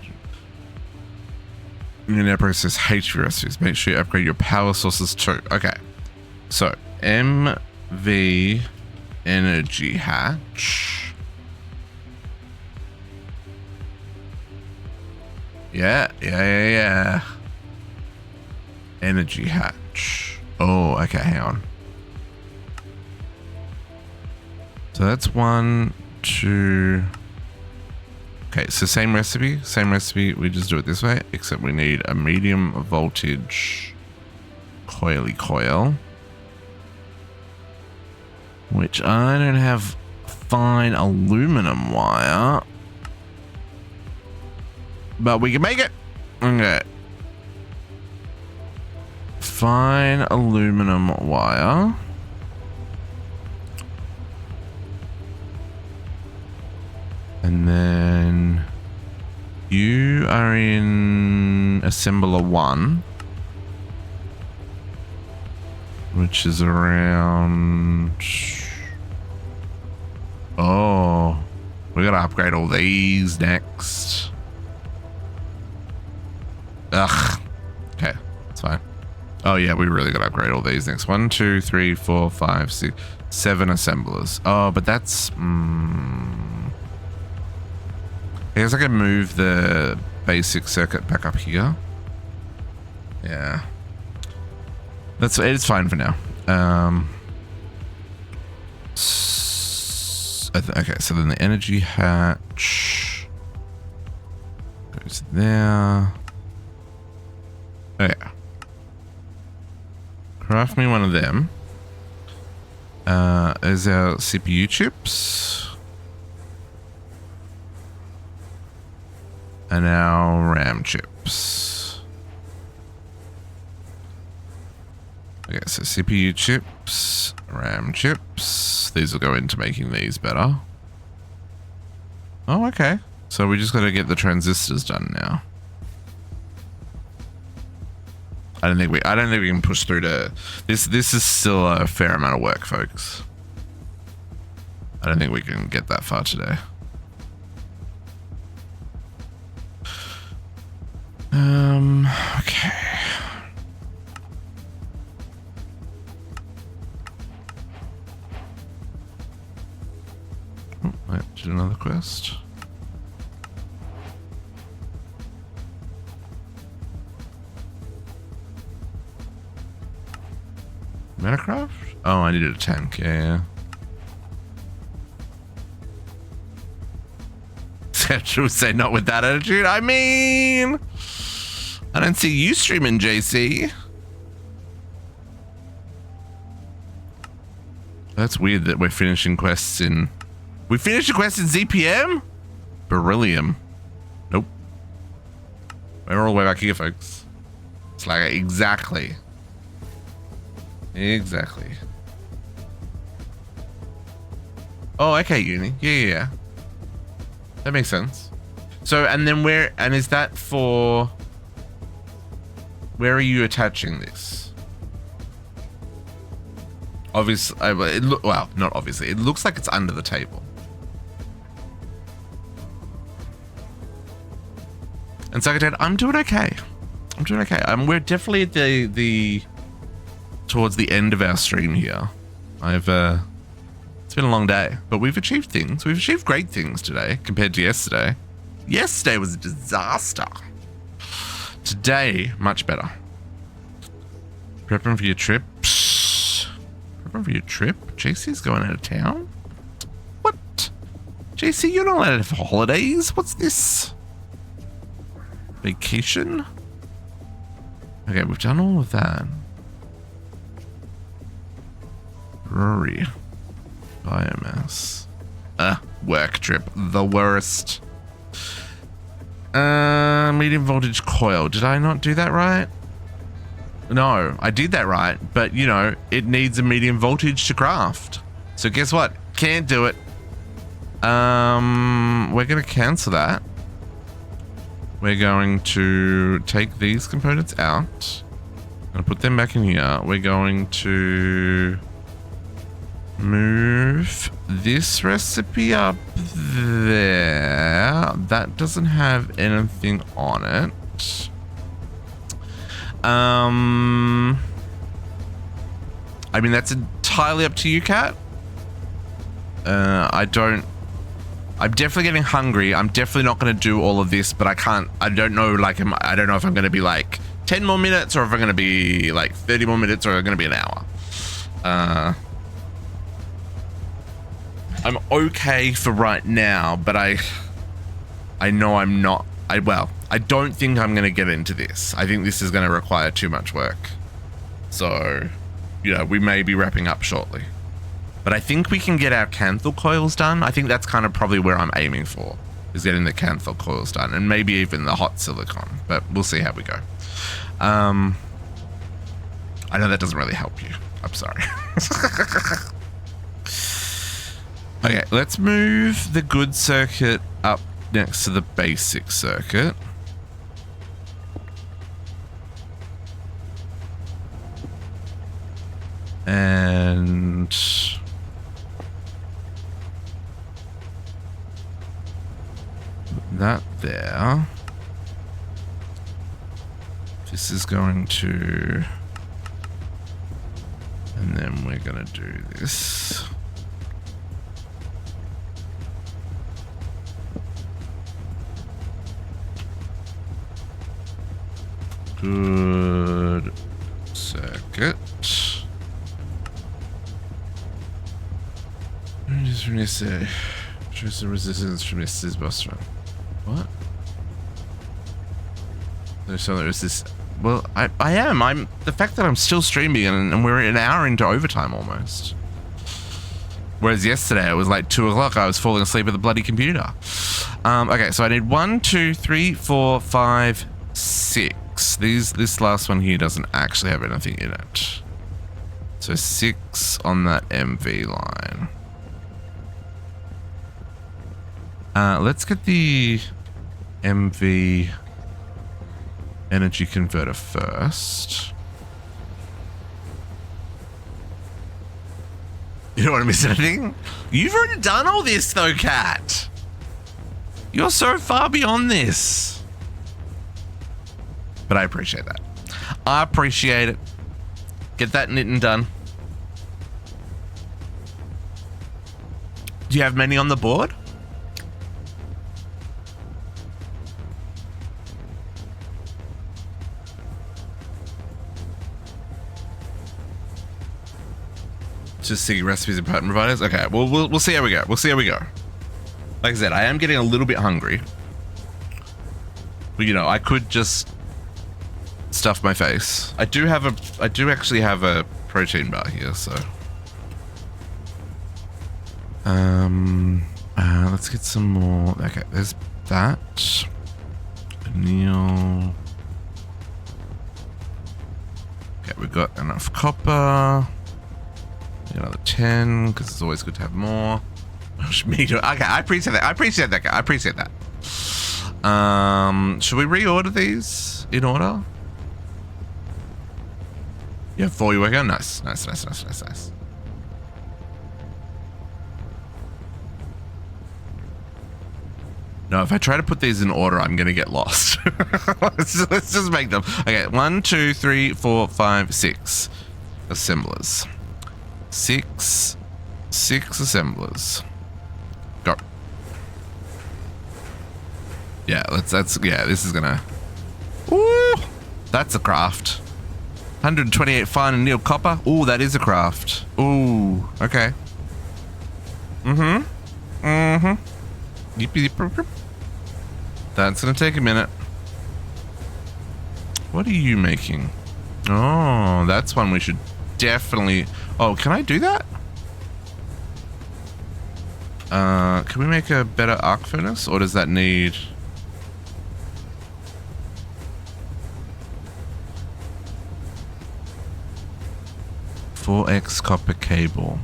S1: now process HV recipes. Make sure you upgrade your power sources too. Okay, so MV energy hatch. Yeah. Energy hatch. Oh, okay, hang on. So that's 1, 2. Okay, so same recipe. We just do it this way, except we need a medium voltage coil, which I don't have fine aluminum wire, but we can make it. Okay. Fine aluminum wire. And then you are in assembler 1, which is around... Oh, we gotta upgrade all these next. Ugh. Okay, that's fine. Oh yeah, we really gotta upgrade all these next. 1, 2, 3, 4, 5, 6, 7 assemblers. Oh, but that's... I guess I can move the basic circuit back up here. Yeah. It's fine for now. Okay, so then the energy hatch goes there. Oh yeah. Craft me one of them. Is our CPU chips. And our RAM chips. Okay, so CPU chips, RAM chips. These will go into making these better. Oh, okay. So we just got to get the transistors done now. I don't think we can push through to this. This is still a fair amount of work, folks. I don't think we can get that far today. Okay. Oh, wait, did another quest. Metacraft? Oh, I needed a tank, yeah. Should we say not with that attitude? I mean, I don't see you streaming, JC. That's weird that we're finishing quests in... We finished a quest in ZPM? Beryllium. Nope. We're all the way back here, folks. It's like exactly. Exactly. Oh, okay, Uni. Yeah. That makes sense. So, and then is that for... Where are you attaching this? Obviously, well, not obviously. It looks like it's under the table. And so I'm doing okay. We're definitely at the towards the end of our stream here. It's been a long day, but we've achieved things. We've achieved great things today compared to yesterday. Yesterday was a disaster. Today, much better. Prepping for your trip. Prepping for your trip? JC's going out of town? What? JC, you're not allowed to have holidays? What's this? Vacation? Okay, we've done all of that. Brewery. Biomass. Work trip. The worst. Medium voltage coil. Did I not do that right? No, I did that right, but you know, it needs a medium voltage to craft. So guess what? Can't do it. We're gonna cancel that. We're going to take these components out. I'm going to put them back in here. We're going to move this recipe up there. That doesn't have anything on it. I mean, that's entirely up to you, Kat. I'm definitely getting hungry. I'm definitely not going to do all of this, but I don't know, like, I don't know if I'm going to be like 10 more minutes or if I'm going to be like 30 more minutes or I'm going to be an hour. I'm okay for right now, but I know I'm not, I don't think I'm going to get into this. I think this is going to require too much work. So, you know, we may be wrapping up shortly. But I think we can get our canthal coils done. I think that's kind of probably where I'm aiming for, is getting the canthal coils done, and maybe even the hot silicon, but we'll see how we go. I know that doesn't really help you. I'm sorry. Okay, let's move the good circuit up next to the basic circuit. And that there. This is going to, and then we're going to do this. Good circuit. Just going to say, choose the resistance from this bus run. What? There's so there's this. Well, I am. I'm the fact that I'm still streaming and we're an hour into overtime almost. Whereas yesterday it was like 2 o'clock. I was falling asleep at the bloody computer. Okay, so I need 1, 2, 3, 4, 5, 6. This last one here doesn't actually have anything in it. So 6 on that MV line. Let's get the MV energy converter first. You don't want to miss anything? You've already done all this though, Kat. You're so far beyond this. But I appreciate that. I appreciate it. Get that knitting done. Do you have many on the board? Just seeing recipes and pattern providers. Okay, well, we'll see how we go. We'll see how we go. Like I said, I am getting a little bit hungry. But you know, I could just stuff my face. I do actually have a protein bar here, so. Let's get some more. Okay, there's that. Anneal. Okay, we've got enough copper. Another 10, because it's always good to have more. Okay, I appreciate that. I appreciate that, guy. I appreciate that. Should we reorder these in order? You have 4 you work on? Nice. Nice. No, if I try to put these in order, I'm going to get lost. let's just make them. Okay, 1, 2, 3, 4, 5, 6 assemblers. 6 assemblers. Go. Yeah, this is gonna. Ooh, that's a craft. 128 fine anneal copper. Ooh, that is a craft. Ooh, okay. Yep. That's gonna take a minute. What are you making? Oh, that's one we should definitely. Oh, can I do that? Can we make a better arc furnace, or does that need? "4x copper cable."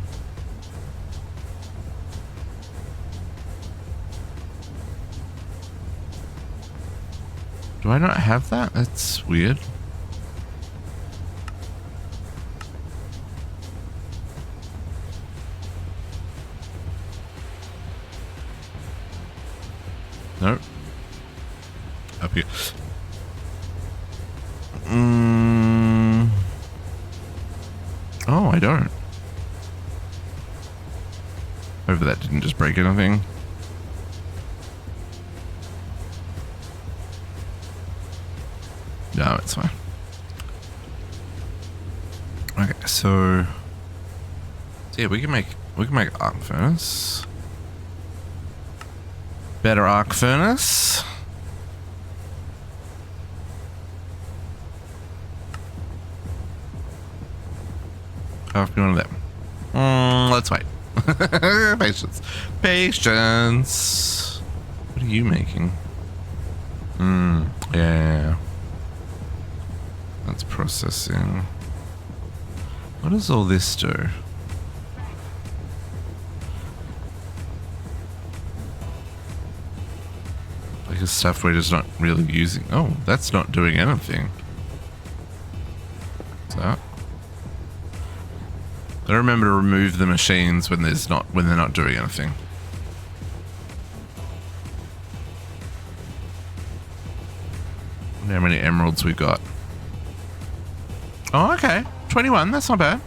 S1: Do I not have that? That's weird. Nope. Up here. Oh, I don't. Hopefully that didn't just break anything. No, it's fine. Okay, so yeah, we can make arc furnace. Better arc furnace. Craft me one of them. Let's wait. Patience. Patience. What are you making? Yeah. That's processing. What does all this do? Like the stuff we're just not really using. Oh, that's not doing anything. What's that? I remember to remove the machines when they're not doing anything. How many emeralds we got? Oh, okay. 21, that's not bad.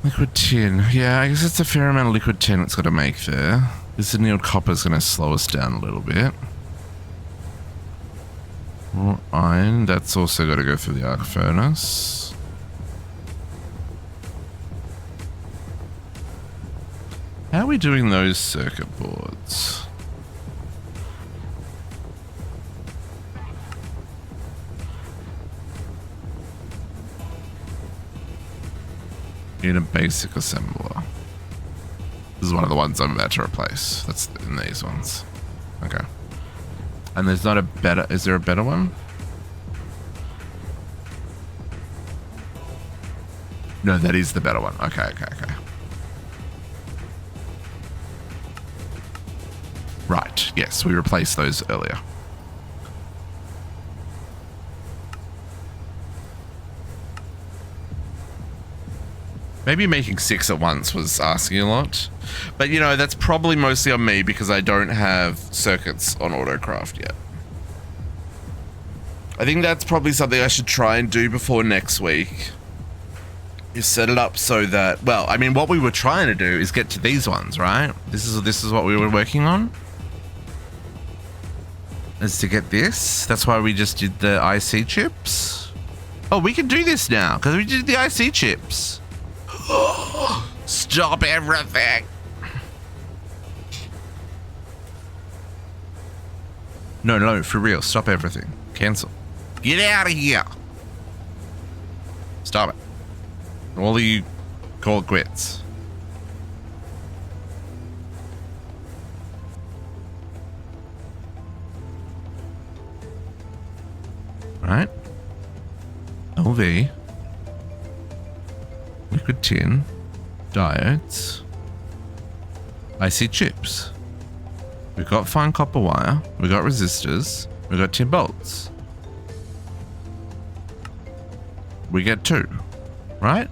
S1: Liquid tin. Yeah, I guess it's a fair amount of liquid tin it's got to make there. This annealed copper is going to slow us down a little bit. More iron. That's also got to go through the arc furnace. How are we doing those circuit boards? In a basic assembler. This is one of the ones I'm about to replace. That's in these ones. Okay. And there's not a better... Is there a better one? No, that is the better one. Okay, okay, okay. Right. Yes, we replaced those earlier. Maybe making 6 at once was asking a lot. But, you know, that's probably mostly on me because I don't have circuits on Autocraft yet. I think that's probably something I should try and do before next week. Is set it up so that... Well, I mean, what we were trying to do is get to these ones, right? This is what we were working on. Is to get this. That's why we just did the IC chips. Oh, we can do this now because we did the IC chips. Stop everything. No, for real. Stop everything. Cancel. Get out of here. Stop it. All of you call it quits. Right. LV. Liquid tin. Diodes. IC chips. We've got fine copper wire. We've got resistors. We've got tin bolts. We get 2. Right?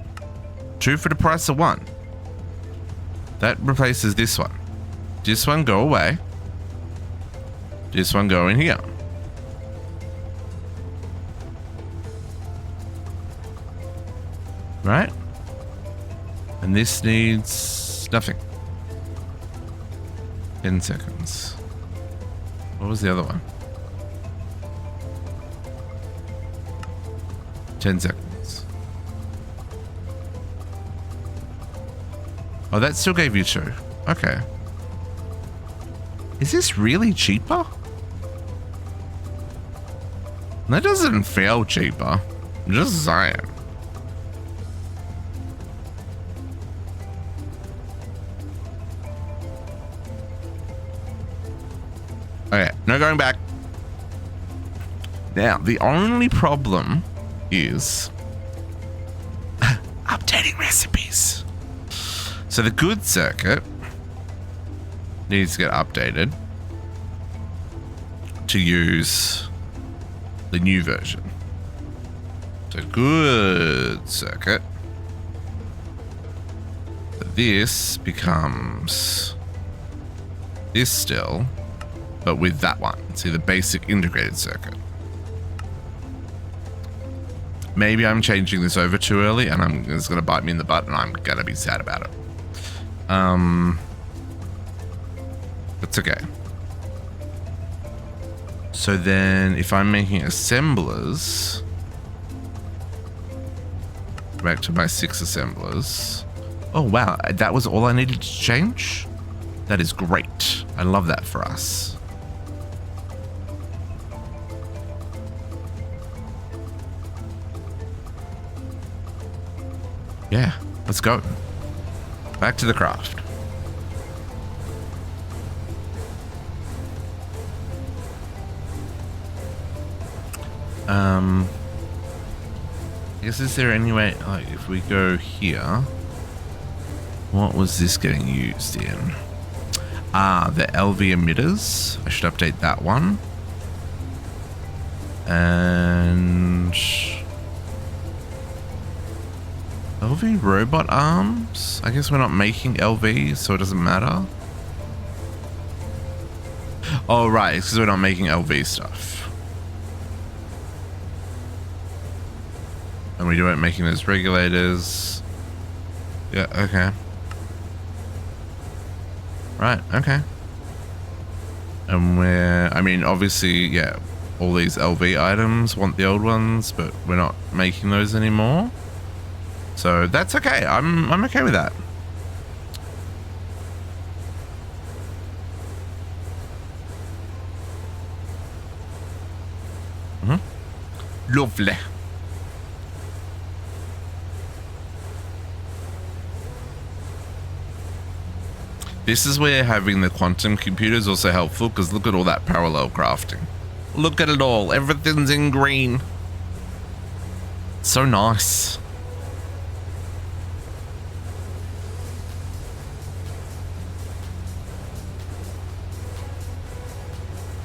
S1: 2 for the price of 1. That replaces this one. This one go away. This one go in here. Right? And this needs nothing. 10 seconds. What was the other one? 10 seconds. Oh, that still gave you 2. Okay. Is this really cheaper? That doesn't feel cheaper. I'm just saying. Okay, no going back. Now, the only problem is... update. updating recipes. So the good circuit needs to get updated to use the new version. So good circuit. This becomes this still, but with that one. See, the basic integrated circuit. Maybe I'm changing this over too early and it's going to bite me in the butt and I'm going to be sad about it. It's okay. So then if I'm making assemblers, back to my 6 assemblers. Oh, wow. That was all I needed to change? That is great. I love that for us. Yeah, let's go. Back to the craft. I guess is there any way, like if we go here, what was this getting used in? Ah, the LV emitters. I should update that one. And LV robot arms? I guess we're not making LVs, so it doesn't matter. Oh, right, it's because we're not making LV stuff. And we weren't making those regulators. Yeah, okay. Right, okay. And we're, I mean, obviously, yeah, all these LV items want the old ones, but we're not making those anymore. So that's okay. I'm okay with that. Lovely. This is where having the quantum computer is also helpful, because look at all that parallel crafting. Look at it all. Everything's in green. So nice.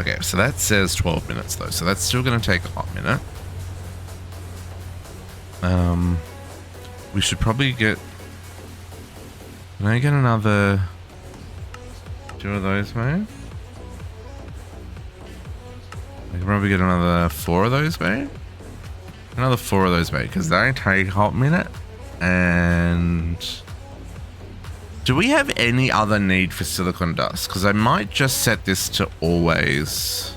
S1: Okay, so that says 12 minutes though, so that's still going to take a hot minute. We should probably get... Can I get another 2 of those made? I can probably get another 4 of those made. Another 4 of those made, because they take a hot minute. And... do we have any other need for silicon dust? Because I might just set this to always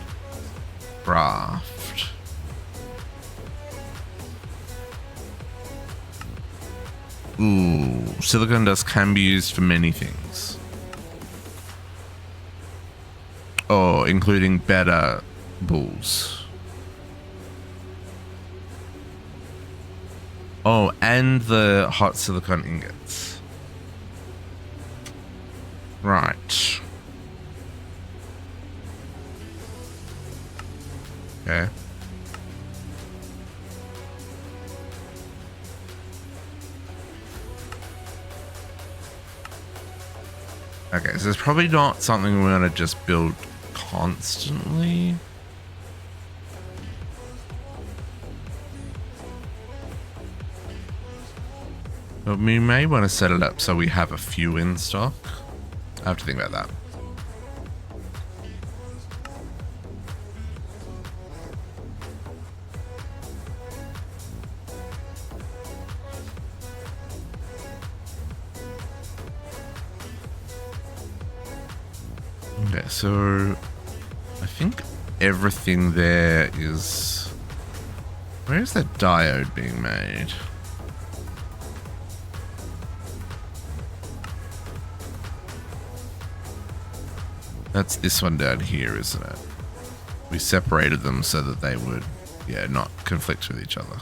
S1: craft. Ooh, silicon dust can be used for many things. Oh, including better bulls. Oh, and the hot silicon ingots. Right. Okay. Okay, so it's probably not something we're going to just build constantly. But we may want to set it up so we have a few in stock. I have to think about that. Okay, so I think everything there is... where is that diode being made? That's this one down here, isn't it? We separated them so that they would, yeah, not conflict with each other.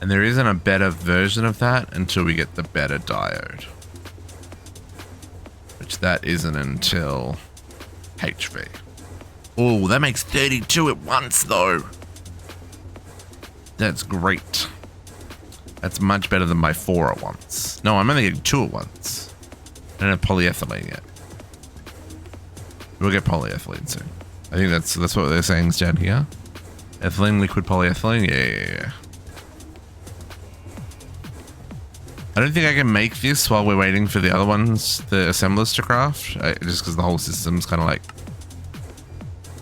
S1: And there isn't a better version of that until we get the better diode. Which that isn't until HV. Oh, that makes 32 at once though. That's great. That's much better than my 4 at once. No, I'm only getting 2 at once. I don't have polyethylene yet. We'll get polyethylene soon. I think that's what they're saying is down here. Ethylene, liquid polyethylene. Yeah. I don't think I can make this while we're waiting for the other ones, the assemblers to craft. Just because the whole system's kind of like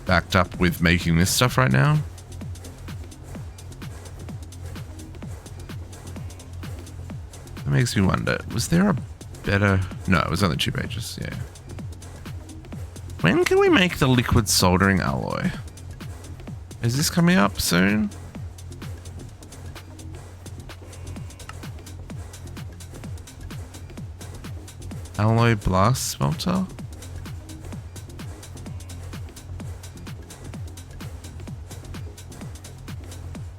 S1: backed up with making this stuff right now. That makes me wonder, was there a better... No, it was only 2 pages, yeah. When can we make the liquid soldering alloy? Is this coming up soon? Alloy blast smelter?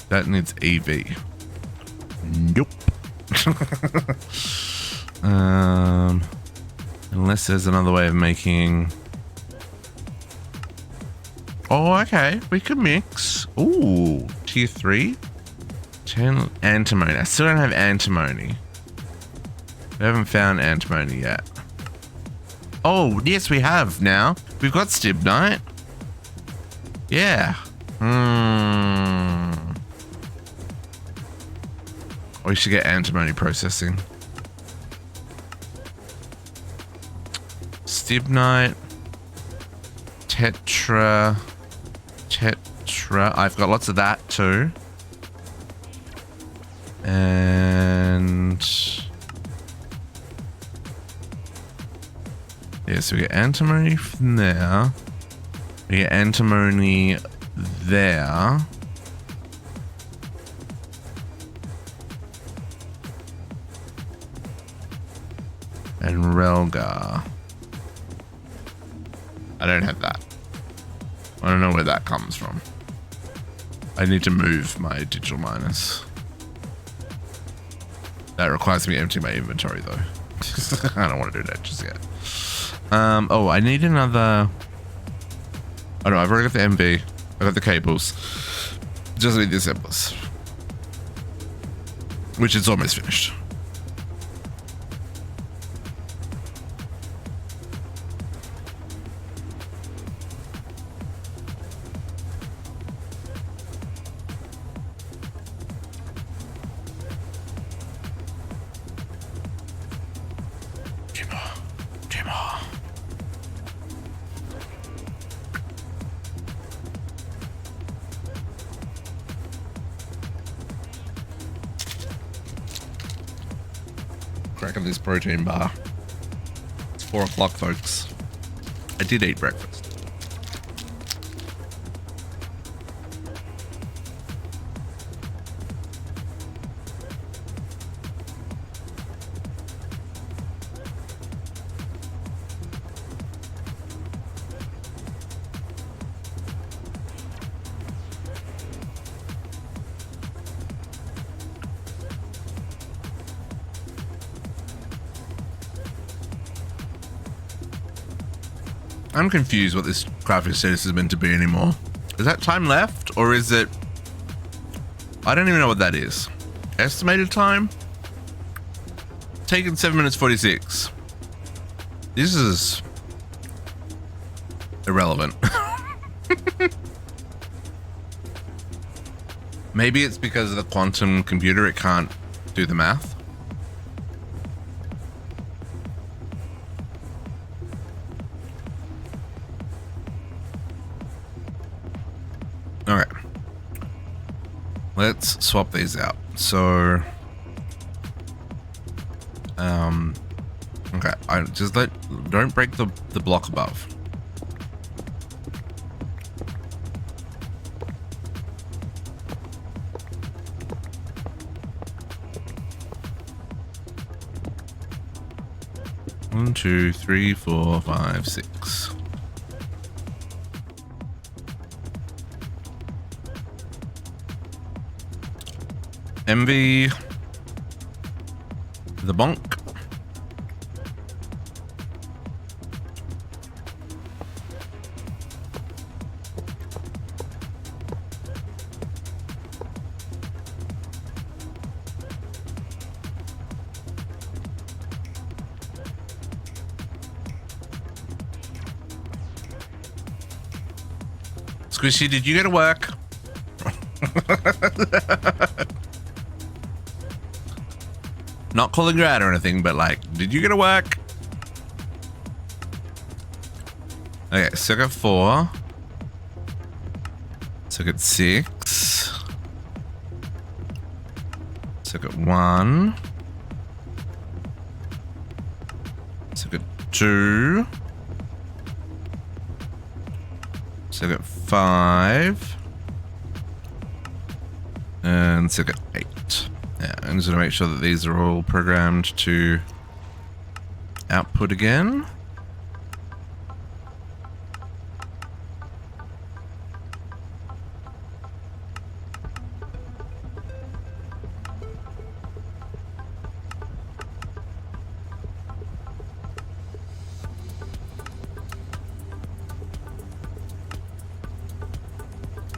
S1: That needs EV. Nope. Unless there's another way of making... Oh, okay. We could mix. Ooh, tier 3. 10 antimony. I still don't have antimony. We haven't found antimony yet. Oh, yes, we have now. We've got stibnite. Yeah. We should get antimony processing. Stibnite. Tetra. I've got lots of that too. And... yeah, so we get antimony from there. We get antimony there. And Relgar. I don't have that. I don't know where that comes from. I need to move my digital miners. That requires me emptying my inventory though. I don't want to do that just yet. Oh, I need another... Oh no, I've already got the MV. I've got the cables. Just need the assemblers. Which is almost finished. Cracking this protein bar. It's 4 o'clock, folks. I did eat breakfast. I'm confused what this crafting status is meant to be anymore. Is that time left or is it... I don't even know what that is. Estimated time? Taken 7 minutes 46. This is irrelevant. Maybe it's because of the quantum computer, it can't do the math. Okay. Let's swap these out. So, okay, don't break the block above. One, 2, 3, 4, 5, 6. MV the bonk. Squishy, did you go to work? Not calling you out or anything, but like, did you go to work? Okay, circuit 4. Circuit 6. Circuit 1. Circuit 2. Circuit 5. And circuit 8. Yeah, I'm just gonna make sure that these are all programmed to output again.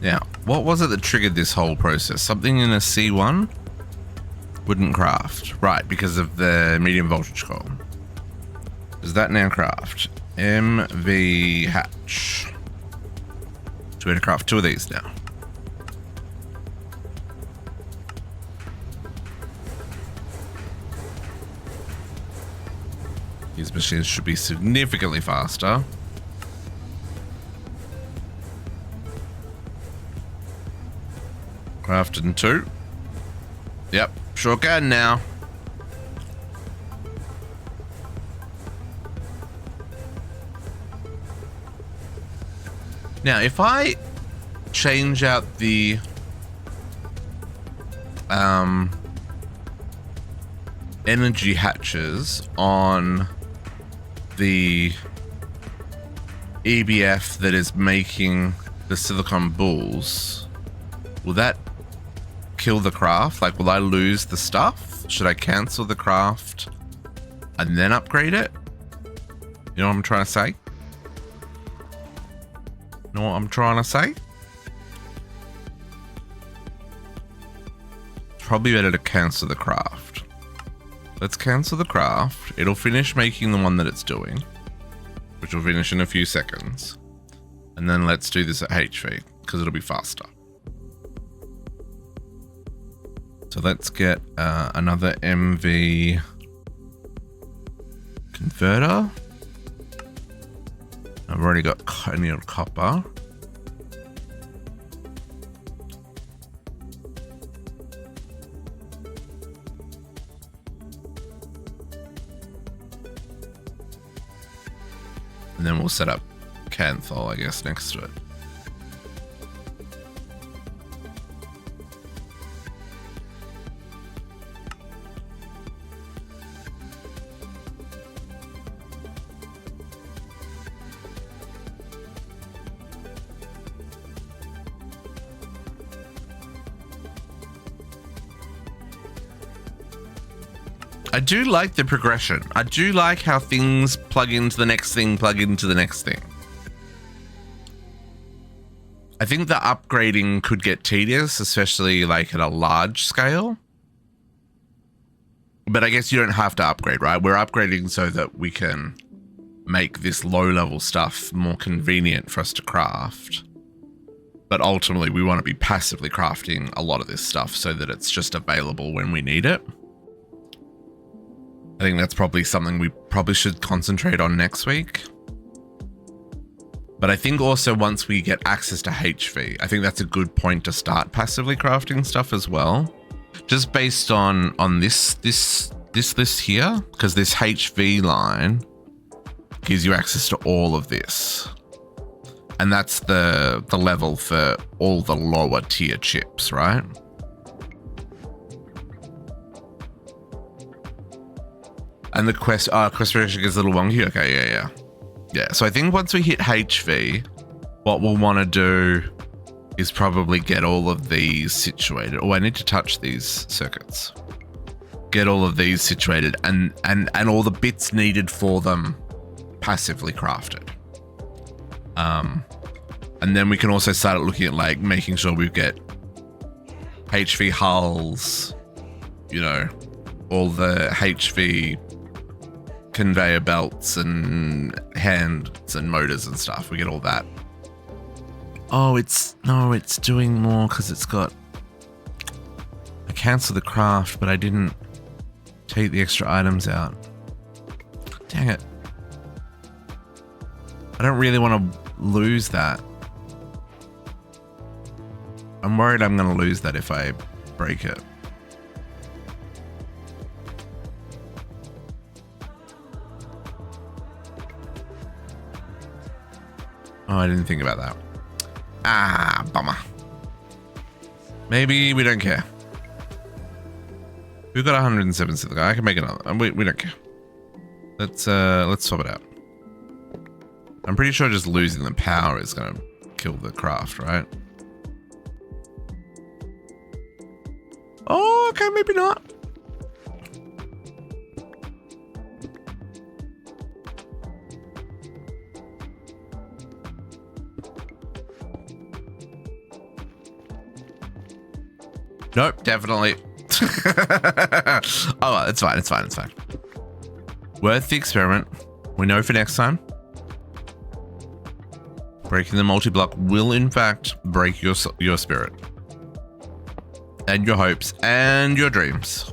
S1: Now, what was it that triggered this whole process? Something in a C1 wouldn't craft. Right, because of the medium voltage coil. Does that now craft? MV hatch. So we're going to craft 2 of these now. These machines should be significantly faster. Crafted in 2. Yep, sure can now. Now, if I change out the energy hatches on the EBF that is making the silicon balls, will that kill the craft? Like, will I lose the stuff? Should I cancel the craft and then upgrade it? You know what I'm trying to say? Know what I'm trying to say? Probably better to cancel the craft. Let's cancel the craft. It'll finish making the one that it's doing, which will finish in a few seconds. And then let's do this at HV because it'll be faster. So let's get another MV converter. I've already got annealed copper. And then we'll set up Canthol, I guess, next to it. I do like the progression. I do like how things plug into the next thing, plug into the next thing. I think the upgrading could get tedious, especially like at a large scale. But I guess you don't have to upgrade, right? We're upgrading so that we can make this low-level stuff more convenient for us to craft. But ultimately, we want to be passively crafting a lot of this stuff so that it's just available when we need it. I think that's probably something we probably should concentrate on next week. But I think also once we get access to HV, I think that's a good point to start passively crafting stuff as well. Just based on this list here, because this HV line gives you access to all of this. And that's the level for all the lower tier chips, right? And the quest progression gets a little wonky. Okay, yeah. So I think once we hit HV, what we'll want to do is probably get all of these situated. Oh, I need to touch these circuits. Get all of these situated and all the bits needed for them passively crafted. And then we can also start looking at like making sure we get HV hulls, you know, all the HV conveyor belts and hands and motors and stuff. We get all that Oh, no, it's doing more because it's got. I canceled the craft, but I didn't take the extra items out. Dang it. I don't really want to lose that. I'm worried I'm going to lose that if I break it. Oh, I didn't think about that. Ah, bummer. Maybe we don't care. We've got 107 silver. I can make another. We don't care. Let's swap it out. I'm pretty sure just losing the power is going to kill the craft, right? Oh, okay, maybe not. Nope, definitely. Oh, it's fine, it's fine, it's fine. Worth the experiment. We know for next time. Breaking the multi-block will, in fact, break your spirit. And your hopes and your dreams.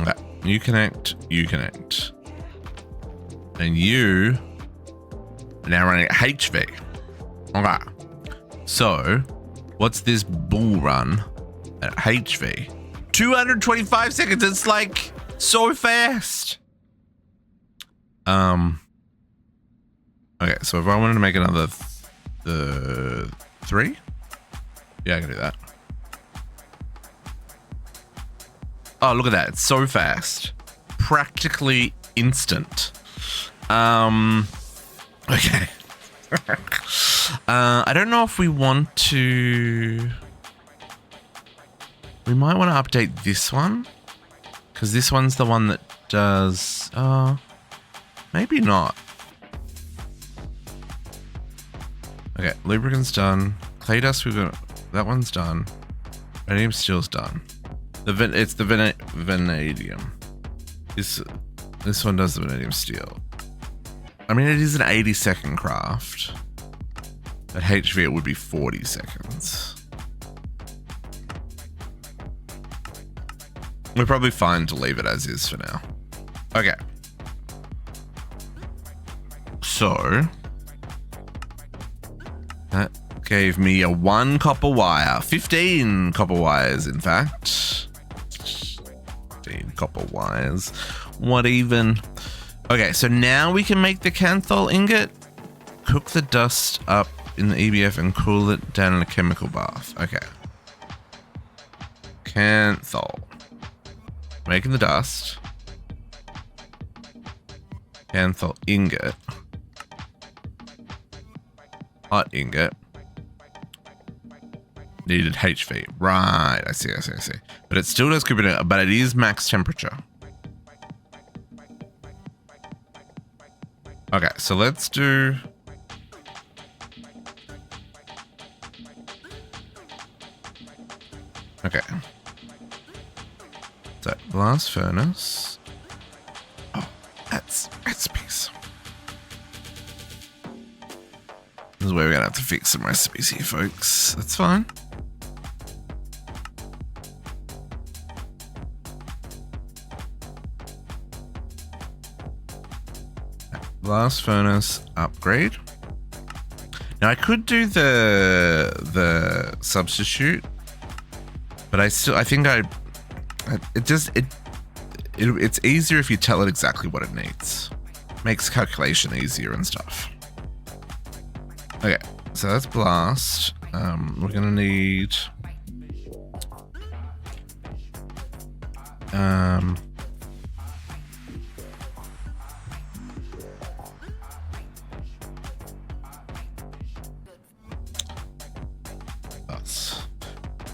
S1: Okay, you connect, you connect. And you are now running at HV. Okay. So, what's this bull run at HV? 225 seconds. It's like so fast. Okay, so if I wanted to make another 3, yeah, I can do that. Oh, look at that. It's so fast. Practically instant. Okay. I don't know if we want to. We might want to update this one because this one's the one that does. Maybe not. Okay, lubricant's done. Clay dust, we've got that one's done. Vanadium steel's done. It's the vanadium. This one does the vanadium steel. I mean, it is an 80-second craft. At HV, it would be 40 seconds. We're probably fine to leave it as is for now. Okay. So that gave me a 1 copper wire. 15 copper wires, in fact. 15 copper wires. What even? Okay, so now we can make the canthol ingot. Cook the dust up in the EBF and cool it down in a chemical bath. Okay. Canthol. Making the dust. Canthol ingot. Hot ingot. Needed HV. Right, I see. But it still does keep it, but it is max temperature. Okay, so let's do. Okay. So blast furnace. Oh, that's recipes. This is where we're gonna have to fix some recipes here, folks. That's fine. Blast furnace upgrade. Now I could do the substitute, but I think it's easier if you tell it exactly what it needs. Makes calculation easier and stuff. Okay, so that's blast. We're gonna need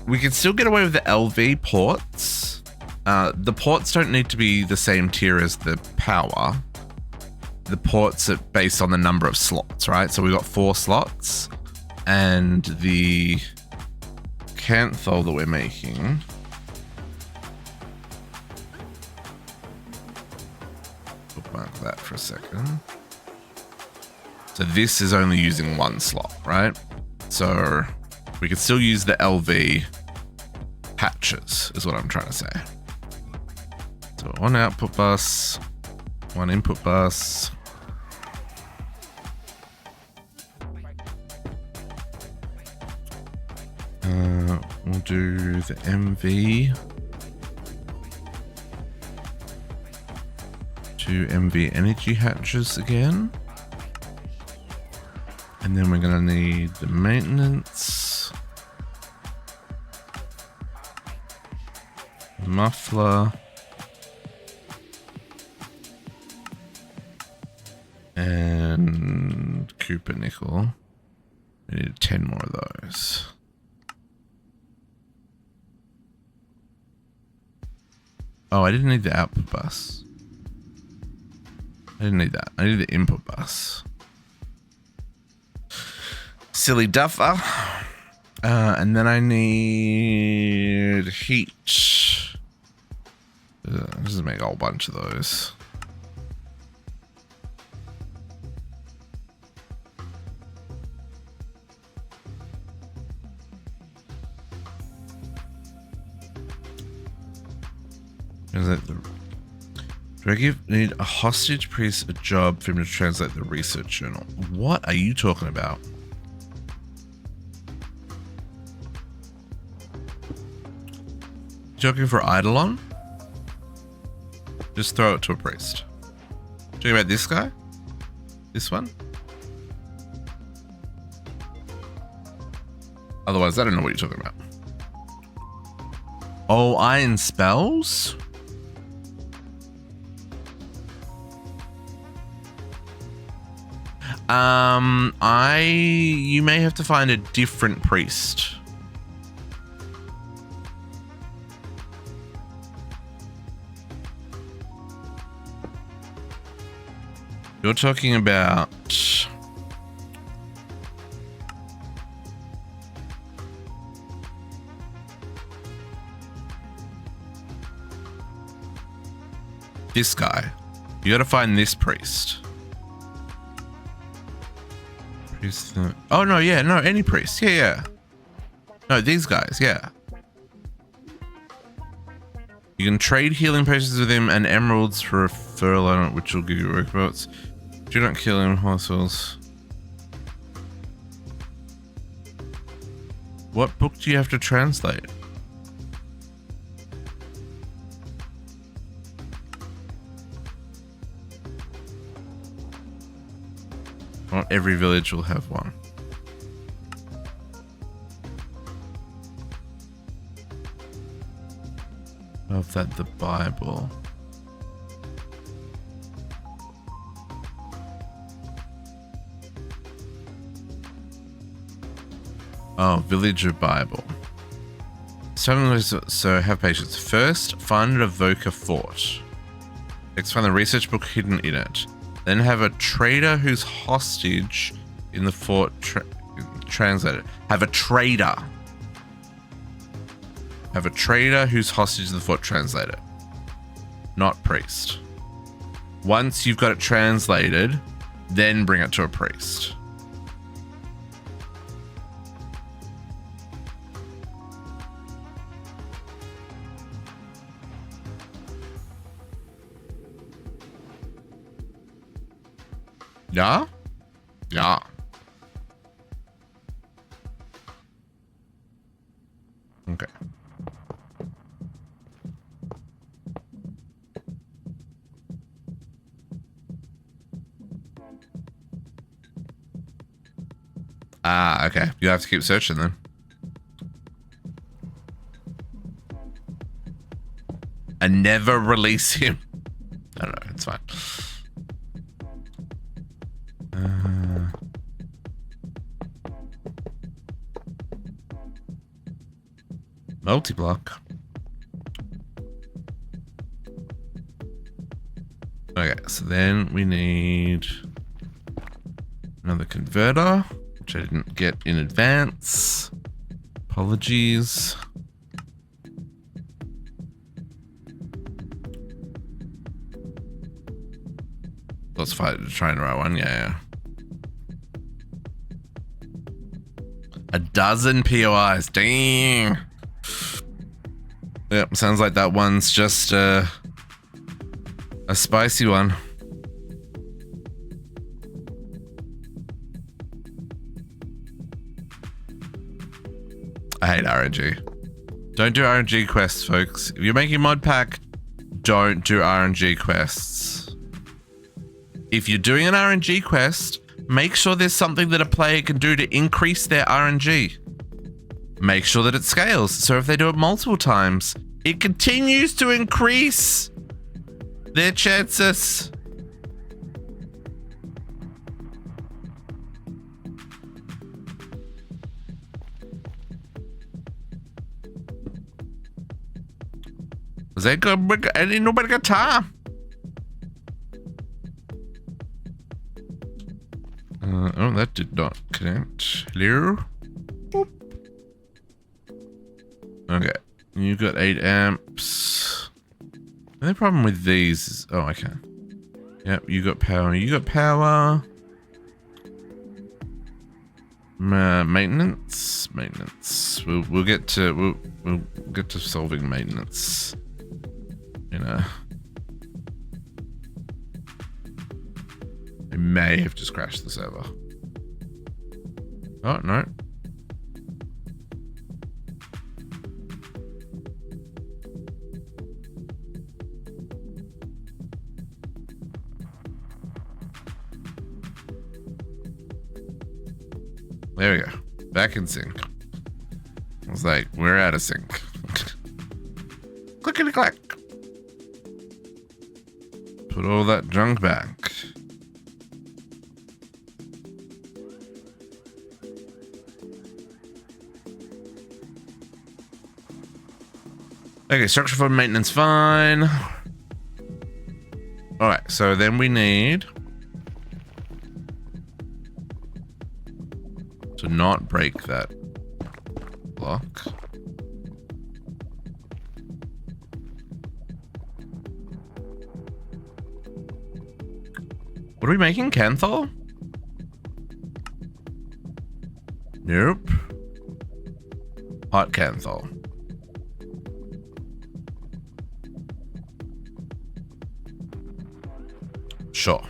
S1: we can still get away with the LV ports. The ports don't need to be the same tier as the power. The ports are based on the number of slots, right? So we've got 4 slots, and the canthol that we're making. Bookmark that for a second. So this is only using one slot, right? So we could still use the LV hatches is what I'm trying to say. So one output bus, one input bus. We'll do the MV. Two MV energy hatches again. And then we're gonna need the maintenance. Muffler. And Cooper nickel. We need 10 more of those. Oh, I didn't need the output bus. I didn't need that. I need the input bus. Silly duffer. And then I need heat. This is make a whole bunch of those. Do I need a hostage priest a job for him to translate the research journal? What are you talking about? Joking for Eidolon? Just throw it to a priest. Talking about this guy? This one? Otherwise, I don't know what you're talking about. Oh, iron spells? You may have to find a different priest. You're talking about this guy. You gotta find this priest. Oh no, yeah, no, any priest. Yeah. No, these guys, yeah. You can trade healing potions with him and emeralds for a furlough, which will give you work votes. Do not kill him, hospitals. What book do you have to translate? Not every village will have one. Of that, the Bible. Oh, Villager Bible. So have patience. First, find and evoke a fort. Next, find the research book hidden in it. Then have a trader who's hostage in the fort translated. Have a trader. Have a trader who's hostage in the fort translated. Not priest. Once you've got it translated, then bring it to a priest. Yeah? Yeah. Okay. Ah, okay. You have to keep searching then. And never release him. I don't know. It's fine. Multi-block. Okay, so then we need another converter, which I didn't get in advance. Apologies. Let's fight to try and write one, yeah. A dozen POIs. Dang. Yep, sounds like that one's just a spicy one. I hate RNG. Don't do RNG quests, folks. If you're making mod pack, don't do RNG quests. If you're doing an RNG quest, make sure there's something that a player can do to increase their RNG. Make sure that it scales, so if they do it multiple times, it continues to increase their chances. Ain't nobody got time. Oh, that did not connect. Hello? Boop. Okay, you got 8 amps. The only problem with these is, oh, okay. Yep, you got power. You got power. Maintenance. We'll get to solving maintenance. You know, I may have just crashed the server. Oh, no. There we go. Back in sync. I was like, we're out of sync. Clickety clack. Put all that junk back. Okay, structure for maintenance, fine. All right, so then we need to not break that block. What are we making? Canthol? Nope. Hot canthol. Sure.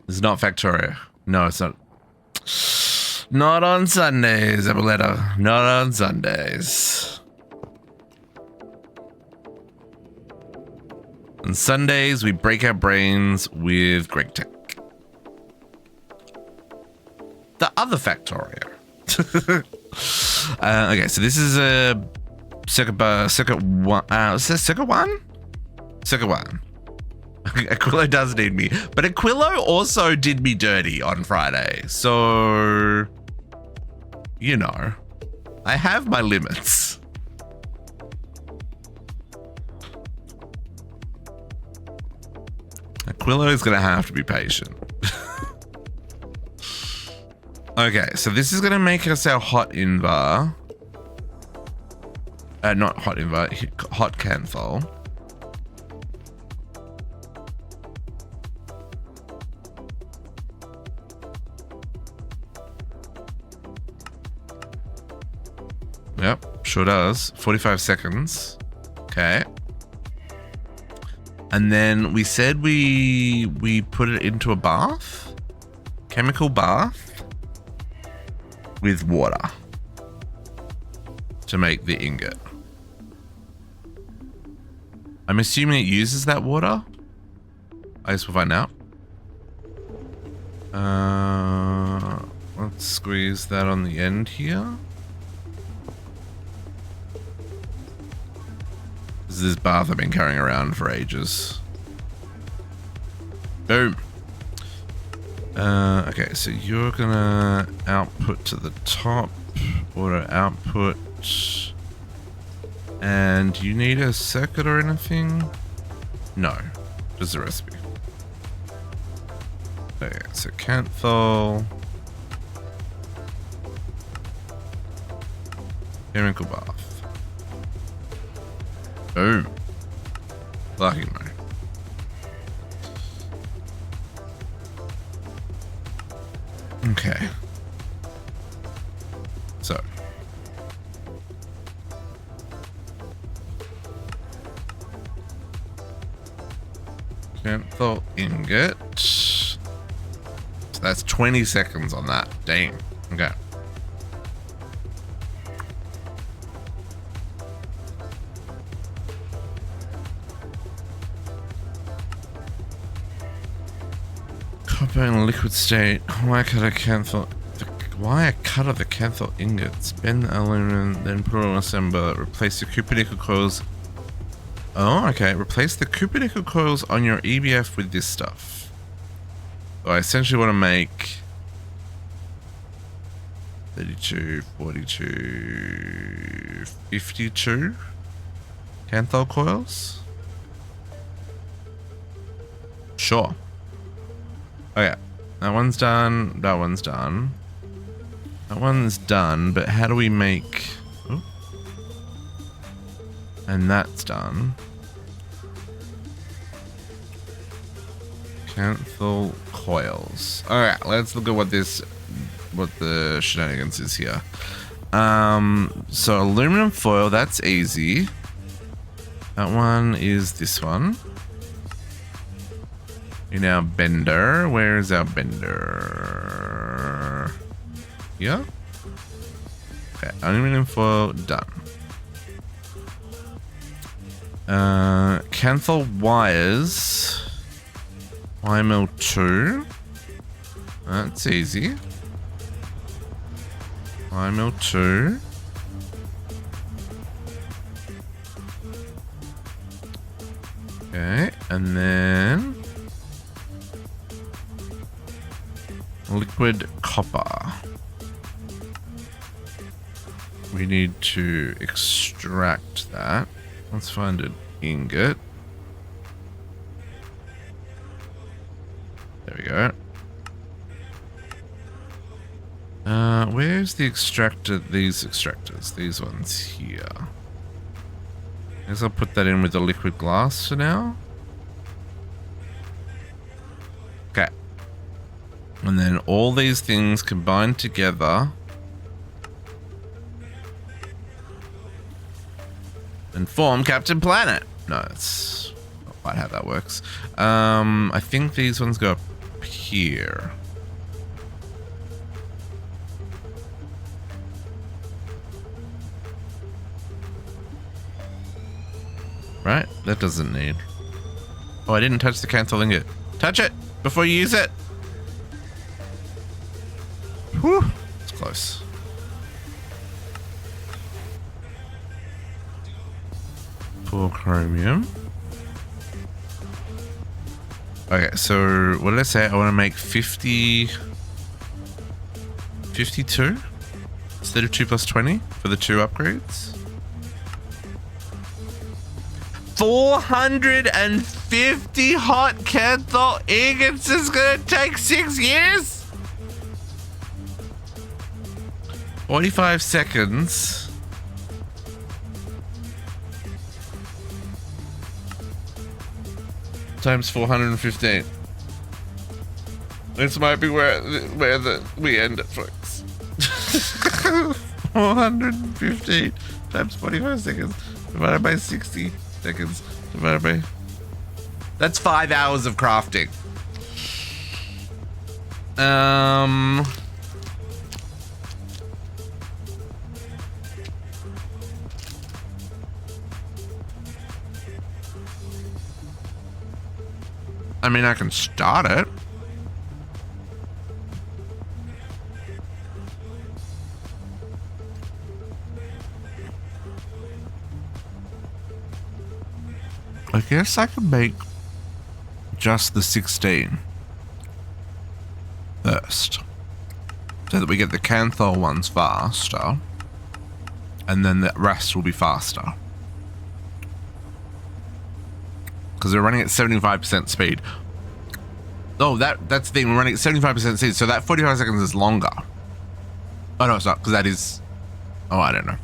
S1: It's not Factoria. No, it's not. Not on Sundays, Eboletta. Not on Sundays. On Sundays, we break our brains with Greg Tech. The other Factoria. Okay, so this is a circuit 1. Is this circuit 1? Circuit 1. Aquilo does need me, but Aquilo also did me dirty on Friday. So, you know, I have my limits. Aquilo is going to have to be patient. Okay, so this is going to make us our hot invar. Not hot invar, hot canthol. Yep, sure does. 45 seconds. Okay. And then we said we put it into a bath. Chemical bath with water to make the ingot. I'm assuming it uses that water. I guess we'll find out. Let's squeeze that on the end here. This is this bath I've been carrying around for ages. Boom. Okay, so you're gonna output to the top, auto output, and do you need a circuit or anything? No, just a recipe. Okay, so canthol. Chemical bath. Boom. Lucky mo. Okay. So. Canthal ingot. So that's 20 seconds on that. Dang. Okay. Copper in a liquid state. Why cut a canthal? Why a cut of the canthal ingots? Bend the aluminum, then put it on assembler. Replace the copper nickel coils. Oh, okay. Replace the copper nickel coils on your EBF with this stuff. So I essentially want to make 32, 42, 52 canthal coils. Sure. Okay, that one's done. That one's done. That one's done, but how do we make... Oh. And that's done. Canthal coils. Alright, let's look at what the shenanigans is here. So aluminum foil, that's easy. That one is this one. In our bender, where is our bender? Here? Okay, aluminum foil, done. Canthal wires. Wire mill 2. That's easy. Wire mill 2. Okay, and then liquid copper. We need to extract that. Let's find an ingot. There we go. Where's the extractor? These extractors. These ones here. I guess I'll put that in with the liquid glass for now. Okay. And then all these things combined together and form Captain Planet. No, that's not quite how that works. I think these ones go up here. Right? That doesn't need. Oh, I didn't touch the canthal ingot. Touch it before you use it. Whew. It's close. For chromium. Okay, so what did I say? I want to make 52 instead of 2 plus 20 for the 2 upgrades. 450 hot canthal ingots is gonna take 6 years? 45 seconds. Times 415. This might be where we end it, folks. 415 times 45 seconds divided by 60 seconds divided by... That's 5 hours of crafting. I mean, I can start it. I guess I could make just the 16 first, so that we get the canthal ones faster, and then the rest will be faster. Because we're running at 75% speed. Oh, that's the thing. We're running at 75% speed, so that 45 seconds is longer. Oh no, it's not, because that is... Oh, I don't know.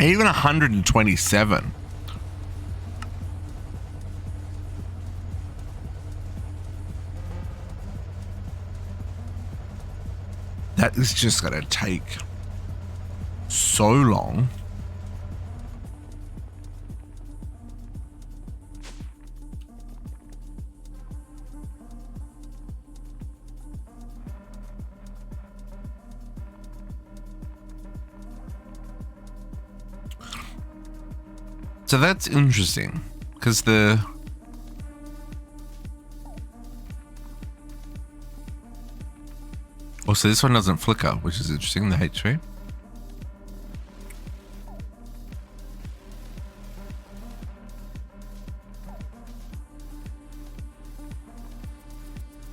S1: Even 127. That is just going to take so long. So that's interesting because also this one doesn't flicker, which is interesting, the HV.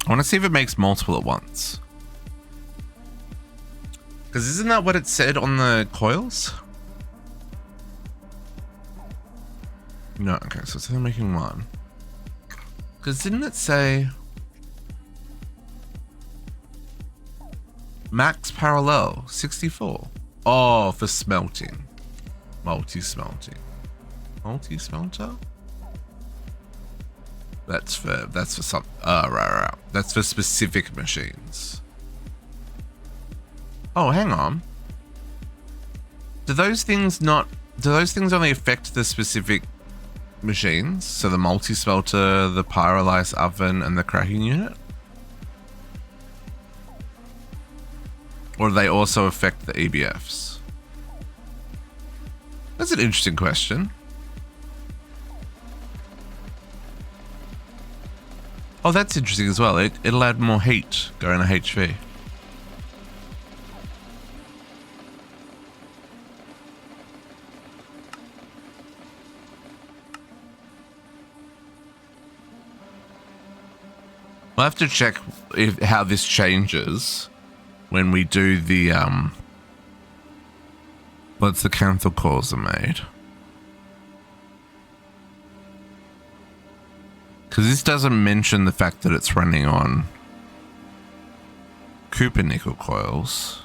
S1: I want to see if it makes multiple at once. Because isn't that what it said on the coils? No, okay, so it's only making one. Because didn't it say max parallel 64? Oh, for smelting. Multi-smelting. Multi-smelter? That's for some, right. That's for specific machines. Oh, hang on. Do those things only affect the specific machines? So the multi-smelter, the pyrolyse oven, and the cracking unit? Or do they also affect the EBFs? That's an interesting question. Oh, that's interesting as well. It'll add more heat going to HV. We'll have to check how this changes when we do the once the cancel calls are made. Because this doesn't mention the fact that it's running on Cooper nickel coils.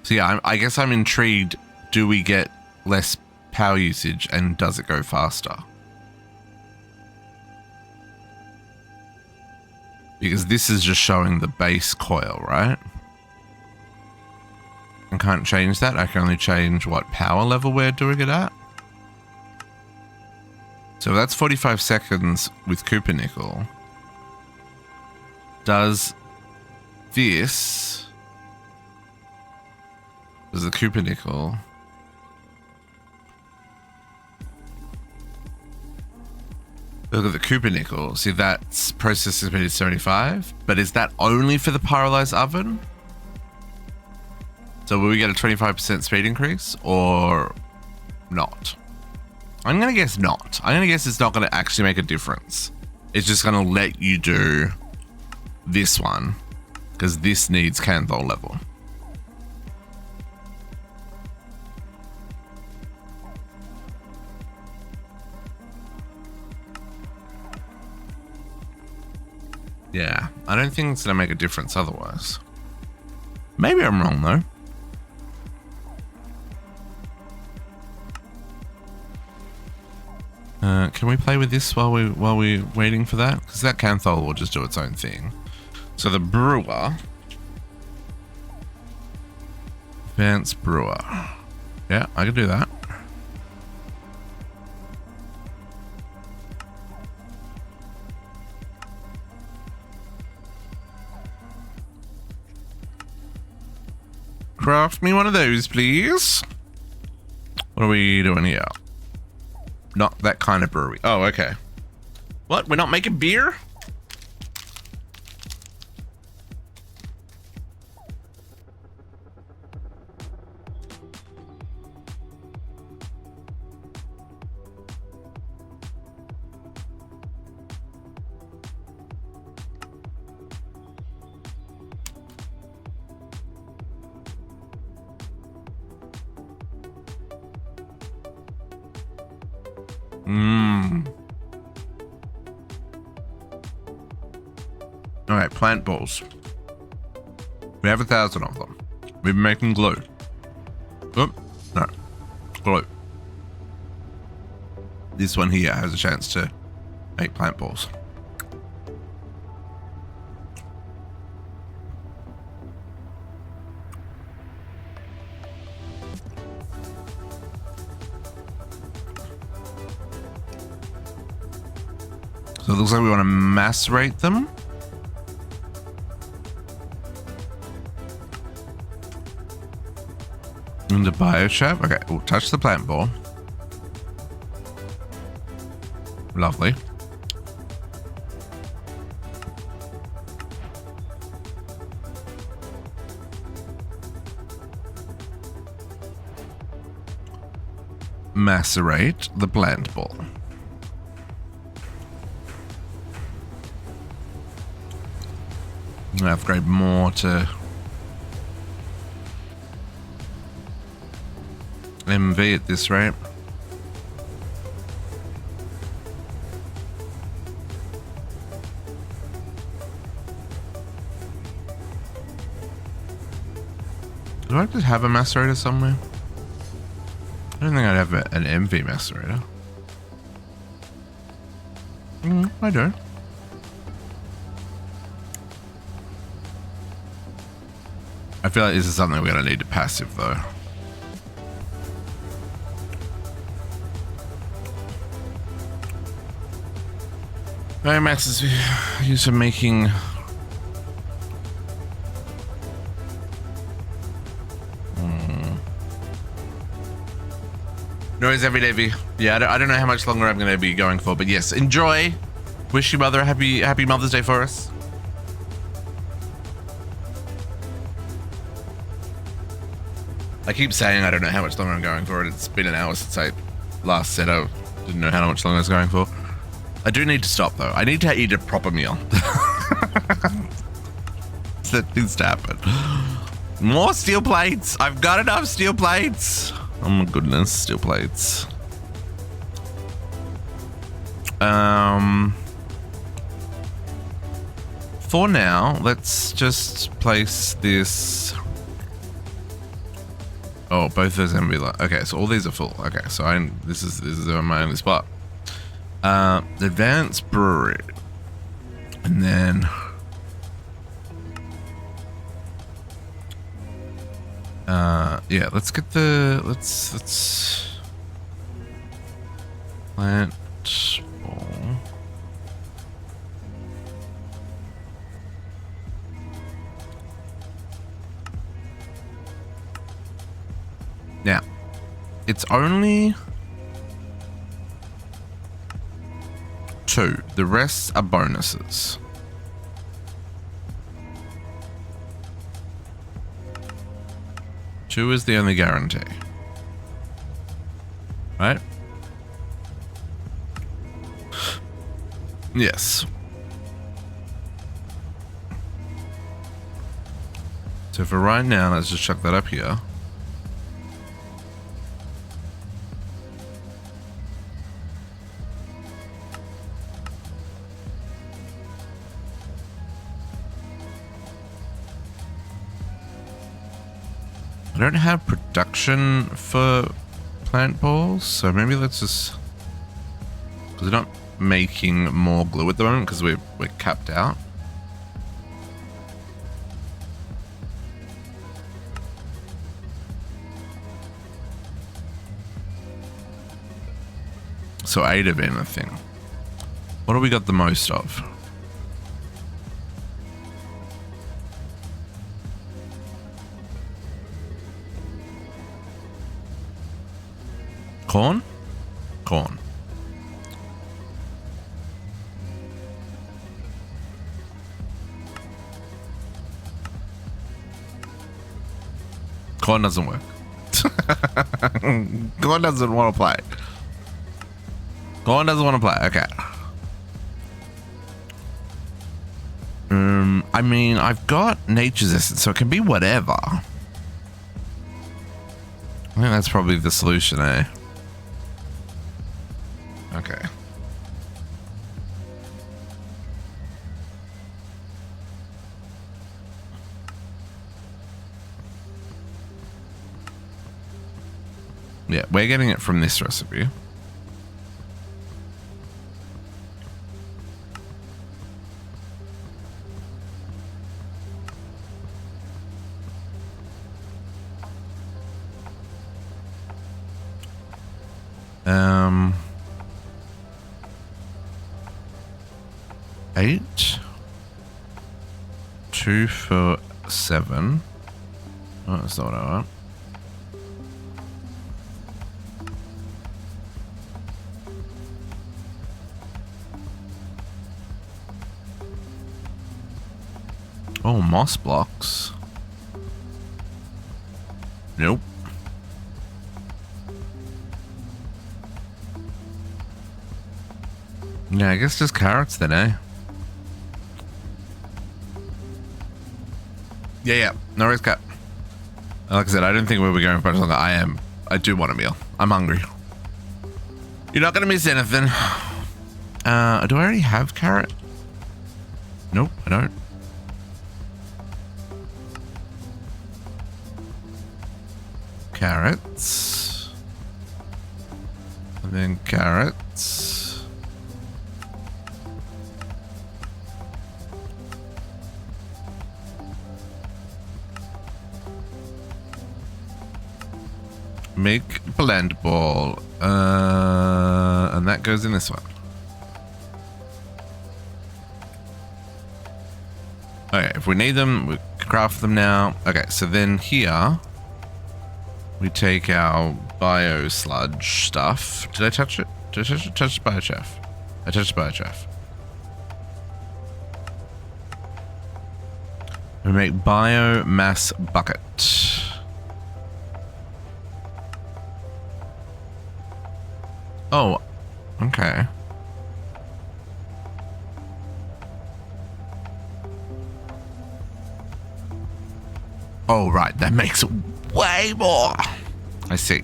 S1: So yeah, I guess I'm intrigued. Do we get less power usage and does it go faster? Because this is just showing the base coil, right? I can't change that. I can only change what power level we're doing it at. So that's 45 seconds with Cooper nickel. Does the Cooper nickel look at the Cooper nickel. See, that's processing speed is 75, but is that only for the pyrolyse oven? So will we get a 25% speed increase or not? I'm going to guess not. I'm going to guess it's not going to actually make a difference. It's just going to let you do this one because this needs Canthol level. Yeah, I don't think it's going to make a difference otherwise. Maybe I'm wrong though. Can we play with this while we're waiting for that? Because that Canthol will just do its own thing. So the brewer, advanced brewer. Yeah, I can do that. Craft me one of those, please. What are we doing here? Not that kind of brewery. Oh, okay. What? We're not making beer? All right, plant balls. We have 1,000 of them. We've been making glue. Oh, no. Glue. This one here has a chance to make plant balls. So it looks like we want to macerate them. Into biochar. Okay, we'll touch the plant ball. Lovely. Macerate the plant ball. I'm gonna upgrade more to MV at this rate. Do I just have a macerator somewhere? I don't think I'd have an MV macerator. I don't. I feel like this is something we're going to need to passive though. Biomass is used for making noise every day. Yeah, I don't know how much longer I'm going to be going for, but yes, enjoy. Wish your mother a happy Mother's Day for us. I keep saying I don't know how much longer I'm going for it. It's been an hour since I last said I didn't know how much longer I was going for. I do need to stop though. I need to eat a proper meal. That needs to happen. More steel plates. I've got enough steel plates. Oh my goodness, steel plates. For now, let's just place this. Oh, both those MV. Okay, so all these are full. Okay, so this is my only spot. Advanced brewery, and then yeah, let's get the let's plant ball. Now, it's only 2. The rest are bonuses. Two is the only guarantee. Right? Yes. So for right now, let's just chuck that up here. I don't have production for plant balls, so maybe let's just, because we're not making more glue at the moment because we're capped out. So 8 of anything. What do we got the most of? Corn? Corn. Corn doesn't work. Corn doesn't want to play. Corn doesn't want to play. Okay. I mean, I've got nature's essence, so it can be whatever. I think that's probably the solution, eh? Okay. Yeah, we're getting it from this recipe. Eight. 2 for 7. Oh, that's not what I want. Oh, moss blocks. Nope. Yeah, I guess just carrots then, eh? Yeah. No worries, Cap. Like I said, I didn't think we were going for much longer. I do want a meal. I'm hungry. You're not going to miss anything. Do I already have carrot? Nope, I don't. Carrots. And then carrots. Make blend ball. And that goes in this one. Okay, if we need them, we craft them now. Okay, so then here we take our bio sludge stuff. Did I touch it? Did I touch the biochef? I touched the biochef. We make biomass bucket. Oh, okay. Oh, right. That makes way more. I see.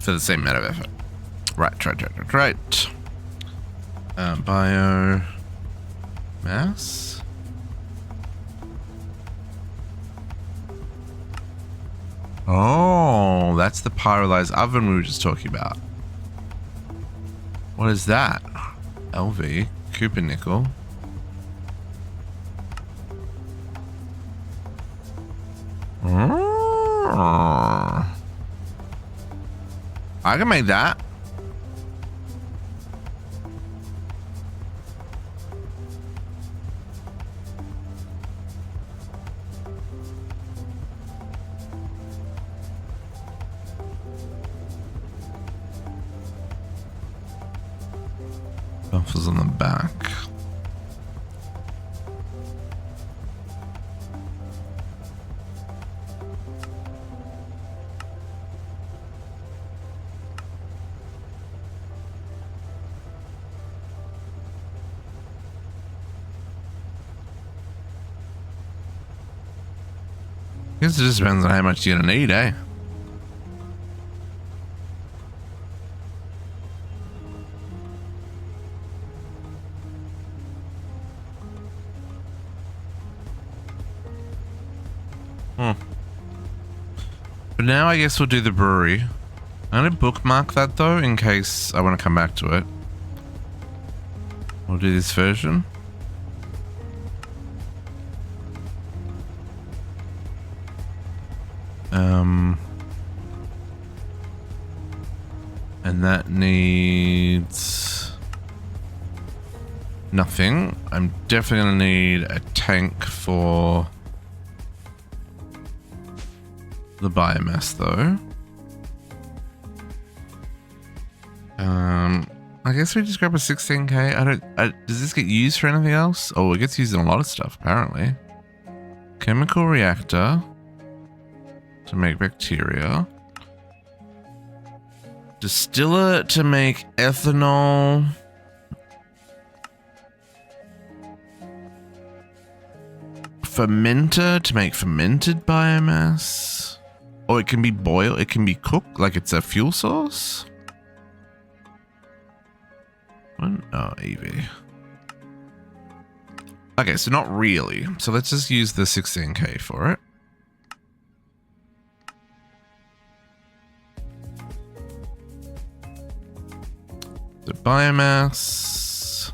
S1: For the same amount of effort. Right. Bio mass. Oh, that's the pyrolyzed oven we were just talking about. What is that? LV, Cooper nickel. I can make that. Buffers on the back. I guess it just depends on how much you're gonna need, eh? But now I guess we'll do the brewery. I'm gonna bookmark that though in case I want to come back to it. We'll do this version. And that needs nothing. I'm definitely gonna need a tank for the biomass though. I guess we just grab a 16k. Does this get used for anything else? Oh, it gets used in a lot of stuff apparently. Chemical reactor to make bacteria. Distiller to make ethanol. Fermenter to make fermented biomass. Or it can be boiled, it can be cooked like it's a fuel source. Oh, EV. Okay, so not really. So let's just use the 16k for it. Biomass.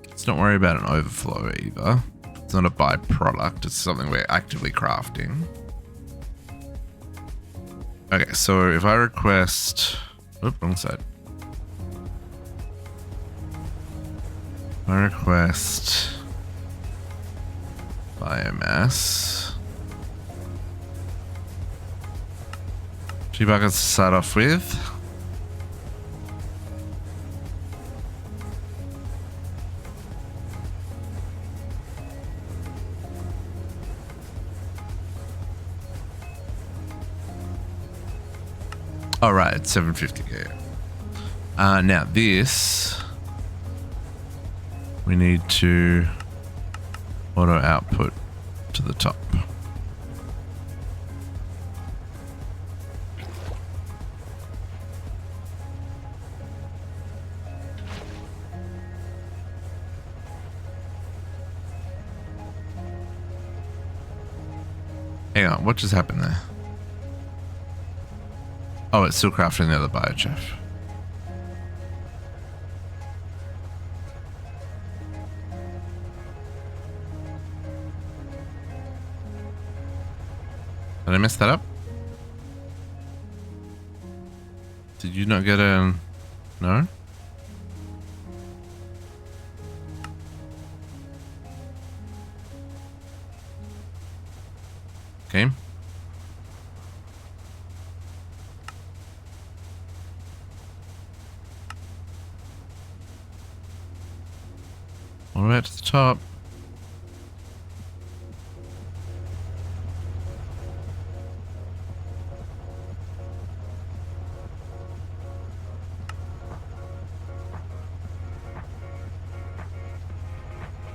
S1: Let's not worry about an overflow either. It's not a byproduct, it's something we're actively crafting. Okay, so if I request... Oop, wrong side. I request biomass. 2 buckets to start off with. All right, it's 750k. Now this, we need to auto output to the top. Hang on, what just happened there? Oh, it's still crafting the other biochef. Did I mess that up? Did you not get a... No? Okay. All the way to the top.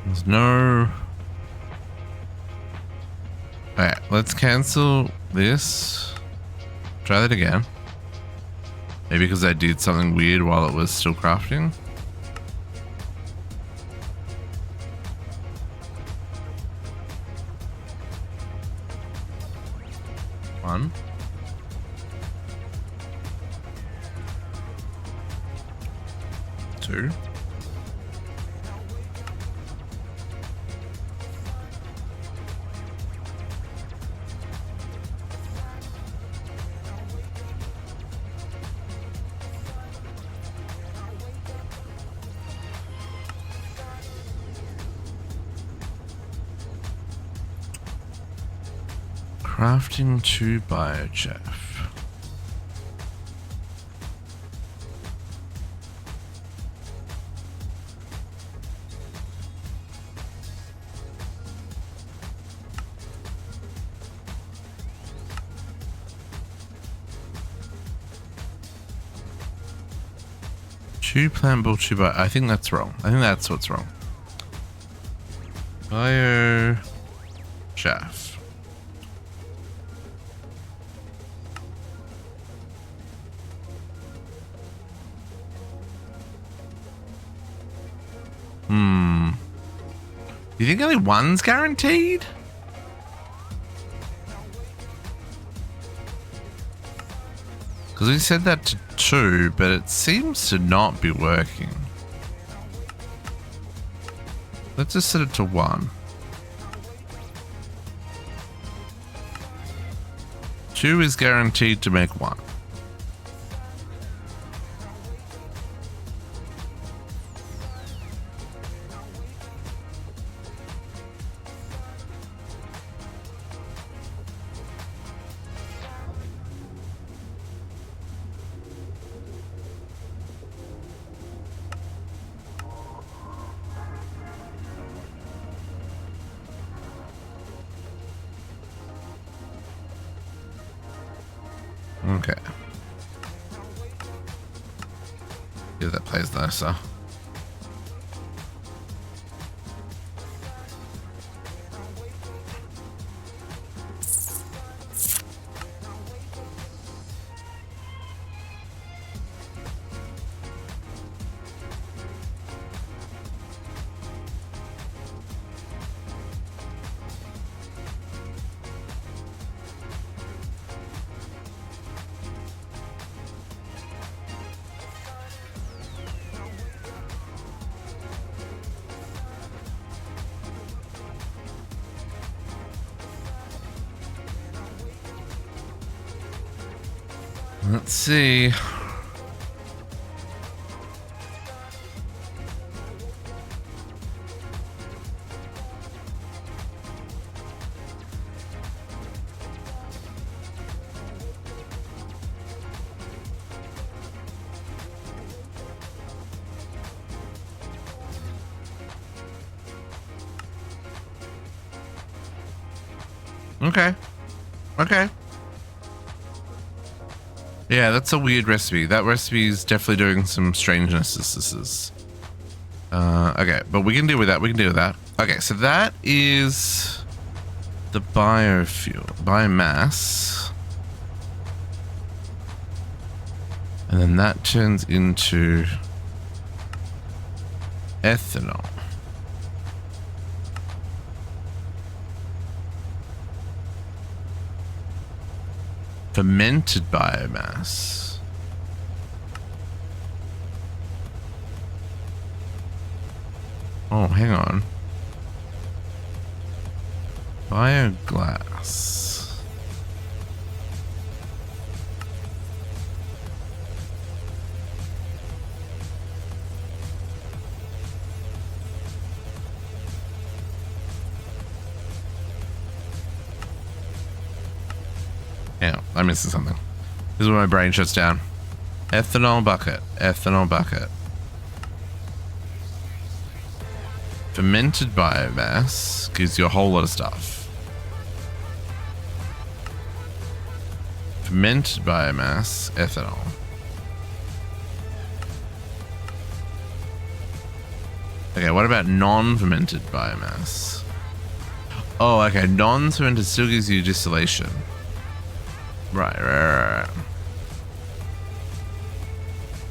S1: There's no... Alright, let's cancel this. Try that again. Maybe because I did something weird while it was still crafting. One. Two. Crafting 2 biochef. Two plant bull, 2 bio. I think that's wrong. I think that's what's wrong. Biochef. Do you think only one's guaranteed? Because we said that to 2, but it seems to not be working. Let's just set it to 1. 2 is guaranteed to make 1. Okay. Yeah, that plays nicer. Let's see. Okay. Okay. Yeah, that's a weird recipe. That recipe is definitely doing some strangenesses. Okay, but we can deal with that. We can deal with that. Okay, so that is the biomass. And then that turns into ethanol. Fermented biomass. Oh, hang on. Bioglass. Yeah, I'm missing something. This is where my brain shuts down. Ethanol bucket. Ethanol bucket. Fermented biomass gives you a whole lot of stuff. Fermented biomass, ethanol. Okay, what about non-fermented biomass? Oh, okay, non-fermented still gives you distillation. Right.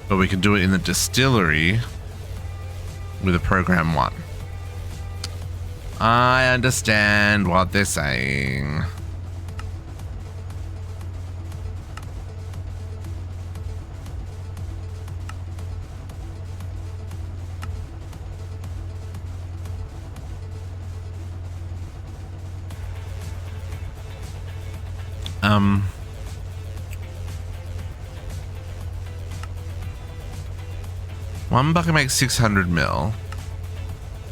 S1: But we can do it in the distillery with a program 1. I understand what they're saying. One bucket makes 600 mil.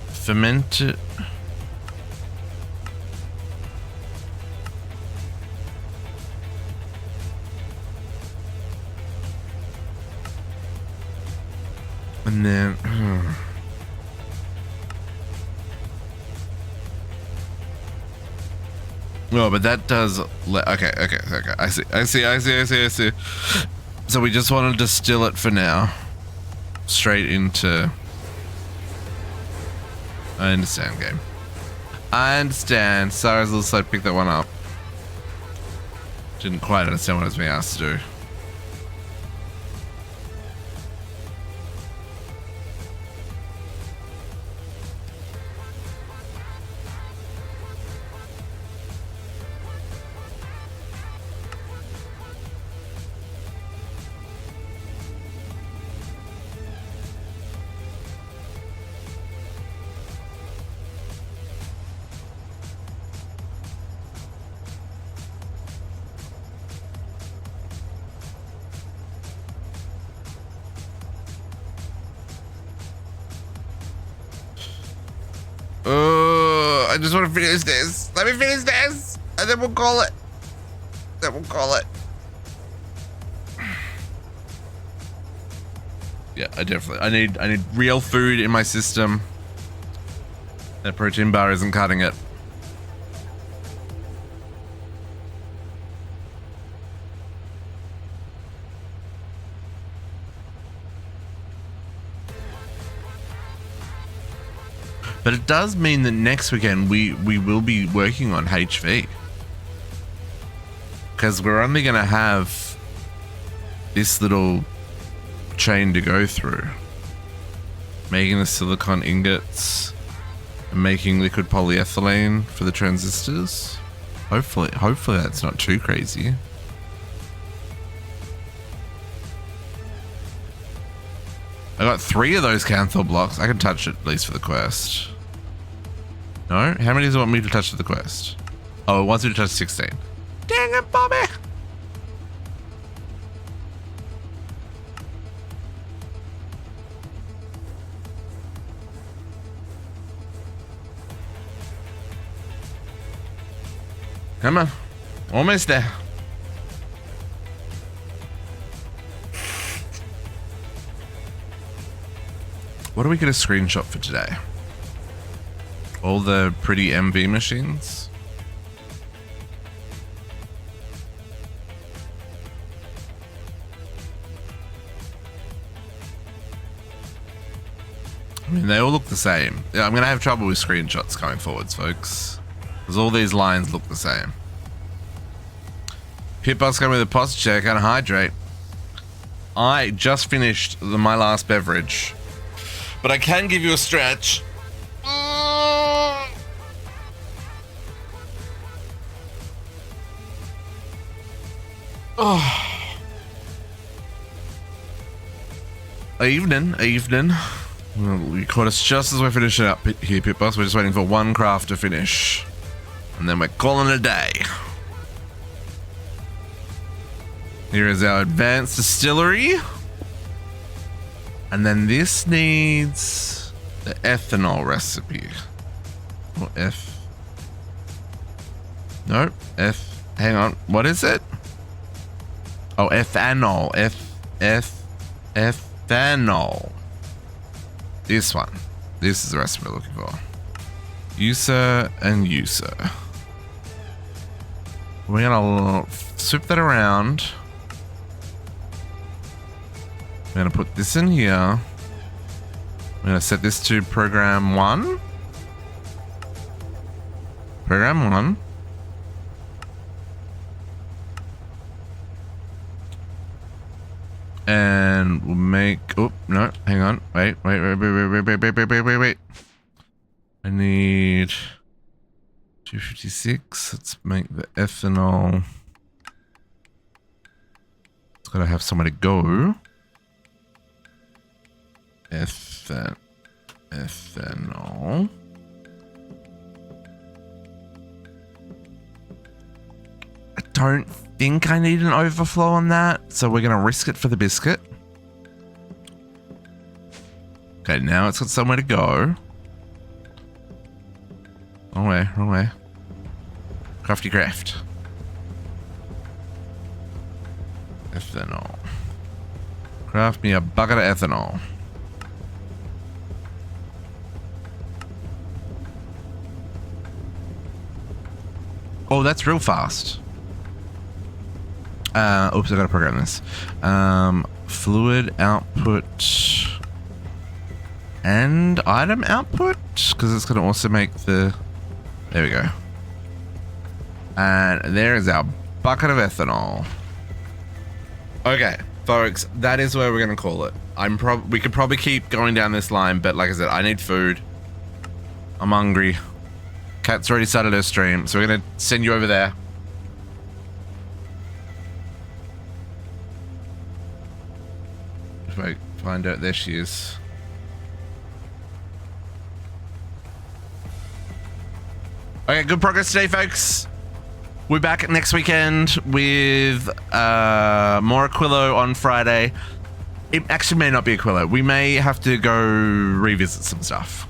S1: Fermented. And then. Oh, but that does. Okay. I see. So we just want to distill it for now. Straight into. I understand, game. I understand. Sorry, I was a little slow to pick that one up. Didn't quite understand what I was being asked to do. I just want to finish this. Let me finish this, and then we'll call it. Yeah, I need real food in my system. That protein bar isn't cutting it. But it does mean that next weekend we will be working on HV. Because we're only going to have this little chain to go through. Making the silicon ingots and making liquid polyethylene for the transistors. Hopefully that's not too crazy. I got 3 of those Canthor blocks. I can touch it at least for the quest. No? How many does it want me to touch for the quest? Oh, it wants me to touch 16. Dang it, Bobby! Come on. Almost there. What do we get a screenshot for today? All the pretty MV machines? I mean, they all look the same. Yeah, I'm going to have trouble with screenshots going forwards, folks. Because all these lines look the same. Pitboss going with a posture check and hydrate. I just finished my last beverage. But I can give you a stretch. Oh. Evening. Well, you caught us just as we're finishing up here, Pitboss. We're just waiting for one craft to finish. And then we're calling it a day. Here is our advanced distillery. And then this needs the ethanol recipe. Or F. Nope. F. Hang on. What is it? Oh, ethanol. Ethanol. This one. This is the recipe we're looking for. User and user. We're gonna swip that around. We're gonna put this in here. I'm gonna set this to program 1. Program 1. And we'll make, oh, no, hang on. Wait. I need 256. Let's make the ethanol. It's gotta have somewhere to go. Ethanol. I don't think I need an overflow on that, so we're gonna risk it for the biscuit. Okay, now it's got somewhere to go. Wrong way. Crafty craft. Ethanol. Craft me a bucket of ethanol. Oh, that's real fast. Oops, I gotta program this. Fluid output and item output, because it's gonna also make the. There we go. And there is our bucket of ethanol. Okay, folks, that is where we're gonna call it. We could probably keep going down this line, but like I said, I need food. I'm hungry. Kat's already started her stream, so we're gonna send you over there. If I find out, there she is. Okay, good progress today, folks. We're back next weekend with more Aquilo on Friday. It actually may not be Aquilo. We may have to go revisit some stuff.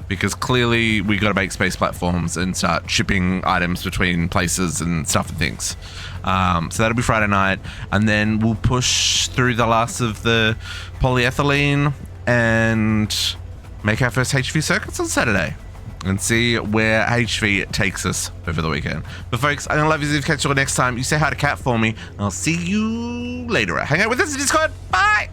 S1: Because clearly we got to make space platforms and start shipping items between places and stuff and things. So that'll be Friday night. And then we'll push through the last of the polyethylene and make our first HV circuits on Saturday. And see where HV takes us over the weekend. But folks, I'm going to love you. Catch you all next time. You say hi to Kat for me. And I'll see you later. Hang out with us in Discord. Bye!